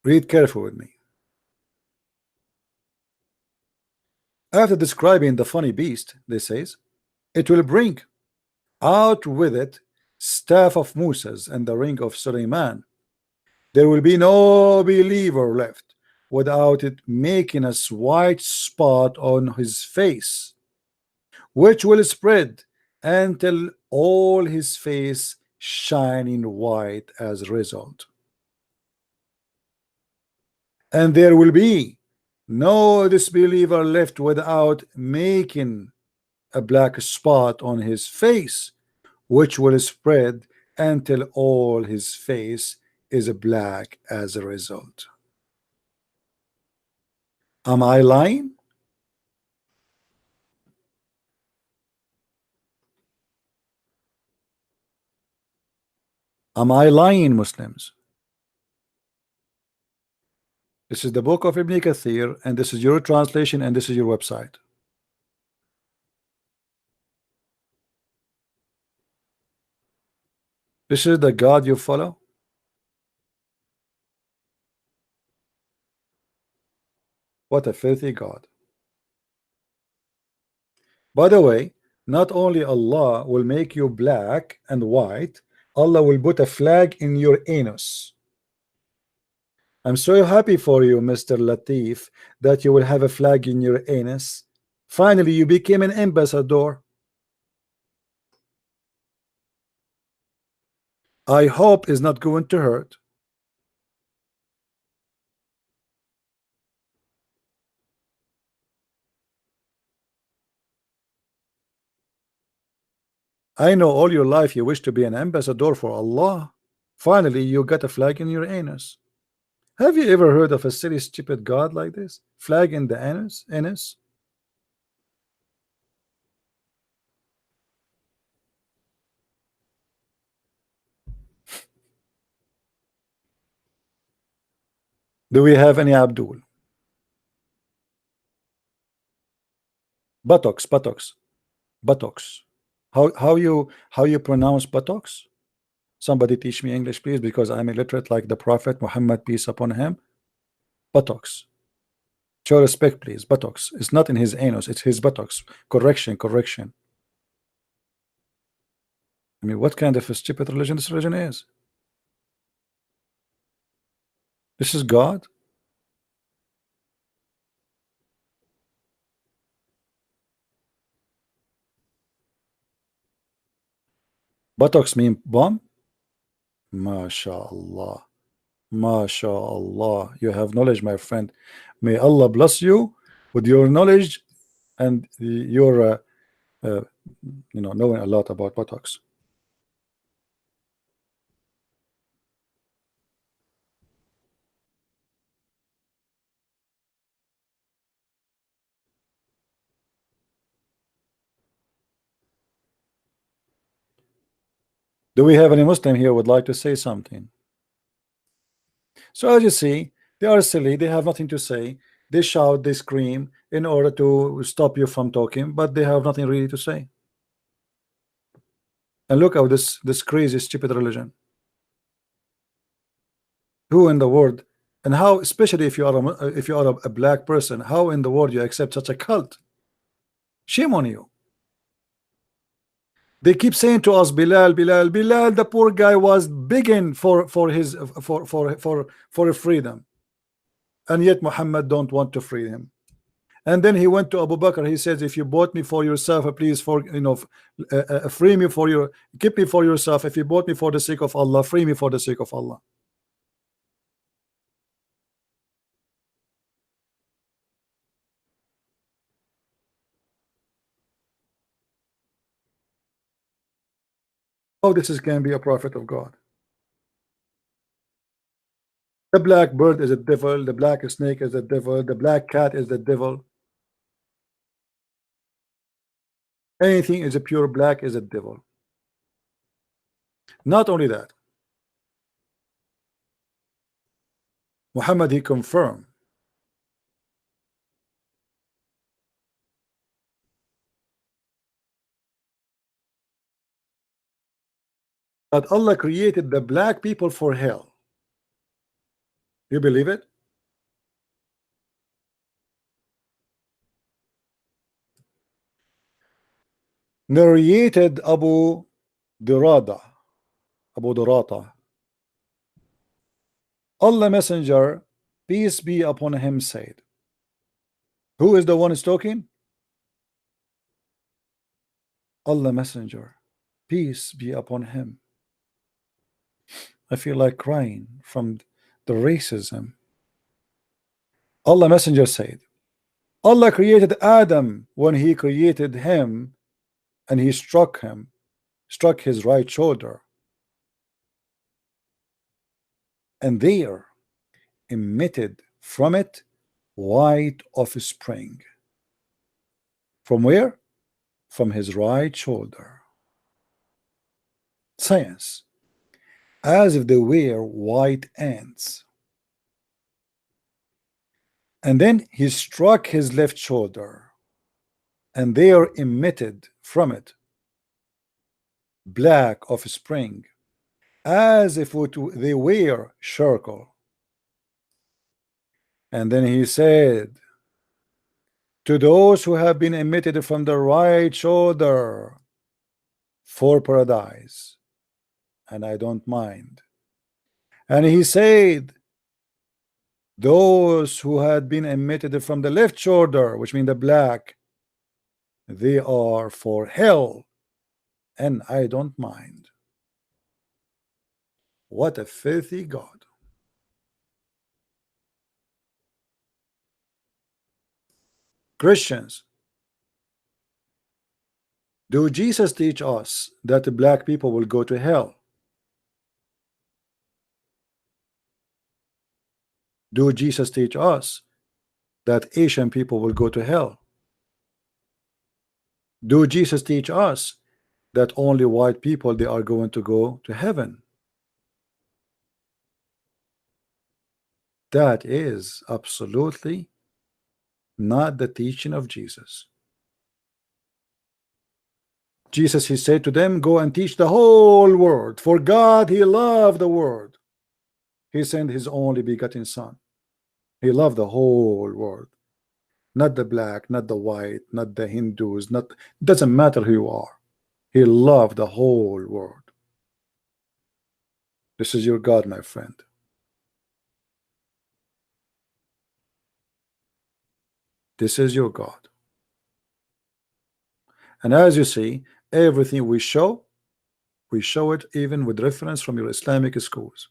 Read carefully with me. After describing the funny beast, they says, it will bring out with it staff of Moses and the ring of Suleiman. There will be no believer left without it making a white spot on his face, which will spread until all his face shining white as a result. And there will be no disbeliever left without making a black spot on his face, which will spread until all his face is black as a result. Am I lying? Am I lying, Muslims? This is the book of Ibn Kathir, and this is your translation, and this is your website. This is the God you follow? What a filthy God. By the way, not only Allah will make you black and white, Allah will put a flag in your anus. I'm so happy for you, Mr. Latif, that you will have a flag in your anus. Finally, you became an ambassador. I hope it's not going to hurt. I know all your life you wish to be an ambassador for Allah. Finally, you got a flag in your anus. Have you ever heard of a silly, stupid God like this? Flag in the anus? Anus? Do we have any Abdul? Buttocks, buttocks, buttocks. How you pronounce buttocks? Somebody teach me English, please, because I'm illiterate like the Prophet Muhammad, peace upon him. Buttocks. Show respect, please. Buttocks. It's not in his anus, it's his buttocks. Correction, correction. I mean, what kind of a stupid religion this religion is? This is God? Buttocks mean bomb? MashaAllah. MashaAllah, you have knowledge, my friend. May Allah bless you with your knowledge and your knowing a lot about buttocks. Do we have any Muslim here who would like to say something? So as you see, they are silly, they have nothing to say, they shout, they scream in order to stop you from talking, but they have nothing really to say. And look how this crazy stupid religion. Who in the world, and how, especially if you are a black person, how in the world you accept such a cult? Shame on you. They keep saying to us, Bilal, Bilal, Bilal, the poor guy was begging for his for freedom, and yet Muhammad don't want to free him. And then he went to Abu Bakr. He says, if you bought me for yourself, please free me for your, keep me for yourself. If you bought me for the sake of Allah, free me for the sake of Allah. How this can be a prophet of God? The black bird is a devil, the black snake is a devil, the black cat is the devil. Anything is a pure black is a devil. Not only that, Muhammad, he confirmed that Allah created the black people for hell. You believe it? Narrated Abu Durata. Allah Messenger, peace be upon him, said. Who is the one who's talking? Allah Messenger, peace be upon him. I feel like crying from the racism. Allah Messenger said, Allah created Adam when he created him, and he struck his right shoulder, and there emitted from it white offspring. From where? From his right shoulder. Science, as if they were white ants. And then he struck his left shoulder, and there emitted from it black offspring, as if they were charcoal. And then he said, to those who have been emitted from the right shoulder, for paradise, and I don't mind. And he said, those who had been emitted from the left shoulder, which means the black, they are for hell, and I don't mind. What a filthy God. Christians, do Jesus teach us that the black people will go to hell? Do Jesus teach us that Asian people will go to hell? Do Jesus teach us that only white people, they are going to go to heaven? That is absolutely not the teaching of Jesus. Jesus, he said to them, go and teach the whole world, for God, he loved the world. He sent his only begotten son. He loved the whole world, not the black, not the white, not the Hindus, not, doesn't matter who you are. He loved the whole world. This is your God, my friend. This is your God. And as you see, everything we show it even with reference from your Islamic schools.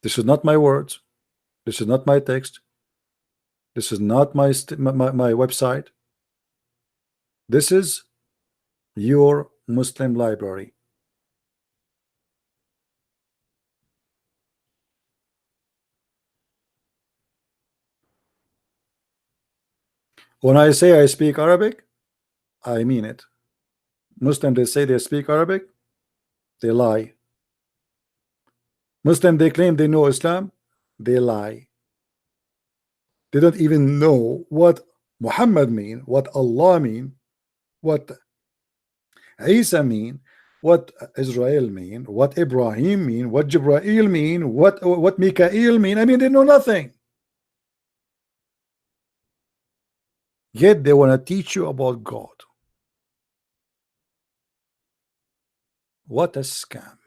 This is not my words. This is not my text. This is not my website. This is your Muslim library. When I say I speak Arabic, I mean it. Muslim, they say they speak Arabic, they lie. Muslim, they claim they know Islam, they lie. They don't even know what Muhammad mean, what Allah mean, what Isa mean, what Israel mean, what Ibrahim mean, what Jibrail mean, what Mikael mean. I mean, they know nothing. Yet they want to teach you about God. What a scam.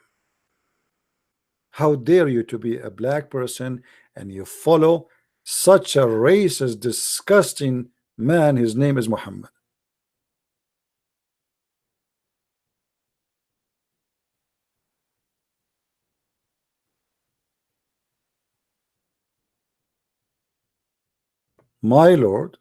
How dare you to be a black person and you follow such a racist, disgusting man. His name is Muhammad. My Lord,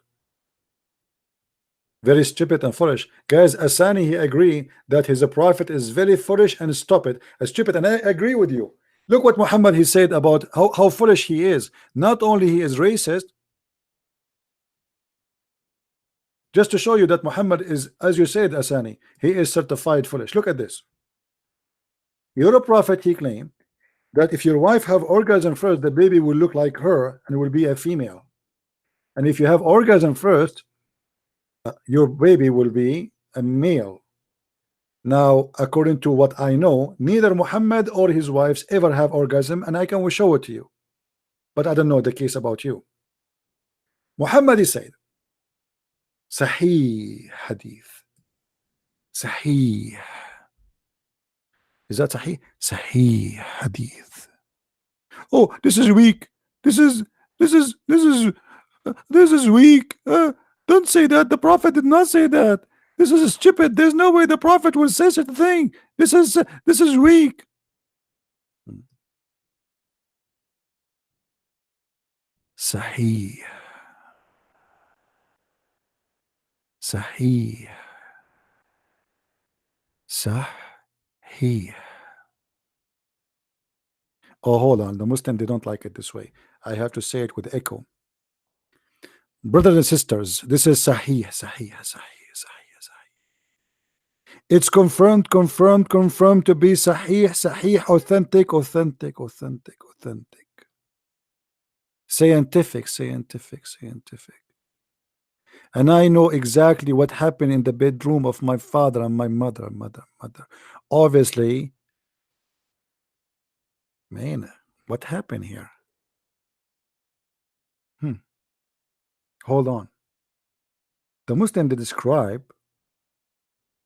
very stupid and foolish. Guys, Asani, he agree that his prophet is very foolish and stupid, and I agree with you. Look what Muhammad he said about how foolish he is. Not only he is racist, just to show you that Muhammad is, as you said, Asani, he is certified foolish. Look at this. Your prophet, he claimed that if your wife have orgasm first, the baby will look like her and will be a female. And if you have orgasm first, your baby will be a male. Now, according to what I know, neither Muhammad or his wives ever have orgasm, and I can show it to you. But I don't know the case about you. Muhammad is said, Sahih Hadith. Sahih. Is that Sahih? Sahih Hadith. Oh, this is weak. This is weak. Don't say that. The Prophet did not say that. This is stupid. There's no way the Prophet will say such a thing. This is weak. Sahih. Sahih. Sahih. Oh, hold on. The Muslim, they don't like it this way. I have to say it with echo. Brothers and sisters, this is Sahih, Sahih, Sahih, Sahih, Sahih. It's confirmed to be Sahih, Sahih, authentic. Scientific. And I know exactly what happened in the bedroom of my father and my mother. Obviously, man, what happened here? Hold on. The Muslim, they describe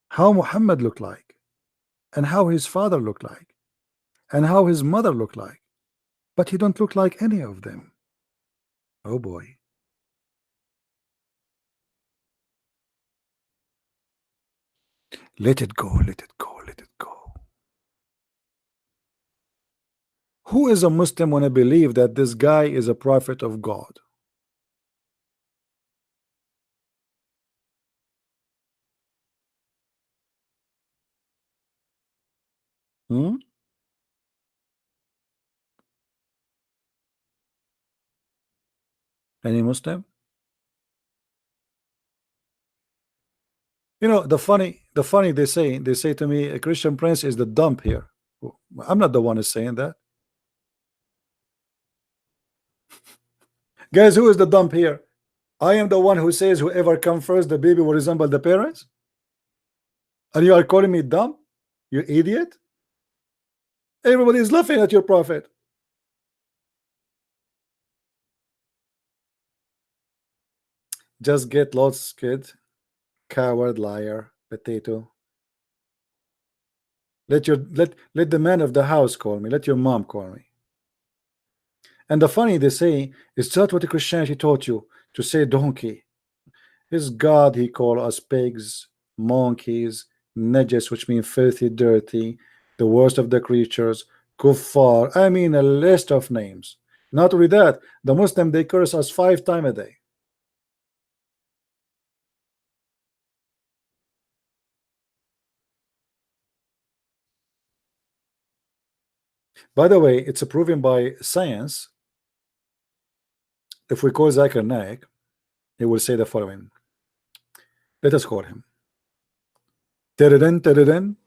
how Muhammad looked like, and how his father looked like, and how his mother looked like, but he don't look like any of them. Oh boy. Let it go. Who is a Muslim when I believe that this guy is a prophet of God? Any Muslim? You know, the funny they say to me, a Christian Prince is the dump here. I'm not the one who's saying that. Guys, who is the dump here? I am the one who says whoever comes first, the baby will resemble the parents. And you are calling me dumb? You idiot. Everybody is laughing at your prophet. Just get lost, kid. Coward, liar, potato. Let the man of the house call me. Let your mom call me. And the funny they say, is that what the Christianity taught you? To say donkey. His God, he called us pigs, monkeys, najas, which means filthy, dirty, the worst of the creatures, kuffar. I mean a list of names. Not only that, the Muslim, they curse us 5 times a day. By the way, it's proven by science. If we call Zakir Naik, he will say the following. Let us call him. Teredin, teredin,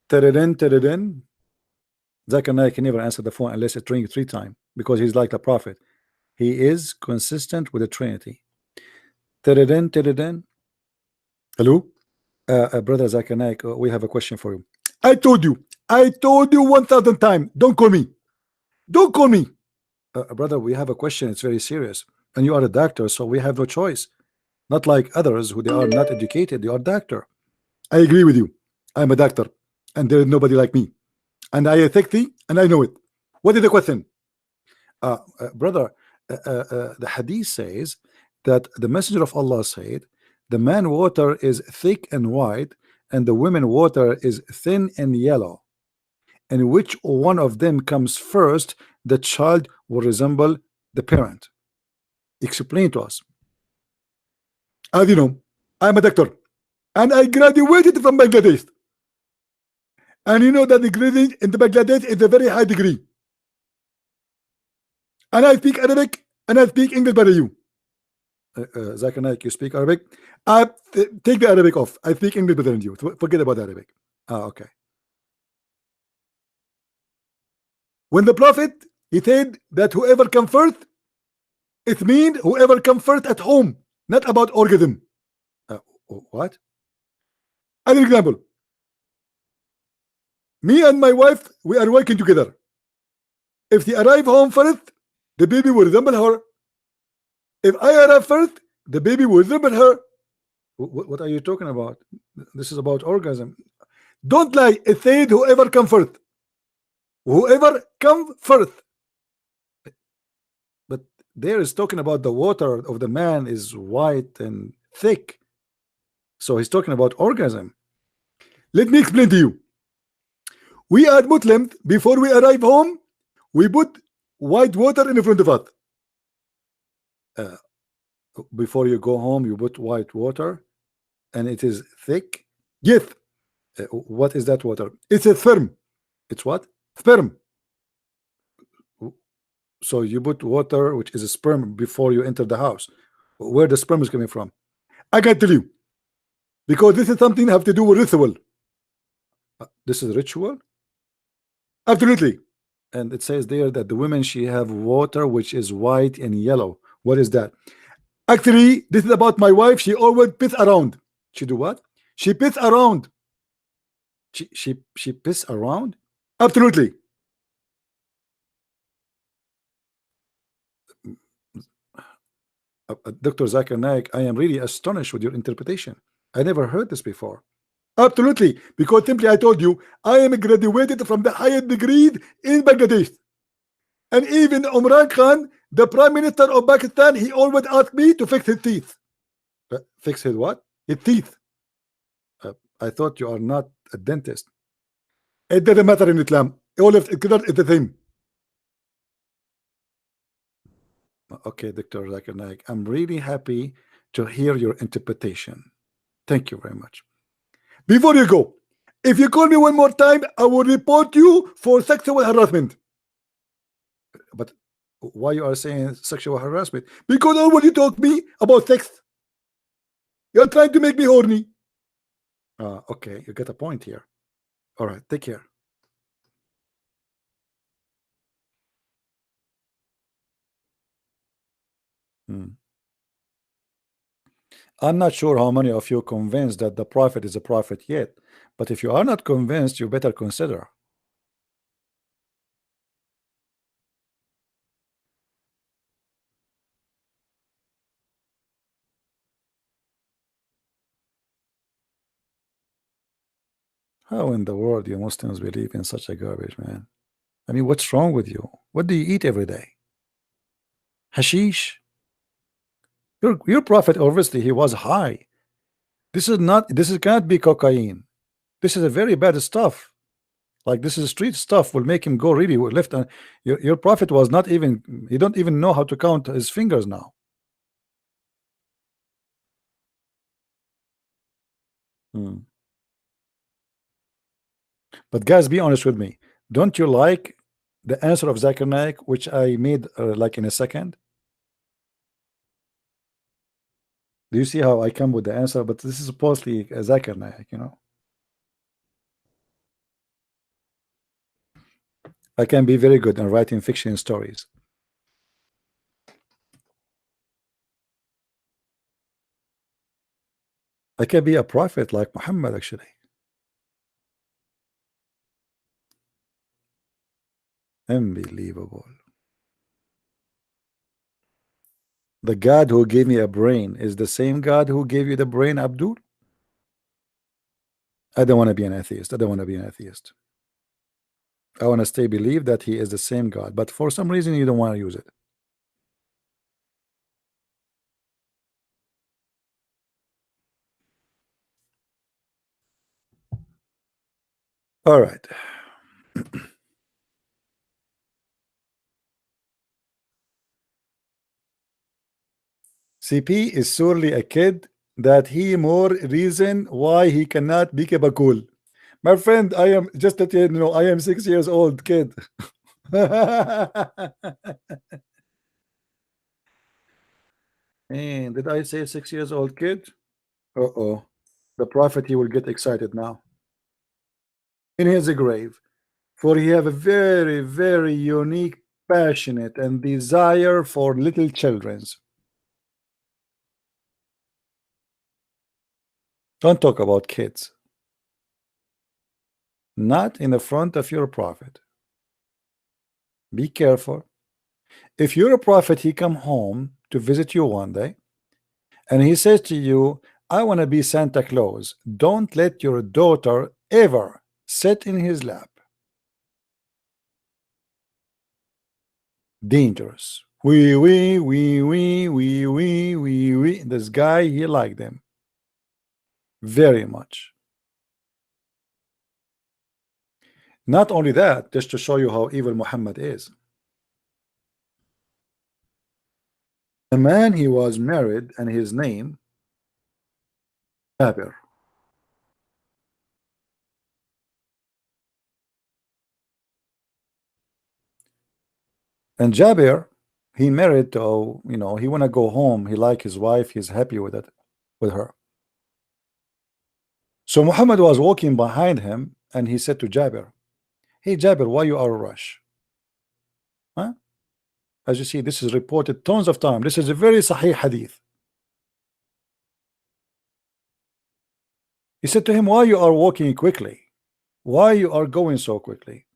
teredin, teredin. Zakir Naik can never answer the phone unless it rings 3 times, because he's like the prophet. He is consistent with the Trinity. Teredin, teredin. Hello, brother Zakir Naik, we have a question for you. I told you 1,000 times. Don't call me. Don't call me. Brother, we have a question. It's very serious, and you are a doctor, so we have no choice. Not like others who they are not educated. You are a doctor. I agree with you. I'm a doctor, and there is nobody like me. And I attack thee, and I know it. What is the question? Brother, the hadith says that the messenger of Allah said, the man water is thick and white, and the women water is thin and yellow. And which one of them comes first, the child will resemble the parent. Explain to us. As you know, I'm a doctor, and I graduated from Bangladesh. And you know that the grading in the Bangladesh is a very high degree. And I speak Arabic, and I speak English better than you. Zakir Naik, you speak Arabic? Take the Arabic off. I speak English better than you. Forget about Arabic. Okay. When the Prophet, he said that whoever comes first, it means whoever comes first at home, not about orgasm. What? As an example, me and my wife, we are working together. If she arrive home first, the baby will resemble her. If I arrive first, the baby will resemble her. What are you talking about? This is about orgasm. Don't lie. It said whoever come first. Whoever come first. But there is talking about the water of the man is white and thick. So he's talking about orgasm. Let me explain to you. We are Muslims. Before we arrive home, we put white water in front of us. Before you go home, you put white water, and it is thick. Yes. What is that water? It's a sperm. It's what? Sperm. So you put water, which is a sperm, before you enter the house. Where the sperm is coming from? I can tell you, because this is something have to do with ritual. This is ritual. Absolutely. And it says there that the women, she have water which is white and yellow. What is that? Actually, this is about my wife. She always piss around. She do what? She piss around. She piss around? Absolutely. Dr. Zakir Naik, I am really astonished with your interpretation. I never heard this before. Absolutely, because simply I told you, I am graduated from the highest degree in Bangladesh. And even Imran Khan, the Prime Minister of Pakistan, he always asked me to fix his teeth. Fix his what? His teeth. I thought you are not a dentist. It doesn't matter in Islam. All of it is the same. Okay, Dr. Zakir Naik, I'm really happy to hear your interpretation. Thank you very much. Before you go, if you call me one more time, I will report you for sexual harassment. But why you are saying sexual harassment? Because always you talk me about sex. You're trying to make me horny. Okay, you get a point here. All right, take care. I'm not sure how many of you are convinced that the prophet is a prophet yet, but if you are not convinced, you better consider. How in the world you Muslims believe in such a garbage, man? I mean, what's wrong with you? What do you eat every day? Hashish? Your prophet, obviously, he was high. This can't be cocaine. This is a very bad stuff. Like this is street stuff will make him go really left. And your prophet was not even, he don't even know how to count his fingers now. But guys, be honest with me. Don't you like the answer of Zakir Naik, which I made like in a second? Do you see how I come with the answer? But this is supposedly a Zakir Naik, you know. I can be very good in writing fiction stories. I can be a prophet like Muhammad, actually. Unbelievable. The God who gave me a brain is the same God who gave you the brain, Abdul? I don't want to be an atheist. I don't want to be an atheist. I want to stay believe that he is the same God, but for some reason you don't want to use it. All right. CP is surely a kid that he more reason why he cannot be cool. My friend, I am just that you know, I am 6 years old kid. And did I say 6 years old kid? Uh-oh. The prophet, he will get excited now. In his grave. For he have a very, very unique, passionate, and desire for little children's. Don't talk about kids. Not in the front of your prophet. Be careful. If you're a prophet, he come home to visit you one day, and he says to you, I want to be Santa Claus. Don't let your daughter ever sit in his lap. Dangerous. We. This guy, he liked them very much. Not only that, just to show you how evil Muhammad is. The man, he was married, and his name Jabir. And Jabir, he married to, you know, he want to go home. He like his wife. He's happy with it, with her. So Muhammad was walking behind him, and he said to Jabir, hey Jabir, why you are rush? Huh? As you see, this is reported tons of time. This is a very sahih hadith. He said to him, why you are walking quickly? Why you are going so quickly?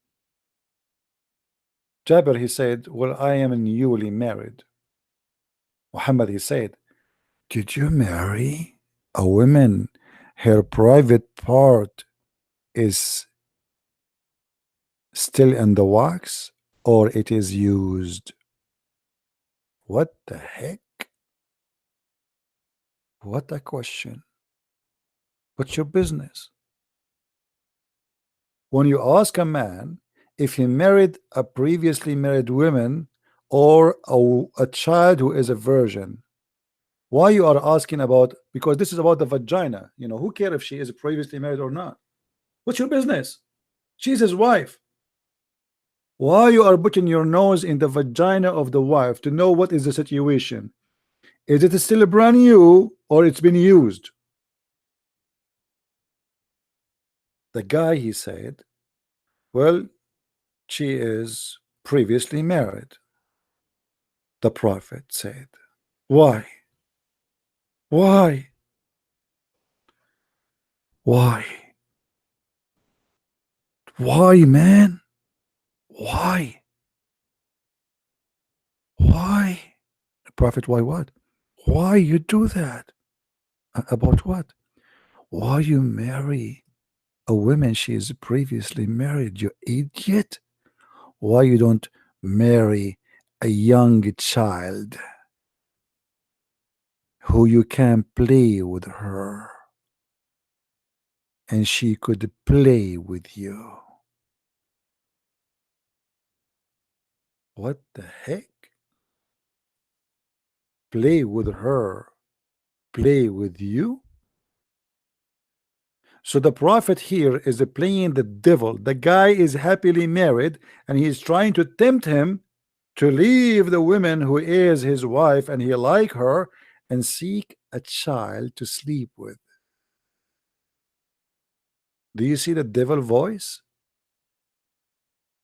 Jabir, he said, well, I am newly married. Muhammad, he said, did you marry a woman? Her private part is still in the wax, or it is used? What the heck? What a question. What's your business? When you ask a man if he married a previously married woman or a child who is a virgin, why you are asking about? Because this is about the vagina. You know, who cares if she is previously married or not? What's your business? She's his wife. Why you are putting your nose in the vagina of the wife to know what is the situation? Is it still brand new or it's been used? The guy, he said, well, she is previously married. The prophet said, why? Why? Why? Why, man? Why? Why? The prophet, why what? Why you do that? About what? Why you marry a woman she is previously married, you idiot? Why you don't marry a young child who you can play with her and she could play with you? What the heck? Play with her, play with you? So the prophet here is playing the devil. The guy is happily married and he's trying to tempt him to leave the woman who is his wife and he like her and seek a child to sleep with. Do you see the devil voice?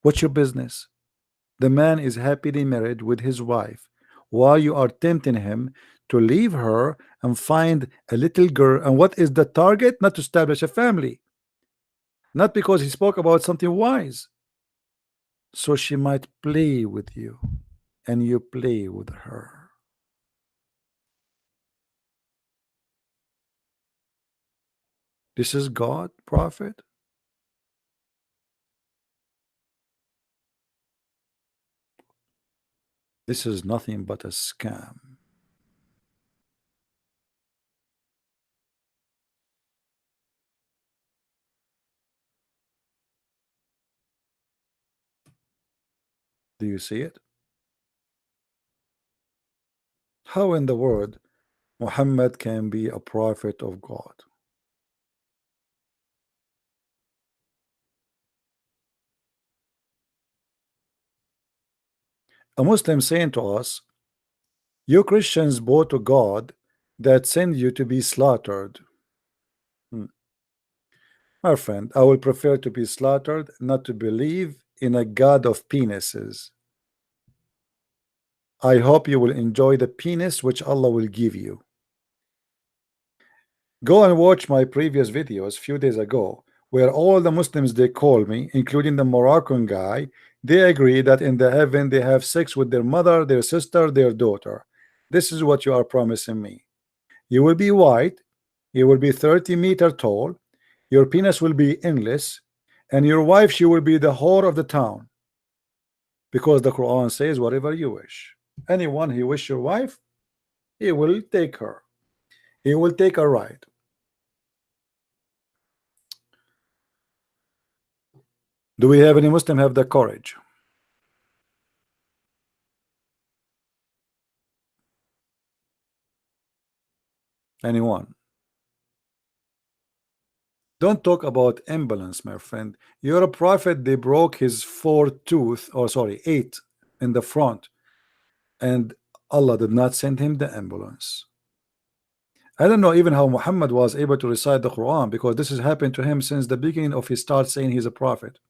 What's your business? The man is happily married with his wife while you are tempting him to leave her and find a little girl. And what is the target? Not to establish a family, not because he spoke about something wise. So she might play with you and you play with her. This is God, prophet. This is nothing but a scam. Do you see it? How in the world Muhammad can be a prophet of God? A Muslim saying to us, you Christians bow to God that send you to be slaughtered. My friend, I will prefer to be slaughtered, not to believe in a God of penises. I hope you will enjoy the penis which Allah will give you. Go and watch my previous videos few days ago, where all the Muslims they call me, including the Moroccan guy, they agree that in the heaven they have sex with their mother, their sister, their daughter. This is what you are promising me. You will be white, you will be 30 meters tall, your penis will be endless, and your wife, she will be the whore of the town. Because the Quran says whatever you wish. Anyone who wish your wife, he will take her. He will take a ride. Do we have any Muslim have the courage? Anyone? Don't talk about ambulance, my friend. You're a prophet. They broke his 4 tooth, or sorry, 8 in the front, and Allah did not send him the ambulance. I don't know even how Muhammad was able to recite the Quran, because this has happened to him since the beginning of his start saying he's a prophet.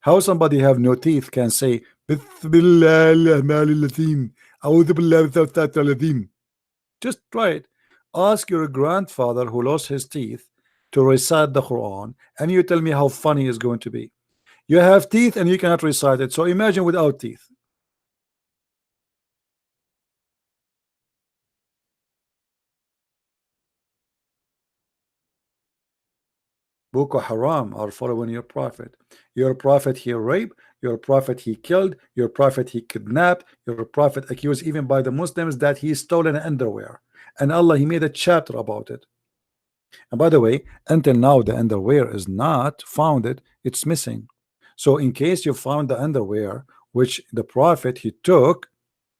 How somebody have no teeth can say just try it. Ask your grandfather who lost his teeth to recite the Quran and you tell me how funny it's going to be. You have teeth and you cannot recite it, so imagine without teeth. Boko Haram are following your prophet. Your prophet he raped, your prophet he killed, your prophet he kidnapped, your prophet accused even by the Muslims that he stolen underwear. And Allah he made a chapter about it. And by the way, until now the underwear is not found, it's missing. So in case you found the underwear which the prophet he took,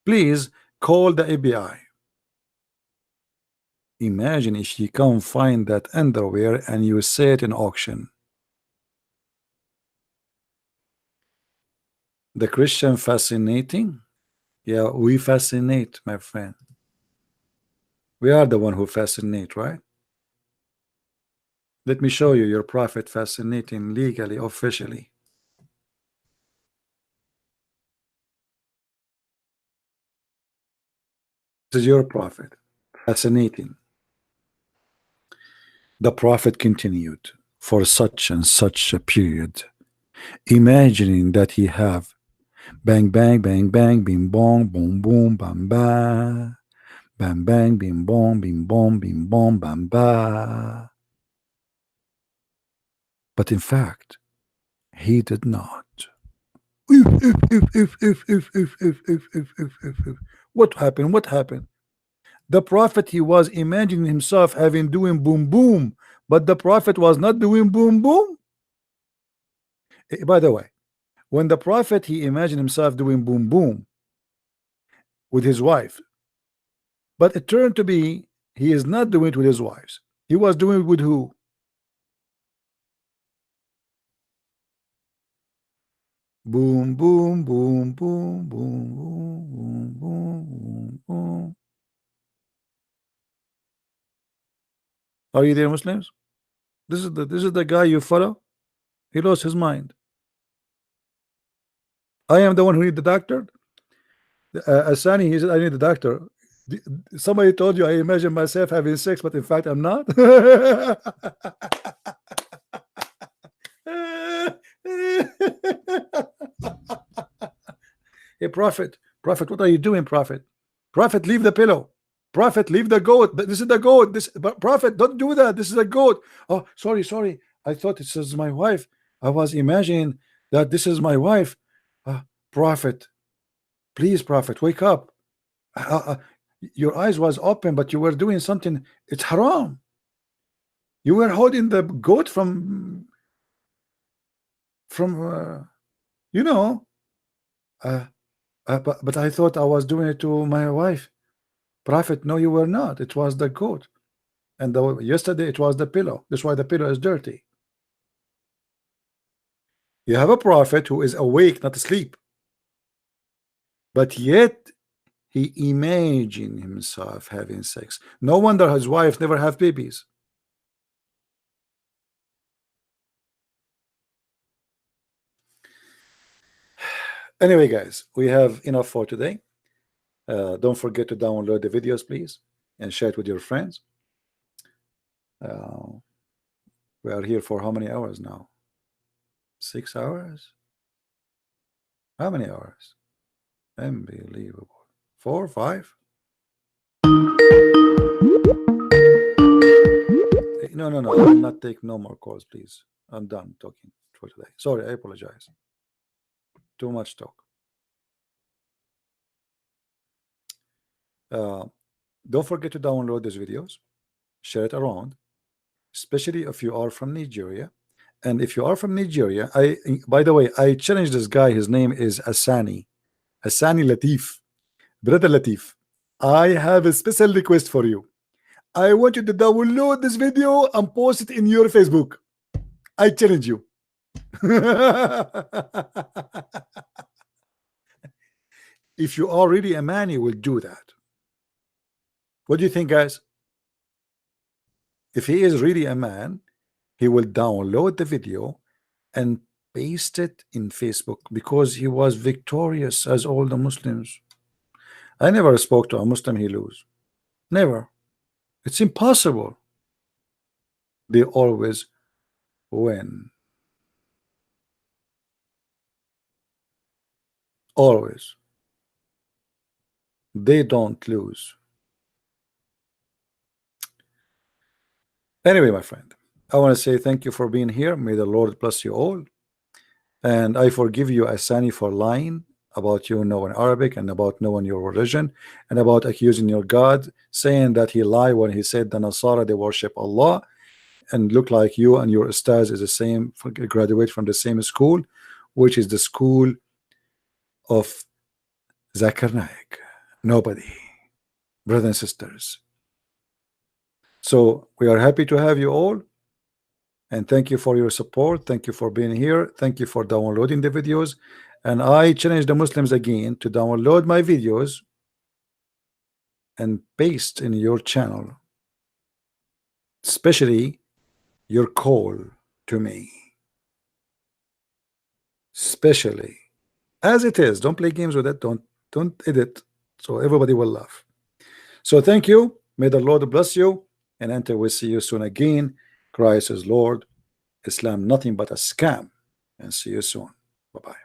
please call the FBI. Imagine if you can't find that underwear and you say it in auction. The Christian fascinating? Yeah, we fascinate, my friend. We are the one who fascinate, right? Let me show you your prophet fascinating legally, officially. This is your prophet fascinating. The prophet continued for such and such a period, imagining that he have bang bang bang bang bing bong boom boom bam ba bang bang bing bong bing bong bing bong bam ba. But in fact, he did not. What happened? What happened? The prophet he was imagining himself having doing boom boom, but the prophet was not doing boom boom. By the way, When the Prophet, he imagined himself doing boom boom with his wife, but it turned to be he is not doing it with his wives. He was doing it with who? Boom boom boom boom boom boom boom boom boom. Are you there, Muslims? This is the guy you follow. He lost his mind. I am the one who need the doctor. Asani, he said, I need the doctor. Somebody told you I imagine myself having sex, but in fact I'm not. Hey, Prophet, what are you doing, Prophet? Prophet, leave the pillow. Prophet, leave the goat. This is the goat. Prophet, don't do that. This is a goat. Oh, sorry. I thought this is my wife. I was imagining that this is my wife. Prophet, please, Prophet, wake up. Your eyes was open, but you were doing something. It's haram. You were holding the goat from you know. But I thought I was doing it to my wife. Prophet, no, you were not. It was the goat. And yesterday it was the pillow. That's why the pillow is dirty. You have a prophet who is awake, not asleep. But yet he imagined himself having sex. No wonder his wife never have babies. Anyway, guys, we have enough for today. Don't forget to download the videos, please, and share it with your friends. We are here for how many hours now? 6 hours? How many hours? Unbelievable. 4, 5? No. I will not take no more calls, please. I'm done talking for today. Sorry, I apologize. Too much talk. Don't forget to download these videos, share it around, especially if you are from Nigeria. And if you are from Nigeria, by the way, I challenge this guy. His name is Asani Latif. Brother Latif, I have a special request for you. I want you to download this video and post it in your Facebook. I challenge you. If you are really a man, you will do that. What do you think, guys? If he is really a man, he will download the video and paste it in Facebook, because he was victorious as all the Muslims. I never spoke to a Muslim he lose. Never. It's impossible. They always win. Always. They don't lose. Anyway, my friend, I want to say thank you for being here. May the Lord bless you all. And I forgive you, Asani, for lying about you knowing Arabic and about knowing your religion and about accusing your God, saying that he lied when he said the Nasara, they worship Allah and look like you, and your ustaz is the same, graduate from the same school, which is the school of Zakir Naik. Nobody. Brothers and sisters. So we are happy to have you all, and thank you for your support. Thank you for being here. Thank you for downloading the videos. And I challenge the Muslims again to download my videos and paste in your channel, especially your call to me, especially as it is. Don't play games with it. Don't edit, so everybody will laugh. So thank you. May the Lord bless you, and until we see you soon again, Christ is Lord, Islam nothing but a scam, and see you soon. Bye-bye.